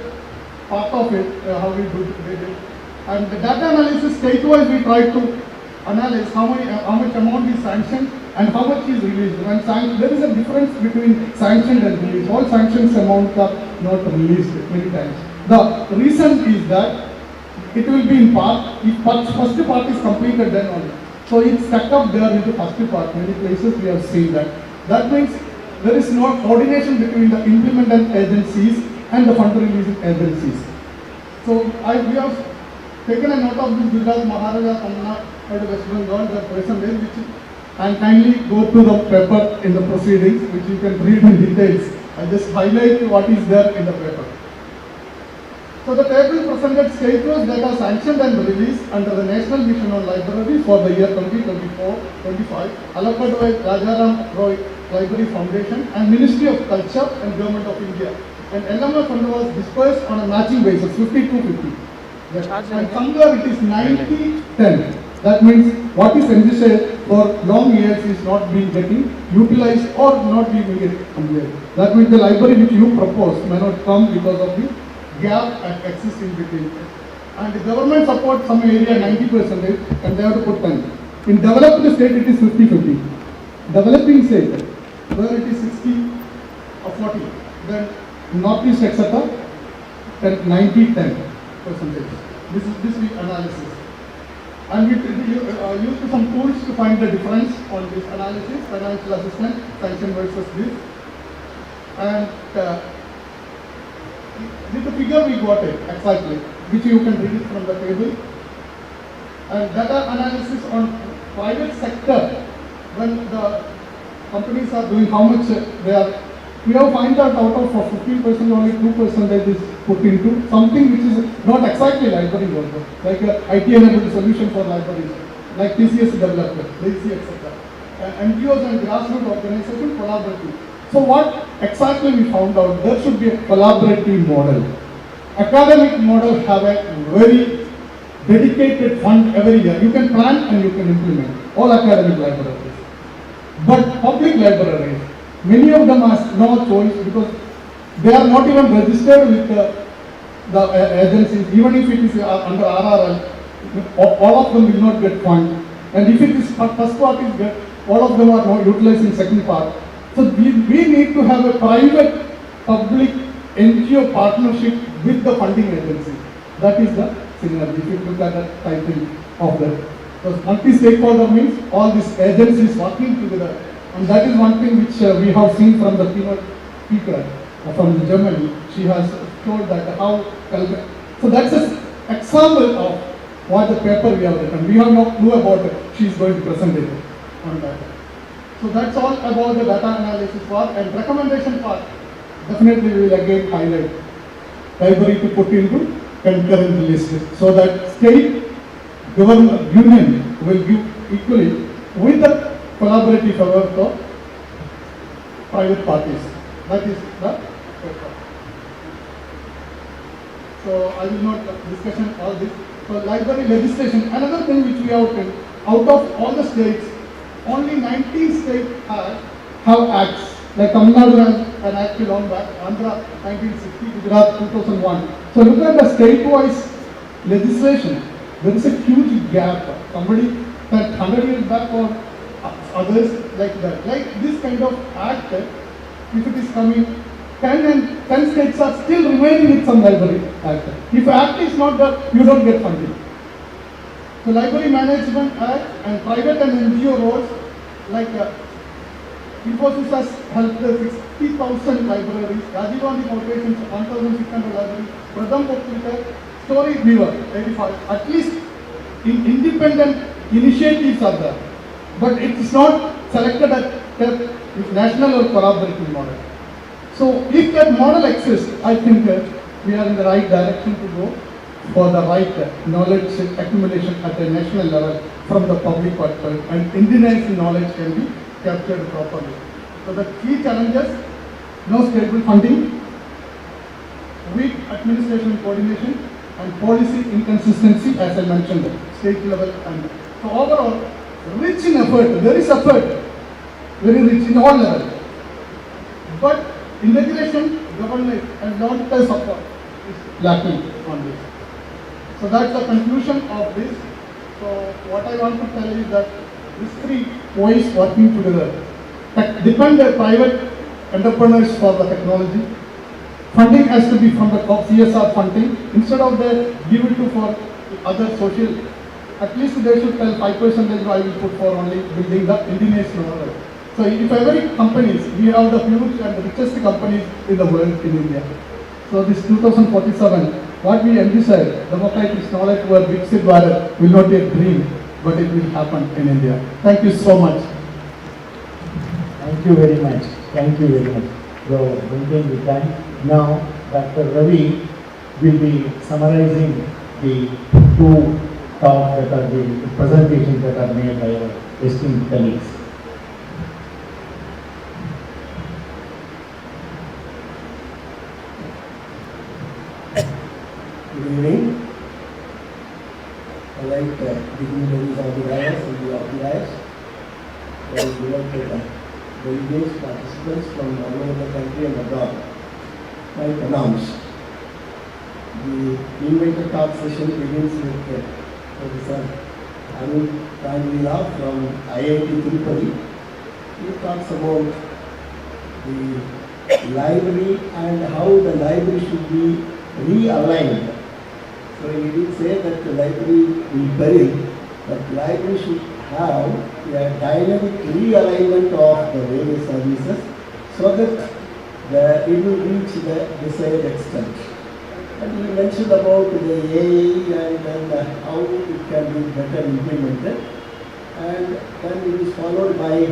[SPEAKER 6] part of it, how we do it. And the data analysis, state-wise, we try to analyze how much amount is sanctioned and how much is released. And there is a difference between sanctioned and released. All sanctions amounts are not released many times. The reason is that it will be in part, if first part is completed, then only. So it's stuck up there into first part. Many places we have seen that. That means there is no coordination between the implementing agencies and the fund releasing agencies. So we have taken a note of this Gujarat, Maharashtra, Tamil Nadu, and West Bengal, the percentage, which and kindly go to the paper in the proceedings, which you can read in details. I just highlight what is there in the paper. So the table presented state-wise data sanctioned and released under the National Mission on Libraries for the year 2024-25, allotted by Rajaram Roy Library Foundation and Ministry of Culture and Government of India. And LMS fund was dispersed on a matching basis, 50-50. Yes. And somewhere it is 90-10. That means what is envisaged for long years is not being getting utilized or not being getting. That means the library which you propose may not come because of the gap that exists in between. And the government supports some area 90% and they have to put 10. In developed state it is 50-50. Developing state where it is 60 or 40. Then northeast etc. 90-10%. This is the analysis. And we used some tools to find the difference on this analysis, financial assistance, sanction versus this. And with the figure we got it exactly, which you can read it from the table. And data analysis on private sector, when the companies are doing how much they are, we have find out of 15% only 2% is put into something which is not exactly library work, like a IT enabled solution for libraries, like TCS developer, LACI, etc. NGOs and grassroots organizations collaborative. So what exactly we found out, there should be a collaborative model. Academic model have a very dedicated fund every year. You can plan and you can implement all academic libraries. But public libraries, many of them have no choice because they are not even registered with the agencies. Even if it is under RRL, all of them will not get fund. And if it is first part is get, all of them are not utilizing second part. So we need to have a private public NGO partnership with the funding agency. That is the synergy. If you look at the title of that. Because multi-stakeholder means all these agencies working together. And that is one thing which we have seen from the keynote speaker from Germany. She has told that how. So that's an example of what the paper we have written. We have no clue about it. She is going to present it on that. So that's all about the data analysis part and recommendation part. Definitely we will again highlight library to put into concurrent list so that state government union will give equally with the collaborative effort of private parties. That is the paper. So I will not discussion all this. So library legislation, another thing which we have written, out of all the states, only 19 states have acts. Like Tamil Nadu has an act long back, Andhra 1960, Gujarat 2001. So look at the state-wise legislation. There is a huge gap. Somebody that 100 years back or others like that. Like this kind of act, if it is coming, 10 states are still remaining with some library act. If act is not there, you don't get funding. So Library Management Act and private and NGO roles, like Infosys has helped 60,000 libraries, Rajiv Gandhi Foundation 1,600 libraries, Pradham Pokhita, Story Weaver 85, at least independent initiatives are there, but it is not selected at national or collaborative model. So if that model exists, I think we are in the right direction to go for the right knowledge accumulation at a national level from the public sector, and Indigenous knowledge can be captured properly. So the key challenges: no stable funding, weak administration coordination, and policy inconsistency, as I mentioned, state level. And so overall, rich in effort, there is effort, very rich in all levels. But integration, governance, and long-term support is lacking on this. So that's the conclusion of this. So what I want to tell you is that these three ways working together depend on private entrepreneurs for the technology. Funding has to be from the CSR funding instead of the give it to for other social. At least they should tell 5% I will put for only building the Indigenous knowledge. So if every companies, we have the huge and the richest companies in the world in India. So this 2047, what we envisage, democratic knowledge where Viksit Bharat will not be a dream, but it will happen in India. Thank you so much.
[SPEAKER 15] Thank you very much. Thank you very much. So, maintain the time. Now, Dr. Ravi will be summarizing the two talks that are the presentations that are made by our esteemed colleagues.
[SPEAKER 4] Good evening. I like dignitaries of the dais and the occupiers, delegates, participants from all over the country and abroad. I announce the invited talk session begins with Professor Arun Kandila from IIT Tirupati. He talks about the library and how the library should be realigned. So he did say that the library will vary, but library should have a dynamic realignment of the various services so that it will reach the desired extent. And he mentioned about the AI and then how it can be better implemented. And then it is followed by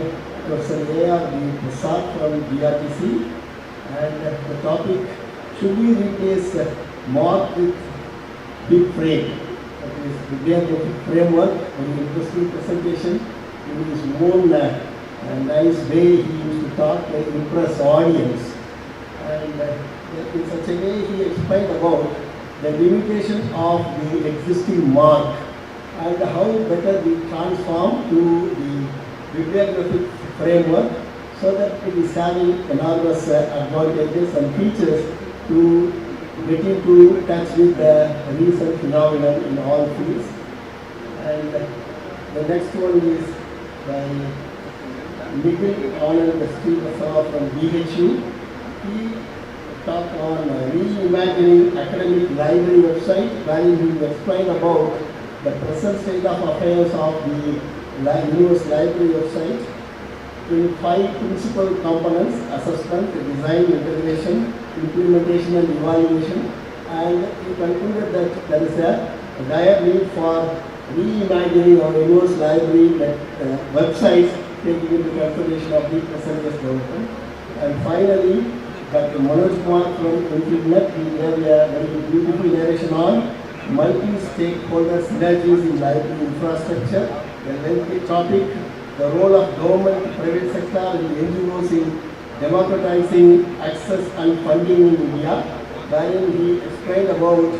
[SPEAKER 4] Professor A.R.B. Prasad from BRTC, and the topic: should we replace MORP with big frame? That is bibliographic framework. Very interesting presentation. In his own nice way, he used to talk and impress audience. And in such a way, he explained about the limitation of the existing mark and how better we transform to the bibliographic framework so that it is having enormous advantages and features to get into touch with the recent phenomenon in all fields. And the next one is by Nikhil Anand Srivastava from BHU. He talked on reimagining academic library website, where he will explain about the present state of affairs of the University Library website in 5 principal components: assessment, design, integration, implementation and evaluation. And he concluded that there is a dire need for reimagining our University Library websites, taking into consideration of the present development. And finally, Dr. Manoj Kumar from INFLIBNET, he gave a very beautiful narration on multi-stakeholder synergies in library infrastructure, a lengthy topic, the role of government, private sector and NGOs in democratizing access and funding in India, wherein he explained about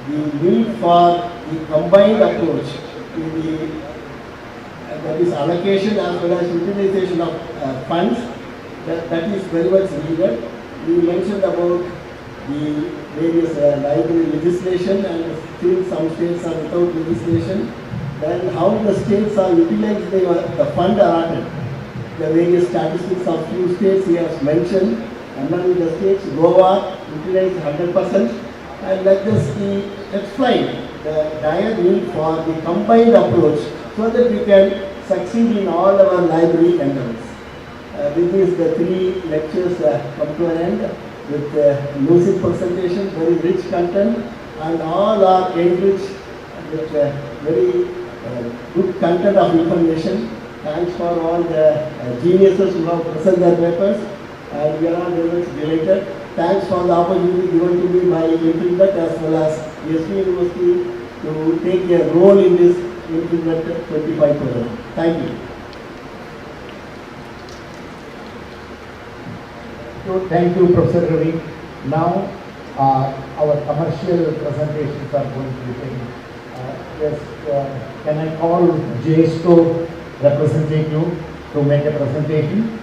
[SPEAKER 4] the need for the combined approach to the that is allocation as well as utilization of funds. That is very much needed. We mentioned about the various library legislation, and still some states are without legislation. Then how the states are utilizing the fund allotted. The various statistics of few states he has mentioned. Among the states, Goa utilized 100%. And like this, he explained the dire need for the combined approach so that we can succeed in all our library endeavors. With these, the 3 lectures come to an end with lucid presentation, very rich content, and all are enriched with very good content of information. Thanks for all the geniuses who have presented their papers, and we are all very much delighted. Thanks for the opportunity given to me by INFLIBNET as well as SV University to take a role in this INFLIBNET 25 program. Thank you.
[SPEAKER 15] So thank you, Professor Ravi. Now, our commercial presentations are going to be taken. Yes, can I call JSTO representative to make a presentation?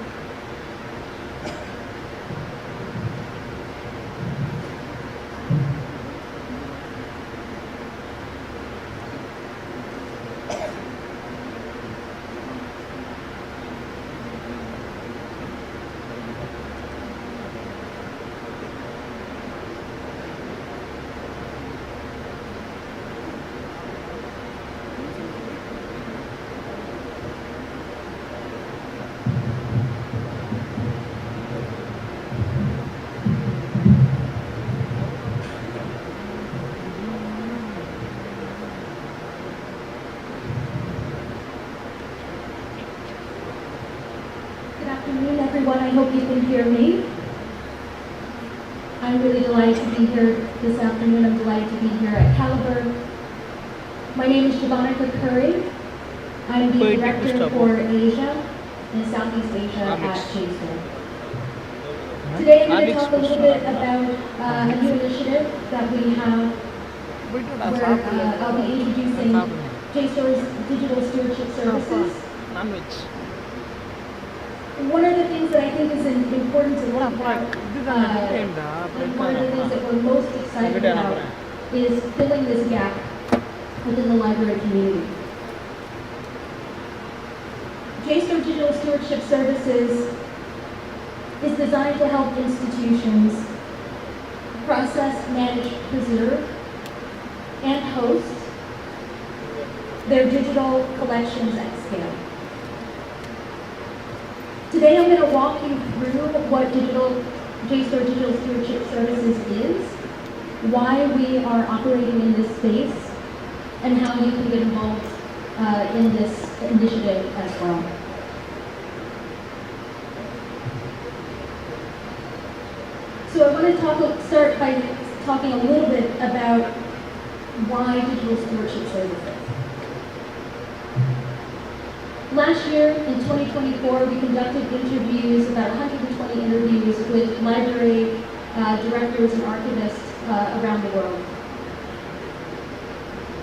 [SPEAKER 2] I hope you can hear me. I'm really delighted to be here this afternoon. I'm delighted to be here at Caliber. My name is Javanika Curry. I'm the Director for Asia and Southeast Asia at JSTOR. Today I'm going to talk a little bit about a new initiative that we have where I'll be introducing JSTOR's digital stewardship services. One of the things that I think is important to look at, and one of the things that we're most excited about is filling this gap within the library community. JSTOR Digital Stewardship Services is designed to help institutions process, manage, preserve, and host their digital collections at scale. Today I'm going to walk you through what JSTOR Digital Stewardship Services is, why we are operating in this space, and how you can get involved in this initiative as well. So I want to start by talking a little bit about why digital stewardship services. Last year, in 2024, we conducted interviews, about 120 interviews with library directors and archivists around the world.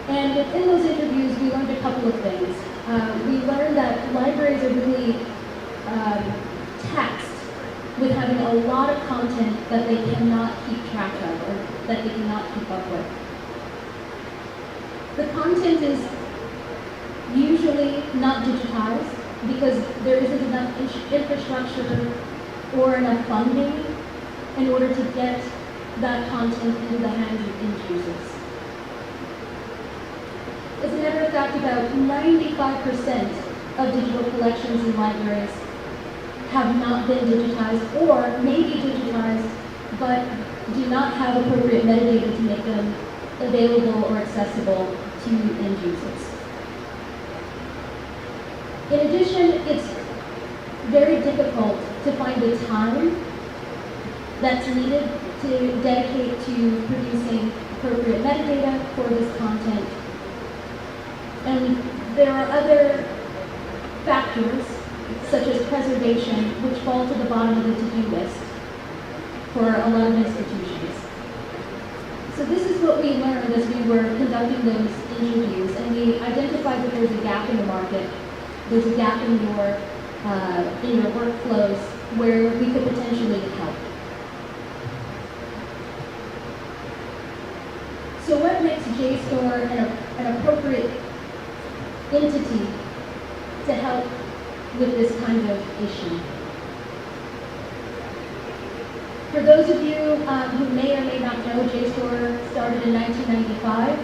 [SPEAKER 2] And in those interviews, we learned a couple of things. We learned that libraries are really taxed with having a lot of content that they cannot keep track of or that they cannot keep up with. The content is usually not digitized because there isn't enough infrastructure or enough funding in order to get that content into the hands of end users. As a matter of fact, about 95% of digital collections in libraries have not been digitized or may be digitized but do not have appropriate metadata to make them available or accessible to end users. In addition, it's very difficult to find the time that's needed to dedicate to producing appropriate metadata for this content. And there are other factors, such as preservation, which fall to the bottom of the to-do list for a lot of institutions. So this is what we learned as we were conducting those interviews, and we identified that there's a gap in the market. There's a gap in your workflows where we could potentially help. So what makes JSTOR an appropriate entity to help with this kind of issue? For those of you who may or may not know, JSTOR started in 1995.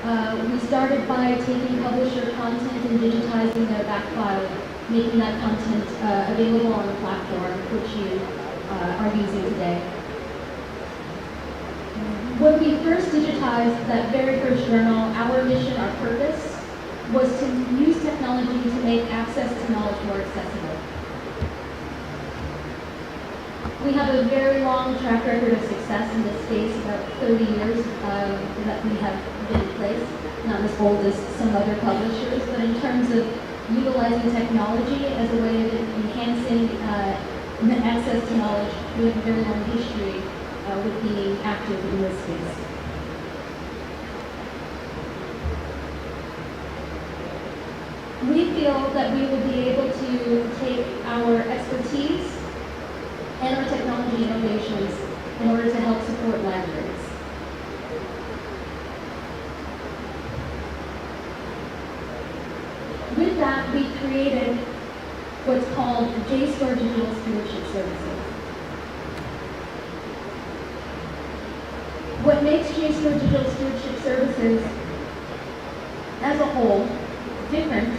[SPEAKER 2] We started by taking publisher content and digitizing their back file, making that content available on the platform, which you are using today. When we first digitized that very first journal, our mission, our purpose, was to use technology to make access to knowledge more accessible. We have a very long track record of success in this space, about 30 years that we have been in place. Not as old as some other publishers, but in terms of utilizing technology as a way of enhancing access to knowledge, we have a very long history with being active in this space. We feel that we will be able to take our expertise and our technology innovations in order to help support libraries. With that, we created what's called JSTOR Digital Stewardship Services. What makes JSTOR Digital Stewardship Services as a whole different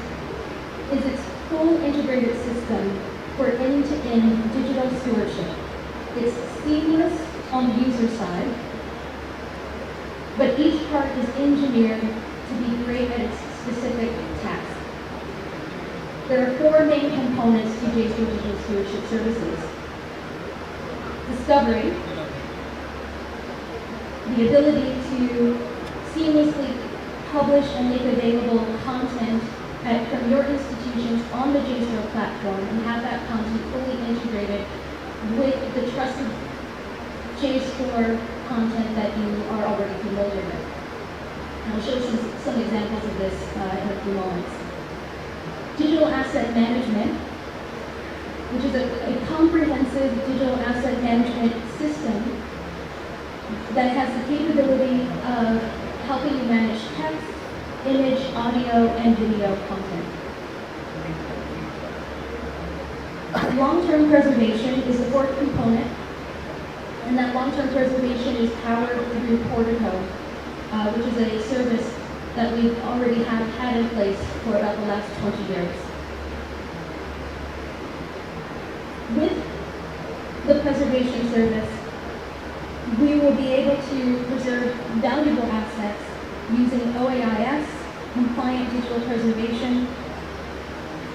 [SPEAKER 2] is its full integrated system for end-to-end digital stewardship. It's seamless on the user side, but each part is engineered to be great at its specific task. There are four main components to JSTOR Digital Stewardship Services. Discovery, the ability to seamlessly publish and make available content from your institutions on the JSTOR platform and have that content fully integrated with the trusted JSTOR content that you are already familiar with. And I'll show some examples of this in a few moments. Digital asset management, which is a comprehensive digital asset management system that has the capability of helping you manage text, image, audio, and video content. Long-term preservation is the fourth component, and that long-term preservation is powered through Portico, which is a service that we already have had in place for about the last 20 years. With the preservation service, we will be able to preserve valuable assets using OAIS, compliant digital preservation,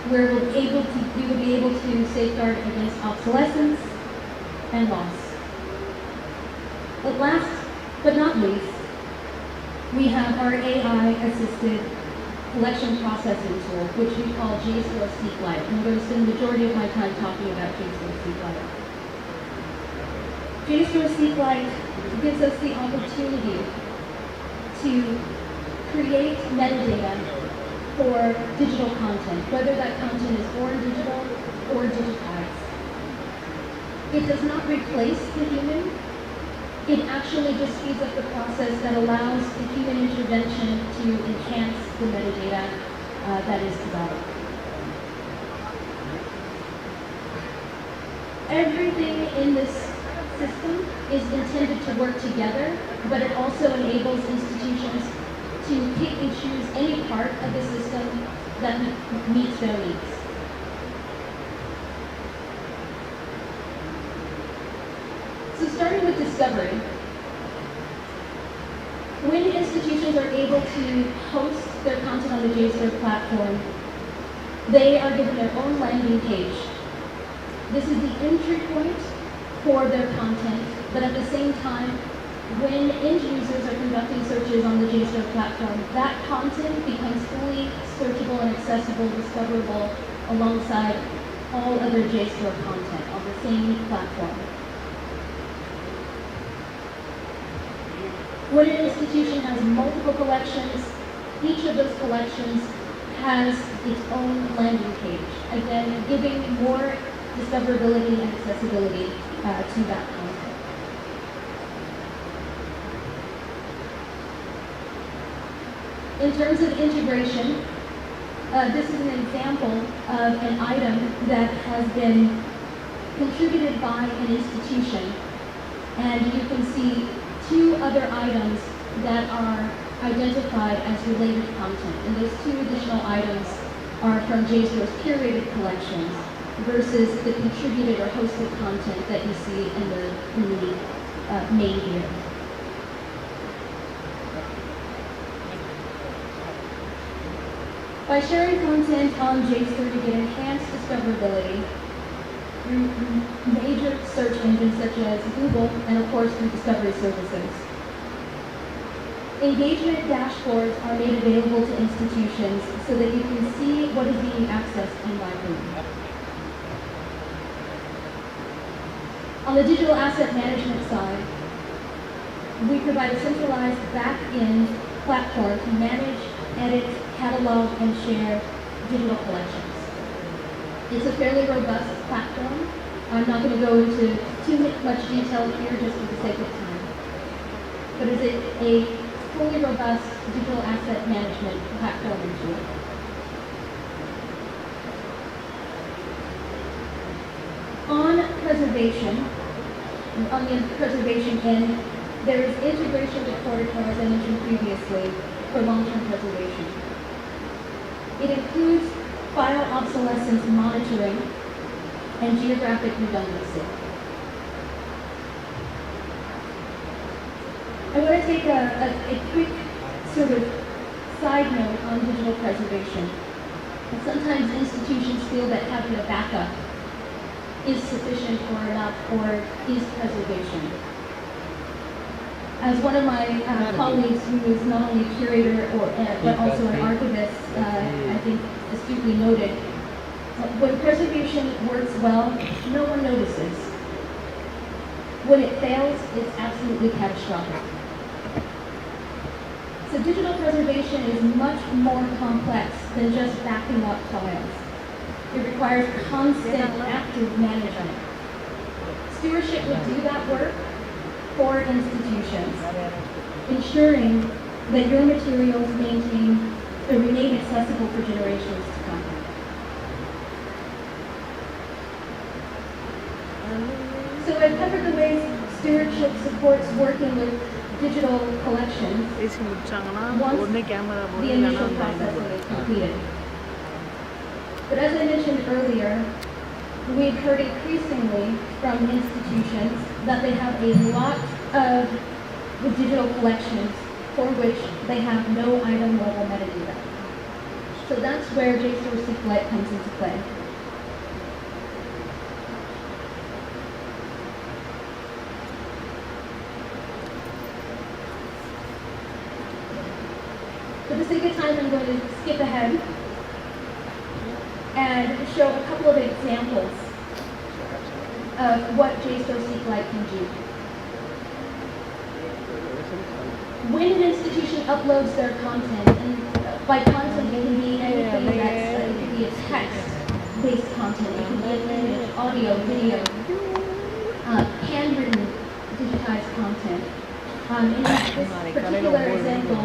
[SPEAKER 2] where we will be able to safeguard against obsolescence and loss. But last but not least, we have our AI-assisted collection processing tool, which we call JSTOR SQLite. I'm going to spend the majority of my time talking about JSTOR SQLite. JSTOR SQLite gives us the opportunity to create metadata for digital content, whether that content is born digital or digitized. It does not replace the human. It actually just speeds up the process that allows the human intervention to enhance the metadata that is developed. Everything in this system is intended to work together, but it also enables institutions to pick and choose any part of the system that meets their needs. So starting with discovery, when institutions are able to host their content on the JSTOR platform, they are given their own landing page. This is the entry point for their content, but at the same time, when end users are conducting searches on the JSTOR platform, that content becomes fully searchable and accessible, discoverable alongside all other JSTOR content on the same platform. When an institution has multiple collections, each of those collections has its own landing page, again, giving more discoverability and accessibility to that content. In terms of integration, this is an example of an item that has been contributed by an institution, and you can see two other items that are identified as related content, and those two additional items are from JSTOR's curated collections versus the contributed or hosted content that you see in the main here. By sharing content on JSTOR, you get enhanced discoverability through major search engines such as Google and of course through discovery services. Engagement dashboards are made available to institutions so that you can see what is being accessed in libraries. On the digital asset management side, we provide a centralized back-end platform to manage, edit, catalog, and share digital collections. It's a fairly robust platform. I'm not going to go into too much detail here just for the sake of time. But it's a fully robust digital asset management platform and tool. On the preservation end, there is integration with protocol, as I mentioned previously, for long-term preservation. It includes file obsolescence monitoring and geographic redundancy. I want to take a quick sort of side note on digital preservation. Sometimes institutions feel that having a backup is sufficient or enough or is preservation. As one of my colleagues who is not only a curator but also an archivist, I think astutely noted, when preservation works well, no one notices. When it fails, it's absolutely catastrophic. So digital preservation is much more complex than just backing up files. It requires constant active management. Stewardship would do that work for institutions, ensuring that your materials remain accessible for generations to come. So I've covered the ways stewardship supports working with digital collections once the initial process is completed. But as I mentioned earlier, we've heard increasingly from institutions that they have a lot of the digital collections for which they have no item level metadata. So that's where JSTOR SQLite comes into play. For the sake of time, I'm going to skip ahead and show a couple of examples of what JSTOR SQLite can do. When an institution uploads their content, and by content it can be anything it can be a text-based content, it can be an image, audio, video, handwritten, digitized content. In this particular example,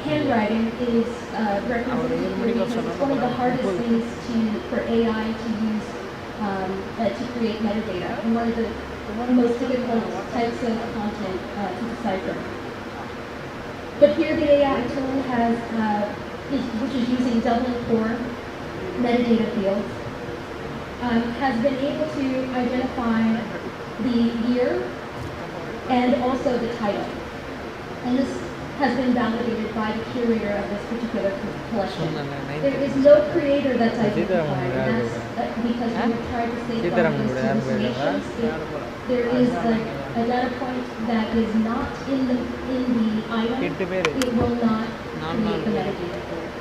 [SPEAKER 2] handwriting is represented here because it's one of the hardest things for AI to use to create metadata, and one of the most difficult types of content to decipher. But here the AI tool which is using Dublin Core metadata fields, has been able to identify the year and also the title. And this has been validated by the curator of this particular collection. There is no creator that's identified, and that's because we have tried to safeguard those hallucinations. If there is a data point that is not in the item, it will not create the metadata for it.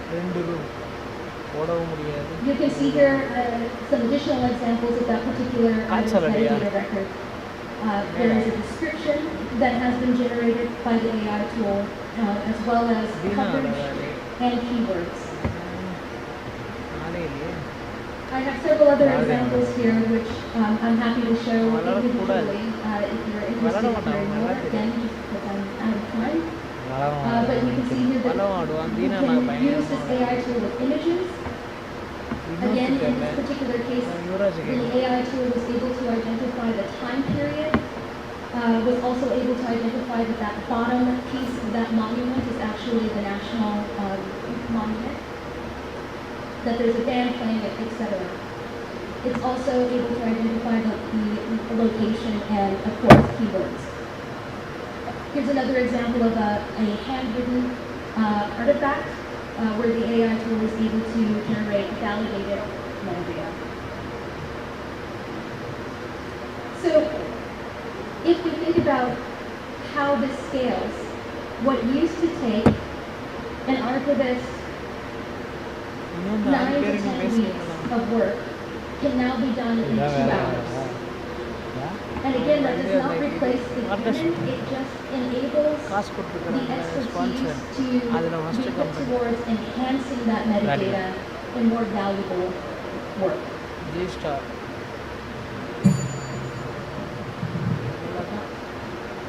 [SPEAKER 2] You can see here some additional examples of that particular metadata record. There is a description that has been generated by the AI tool, as well as coverage and keywords. I have several other examples here, which I'm happy to show individually if you're interested in hearing more, again, just because I'm out of time. But you can see here that you can use this AI tool with images. Again, in this particular case, the AI tool was able to identify the time period, was also able to identify that that bottom piece of that monument is actually the national monument, that there's a band playing it, etc. It's also able to identify the location and, of course, keywords. Here's another example of a handwritten artifact where the AI tool is able to generate validated metadata. So if we think about how this scales, what used to take an archivist 9 to 10 weeks of work can now be done in 2 hours. And again, that does not replace the human, it just enables the expertise to be put towards enhancing that metadata in more valuable work.
[SPEAKER 1] Registrar.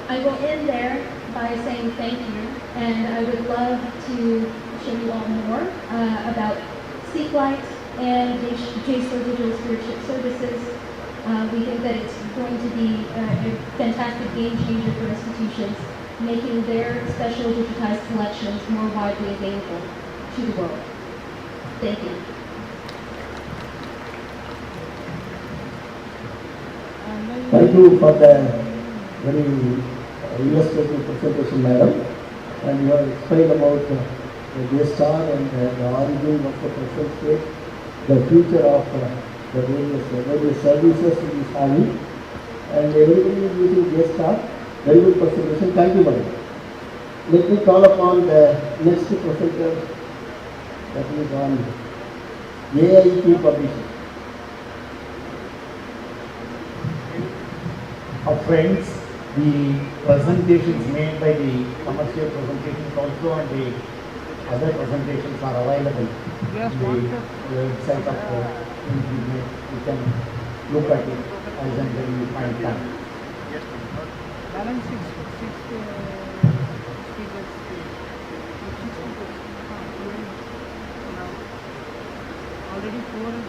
[SPEAKER 2] I will end there by saying thank you, and I would love to show you all more about Seatlight and JSTOR Digital Stewardship Services. We think that it's going to be a fantastic game changer for institutions, making their special digitized collections more widely available to the world. Thank you.
[SPEAKER 4] Thank you for the very illustrative presentation, madam. And you have explained about the JSTOR and the origin of the present state, the future of the various services it is having, and everybody is using JSTOR. Very good presentation. Thank you, madam. Let me call upon the next presenter, that is on AIP publishing.
[SPEAKER 20] Friends, the presentations made by the commercial presentations also and the other presentations are available on the website of INFLIBNET. You can look at it as and when you find time.
[SPEAKER 1] Balance six speakers. Already 4 is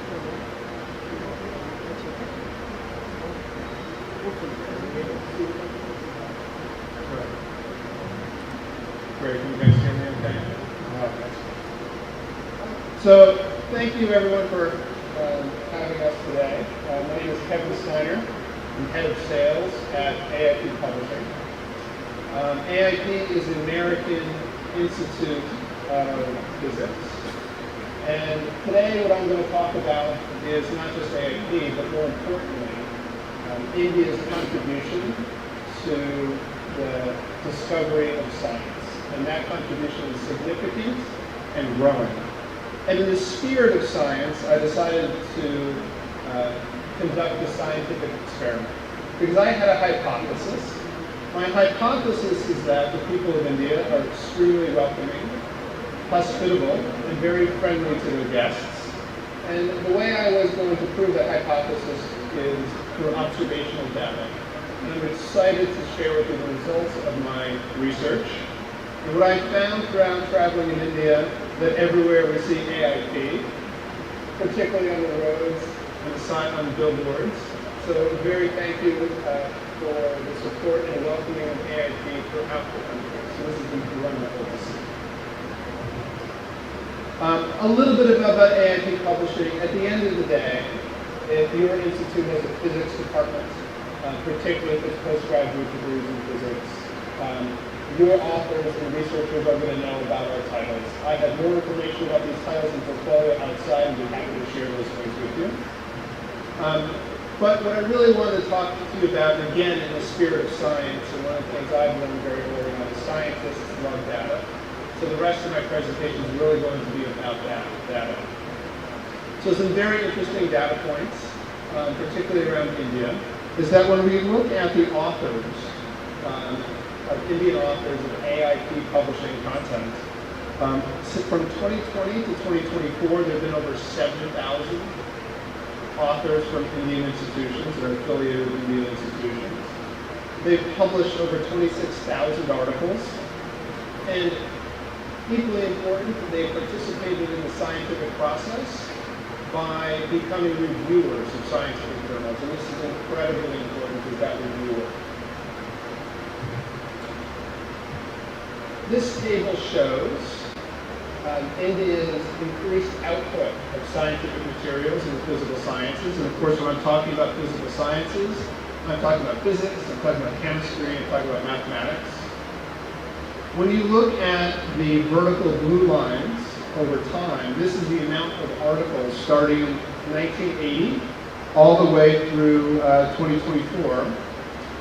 [SPEAKER 22] Great, can you guys hear me okay? So, thank you everyone for having us today. My name is Kevin Steiner. I'm head of sales at AIP Publishing. AIP is the American Institute of Physics. And today what I'm going to talk about is not just AIP, but more importantly, India's contribution to the discovery of science. And that contribution is significant and growing. And in the spirit of science, I decided to conduct a scientific experiment. Because I had a hypothesis. My hypothesis is that the people of India are extremely welcoming, hospitable, and very friendly to their guests. And the way I was going to prove that hypothesis is through observational data. And I'm excited to share with you the results of my research. And what I found throughout traveling in India, that everywhere we see AIP, particularly on the roads and the sign on billboards. So very thank you for the support and welcoming of AIP throughout the country. So this has been wonderful to see. A little bit about AIP Publishing. At the end of the day, if your institute has a physics department, particularly if it's postgraduate degrees in physics, your authors and researchers are going to know about our titles. I have more information about these titles and portfolio outside and be happy to share those things with you. But what I really wanted to talk to you about, again, in the spirit of science, and one of the things I've learned very early on is scientists love data. So the rest of my presentation is really going to be about data. So some very interesting data points, particularly around India, is that when we look at the authors, of Indian authors of AIP publishing content, from 2020 to 2024, there have been over 7,000 authors from Indian institutions or affiliated with Indian institutions. They've published over 26,000 articles, and equally important, they participated in the scientific process by becoming reviewers of scientific journals, and this is incredibly important as that reviewer. This table shows India's increased output of scientific materials in the physical sciences, and of course when I'm talking about physical sciences, I'm talking about physics, I'm talking about chemistry, I'm talking about mathematics. When you look at the vertical blue lines over time. This is the amount of articles starting in 1980 all the way through 2024.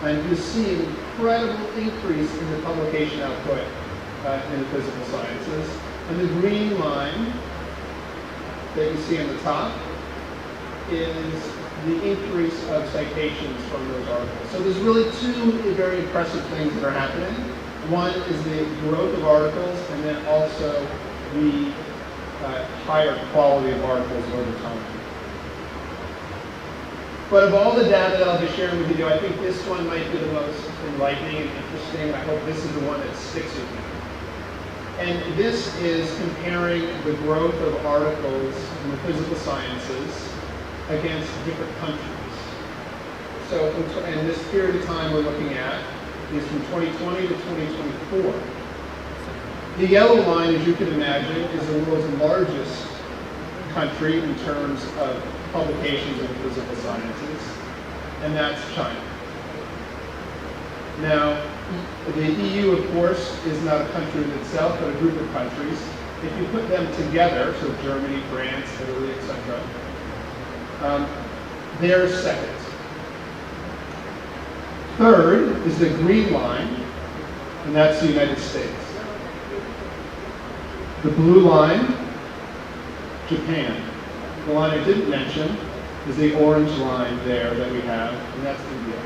[SPEAKER 22] And you see an incredible increase in the publication output in the physical sciences. And the green line that you see on the top is the increase of citations from those articles. So there's really two very impressive things that are happening. One is the growth of articles, and then also the higher quality of articles over time. But of all the data that I'll be sharing with you, I think this one might be the most enlightening and interesting. I hope this is the one that sticks with me. And this is comparing the growth of articles in the physical sciences against different countries. So in this period of time we're looking at is from 2020 to 2024. The yellow line, as you can imagine, is the world's largest country in terms of publications in physical sciences, and that's China. Now, the EU, of course, is not a country in itself, but a group of countries. If you put them together, so Germany, France, Italy, etc., they're second. Third is the green line, and that's the United States. The blue line, Japan. The line I didn't mention is the orange line there that we have, and that's India.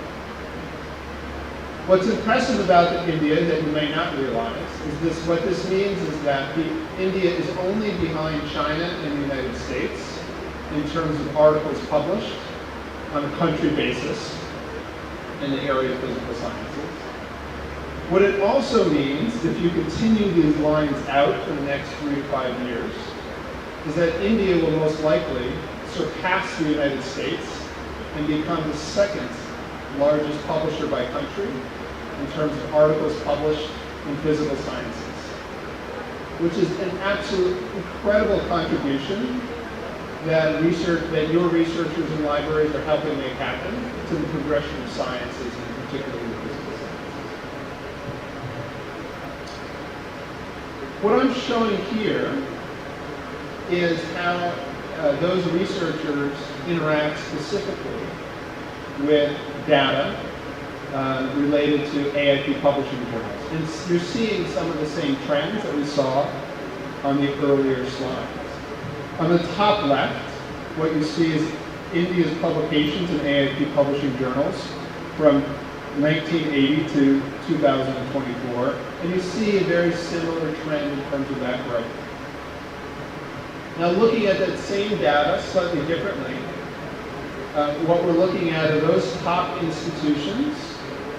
[SPEAKER 22] What's impressive about India that you may not realize is what this means is that India is only behind China and the United States in terms of articles published on a country basis in the area of physical sciences. What it also means, if you continue these lines out for the next 3 to 5 years, is that India will most likely surpass the United States and become the second largest publisher by country in terms of articles published in physical sciences, which is an absolute incredible contribution that your researchers and libraries are helping make happen to the progression of sciences, and particularly the physical sciences. What I'm showing here is how those researchers interact specifically with data related to AIP publishing journals. And you're seeing some of the same trends that we saw on the earlier slides. On the top left, what you see is India's publications in AIP publishing journals from 1980 to 2024, and you see a very similar trend in terms of that growth. Now, looking at that same data slightly differently, what we're looking at are those top institutions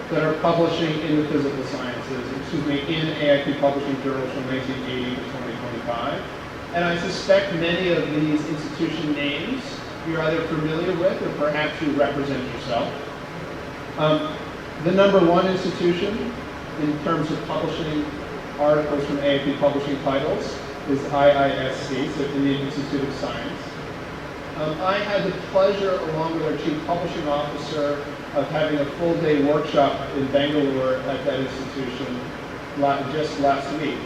[SPEAKER 22] that are publishing in the physical sciences, in AIP publishing journals from 1980 to 2025. And I suspect many of these institution names you're either familiar with or perhaps you represent yourself. The number one institution in terms of publishing articles from AIP publishing titles is IISC, so Indian Institute of Science. I had the pleasure, along with our Chief Publishing Officer, of having a full-day workshop in Bangalore at that institution just last week,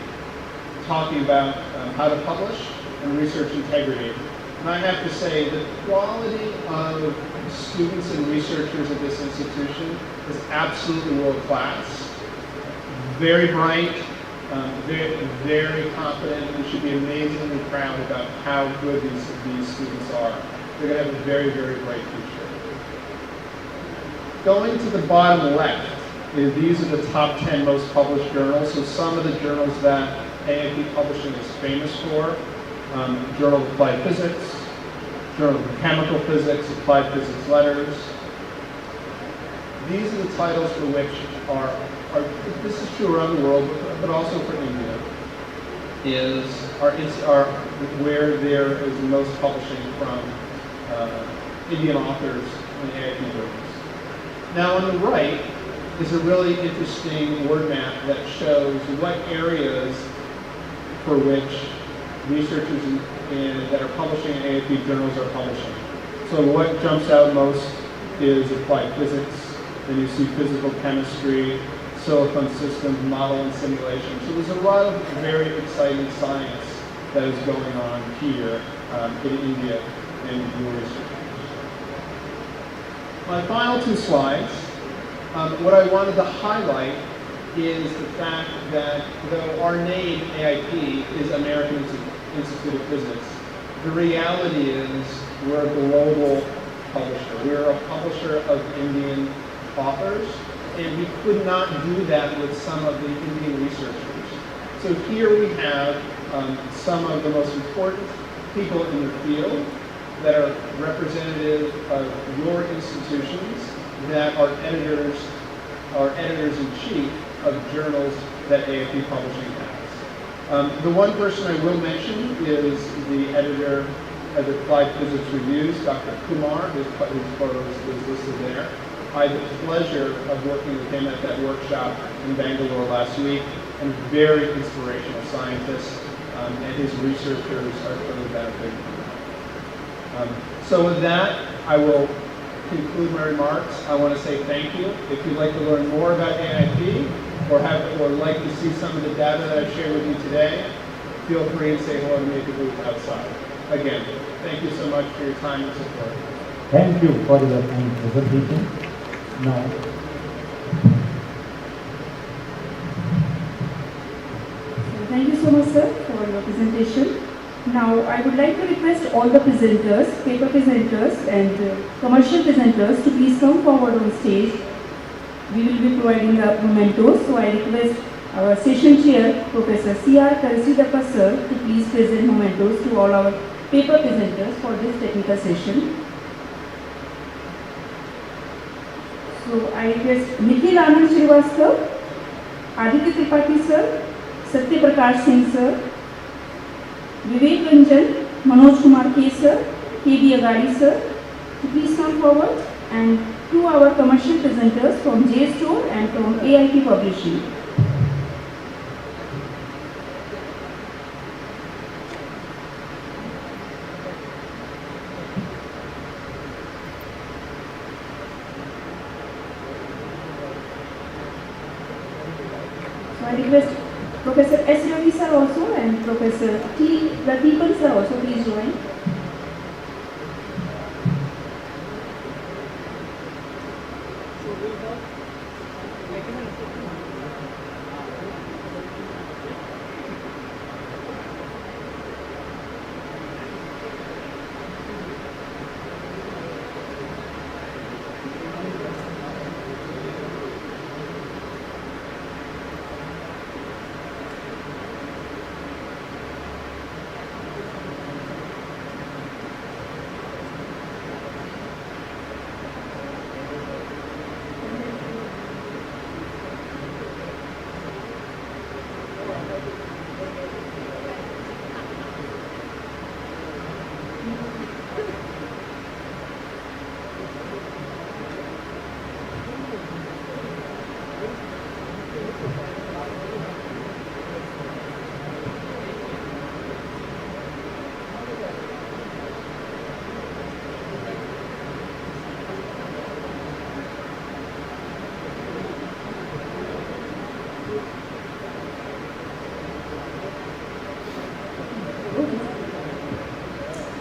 [SPEAKER 22] talking about how to publish and research integrity. And I have to say, the quality of students and researchers at this institution is absolutely world-class. Very bright, very confident, and should be amazingly proud about how good these students are. They're going to have a very, very bright future. Going to the bottom left, these are the top 10 most published journals. So some of the journals that AIP Publishing is famous for: Journal of Applied Physics, Journal of Chemical Physics, Applied Physics Letters. These are the titles for which this is true around the world, but also for India, are where there is the most publishing from Indian authors in AIP journals. Now on the right is a really interesting word map that shows what areas for which researchers that are publishing in AIP journals are publishing. So what jumps out most is applied physics, then you see physical chemistry, silicon systems, model and simulation. So there's a lot of very exciting science that is going on here in India in your research. My final two slides, what I wanted to highlight is the fact that though our name, AIP, is American Institute of Physics, the reality is we're a global publisher. We're a publisher of Indian authors, and we could not do that with some of the Indian researchers. So here we have some of the most important people in the field that are representative of your institutions, that are editors-in-chief of journals that AIP Publishing has. The one person I will mention is the editor of the Applied Physics Reviews, Dr. Kumar, his photo is listed there. I had the pleasure of working with him at that workshop in Bangalore last week, and very inspirational scientist, and his researchers are really benefiting from that. So with that, I will conclude my remarks. I want to say thank you. If you'd like to learn more about AIP or like to see some of the data that I've shared with you today, feel free to say hello to me at the booth outside. Again, thank you so much for your time and support.
[SPEAKER 15] Thank you for your presentation. Now,
[SPEAKER 7] thank you so much, sir, for your presentation. Now, I would like to request all the presenters, paper presenters and commercial presenters to please come forward on stage. We will be providing the mementos, so I request our session chair, Professor C.R. Karasidappa sir, to please present mementos to all our paper presenters for this technical session. So, I request Nikhil Anand Srivastava, Aditya Tirupati sir, Satya Prakash Singh sir, Vivek Ranjan, Manoj Kumar K sir, K.B. Agadi sir, to please come forward, and to our commercial presenters from JSTOR and from AIP Publishing. So I request Professor S. Ravi sir also and Professor T. Rathipan sir also please join.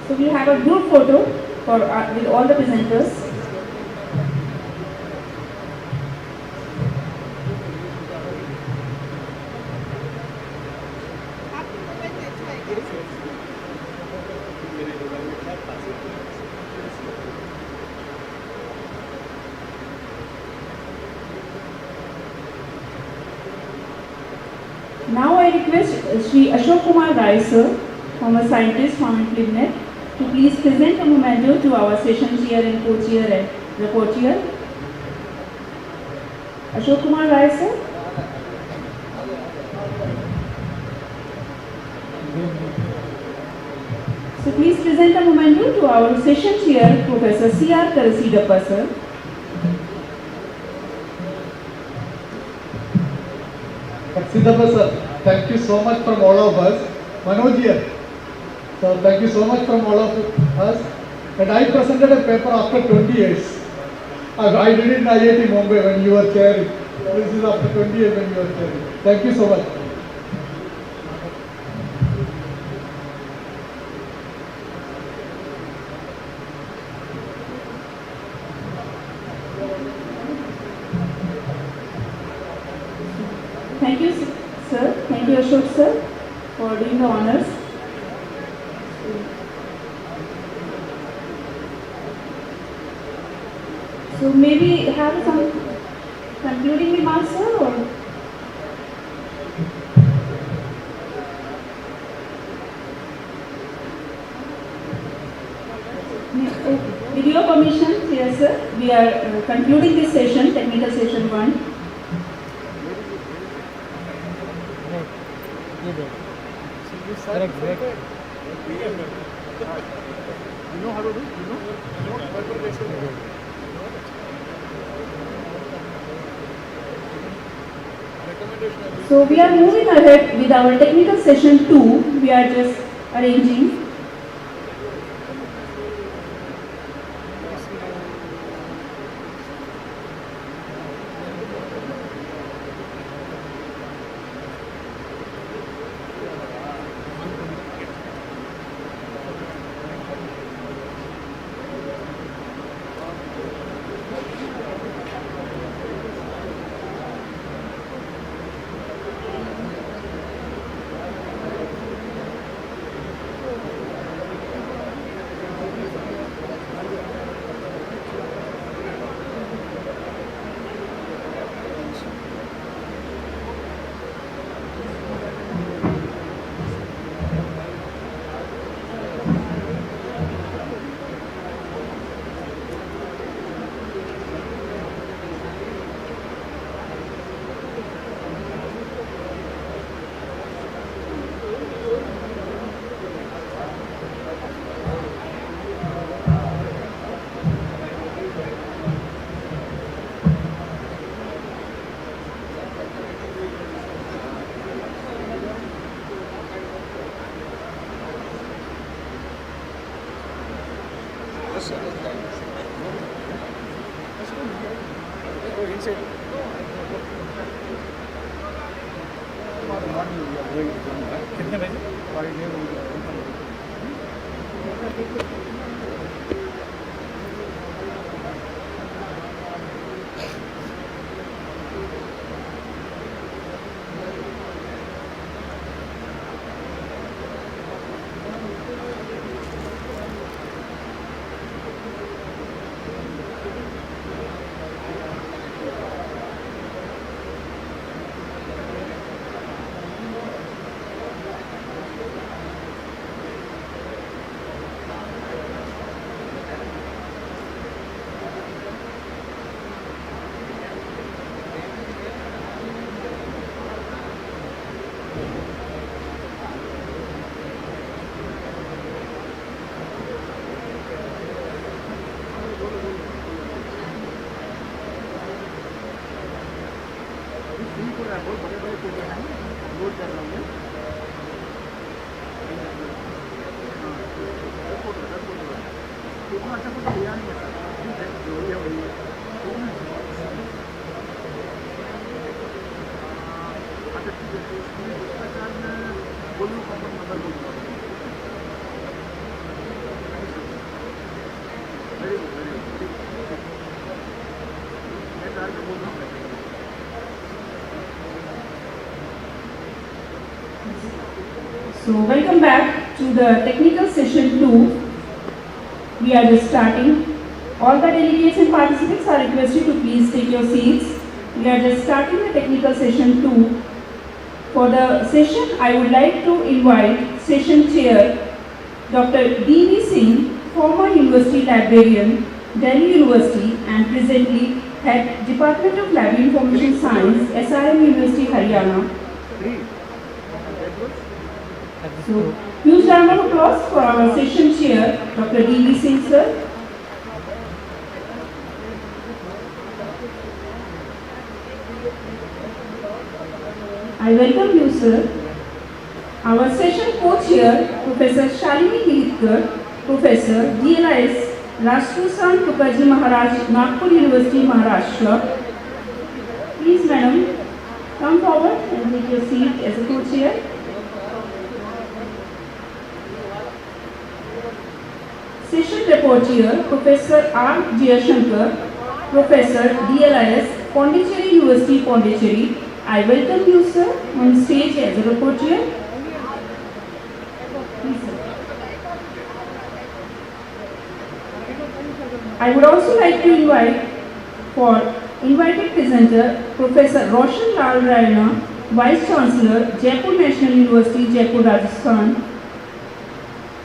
[SPEAKER 7] So we have a group photo for with all the presenters. Now I request Sri Ashok Kumar Rai sir, former scientist from INFLIBNET, to please present a memento to our session chair and co-chair and rapporteur. Ashok Kumar Rai sir. So please present a memento to our session chair, Professor C.R. Karasidappa sir.
[SPEAKER 6] Sidappa sir, thank you so much from all of us. Manoj here. So thank you so much from all of us. And I presented a paper after 20 years. I did it in IIT Mumbai when you were chairing. This is after 20 years when you were chairing. Thank you so much.
[SPEAKER 5] Ashok sir for doing the honors. So maybe have some concluding remarks, sir, or with your permission, yes, sir, we are concluding this session, technical session 1.
[SPEAKER 13] Correct, correct.
[SPEAKER 3] You know how to do? You know?
[SPEAKER 5] So we are moving ahead with our technical session 2. We are just arranging. So welcome back to the technical session 2. We are just starting. All the delegates and participants are requested to please take your seats. We are just starting the technical session 2. For the session, I would like to invite session chair Dr. D.V. Singh, former university librarian, Delhi University, and presently head Department of Lab Information Science, SRM University, Haryana. So, huge round of applause for our session chair, Dr. D.V. Singh, sir. I welcome you, sir. Our session co-chair, Professor Shalini Giritkar, Professor, DLIS, Rashtrasan Tukaji Maharaj, Nagpur University, Maharashtra. Please, madam, come forward and take your seat as a co-chair. Session rapporteur, Professor R. Jayashankar, Professor, DLIS, Pondicherry University, Pondicherry. I welcome you, sir, on stage as a rapporteur. Please, sir. I would also like to invite for invited presenter Professor Roshan Lal Raina, Vice Chancellor, Jaipur National University, Jaipur, Rajasthan,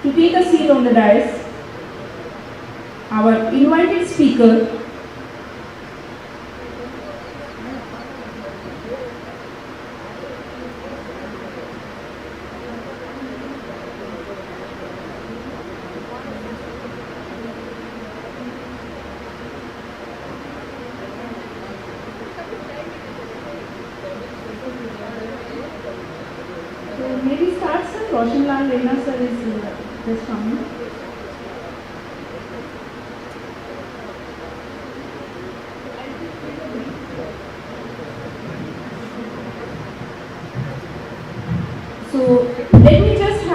[SPEAKER 5] to take a seat on the dais. Our invited speaker, maybe start, sir. Roshan Lal Raina, sir, is just coming. So let me just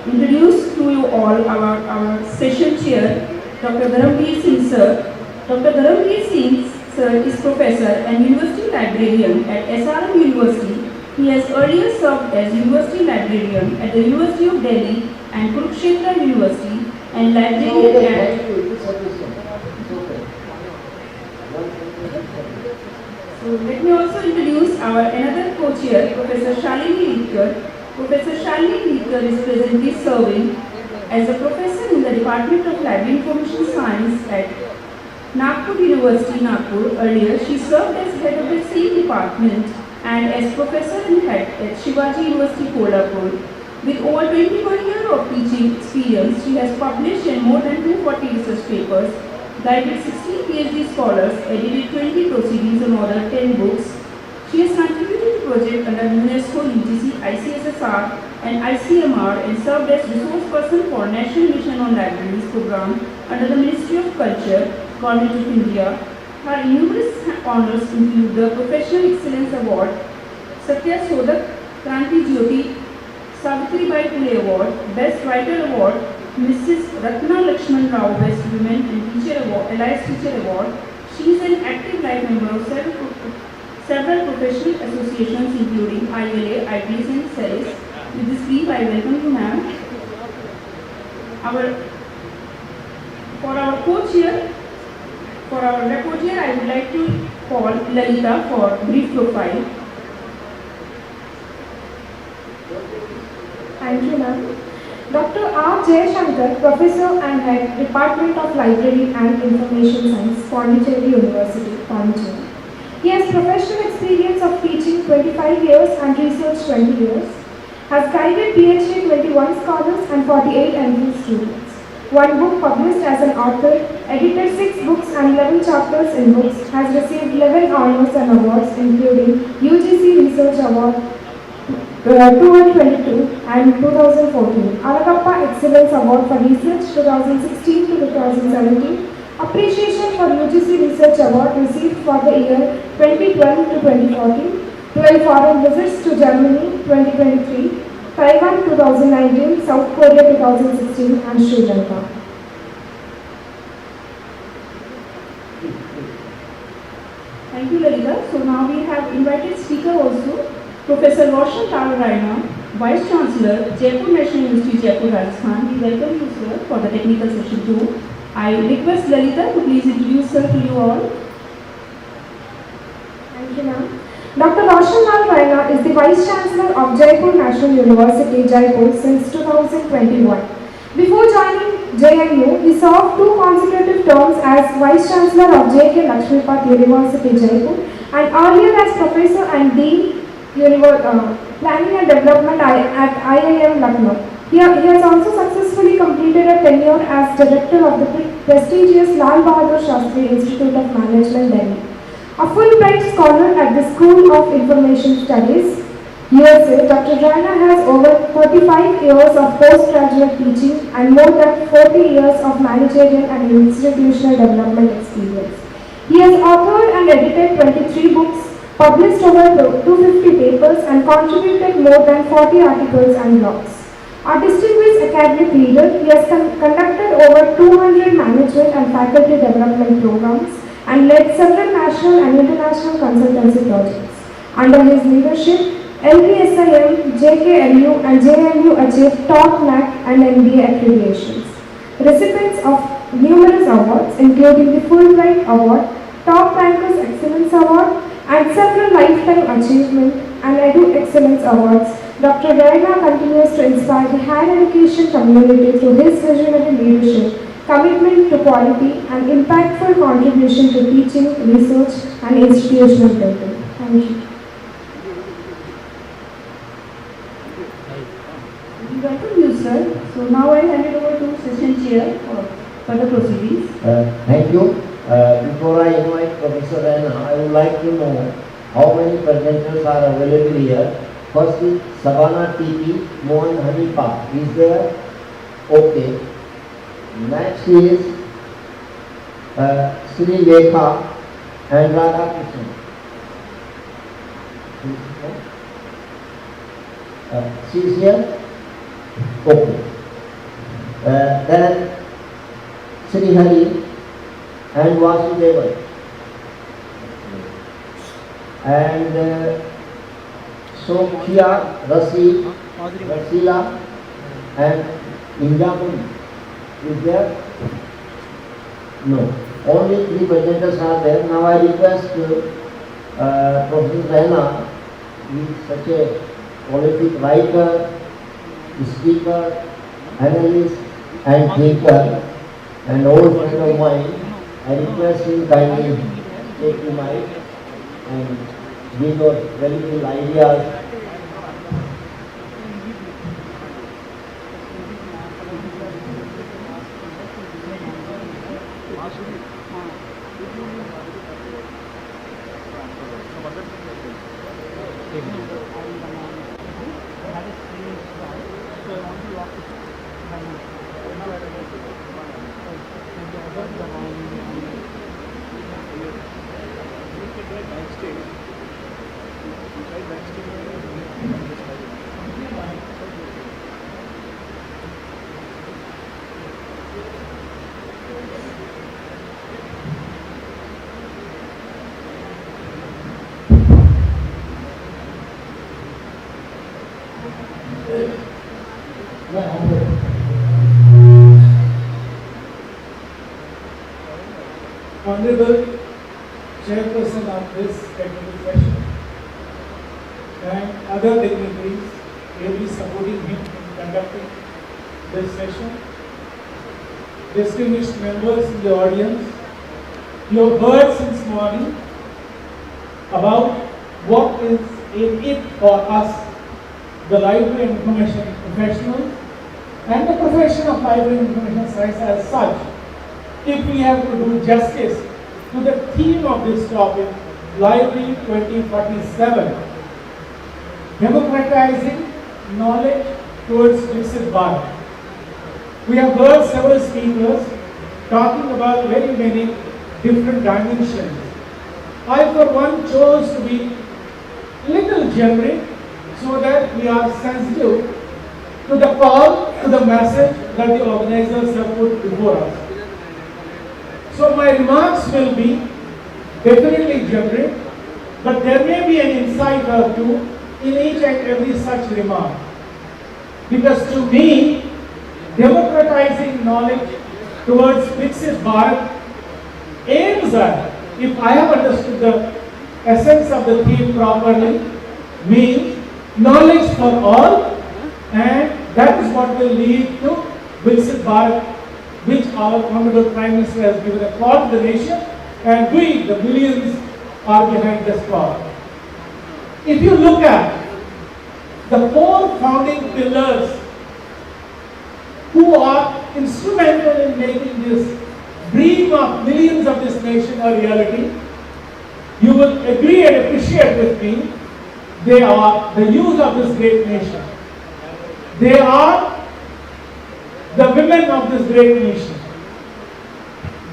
[SPEAKER 5] introduce to you all our session chair, Dr. Dharamveer Singh, sir. Dr. Dharamveer Singh, sir, is professor and university librarian at SRM University. He has earlier served as university librarian at the University of Delhi and Kurukshetra University and librarian at... So let me also introduce our another co-chair, Professor Shalini Litkar. Professor Shalini Litkar is presently serving as a professor in the Department of Library Information Science at Nagpur University, Nagpur. Earlier, she served as head of the same department and as professor and head at Shivaji University, Kolhapur. With over 21 years of teaching experience, she has published in more than 240 research papers, guided 16 PhD scholars, edited 20 proceedings and authored 10 books. She has contributed to projects under UNESCO, UGC, ICSSR and ICMR and served as resource person for National Mission on Libraries program under the Ministry of Culture, Government of India. Her numerous honors include the Professional Excellence Award, Satya Sodak Kranti Jyoti Savitribai Phule Award, Best Writer Award, Mrs. Ratna Lakshman Rao Best Women and Teacher Award, Allies Teacher Award. She is an active life member of several professional associations including ILA, ITs and CELS. With this brief, I welcome you, ma'am. For our co-chair, for our rapporteur, I would like to call Lalita for brief profile.
[SPEAKER 8] Thank you, ma'am. Dr. R. Jayashankar, Professor and Head, Department of Library and Information Science, Pondicherry University, Pondicherry. He has professional experience of teaching 25 years and research 20 years. Has guided PhD 21 scholars and 48 MPhil students. One book published as an author, edited 6 books and 11 chapters in books, has received 11 honors and awards including UGC Research Award 2022 and 2014, Alagappa Excellence Award for Research 2016 to 2017, Appreciation for UGC Research Award received for the year 2012 to 2014, 12 foreign visits to Germany 2023, Taiwan 2019, South Korea 2016 and Sri Lanka.
[SPEAKER 5] Thank you, Lalita. So now we have invited speaker also, Professor Roshan Lal Raina, Vice Chancellor, Jaipur National University, Jaipur, Rajasthan. We welcome you, sir, for the technical session too. I request Lalita to please introduce her to you all.
[SPEAKER 8] Thank you, ma'am. Dr. Roshan Lal Raina is the Vice Chancellor of Jaipur National University, Jaipur since 2021. Before joining JNU, he served 2 consecutive terms as Vice Chancellor of J.K. Lakshmipad University, Jaipur and earlier as Professor and Dean Planning and Development at IIM Lucknow. He has also successfully completed a tenure as Director of the prestigious Lal Bahadur Shastri Institute of Management, Delhi. A Fulbright Scholar at the School of Information Studies, USA, Dr. Raina has over 35 years of postgraduate teaching and more than 40 years of managerial and institutional development experience. He has authored and edited 23 books, published over 250 papers and contributed more than 40 articles and blogs. A distinguished academic leader, he has conducted over 200 management and faculty development programs and led several national and international consultancy projects. Under his leadership, LPSIM, JKLU and JNU achieved top NAC and MBA accreditations. Recipients of numerous awards including the Fulbright Award, Top Rankers Excellence Award and several Lifetime Achievement and Edu Excellence Awards, Dr. Raina continues to inspire the higher education community through his visionary leadership, commitment to quality and impactful contribution to teaching, research and institutional building. Thank you.
[SPEAKER 5] We welcome you, sir. So now I hand it over to Session Chair for the proceedings.
[SPEAKER 10] Thank you. Before I invite Professor Raina, I would like to know how many presenters are available here. First is Savannah TP, Mohan Hanifa. Is there? Okay. Next is Sri Vekha and Radhakrishnan. She is here? Okay. Then Sri Hari and Vasudevan. And Sokhia, Rasila and Injamuni. Is there? No. Only 3 presenters are there. Now I request Professor Raina, he is such a prolific writer, speaker, analyst and thinker and old friend of mine. I request him kindly take the mic and give your valuable ideas.
[SPEAKER 17] Honorable Chairperson of this technical session and other dignitaries ably supporting him in conducting this session, distinguished members in the audience, you have heard since morning about what is in it for us, the library and information professionals and the profession of library and information science as such. If we have to do justice to the theme of this topic, Library 2047, Democratizing Knowledge Towards Viksit Bharat. We have heard several speakers talking about very many different dimensions. I for one chose to be little generic so that we are sensitive to the call, to the message that the organizers have put before us. So my remarks will be definitely generic, but there may be an insight or two in each and every such remark. Because to me, democratizing knowledge towards Viksit Bharat aims at, if I have understood the essence of the theme properly, means knowledge for all, and that is what will lead to Viksit Bharat, which our Honorable Prime Minister has given a call to the nation, and we, the millions, are behind this call. If you look at the 4 founding pillars who are instrumental in making this dream of millions of this nation a reality, you will agree and appreciate with me, they are the youth of this great nation. They are the women of this great nation.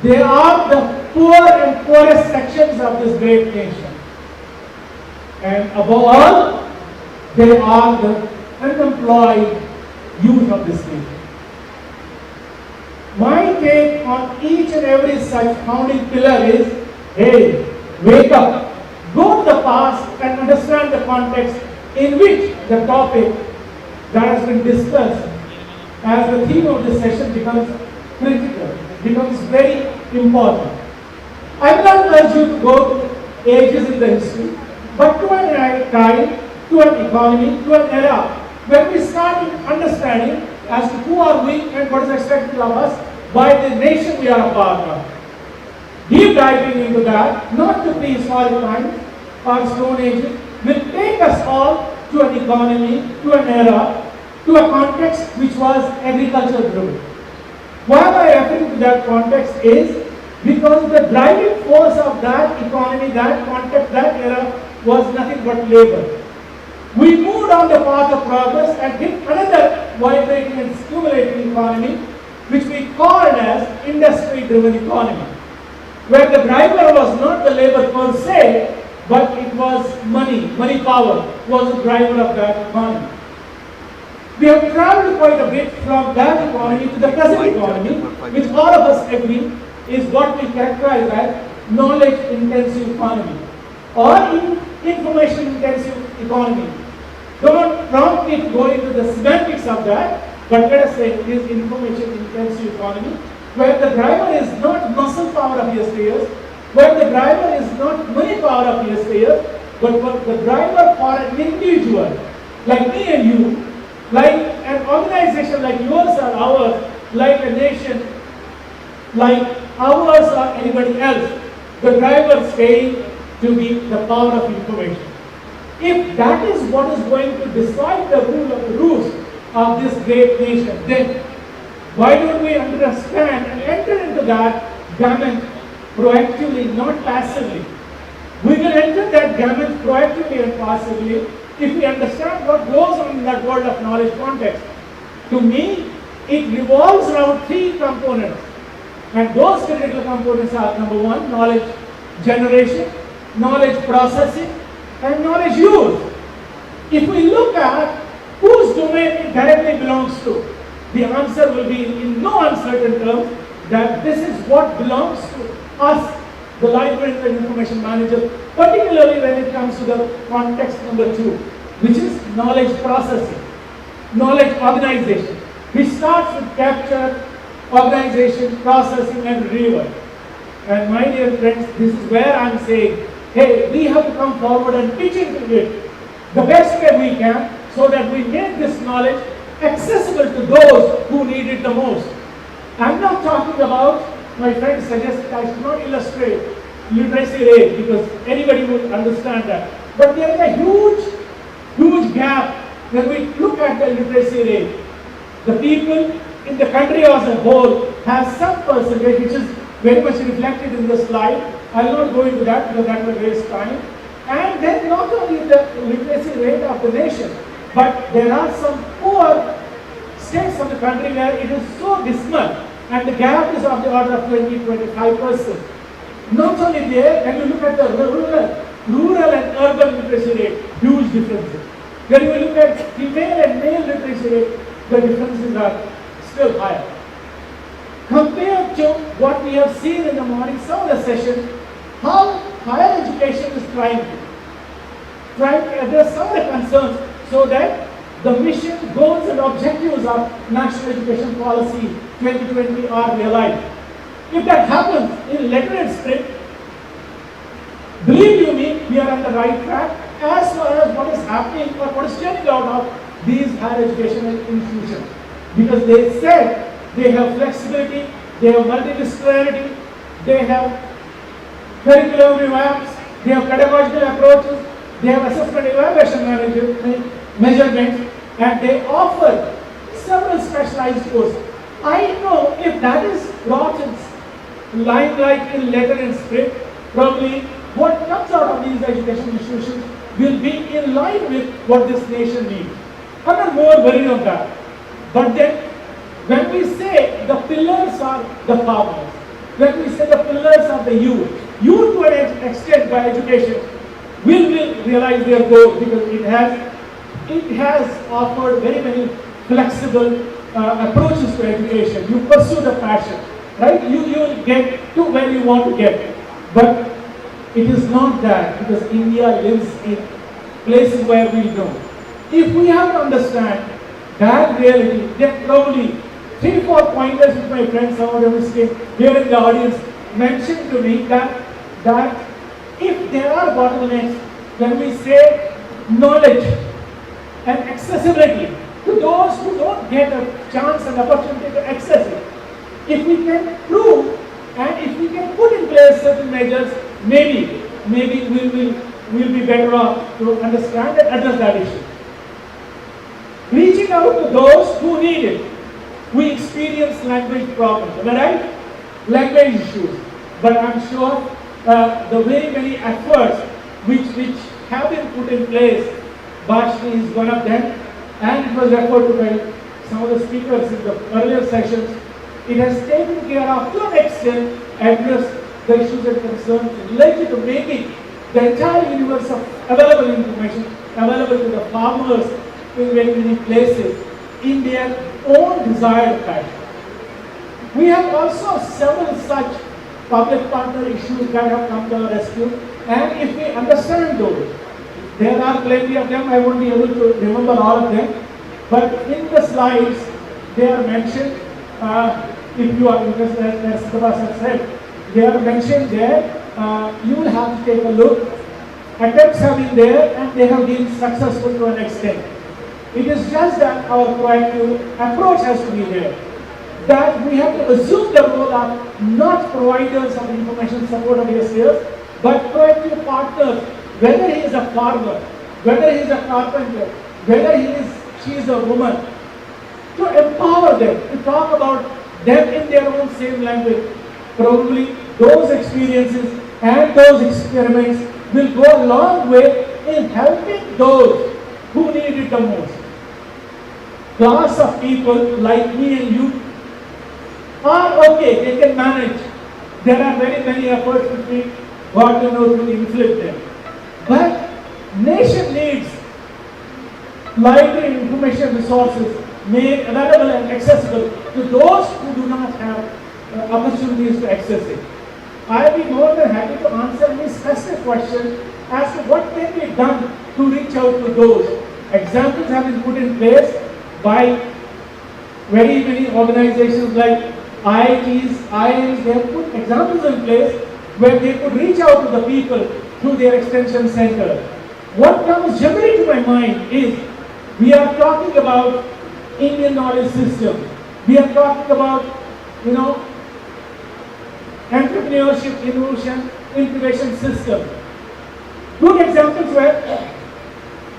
[SPEAKER 17] They are the poor and poorest sections of this great nation. And above all, they are the unemployed youth of this nation. My take on each and every such founding pillar is, hey, wake up, go to the past and understand the context in which the topic that has been discussed as the theme of this session becomes critical, becomes very important. I will not urge you to go to ages in the history, but to an time, to an economy, to an era where we start understanding as to who are we and what is expected of us by the nation we are a part of. Deep diving into that, not to prehistoric times or Stone Ages, will take us all to an economy, to an era, to a context which was agriculture driven. Why am I referring to that context is because the driving force of that economy, that context, that era was nothing but labor. We moved on the path of progress and hit another vibrating and stimulating economy, which we called as industry-driven economy, where the driver was not the labor per se, but it was money power was the driver of that economy. We have traveled quite a bit from that economy to the present economy, which all of us agree is what we characterize as knowledge-intensive economy or information-intensive economy. Don't prompt me to go into the semantics of that, but let us say it is information-intensive economy, where the driver is not muscle power of yesteryears, where the driver is not money power of yesteryears, but the driver for an individual like me and you, like an organization like yours or ours, like a nation like ours or anybody else, the driver staying to be the power of information. If that is what is going to decide the rules of this great nation, then why don't we understand and enter into that gamut proactively, not passively? We will enter that gamut proactively and passively if we understand what goes on in that world of knowledge context. To me, it revolves around three components. And those critical components are, number one, knowledge generation, knowledge processing, and knowledge use. If we look at whose domain it directly belongs to, the answer will be in no uncertain terms that this is what belongs to us, the librarians and information managers, particularly when it comes to the context number two, which is knowledge processing, knowledge organization, which starts with capture, organization, processing, and retrieval. And my dear friends, this is where I am saying, hey, we have to come forward and pitch into it the best way we can so that we make this knowledge accessible to those who need it the most. I am not talking about, my friend suggested I should not illustrate literacy rate because anybody would understand that. But there is a huge gap when we look at the literacy rate. The people in the country as a whole has some percentage which is very much reflected in the slide. I will not go into that because that will waste time. And then not only the literacy rate of the nation, but there are some poor states of the country where it is so dismal and the gap is of the order of 20-25%. Not only there, when you look at the rural and urban literacy rate, huge differences. When you look at female and male literacy rate, the differences are still higher. Compared to what we have seen in the morning summer session, how higher education is trying to address some of the concerns so that the mission, goals and objectives of National Education Policy 2020 are realized. If that happens in letter and script, believe you me, we are on the right track as far as what is happening or what is turning out of these higher educational institutions. Because they said they have flexibility, they have multidisciplinarity, they have curriculum revamps, they have pedagogical approaches, they have assessment evaluation measurements, and they offer several specialized courses. I know if that is brought in limelight in letter and script, probably what comes out of these education institutions will be in line with what this nation needs. I'm not more worried on that. But then, when we say the pillars are the farmers, when we say the pillars are the youth to an extent by education will realize their goal because it has offered very many flexible approaches to education. You pursue the passion, right? You will get to where you want to get. But It is not that, because India lives in places where we know. If we have to understand that reality, then probably 3-4 pointers which my friends some of them here in the audience mentioned to me that if there are bottlenecks, when we say knowledge and accessibility to those who don't get a chance and opportunity to access it, if we can prove and if we can put in place certain measures, maybe we'll be better off to understand and address that issue. Reaching out to those who need it. We experience language problems, am I right? Language issues. But I'm sure the very many efforts which have been put in place, Bhashni is one of them, and it was referred to by some of the speakers in the earlier sessions. It has taken care of, to an extent, address the issues and concerns related to making the entire universe of available information available to the farmers in very many places in their own desired fashion. We have also several such public partner issues that have come to our rescue, and if we understand those, there are plenty of them. I won't be able to remember all of them, but in the slides they are mentioned. If you are interested, as Prabhas has said, they are mentioned there. You will have to take a look. Attempts have been there and they have been successful to an extent. It is just that our proactive approach has to be there. That we have to assume the role of not providers of information support of ASAs, but proactive partners, whether he is a farmer, whether he is a carpenter, whether she is a woman, to empower them, to talk about them in their own same language. Probably those experiences and those experiments will go a long way in helping those who need it the most. Class of people like me and you are okay, they can manage. There are very many efforts which we got to know to inflict them. But nation needs library information resources made available and accessible to those who do not have opportunities to access it. I will be more than happy to answer any specific question as to what can be done to reach out to those. Examples have been put in place by very many organizations like IITs, IIMs. They have put examples in place where they could reach out to the people through their extension center. What comes generally to my mind is we are talking about Indian knowledge system. We are talking about, entrepreneurship, innovation, incubation system. Good examples were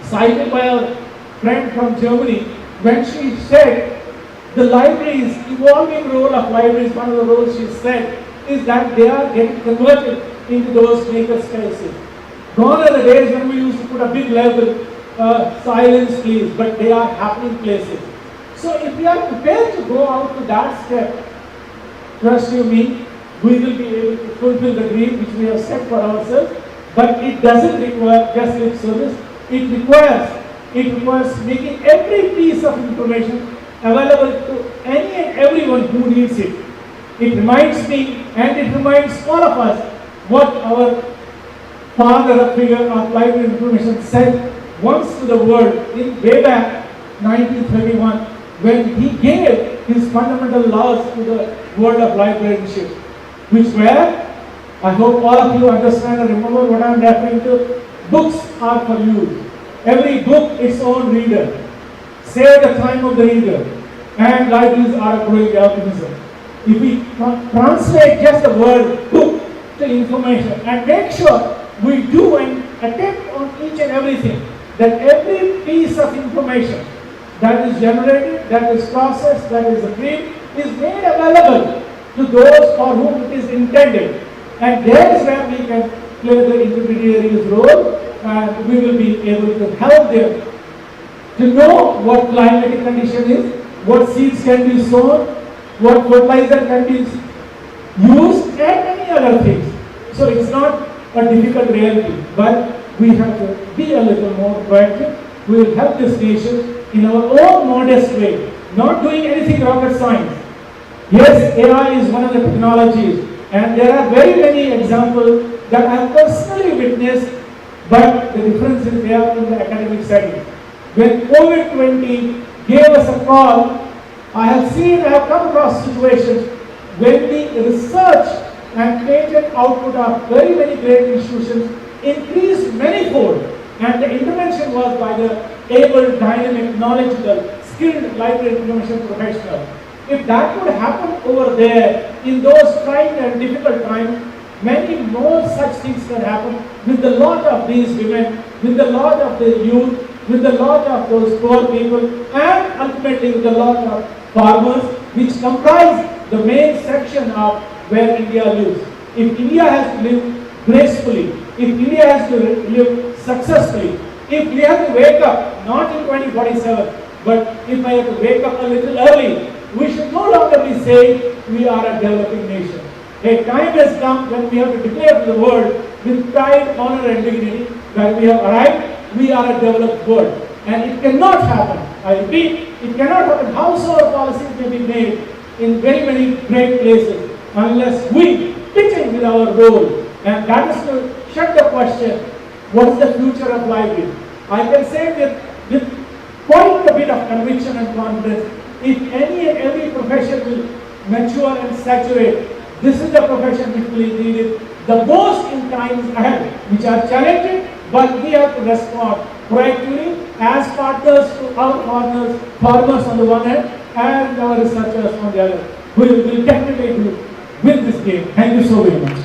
[SPEAKER 17] cited by our friend from Germany when she said the libraries, evolving role of libraries, one of the roles she said is that they are getting converted into those maker spaces. Gone are the days when we used to put a big label, silence please, but they are happening places. So if we are prepared to go out to that step, trust you me, we will be able to fulfill the dream which we have set for ourselves. But it doesn't require just lip service. It requires making every piece of information available to any and everyone who needs it. It reminds me and it reminds all of us what our father figure of library information said once to the world in way back 1931 when he gave his fundamental laws to the world of librarianship, which were, I hope all of you understand and remember what I am referring to. Books are for you. Every book its own reader. Save the time of the reader. And libraries are a growing organism. If we translate just the word book to information and make sure we do an attempt on each and everything, that every piece of information that is generated, that is processed, that is retrieved, is made available to those for whom it is intended. And there is where we can play the intermediary's role, and we will be able to help them to know what climatic condition is, what seeds can be sown, what fertilizer can be used, and many other things. So it's not a difficult reality, but we have to be a little more proactive. We will help this nation in our own modest way, not doing anything rocket science. Yes, AI is one of the technologies, and there are very many examples that I have personally witnessed, but the difference is there in the academic setting. When COVID-20 gave us a call, I have come across situations when the research and patent output of very many great institutions increased manifold, and the intervention was by the able, dynamic, knowledgeable, skilled library information professional. If that would happen over there in those trying and difficult times, many more such things can happen with the lot of these women, with the lot of the youth, with the lot of those poor people, and ultimately with the lot of farmers, which comprise the main section of where India lives. If India has to live gracefully, if India has to live successfully, if we have to wake up, not in 2047, but if I have to wake up a little early, we should no longer be saying we are a developing nation. A time has come when we have to declare to the world with pride, honor and dignity that we have arrived, we are a developed world. And it cannot happen, I repeat, it cannot happen. Household policies may be made in very many great places unless we pitch in with our role. And that is to shut the question, what is the future of library? I can say with quite a bit of conviction and confidence, if any and every profession will mature and saturate, this is the profession which will need it the most in times ahead, which are challenging, but we have to respond proactively as partners to our farmers on the one hand, and our researchers on the other, who will definitely win this game. Thank you so very much.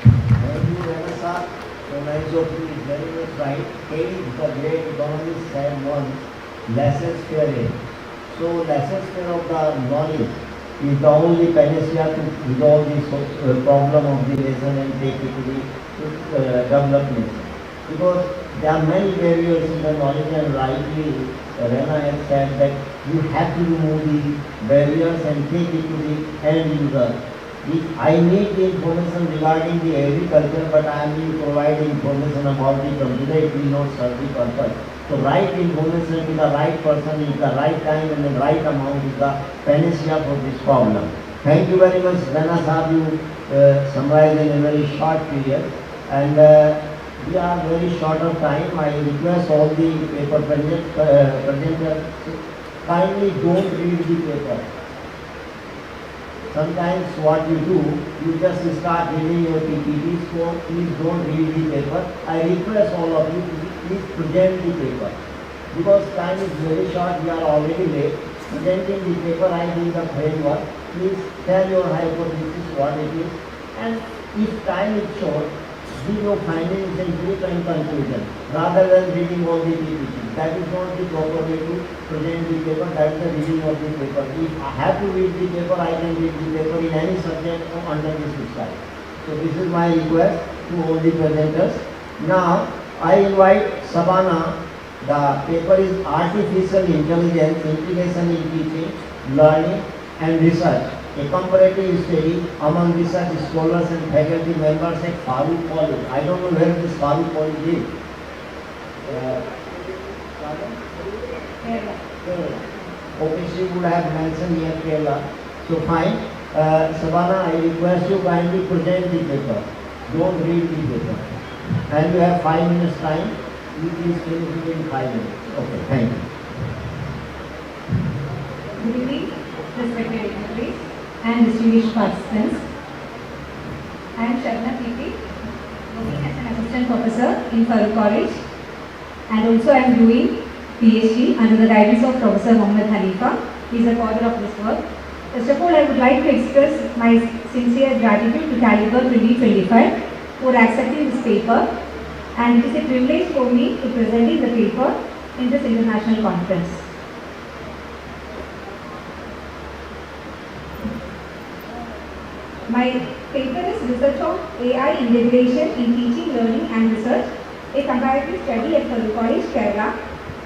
[SPEAKER 10] Thank you, Vanessa. So nice of you is very much right. Keynes, the great economist, said once, laissez-faire. So laissez-faire of the knowledge is the only panacea to resolve the problem of the nation and take it to the development. Because there are many barriers in the knowledge, and rightly Rena has said that you have to remove the barriers and take it to the end user. I need the information regarding the agriculture, but I am providing information about the computer, it will not serve the purpose. So right information to the right person in the right time and the right amount is the panacea for this problem. Thank you very much, Rana Sahab, you summarized in a very short period. And we are very short of time. I request all the paper presenters, kindly don't read the paper. Sometimes what you do, you just start reading your PPTs, so please don't read the paper. I request all of you to please present the paper. Because time is very short, we are already late. Presenting the paper, I think the framework. Please tell your hypothesis what it is. And if time is short, give your findings in brief and conclusion, rather than reading all the PPT. That is not the proper way to present the paper, that is the reading of the paper. If I have to read the paper, I can read the paper in any subject under this slide. So this is my request to all the presenters. Now, I invite Sabana. The paper is Artificial Intelligence, Integration in Teaching, Learning and Research. A comparative study among research scholars and faculty members at Farooq College. I don't know where this Farooq College is. Kerala. Okay, she would have mentioned here Kerala. So fine. Sabana, I request you kindly present the paper. Don't read the paper. And you have 5 minutes time. You please finish it in 5 minutes. Okay, thank you.
[SPEAKER 12] Good evening, respected dignitaries and distinguished participants. I am Sharna P.P., working as an assistant professor in Farooq College, and also I am doing PhD under the guidance of Professor Mohammed Hanifa. He is the author of this work. First of all, I would like to express my sincere gratitude to Caliber 2025 for accepting this paper, and it is a privilege for me to presenting the paper in this international conference. My paper is Research on AI Integration in Teaching, Learning and Research, a comparative study at Farooq College, Kerala.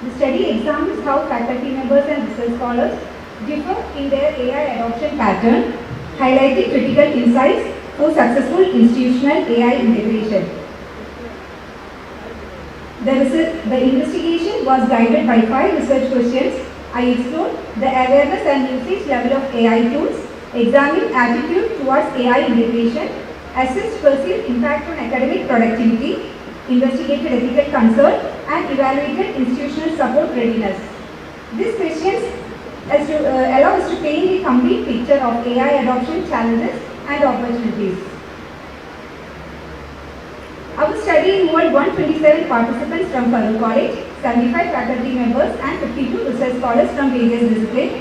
[SPEAKER 12] The study examines how faculty members and research scholars differ in their AI adoption pattern, highlighting critical insights for successful institutional AI integration. The investigation was guided by 5 research questions. I explored the awareness and usage level of AI tools, examined attitude towards AI integration, assessed perceived impact on academic productivity, investigated ethical concern, and evaluated institutional support readiness. These questions allow us to paint a complete picture of AI adoption challenges and opportunities. Our study involved 127 participants from Farooq College, 75 faculty members, and 52 research scholars from various disciplines.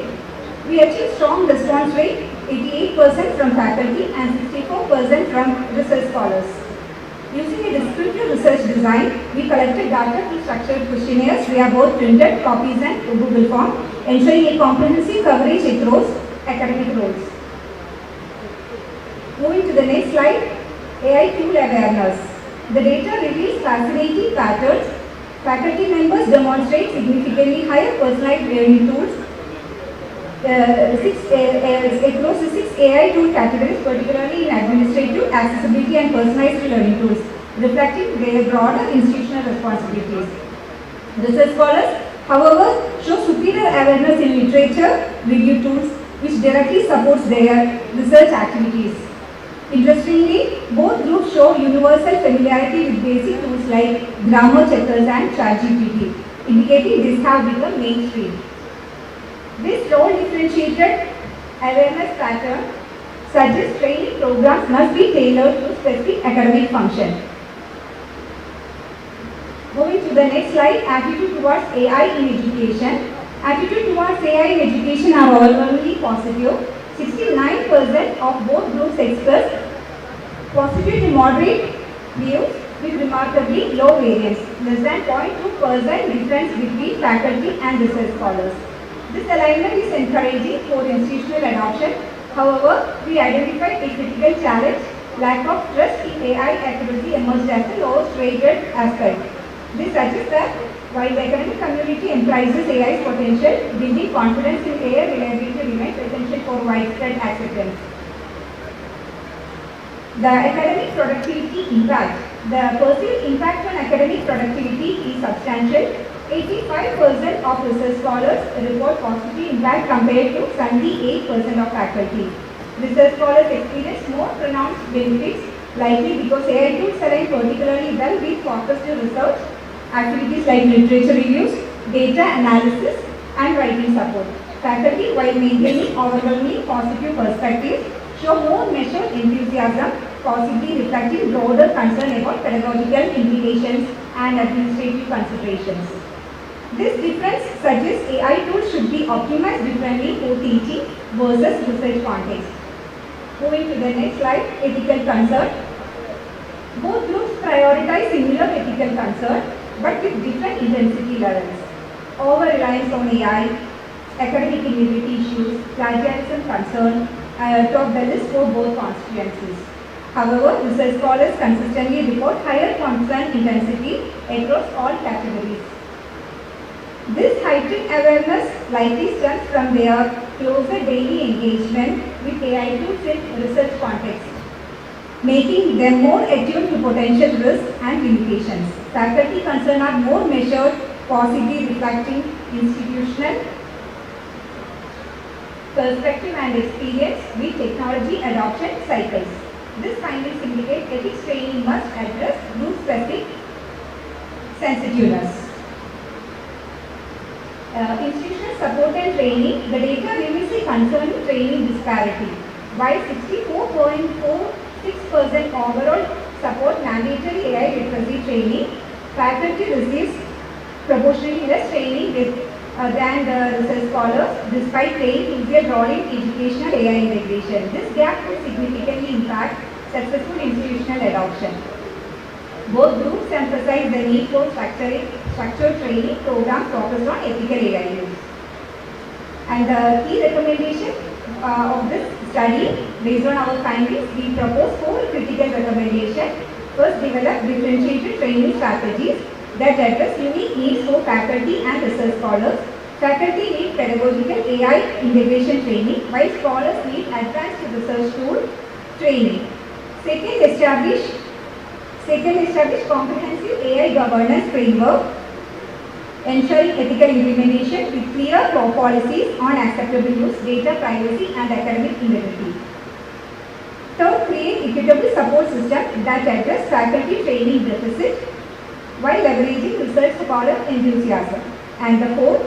[SPEAKER 12] We achieved strong response rate, 88% from faculty and 64% from research scholars. Using a descriptive research design, we collected data through structured questionnaires via both printed copies and Google form, ensuring a comprehensive coverage across academic roles. Moving to the next slide, AI tool awareness. The data reveals fascinating patterns. Faculty members demonstrate significantly higher personalized learning tools across the 6 AI tool categories, particularly in administrative, accessibility and personalized learning tools, reflecting their broader institutional responsibilities. Research scholars, however, show superior awareness in literature review tools, which directly supports their research activities. Interestingly, both groups show universal familiarity with basic tools like grammar checkers and ChatGPT, indicating these have become mainstream. This role-differentiated awareness pattern suggests training programs must be tailored to specific academic function. Moving to the next slide, attitude towards AI in education. Attitude towards AI in education are overwhelmingly positive. 69% of both groups expressed positive to moderate views with remarkably low variance, less than 0.2% difference between faculty and research scholars. This alignment is encouraging for institutional adoption. However, we identified a critical challenge. Lack of trust in AI accuracy emerged as the lowest rated aspect. This suggests that while the academic community emphasizes AI's potential, building confidence in AI reliability remains essential for widespread acceptance. The academic productivity impact. The perceived impact on academic productivity is substantial. 85% of research scholars report positive impact compared to 78% of faculty. Research scholars experience more pronounced benefits, likely because AI tools align particularly well with focused research activities like literature reviews, data analysis, and writing support. Faculty, while maintaining overwhelmingly positive perspectives, show more measured enthusiasm, possibly reflecting broader concern about pedagogical implications and administrative considerations. This difference suggests AI tools should be optimized differently for teaching versus research context. Moving to the next slide, ethical concern. Both groups prioritize similar ethical concern, but with different intensity levels. Over-reliance on AI, academic integrity issues, plagiarism concern top the list for both constituencies. However, research scholars consistently report higher concern intensity across all categories. This heightened awareness likely stems from their closer daily engagement with AI tools in research context, making them more attuned to potential risks and limitations. Faculty concern are more measured, possibly reflecting institutional perspective and experience with technology adoption cycles. This findings indicate ethics training must address group-specific sensitiveness. Institutional support and training, the data reveals a concerning training disparity. While 64.46% overall support mandatory AI literacy training, faculty receives proportionally less training than the research scholars, despite playing crucial role in educational AI integration. This gap could significantly impact successful institutional adoption. Both groups emphasize the need for structured training programs focused on ethical AI use. And the key recommendation of this study, based on our findings, we propose 4 critical recommendations. First, develop differentiated training strategies that address unique needs for faculty and research scholars. Faculty need pedagogical AI integration training, while scholars need advanced research tool training. Second, establish comprehensive AI governance framework, ensuring ethical implementation with clear policies on acceptable use, data privacy, and academic integrity. Third, create equitable support system that address faculty training deficit while leveraging research scholar enthusiasm. And the fourth,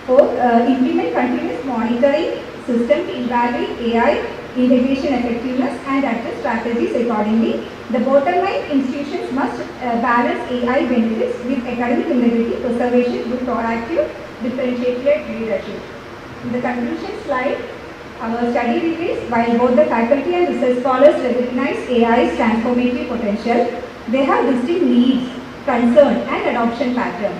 [SPEAKER 12] implement continuous monitoring system to evaluate AI integration effectiveness and adjust strategies accordingly. The bottom line, institutions must balance AI benefits with academic integrity preservation with proactive differentiated leadership. In the conclusion slide, our study reveals while both the faculty and research scholars recognize AI's transformative potential, they have distinct needs, concern and adoption pattern.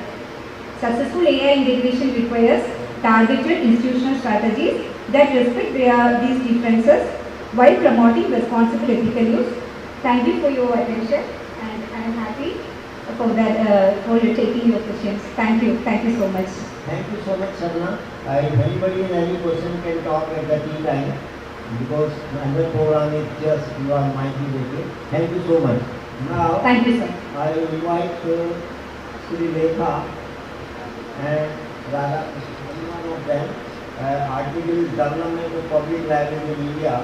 [SPEAKER 12] Successful AI integration requires targeted institutional strategies that respect these differences while promoting responsible ethical use. Thank you for your attention, and I am happy for you taking your questions. Thank you so much.
[SPEAKER 10] Thank you so much, Sarna. If anybody has any question can talk at the tea time, because another program is just you are mighty waiting. Thank you so much. Now,
[SPEAKER 12] thank you, sir.
[SPEAKER 10] I invite Sri Lekha and Radha, one of them. Article is Development of Public Library in India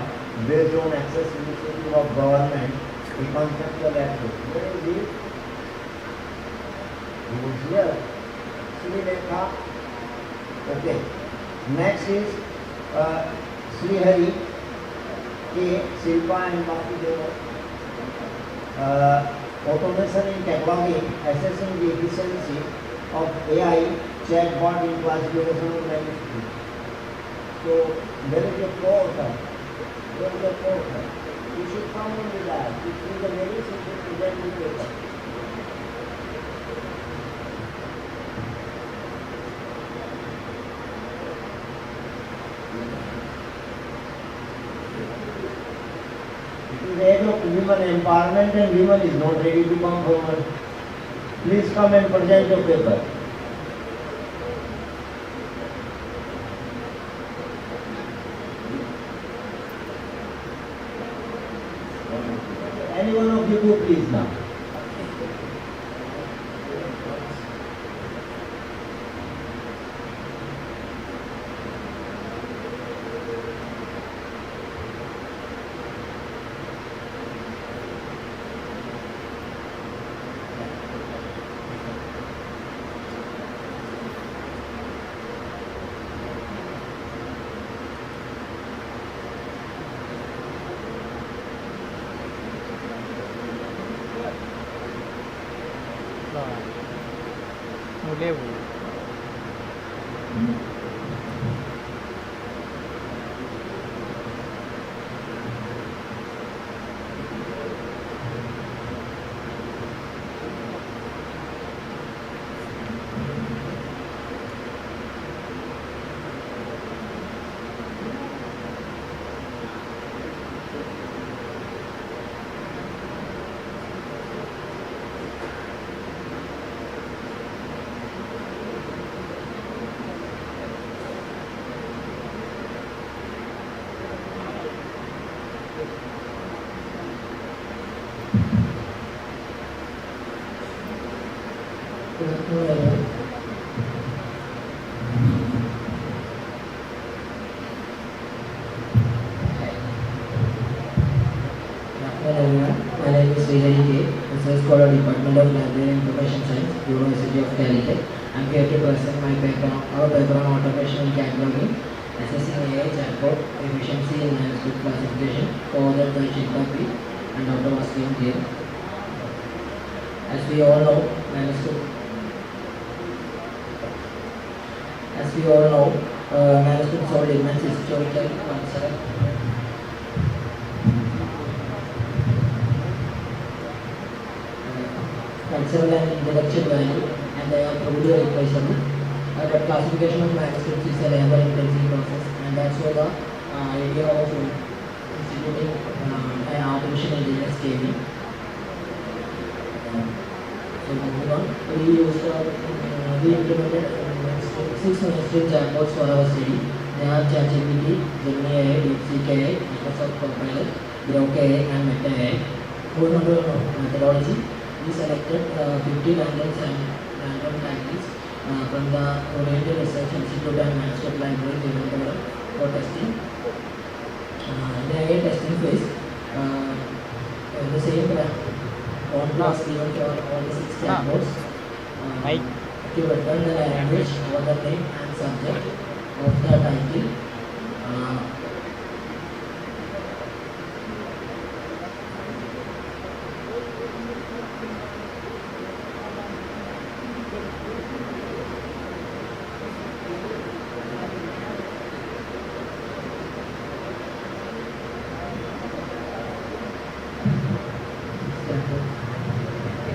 [SPEAKER 10] based on accessibility of government, a conceptual access. Where is it? He was here. Sri Lekha. Okay. Next is Sri Hari, K, Silpa and Baki. Automation in cataloging, assessing the efficiency of AI chatbot in classification of manuscripts. So there is a floor. There is a floor. You should come in with that. It is a very simple presenting paper. It is age of women empowerment and women is not ready to come forward. Please come and present your paper. Any one of you go please now.
[SPEAKER 13] level.
[SPEAKER 9] My name is Sri Venkateswara, Research Scholar, Department of Library and Information Science, University of Calicut. I am here to present my background, our background on automation and cataloging, assessing AI chatbot efficiency in manuscript classification, co-authored by Tirupati and Dr. Vasilian here. As we all know, manuscripts hold immense historical, cultural and intellectual value, and they are truly replaceable. But classification of manuscripts is a labor-intensive process, and that's why the idea of instituting an artificial intelligence came in. So moving on, we implemented 6 mainstream chatbots for our study. They are ChatGPT, Gemini AI, DeepSeek AI, Microsoft Copilot, Grok AI, and Meta AI. Moving on to methodology, we selected 50 random titles from the Oriental Research Institute and Manuscript Library for testing. In the AI testing phase, the same prompt was given for all the 6 chatbots to return the language, author name and subject of the title.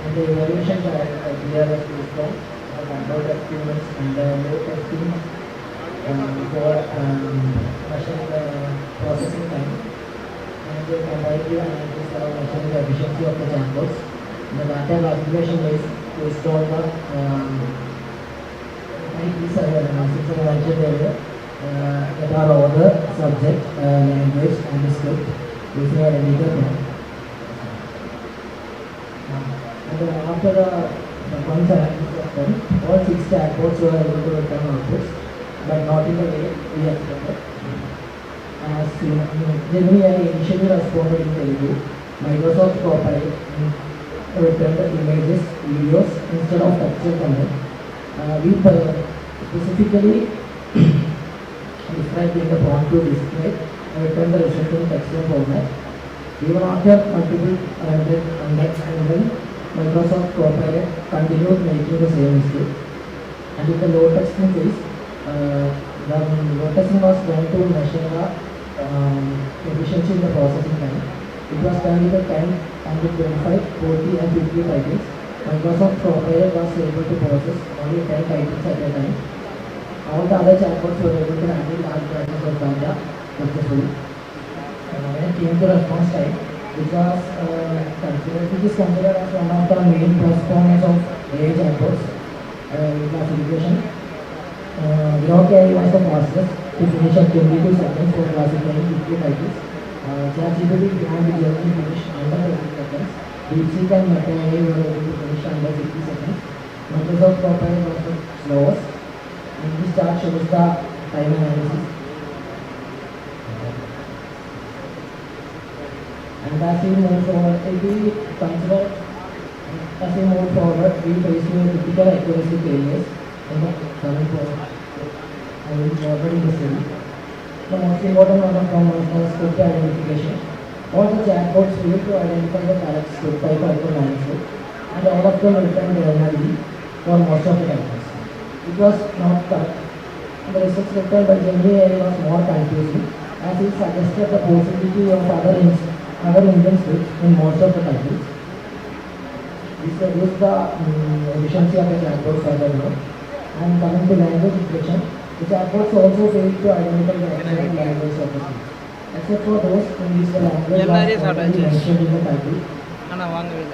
[SPEAKER 9] And the evaluation criteria was based on control experiments and load testing for measuring the processing time, and the comparative analysis for measuring the efficiency of the chatbots. The data classification is based on the IPs analysis I mentioned earlier, that are order, subject, language and the script using an indicator. And after the once analysis was done, all 6 chatbots were able to return outputs, but not in the way we expected. As Gemini initially responded in Telugu, Microsoft Copilot returned the images, videos instead of textual content. We specifically described in the prompt to display and return the result in textual format. Even after multiple and Microsoft Copilot continued making the same mistake. And in the load testing phase, the load testing was done to measure the efficiency in the processing time. It was done with the 10 and the 25, 40 and 50 titles. Microsoft Copilot was able to process only 10 titles at a time. All the other chatbots were able to handle large batches of data successfully. When it came to response time, which is considered as one of the main plus points of AI chatbots classification. Grok AI was the fastest to finish at 22 seconds for classifying 50 titles. ChatGPT began the journey finished under 20 seconds. DeepSeek and Meta AI were able to finish under 60 seconds. Microsoft Copilot was the slowest. And this chart shows the time analysis. And as we move forward, we face critical accuracy failures in the coming forward. I will already study. The most important one of them was script identification. All the chatbots failed to identify the correct script type of the manuscript, and all of them returned erroneously for most of the titles. It was not correct. The results returned by Gemini AI was more confusing, as it suggested the possibility of other Indian scripts in most of the titles. This reduced the efficiency of the chatbots furthermore. And coming to language detection, the chatbots also failed to identify the actual language of the script, except for those in which the language was already mentioned in the title.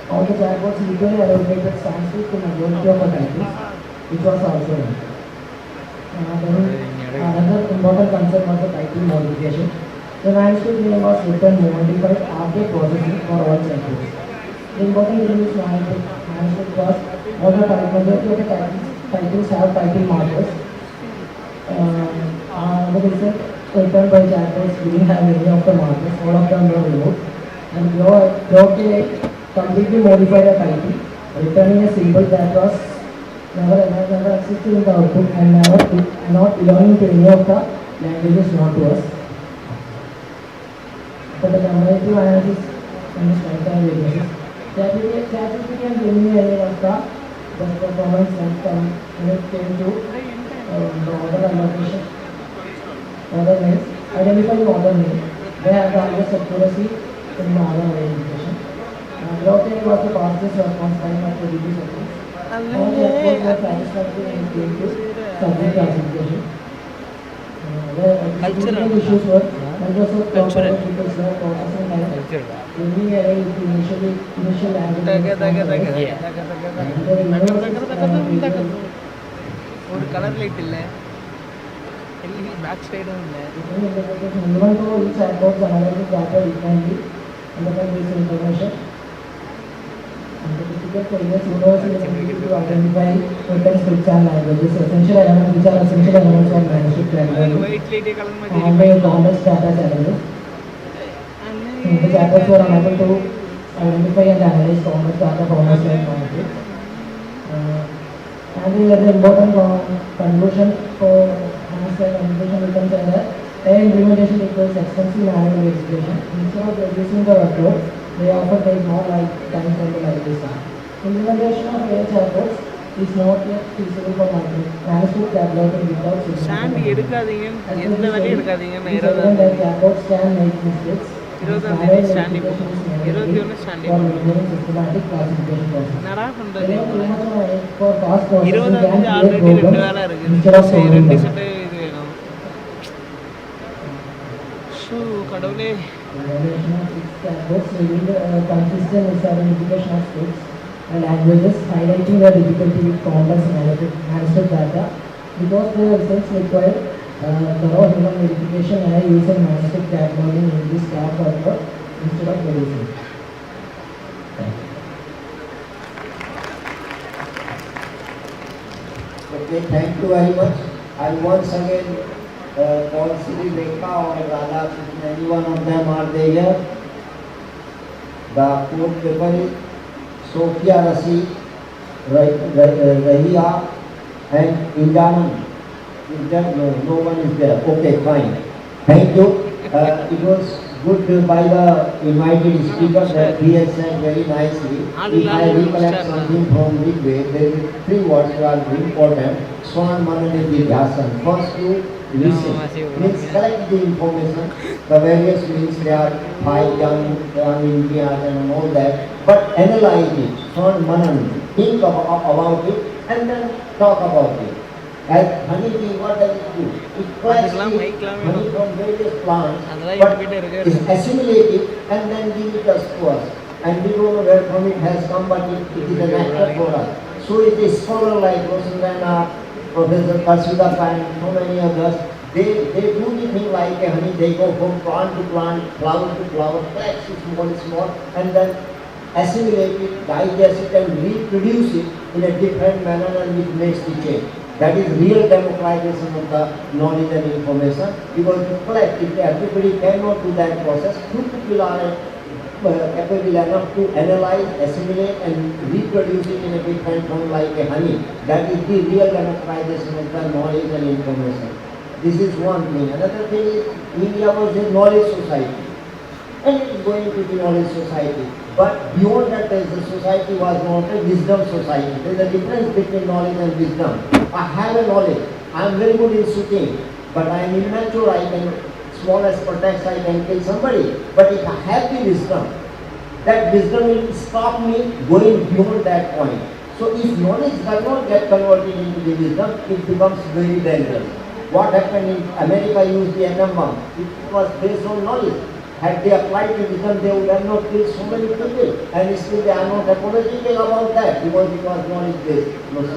[SPEAKER 9] All the chatbots literally allocated Sanskrit to majority of the titles, which was also done. Another important concept was the title modification. The manuscript name was written modified after processing for all chatbots. The important thing is manuscript was all the majority of the titles have title markers. The result returned by chatbots didn't have any of the markers, all of them were removed. And Grok AI completely modified the title, returning a symbol that was never existed in the output and not belonging to any of the languages known to us. For the comparative analysis and strength and weaknesses, ChatGPT and Gemini AI was the best performance when it came to the order allocation, order names, identifying order name. They have the highest accuracy in the order identification. Grok AI was the fastest response time at 22 seconds. All chatbots were satisfactory when it came to subject classification. The issues were Microsoft Copilot because their processing time, Gemini AI with the initial language
[SPEAKER 1] ஒரு colour light இல்லை back சைடும் இல்லை.
[SPEAKER 9] even though each chatbot analyzes data differently and the basic information, and the critical failures universally to identify written scripts and languages, essential elements which are essential elements of manuscript language, and complex data challenges. The chapters were unable to identify and analyze complex data formats like markets. And the important conclusion for master communication we can say that AI implementation equals extensive manual verification. Instead of reducing the workload, they often take more like time from the library staff. Implementation of AI chatbots is not yet feasible for manuscript cataloging without
[SPEAKER 1] Sandy எடுக்காதீங்கன்னு எந்த வேலையும் எடுக்காதீங்கன்னு
[SPEAKER 9] It is evident that chatbots can make mistakes.
[SPEAKER 1] இருபதாம் ஸ்டாண்டி இருபத்தி ஒன்று ஸ்டாண்டி
[SPEAKER 9] For maintaining systematic classification process.
[SPEAKER 1] என்னடா பண்றது
[SPEAKER 9] For fast processing
[SPEAKER 1] இருபதாம்
[SPEAKER 9] can create
[SPEAKER 1] already ரெண்டு
[SPEAKER 9] problems
[SPEAKER 1] வேலை இருக்கு
[SPEAKER 9] instead of
[SPEAKER 1] சரி,
[SPEAKER 9] solving
[SPEAKER 1] ரெண்டு
[SPEAKER 9] them.
[SPEAKER 1] செட்டு இது வேணும் ஷூ கடவுளே
[SPEAKER 9] Evaluation of six chatbots revealed consistent misidentification of scripts and languages, highlighting the difficulty with complex manuscript data because the results required thorough human verification and using manuscript cataloging in this staff workload instead of reducing.
[SPEAKER 10] Okay, thank you very much. I once again call Sri Venka or Radha, any one of them are they here? The fourth paper is Sophia Rasi, Rahia and Indaman. Is there? No one is there. Okay, fine. Thank you. It was good by the invited speaker that he has said very nicely. If I recollect something from Midway, there are three words that are very important. Swan Manani Vidyasan. First you listen. Means collect the information. The various means there are 5 young Indians and all that. But analyze it. Swan Manani. Think about it and then talk about it. As honey bee, what does it do? It collects honey from various plants, but is assimilated and then gives it us to us. And we don't know where from it has come, but it is a natural product. So it is scholar like Rosanna, Professor Kasida and so many others. They do the thing like a honey. They go from plant to plant, flower to flower, collect it small, and then assimilate it, digest it, and reproduce it in a different manner, and it makes the change. That is real democratization of the knowledge and information, because to collect, if everybody cannot do that process, few people are capable enough to analyze, assimilate and reproduce it in a different form like a honey. That is the real democratization of the knowledge and information. This is one thing. Another thing is, India was a knowledge society. And it is going to be knowledge society. But beyond that, the society was not a wisdom society. There is a difference between knowledge and wisdom. I have a knowledge. I am very good in shooting. But I am immature. I can, small as protects, I can kill somebody. But if I have the wisdom, that wisdom will stop me going beyond that point. So if knowledge does not get converted into the wisdom, it becomes very dangerous. What happened in America used the atom bomb. It was based on knowledge. Had they applied the wisdom, they would have not killed so many people. And still they are not apologetic about that because it was knowledge-based.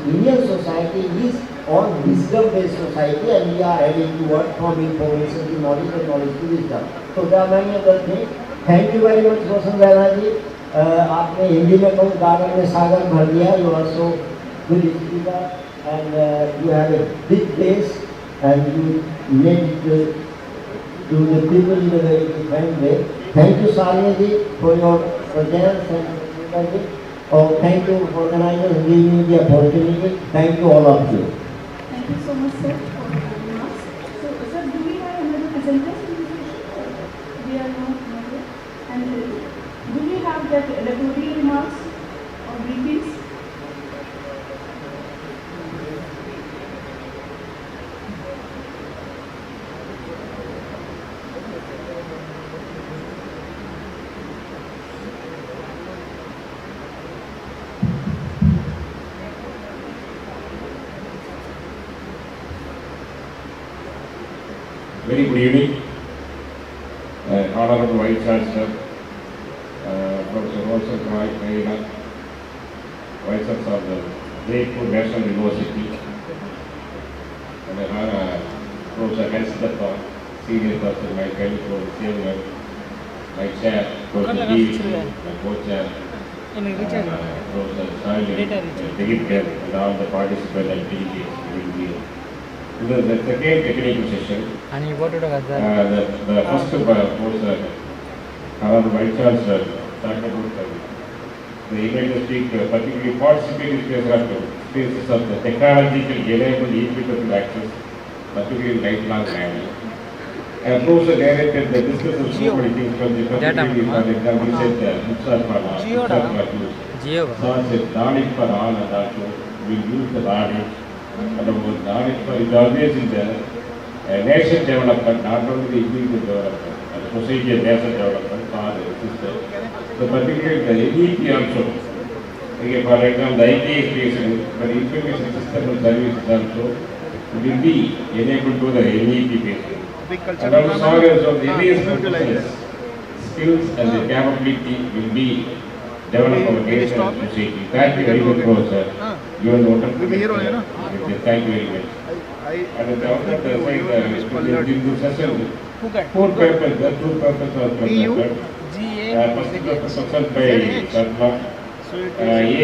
[SPEAKER 10] Indian society is on wisdom-based society, and we are heading toward from information to knowledge and knowledge to wisdom. So there are many other things. Thank you very much, Rosan Ji. आपने हिंदी में कहूँ गागर में सागर भर दिया. You are so good speaker, and you have a big place, and you made to the people in a very different way. Thank you, Salini ji, for your presence, and thank you for organizers giving me the opportunity. Thank you, all of you.
[SPEAKER 12] Thank you so much, sir, for your remarks. So, sir, do we have another presenters in this session? We are not here. And do we have that editorial remarks or briefings?
[SPEAKER 14] Very good evening, Honorable Vice Chancellor, Professor Rosan Kaila, Vice Chancellor of the Jaipur National University, and Professor Felicitation, Senior Professor, my colleague, Professor my chair, Professor D, my co-chair, Professor Sally, and all the participants and delegates. The second technical session, the first was Honorable Vice Chancellor talked about the invited speaker, particularly participating spaces of the technological enabled equitable access, particularly lifelong learning. And also narrated the discussion so many things from the particularly, for example, he said books are for all, books are for use. So said knowledge for all, and also we use the knowledge. And about knowledge for is always in the nation development, not only the individual development, and society and nation development for the system. So particularly the NEP also. Okay, for example, the IT is based, but information system and services also will be enabled to the NEP based. And also solvers of the various professionals, skills and the capability will be developed our nation and society. Thank you very much, Professor. You are wonderful. Thank you very much. And the author said in this session, four papers, the two papers are presented. First purpose presented by Sharma.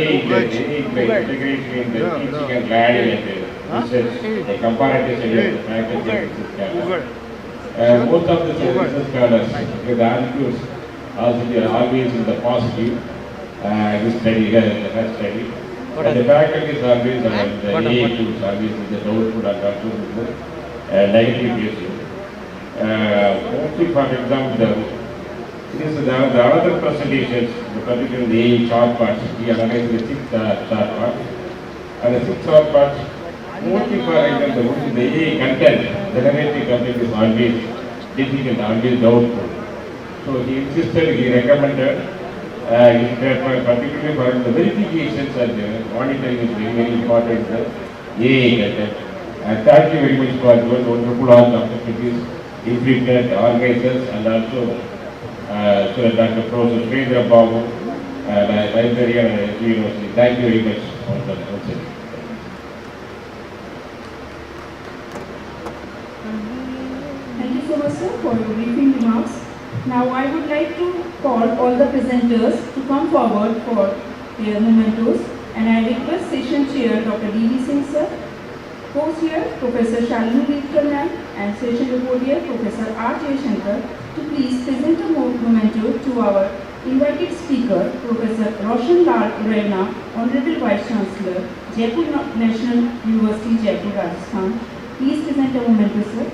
[SPEAKER 14] Integration in the teaching and learning and research, a comparative study of the faculty and most of the services scholars, the attitudes always in the positive, this study, the study. And the faculty is always the AA tools, always with the doubtful and also with the negative issue. Mostly, for example, the other presentations, particularly the chart parts, we analyze the six chart parts. And the six chart parts, mostly for example, the AA content, the narrative content is always difficult, always doubtful. So he insisted, he recommended, particularly for the verifications and the monitoring is very, very important, the AA content. And thank you very much for your wonderful opportunities, INFLIBNET organizers and also so Dr. Professor Sri Venkateswara Librarian at University. Thank you very much for the answer.
[SPEAKER 5] Thank you so much, sir, for your briefing remarks. Now I would like to call all the presenters to come forward for their mementos, and I request session chair Dr. D.V. Singh, sir, co-chair Professor Shalini Vikram ma'am, and session reporter Professor R. Shankar to please present a memento to our invited speaker, Professor Roshan Lal Raina, Honorable Vice Chancellor, Jaipur National University, Jaipur, Rajasthan. Please present a memento, sir.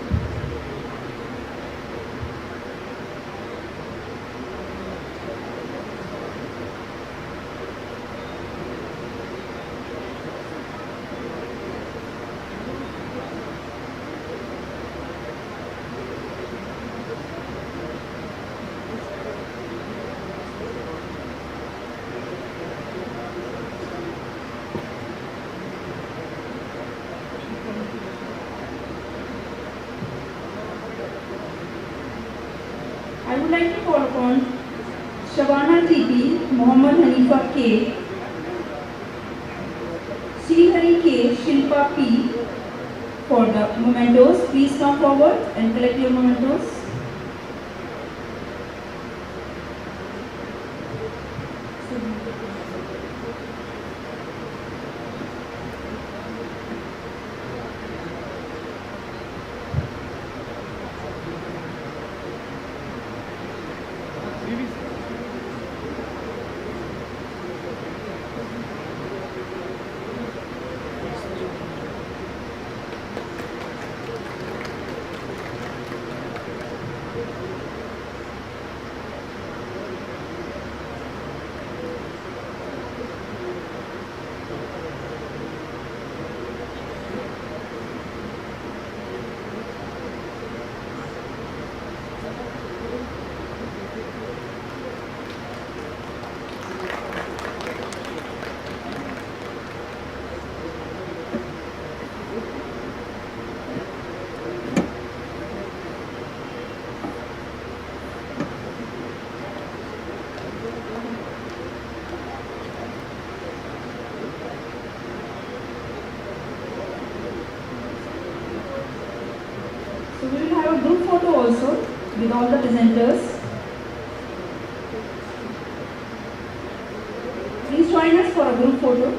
[SPEAKER 5] I would like to call upon Shabana T.P., Mohammad Hanifa K., Srihari K., Shilpa P. for the mementos. Please come forward and collect your mementos. So we will have a group photo also with all the presenters. Please join us for a group photo.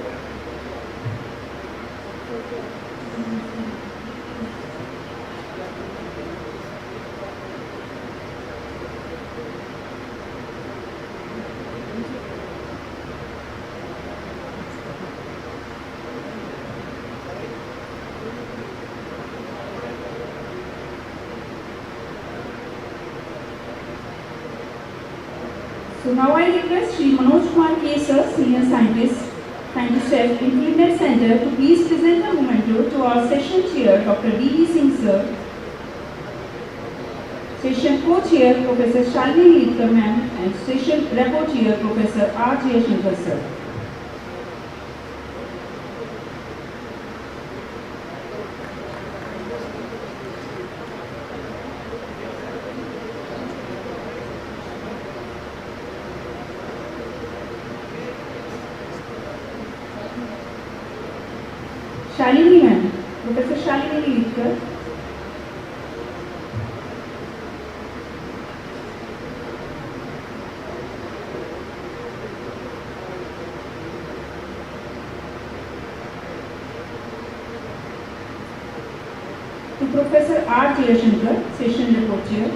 [SPEAKER 5] So now I request Sri Manoj Kumar K. Sir, Senior Scientist, Chef, INFLIBNET Centre, to please present a memento to our session chair, Dr. D.V. Singh Sir, session co-chair, Professor Shalini Litkar Ma'am, and session repo chair, Professor R. Jayashankar Sir. Shalini Ma'am, Professor Shalini Litkar. To Professor R. Jayashankar, session report chair.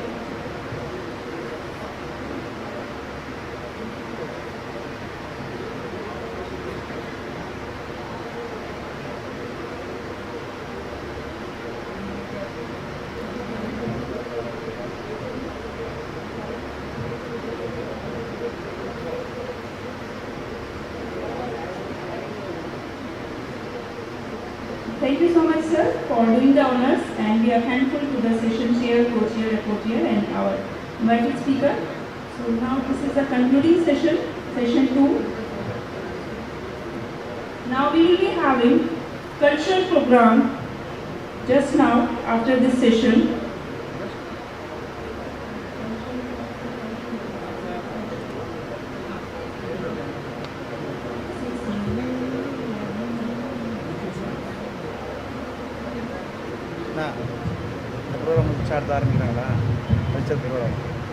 [SPEAKER 5] Thank you so much, sir, for doing the honors, and we are thankful to the session chair, co-chair, report-chair, and our invited speaker. So now this is the concluding session, session 2. Now we will be having cultural program just now after this session.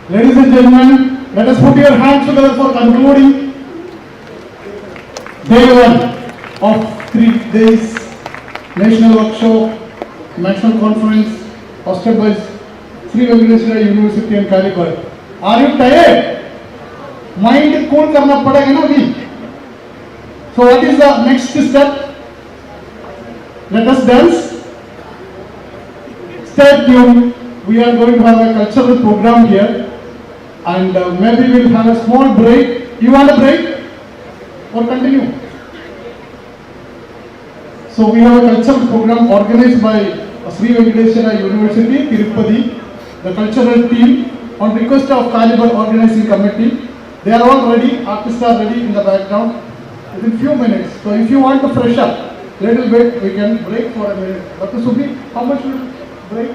[SPEAKER 6] Ladies and gentlemen, let us put your hands together for concluding day 1 of 3 days national workshop, national conference hosted by Sri Venkateswara University and Calicut. Are you tired? Mind cool karna padega na abhi. So what is the next step? Let us dance. Stay tuned. We are going to have a cultural program here, and maybe we'll have a small break. You want a break or continue? So we have a cultural program organized by Sri Venkateswara University, Tirupati, the cultural team on request of Caliber organizing committee. They are all ready. Artists are ready in the background. Within few minutes. So if you want to fresh up, little bit, we can break for a minute. Dr. Subhi, how much will break?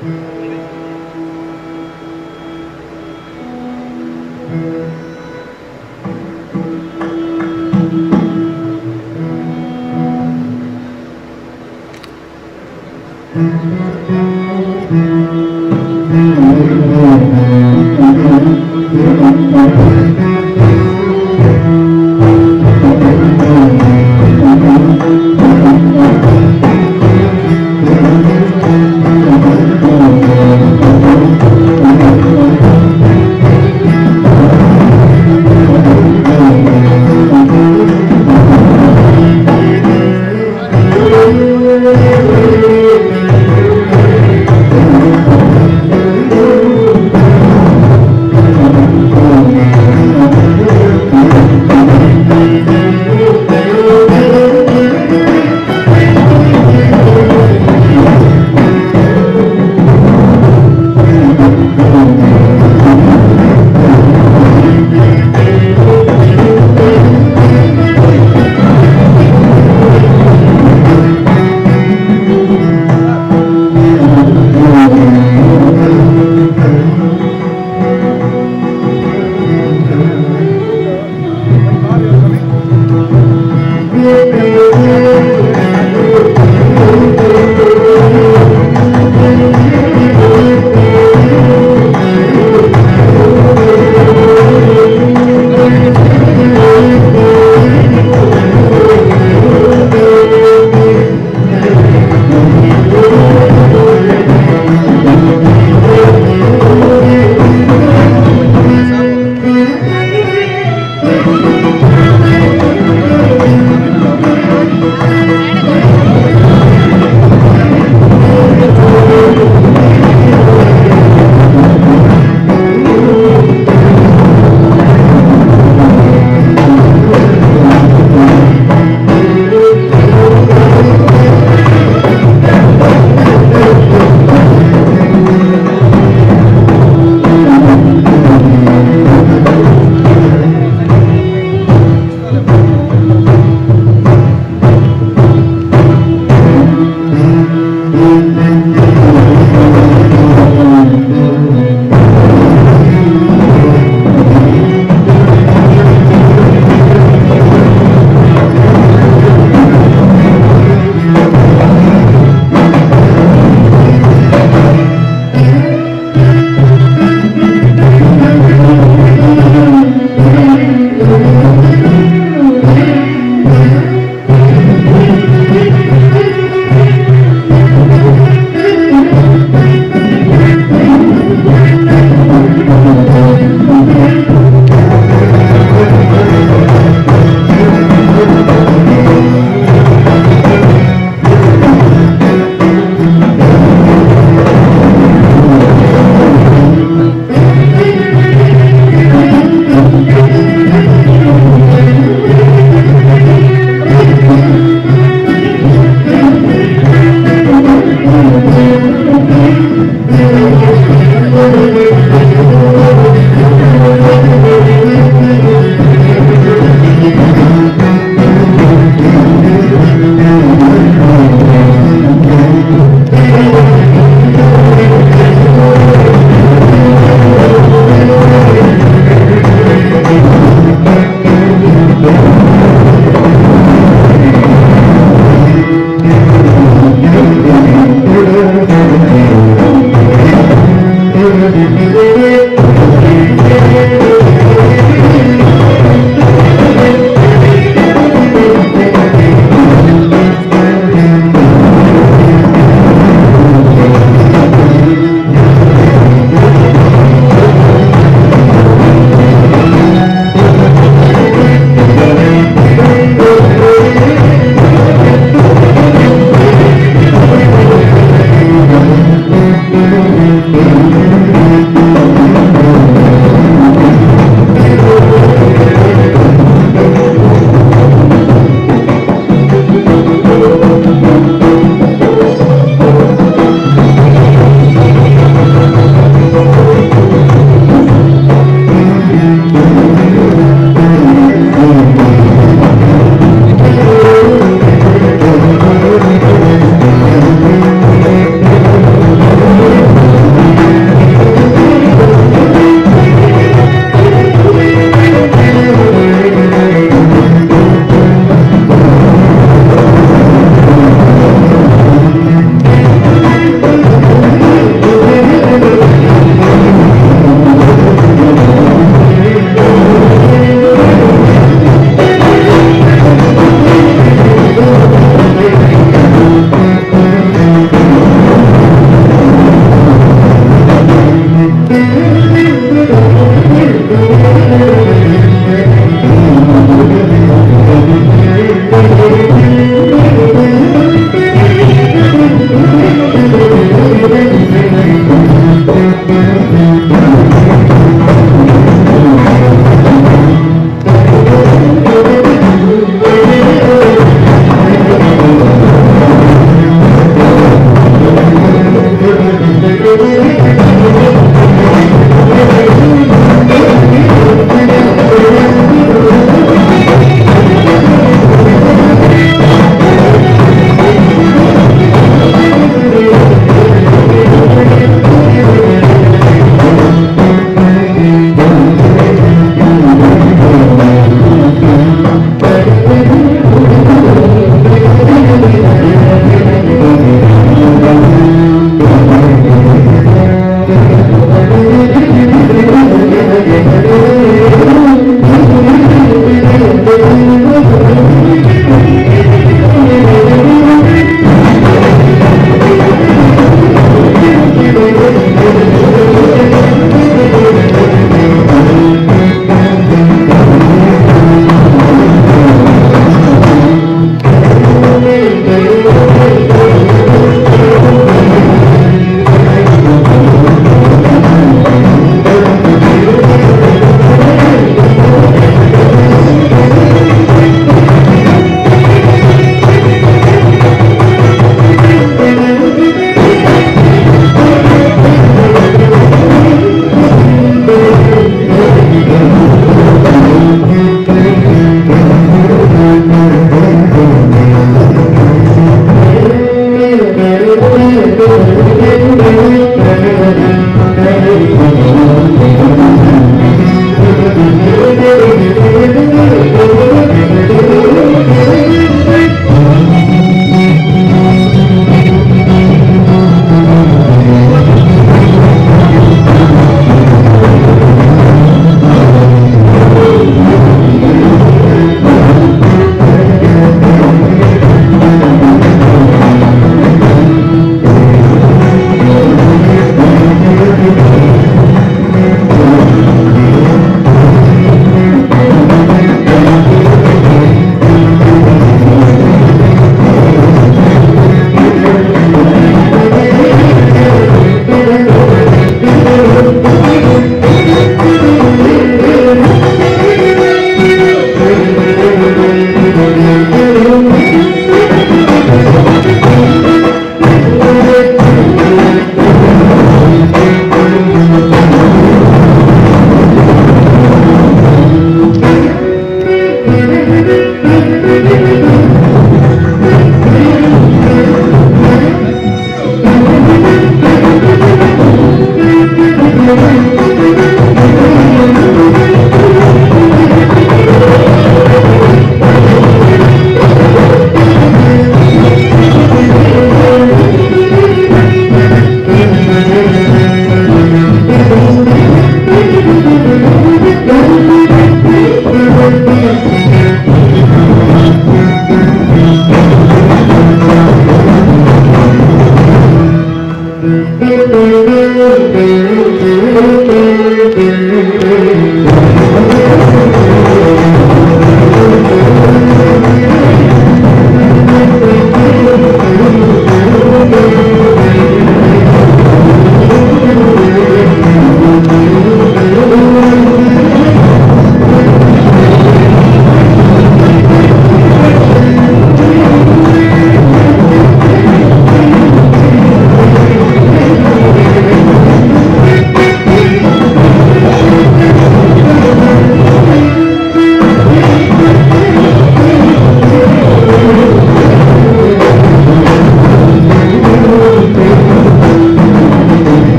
[SPEAKER 11] Thank you.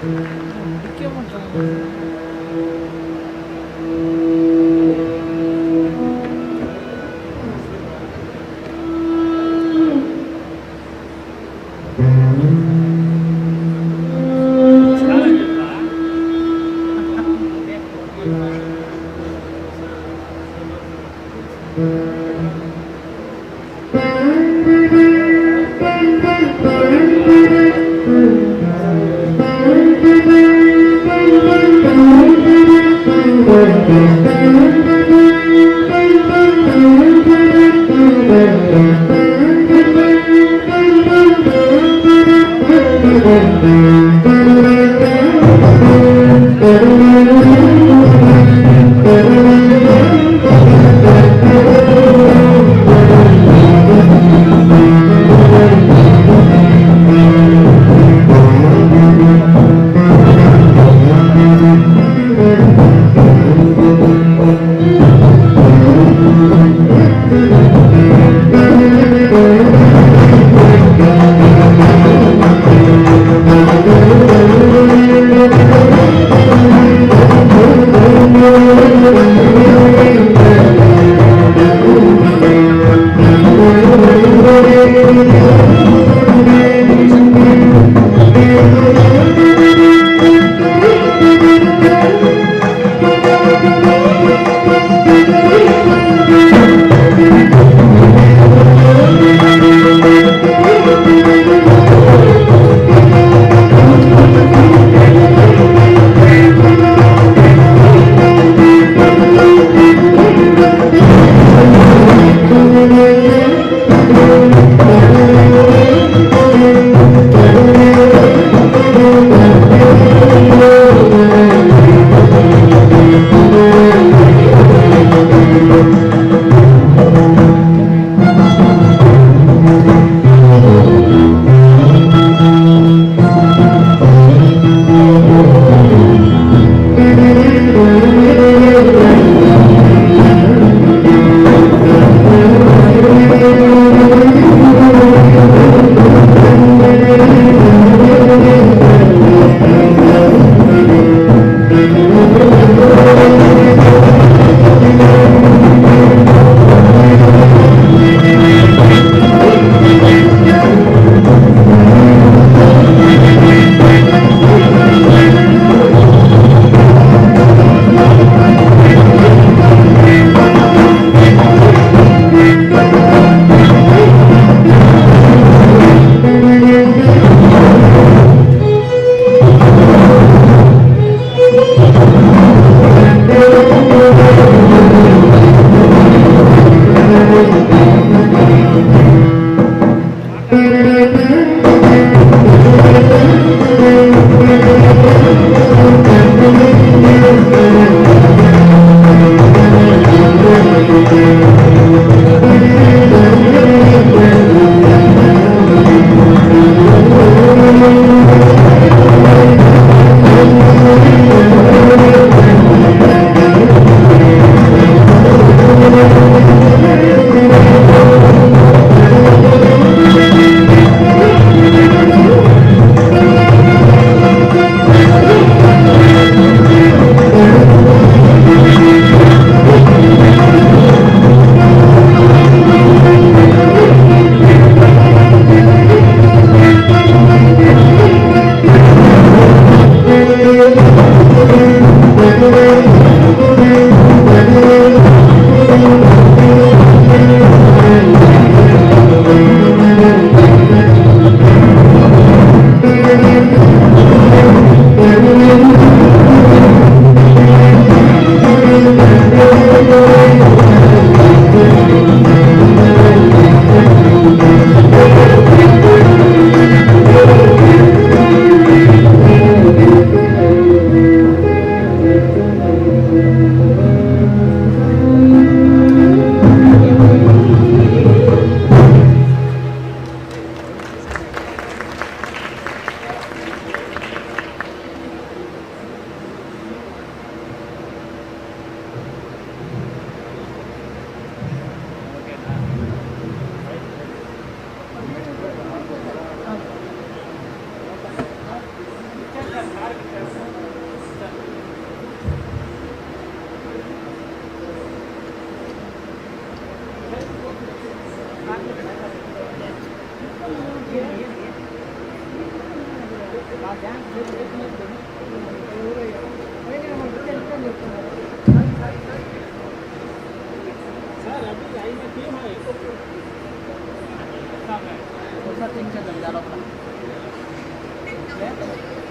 [SPEAKER 1] முடிக்க மாட்டாங்க.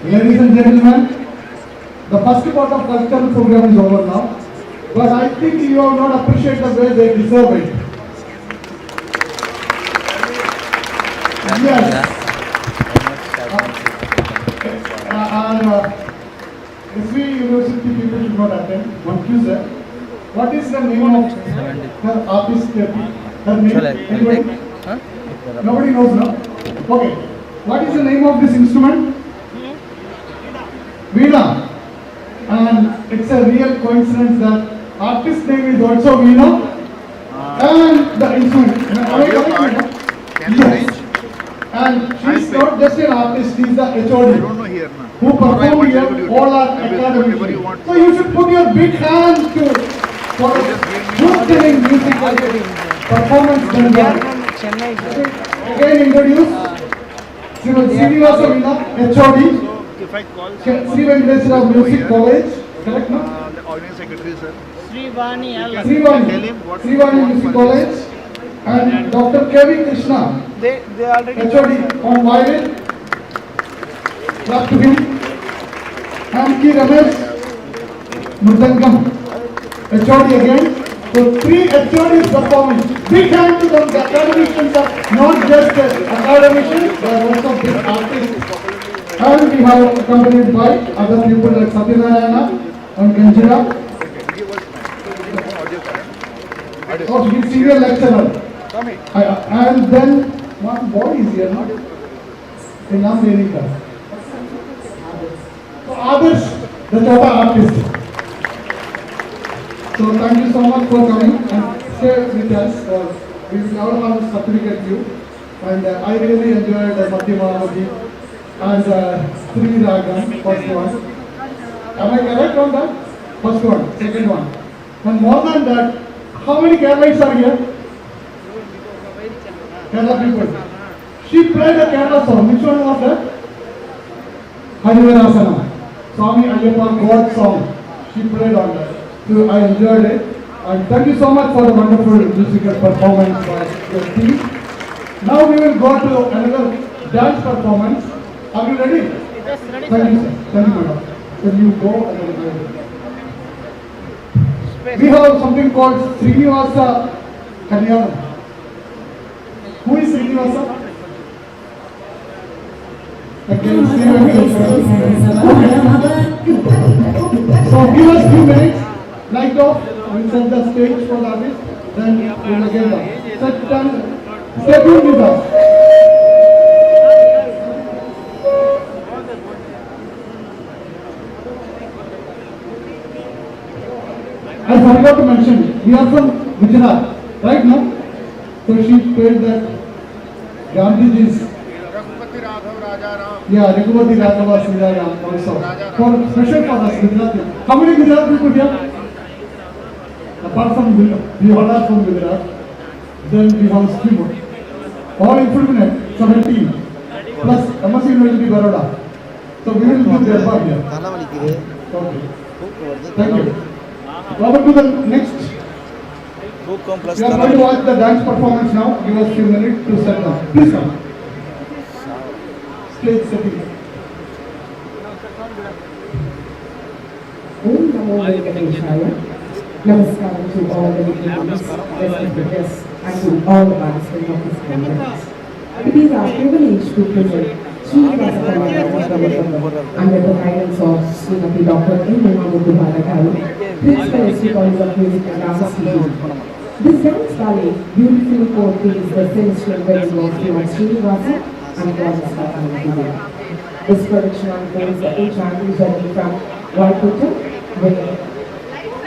[SPEAKER 6] Ladies and gentlemen, the first part of cultural program is over now, but I think you have not appreciated the way they deserve it. Yes. SV University people should not attend. One Tuesday. What is the name of her artist? Her name? Anybody? Nobody knows now? Okay. What is the name of this instrument? Veena. And it's a real coincidence that artist name is also Veena and the instrument. Yes. And she's not just an artist, she's the HOD who perform here all our academics. So you should put your big hand to for good music performance done well. Again introduce Sri Venkateswara HOD, Sri Venkateswara Music College, correct no?
[SPEAKER 3] The audience secretary, sir.
[SPEAKER 1] Sri Vani
[SPEAKER 6] Music College, and Dr. K.V. Krishna,
[SPEAKER 1] they already
[SPEAKER 6] HOD on violin, clap to him, and K. Ramesh Murdangam, HOD again. So 3 HODs performing. Big hand to them. The academicians are not just academicians, they are also big artists. And we have accompanied by other people like Satyanarayana and Ganjira. Oh, he's senior lecturer. And then one boy is here, no? In America. So others, the Chota artist. So thank you so much for coming and stay with us. We will all have a certificate you. And I really enjoyed Madhyama Amaji and Sri Ragam, first one. Am I correct on that? First one, second one. And more than that, how many Keralites are here? Kerala people. She played a Kerala song. Which one was that? Harivarasana. Swami Ayyappa God song. She played on that. So I enjoyed it. And thank you so much for the wonderful musical performance by your team. Now we will go to another dance performance. Are you ready?
[SPEAKER 1] Yes, ready.
[SPEAKER 6] Thank you, sir. Thank you, madam. Then you go and then I will. We have something called Srinivasa Kalyanam. Who is Srinivasa? Again, Sri Venkateswara. So give us 2 minutes, light off, we'll set the stage for the artist, then we will again down. Set done. Stay tuned with us. I forgot to mention, we are from Gujarat, right now? So she played that Gandhiji's, yeah, Tirupati Raghava Sriram also. For special for us, Gujarati. How many Gujarat people here? Apart from we all are from Gujarat, then we have Skimo. All INFLIBNET, 17, plus MSc University Baroda. So we will do their part here. Okay. Thank you. Over to the next. We are going to watch the dance performance now. Give us a few minutes to set down. Please come. Stage setting.
[SPEAKER 11] Om Namo Venkateshaya. Namaskaram to all the dignitaries, guests, and to all the participants of this conference. It is our privilege to present Sri Venkateswara under the guidance of Srimati Dr. Inaugural Principal SC College of Music and Dance Teaching. This dance ballet beautifully portrays the sensual wedding of Srimati Srinivasa and Goddess Katana. This production unfolds the enchanting journey from Vaikuntha, where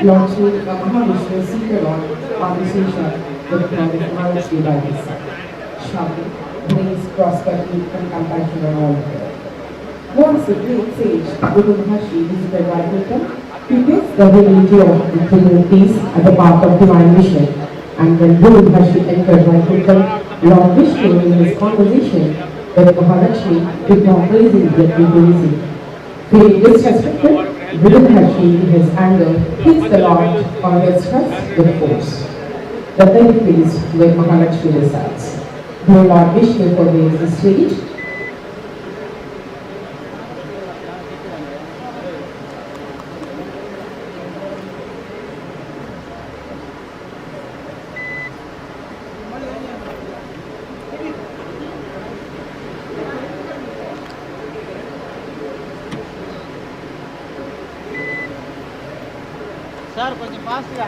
[SPEAKER 11] launching a Mahavishnu seated on Adisesha with the project Maharashtra by this. Shravani brings prosperity and compassion on all of them. Once the great sage Guru Maharshi visited Vaikuntha, he faced the humility of the trinities at the path of divine Vishnu. And when Guru Maharshi entered Vaikuntha, Lord Vishnu in his conversation with Mahalakshmi did not praising yet rejoicing. Feeling disrespected, Guru Maharshi in his anger hits the Lord on his chest with force. The very place where Mahalakshmi resides. Though Lord Vishnu pervades the stage,
[SPEAKER 1] sir కొంచెం ఫాస్ట్గా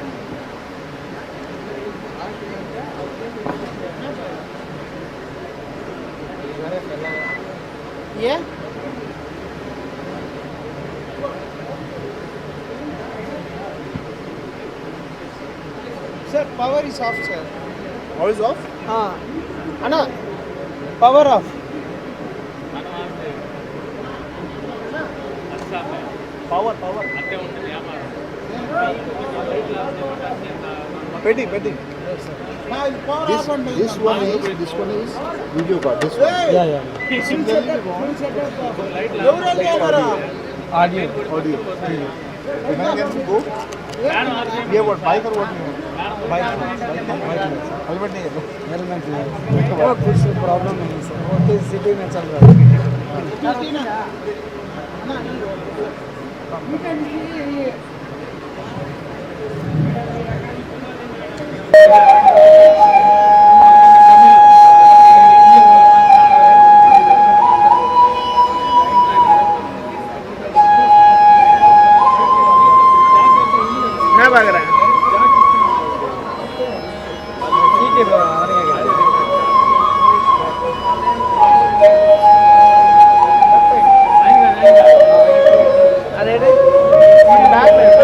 [SPEAKER 1] ఏ sir power is off sir
[SPEAKER 3] How is off?
[SPEAKER 1] అన్నా power off
[SPEAKER 3] Power. Petty. This one is video card. This one.
[SPEAKER 1] Yeah. Audio.
[SPEAKER 3] When I can go? Yeah, what bike or what? Bike. Helmet नहीं है तो?
[SPEAKER 1] Helmet वो कुछ problem नहीं sir वो किस city में चल रहा है ना भाग रहा है ठीक है ब्रो आ रही है अरे बैक में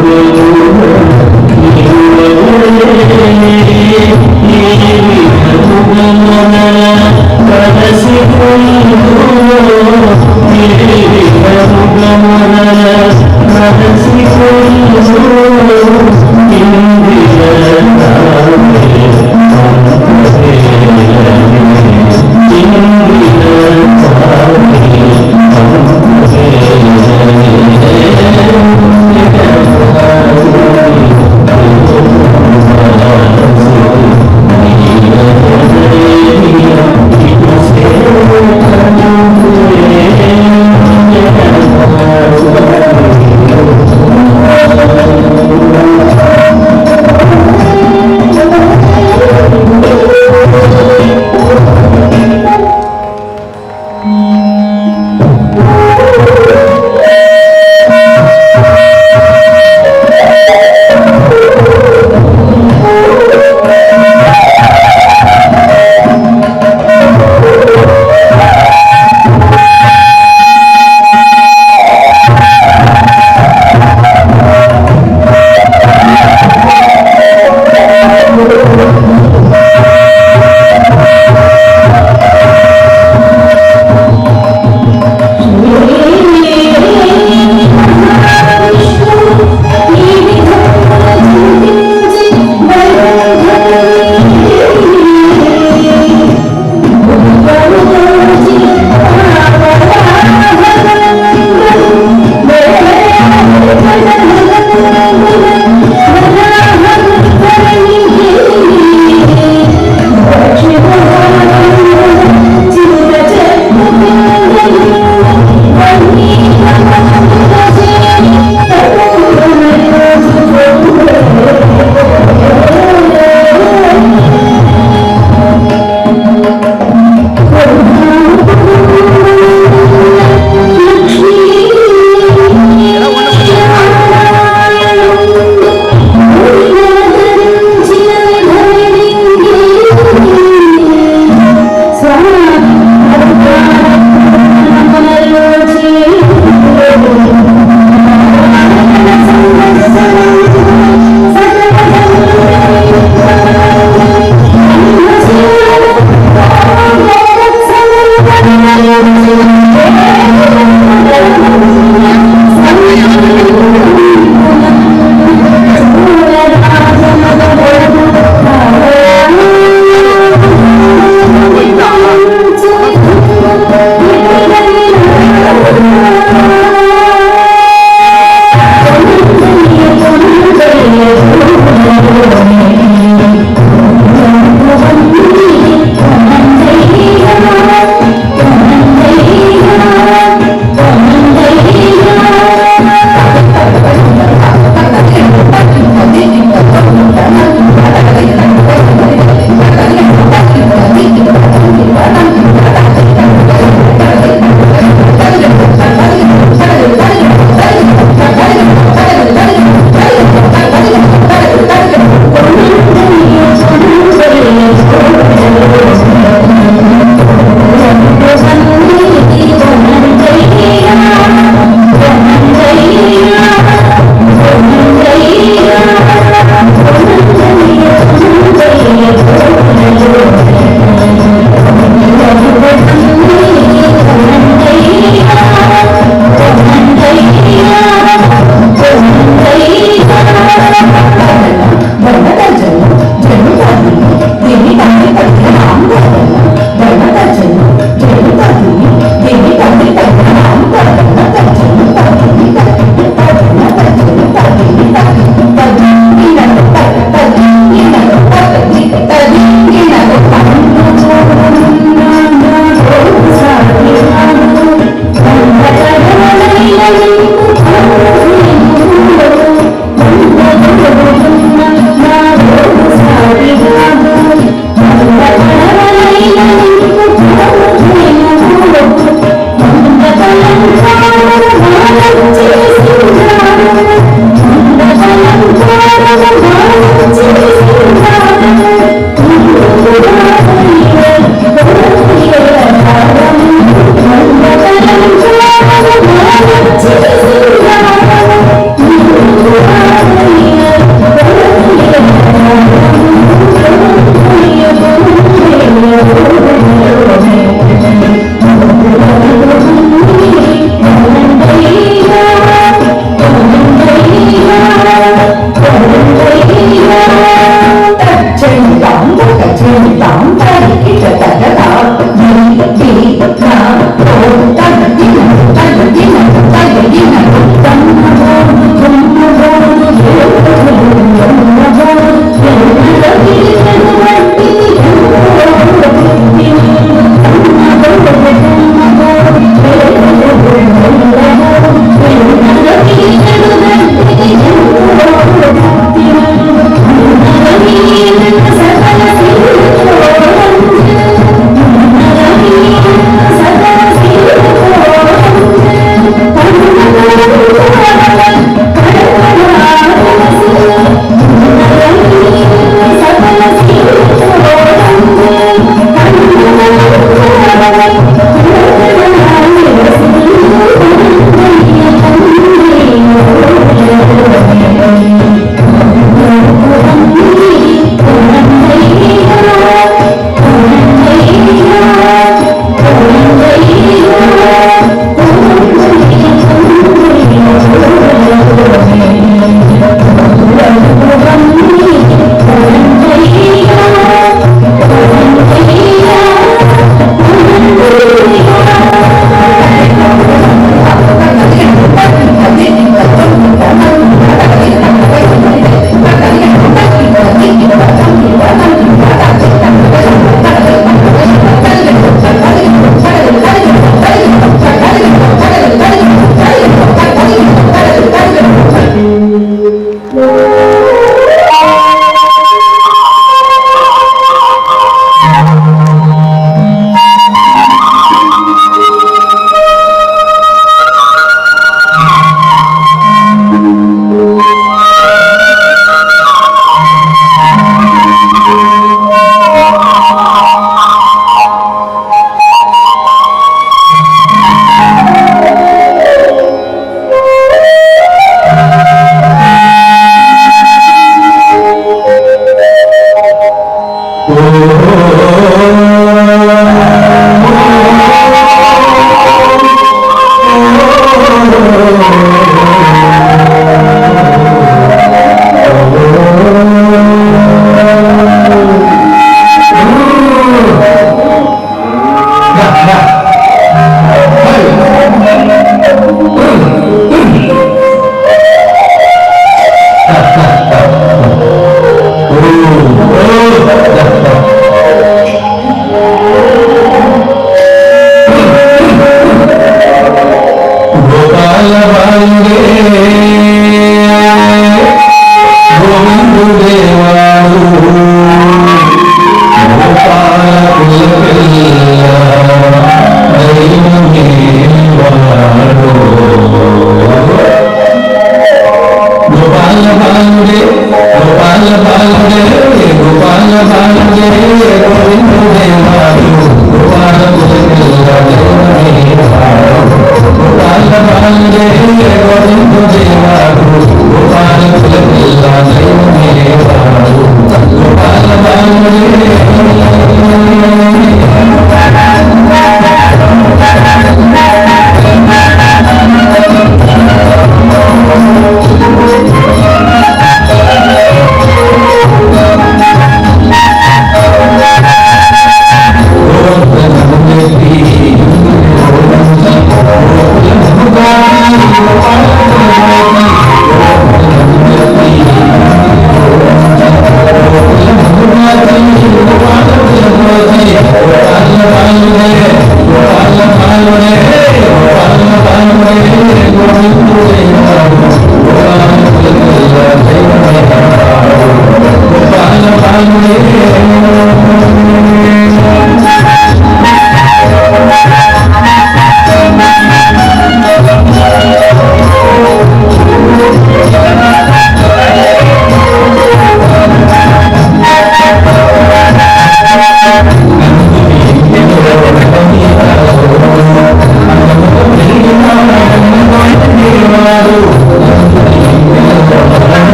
[SPEAKER 18] Thank you.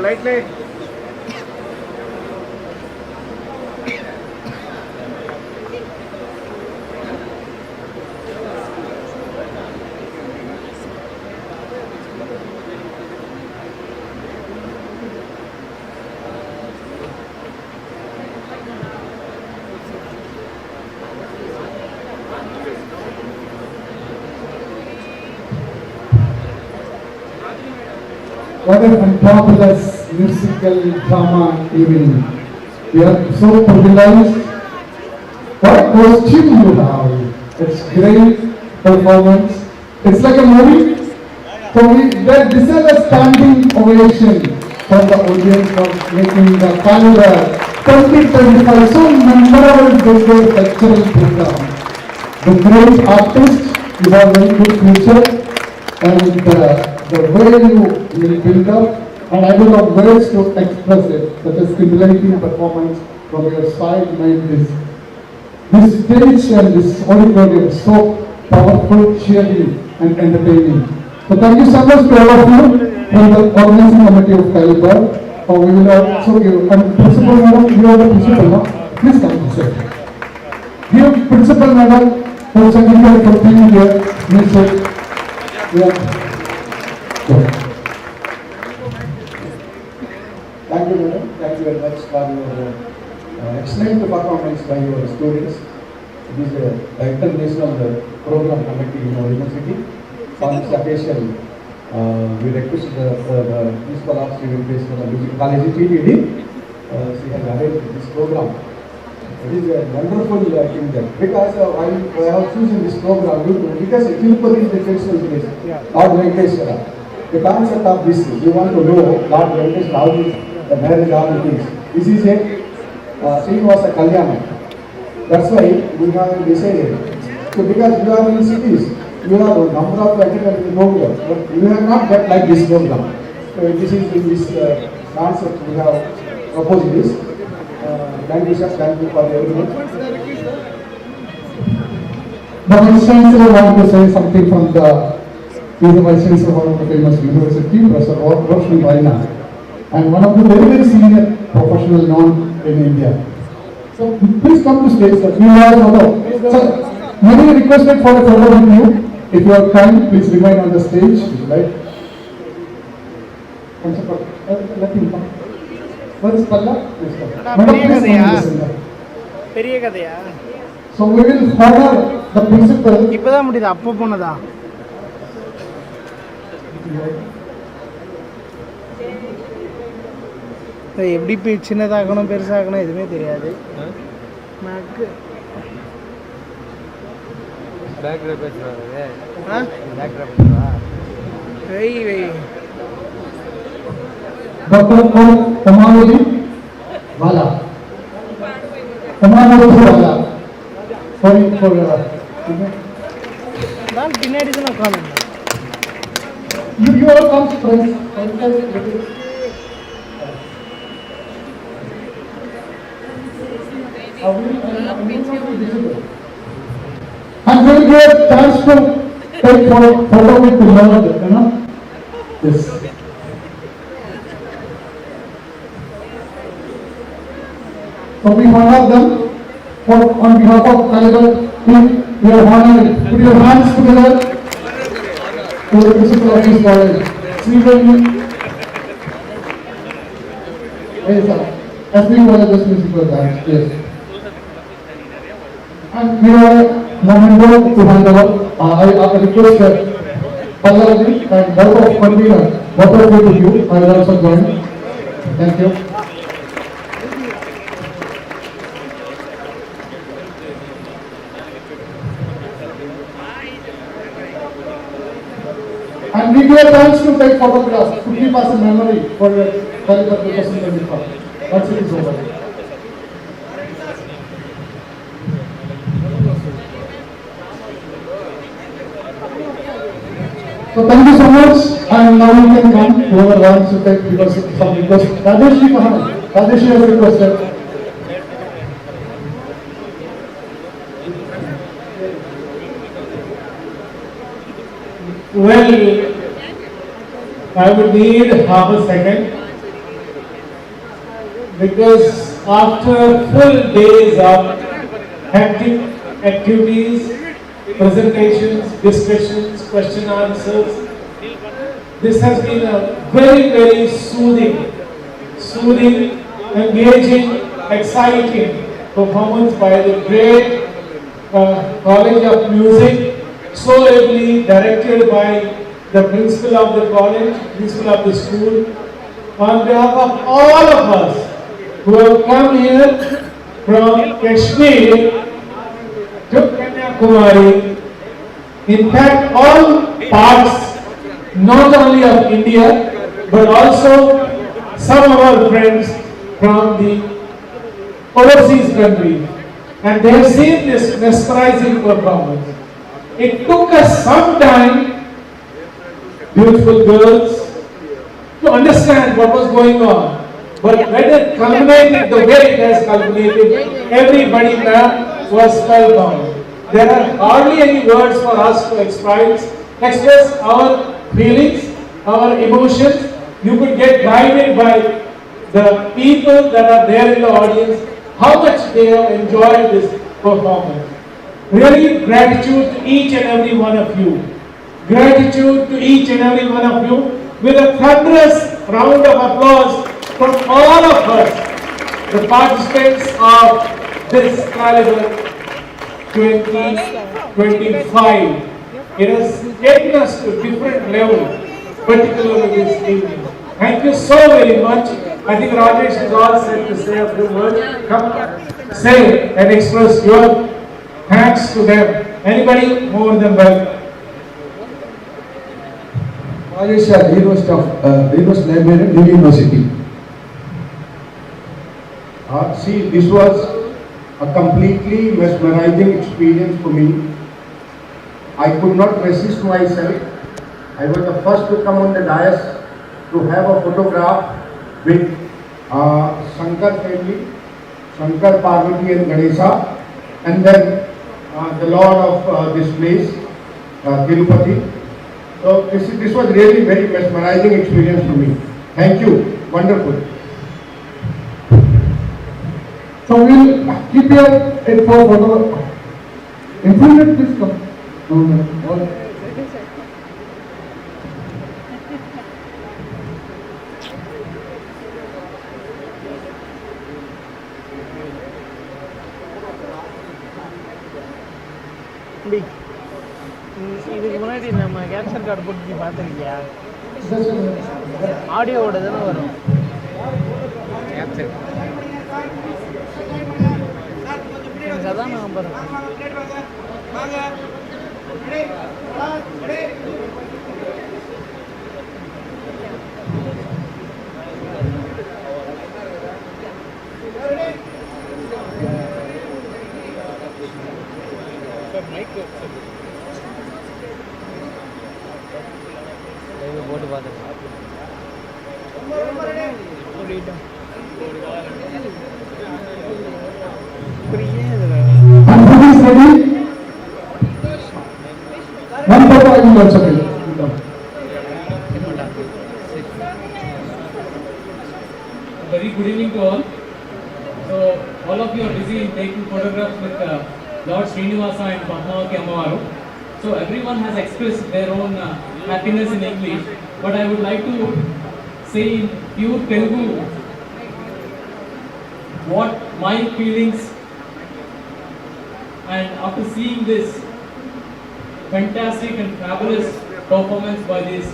[SPEAKER 3] Lightly.
[SPEAKER 6] What a fantabulous musical drama evening. We are so privileged. What a costume you have. It's great performance. It's like a movie. So we deserve a standing ovation from the audience for making the calendar 2025 so memorable with their cultural program. The great artist, you have very good future, and the way you will build up, and I don't know words to express it, such a stimulating performance from your side made this stage and this auditorium so powerful, cheering and entertaining. So thank you so much to all of you from the organizing committee of Caliber. We will also give, and Principal Madam, you are the Principal now. Please come to say. Give Principal Madam for secondary for being here.
[SPEAKER 4] Thank you, madam. Thank you very much for your excellent performance by your students. It is the international program committee in our university. On this occasion, we request the Principal of Sri Venkateswara Music College TVD. She has arranged this program. It is a wonderful thing there. Because I have chosen this program because Tirupati is the traditional place. Lord Venkateswara. The concept of this, you want to know Lord Venkateswara, how the marriage, all the things. This is a Srinivasa Kalyana. That's why we have decided. So because you are in cities, you have a number of academic programs, but you have not got like this program. So this is in this concept we have proposed this. Thank you, sir. Thank you for everyone.
[SPEAKER 6] The Vice Chancellor wants to say something from he is the Vice Chancellor of one of the famous university, Professor Roshan Raina, and one of the very, very senior professional known in India. So please come to stage, sir. We have a photo. Sir, many requested for a photo with you. If you are kind, please remain on the stage. Right? Let him come. Where is Palla? Please come. Madam, please come to the center. So we will honor the principal.
[SPEAKER 1] இப்பதான் முடியுது அப்போ போனதா எப்படி சின்னதாகணும் பெருசாகணும் எதுவுமே தெரியாது எனக்கு
[SPEAKER 6] Dr. Kamaludi Wala. Kamaludi Wala. Sorry for
[SPEAKER 1] நான் பின்னாடி தான் உட்கார்ந்தேன்.
[SPEAKER 6] You all come friends. will be visible. And we'll get a chance to take photo with the Lord, Yes. So we honor them on behalf of Calicut team. We are honored. Put your hands together to the principal of this college. Sri Venkateswara. Yes, sir. As we call this musical dance. Yes. And we are moment to hand over. I request that Pallavi and both of convener, both of you, I will also join. Thank you. And we get a chance to take photographs to keep us in memory for the Calicut 2025. Once it is over. So thank you so much, and now we can come whoever wants to take because some request. Rajesh has requested.
[SPEAKER 17] Well, I would need half a second because after full days of hectic activities, presentations, discussions, question answers, this has been a very soothing, engaging, exciting performance by the great College of Music, so ably directed by the principal of the college, principal of the school. On behalf of all of us who have come here from Kashmir to Kanyakumari, in fact all parts not only of India but also some of our friends from the overseas countries, and they have seen this mesmerizing performance. It took us some time, beautiful girls, to understand what was going on. But when it culminated the way it has culminated, everybody now was spellbound. There are hardly any words for us to express our feelings, our emotions. You could get guided by the people that are there in the audience, how much they have enjoyed this performance. Really, gratitude to each and every one of you. Gratitude to each and every one of you with a thunderous round of applause from all of us, the participants of this caliber 2025. It has taken us to a different level, particularly this evening. Thank you so very much. I think Rajesh is all set to say a few words. Come, say and express your thanks to them. Anybody more than welcome.
[SPEAKER 18] Rajesh, Dean Librarian, Delhi University. See, this was a completely mesmerizing experience for me. I could not resist myself. I was the first to come on the dais to have a photograph with Shankar family, Shankar, Parvati and Ganesha, and then the Lord of this place, Tirupati. So this was really very mesmerizing experience for me. Thank you. Wonderful.
[SPEAKER 6] So we'll keep your head for photo. INFLIBNET, please come.
[SPEAKER 1] இதுக்கு முன்னாடி நம்ம capture card போட்டு நீ பார்த்துருக்கியா? ஆடியோவோட தானே வரும் capture. எனக்கு அதான் number. போட்டு பார்த்துக்கலாம்.
[SPEAKER 6] And who is ready? One photo I will also take.
[SPEAKER 19] Very good evening to all. So all of you are busy taking photographs with Lord Srinivasa and Padmavati Ammaru. So everyone has expressed their own happiness in English, but I would like to say in pure Telugu what my feelings, and after seeing this fantastic and fabulous performance by this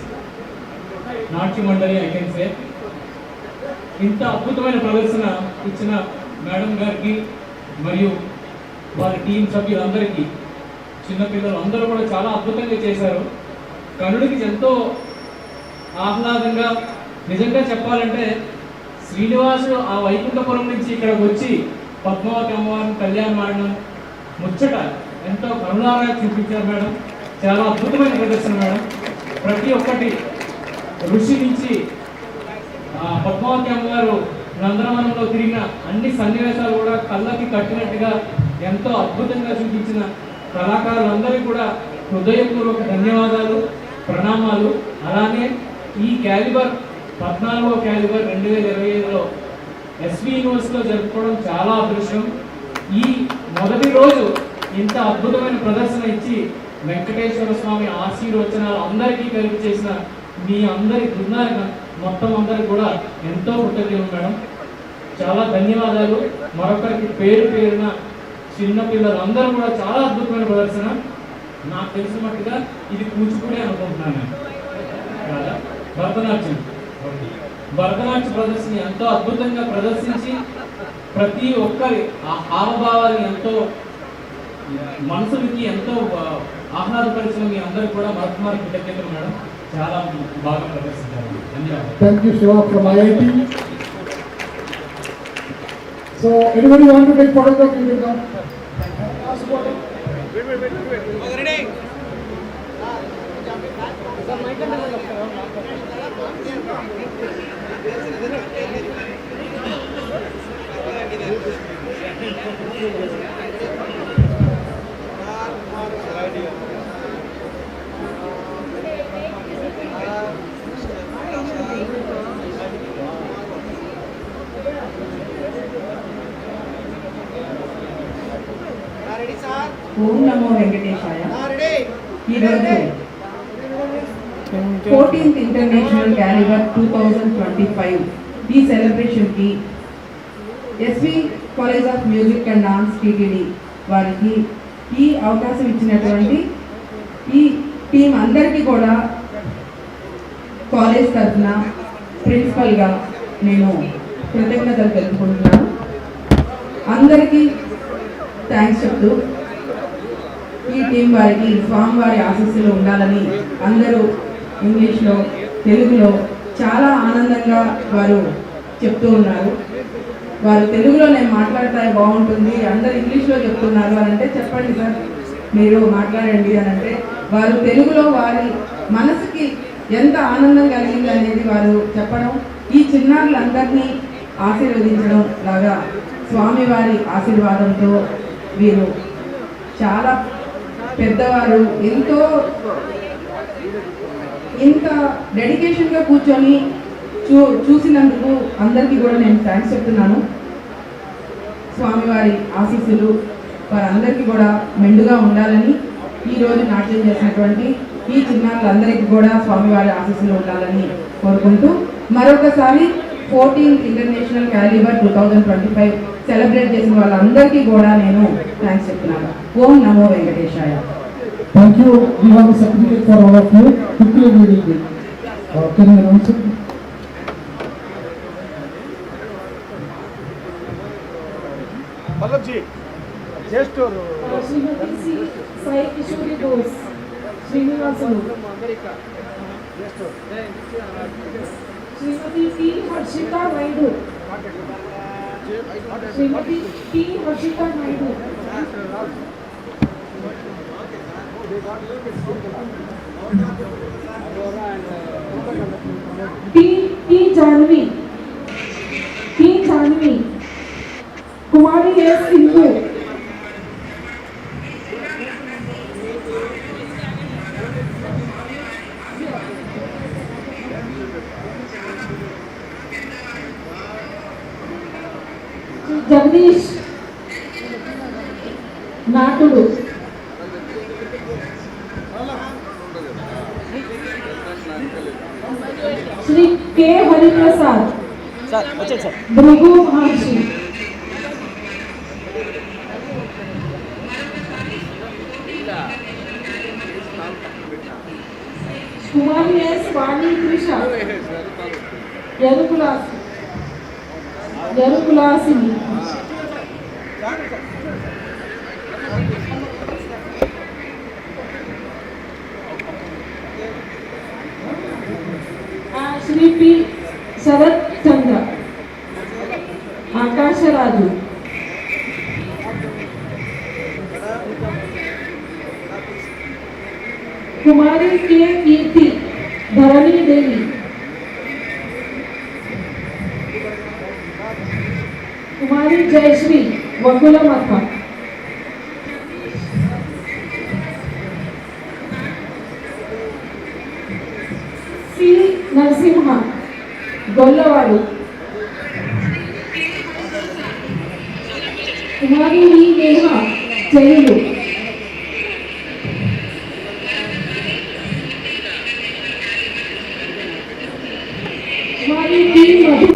[SPEAKER 19] Natya Mandali, I can say. ఇంత అద్భుతమైన ప్రదర్శన ఇచ్చిన madam గారికి మరియు వారి team సభ్యులందరికీ, చిన్నపిల్లలు అందరూ కూడా చాలా అద్భుతంగా చేశారు. కనుడికి ఎంతో ఆహ్లాదంగా, నిజంగా చెప్పాలంటే శ్రీనివాసుడు ఆ వైకుంఠపురం నుంచి ఇక్కడికి వచ్చి పద్మావతి అమ్మవారిని కళ్యాణం ఆడడం ముచ్చట ఎంతో కరుణాగా చూపించారు మేడం. చాలా అద్భుతమైన ప్రదర్శన మేడం. ప్రతి ఒక్కటి ఋషి నుంచి పద్మావతి అమ్మగారు నందనవనంలో తిరిగిన అన్ని సన్నివేశాలు కూడా కళ్ళకి కట్టినట్టుగా ఎంతో అద్భుతంగా చూపించిన కళాకారులందరికీ కూడా హృదయపూర్వక ధన్యవాదాలు, ప్రణామాలు. అలానే ఈ క్యాలిబర్ 14వ క్యాలిబర్ 2025లో ఎస్వి యూనివర్సిటీలో జరుపుకోవడం చాలా అదృష్టం. ఈ మొదటి రోజు ఇంత అద్భుతమైన ప్రదర్శన ఇచ్చి వెంకటేశ్వర స్వామి ఆశీర్వచనాలు అందరికీ కలిపి చేసిన మీ అందరి బృందానికి మొత్తం అందరికి కూడా ఎంతో కృతజ్ఞతలు మేడం. చాలా ధన్యవాదాలు. మరొకరికి పేరు పేరున చిన్నపిల్లలు అందరూ కూడా చాలా అద్భుతమైన ప్రదర్శన. నాకు తెలిసిన మట్టుగా ఇది కూచిపూడి అనుకుంటున్నాను. భరతనాట్య ప్రదర్శన ఎంతో అద్భుతంగా ప్రదర్శించి ప్రతి ఒక్కరి ఆ హావభావాన్ని ఎంతో మనసుకి ఎంతో ఆహ్లాదపరిచిన మీ అందరూ కూడా మరొకమారి కృతజ్ఞతలు మేడం. చాలా బాగా ప్రదర్శించారు. ధన్యవాదాలు.
[SPEAKER 6] Thank you, Shiva from IIT. So, anybody want to take photograph? You can come. Last photo. Wait. Ready?
[SPEAKER 11] ఓం నమో వెంకటేశాయ. ఈరోజు 14th ఇంటర్నేషనల్ క్యాలిబర్ 2025 ఈ సెలబ్రేషన్కి SV college of music and dance TTD వారికి ఈ అవకాశం ఇచ్చినటువంటి ఈ టీం అందరికీ కూడా కాలేజ్ తరఫున ప్రిన్సిపల్గా నేను కృతజ్ఞతలు తెలుపుకుంటున్నాను. అందరికీ థ్యాంక్స్ చెప్తూ ఈ టీం వారికి స్వామివారి ఆశీస్సులు ఉండాలని అందరూ ఇంగ్లీష్లో, తెలుగులో చాలా ఆనందంగా వారు చెప్తూ ఉన్నారు. వారు తెలుగులో నేను మాట్లాడితే బాగుంటుంది, అందరు ఇంగ్లీష్లో చెప్తున్నారు అని అంటే చెప్పండి సార్ మీరు మాట్లాడండి అని అంటే వారు తెలుగులో వారి మనసుకి ఎంత ఆనందం కలిగింది అనేది వారు చెప్పడం, ఈ చిన్నారులందరినీ ఆశీర్వదించడం లాగా స్వామివారి ఆశీర్వాదంతో వీరు చాలా పెద్దవారు ఎంతో ఇంత డెడికేషన్గా కూర్చొని చూసినందుకు అందరికీ కూడా నేను థ్యాంక్స్ చెప్తున్నాను. స్వామివారి ఆశీస్సులు వారందరికీ కూడా మెండుగా ఉండాలని, ఈరోజు నాట్యం చేసినటువంటి ఈ చిన్నారులందరికీ కూడా స్వామివారి ఆశీస్సులు ఉండాలని కోరుకుంటూ మరొకసారి 14th ఇంటర్నేషనల్ క్యాలిబర్ 2025 సెలబ్రేట్ చేసిన వాళ్ళందరికీ కూడా నేను థ్యాంక్స్ చెప్తున్నాను. ఓం నమో వెంకటేశాయ.
[SPEAKER 6] Thank you. We have a certificate for all of you. Quickly we will get. Can you announce it?
[SPEAKER 3] Ballabji, just to.
[SPEAKER 8] Srimati C. Sai Kishori Bose, Srinivasulu. Srimati P. Harshita Naidu. Srimati P. Harshita Naidu. P. Janvi. Kumari S. Sindhu. Jagadish నాటుడు, Shri K Hariprasad, Bhrigu Maharshi, Kumari S Vani Trisha, ఎరుకులాసిని, Shri P Sharath Chandra, Akasharaju, Kumari K Keerthi, Dharani Devi, Kumari Jayashree, వకులమక్క, C Narasimha, గొల్లవాడు, Kumari V Neha, చెల్లులు, Kumari T Madhu,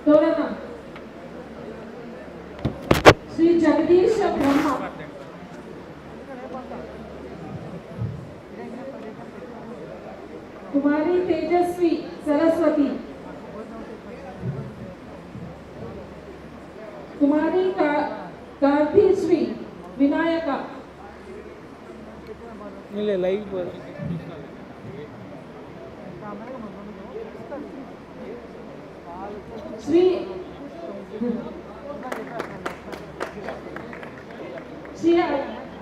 [SPEAKER 8] తోరణ, Shri Jagadish Brahma, Kumari Tejaswi Saraswati, Kumari Karthishree Vinayaka, Shri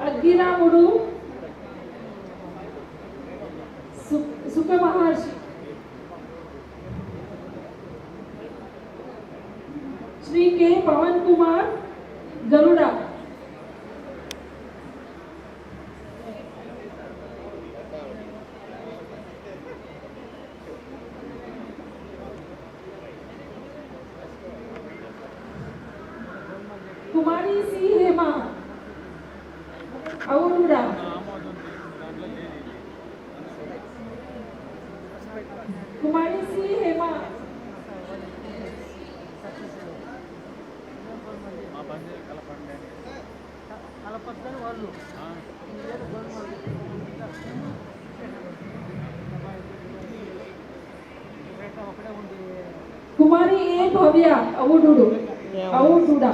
[SPEAKER 8] Aggiramudu, Sukha Maharshi, Shri K Pavan Kumar Garuda, Kumari C Hema అవునుడా, Kumari C Hema Kumari A Bhavya అవుడుడా,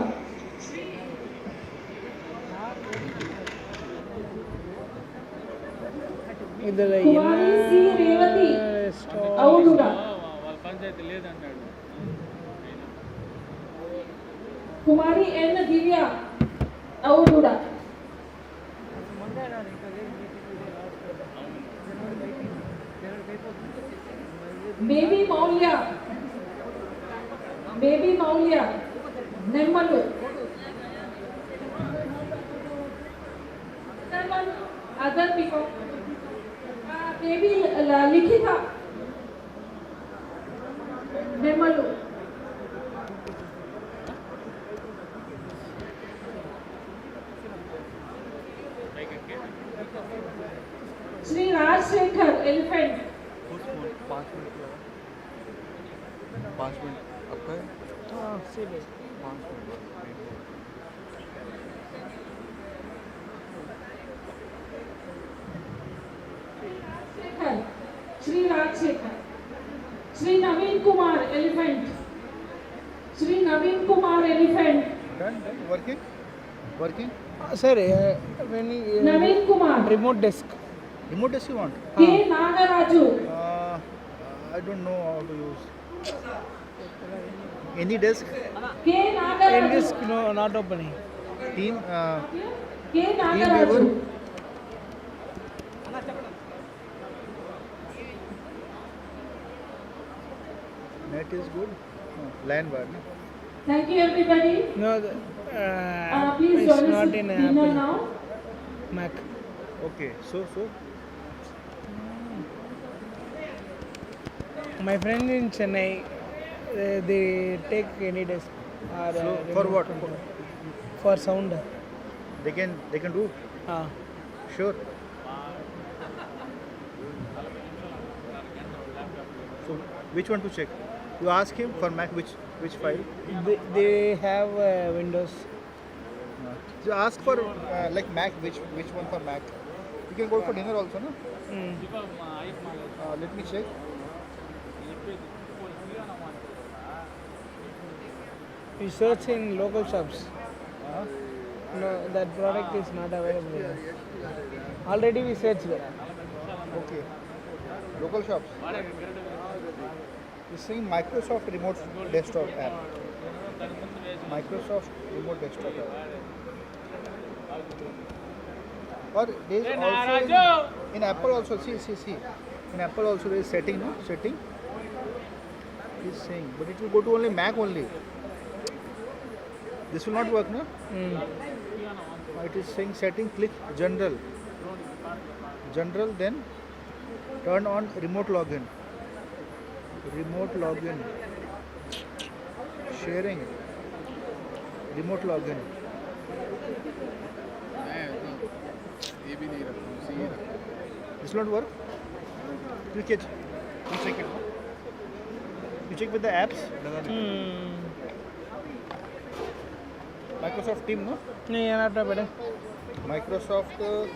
[SPEAKER 1] ఇదిలో
[SPEAKER 8] కుమారి C Revathi అవునుడా. కుమారి ఎన్ దివ్య అవునుడా. బేబీ మౌల్య నెమ్మలు. అదర్ పికో బేబీ లిఖిత నెమ్మలు. శ్రీ రాజశేఖర్ ఎలిఫెంట్.
[SPEAKER 3] 5 मिनट आपका है?
[SPEAKER 1] हाँ सीधे
[SPEAKER 3] 5 minute
[SPEAKER 8] Shri Rajashekhar. Shri Naveen Kumar elephant. Shri Naveen Kumar elephant.
[SPEAKER 3] Done. Working?
[SPEAKER 1] sir when
[SPEAKER 8] Naveen Kumar.
[SPEAKER 1] remote desk
[SPEAKER 3] you want?
[SPEAKER 8] K Nagaraju.
[SPEAKER 3] I don't know how to use. Any desk?
[SPEAKER 8] K Nagaraju.
[SPEAKER 1] end desk no not opening.
[SPEAKER 3] Team
[SPEAKER 8] K Nagaraju.
[SPEAKER 3] Net is good. Line bar. No?
[SPEAKER 8] Thank you everybody.
[SPEAKER 1] No
[SPEAKER 8] Please
[SPEAKER 1] it's
[SPEAKER 8] join
[SPEAKER 1] not
[SPEAKER 8] us
[SPEAKER 1] in
[SPEAKER 8] in dinner
[SPEAKER 1] Apple.
[SPEAKER 8] now.
[SPEAKER 3] Mac. Okay. So.
[SPEAKER 1] My friend in Chennai, they take any desk. Or,
[SPEAKER 3] So for what?
[SPEAKER 1] For sound.
[SPEAKER 3] They can do. Sure. So which one to check? You ask him for Mac which file?
[SPEAKER 1] They have Windows.
[SPEAKER 3] So ask for like Mac which one for Mac. You can go for dinner also, no? Let me check.
[SPEAKER 1] We search in local shops. No, that product is not available. Already we searched.
[SPEAKER 3] Okay. Local shops. This is Microsoft Remote Desktop app. Microsoft Remote Desktop app. Or there is also in Apple also. See. In Apple also there is setting, no? Setting. He's saying, but it will go to only Mac only. This will not work, no? It is saying setting, click general, then turn on remote login, sharing, remote login. This will not work. You check it. You check with the apps. Microsoft Team, no?
[SPEAKER 1] नहीं यार बेटा
[SPEAKER 3] Microsoft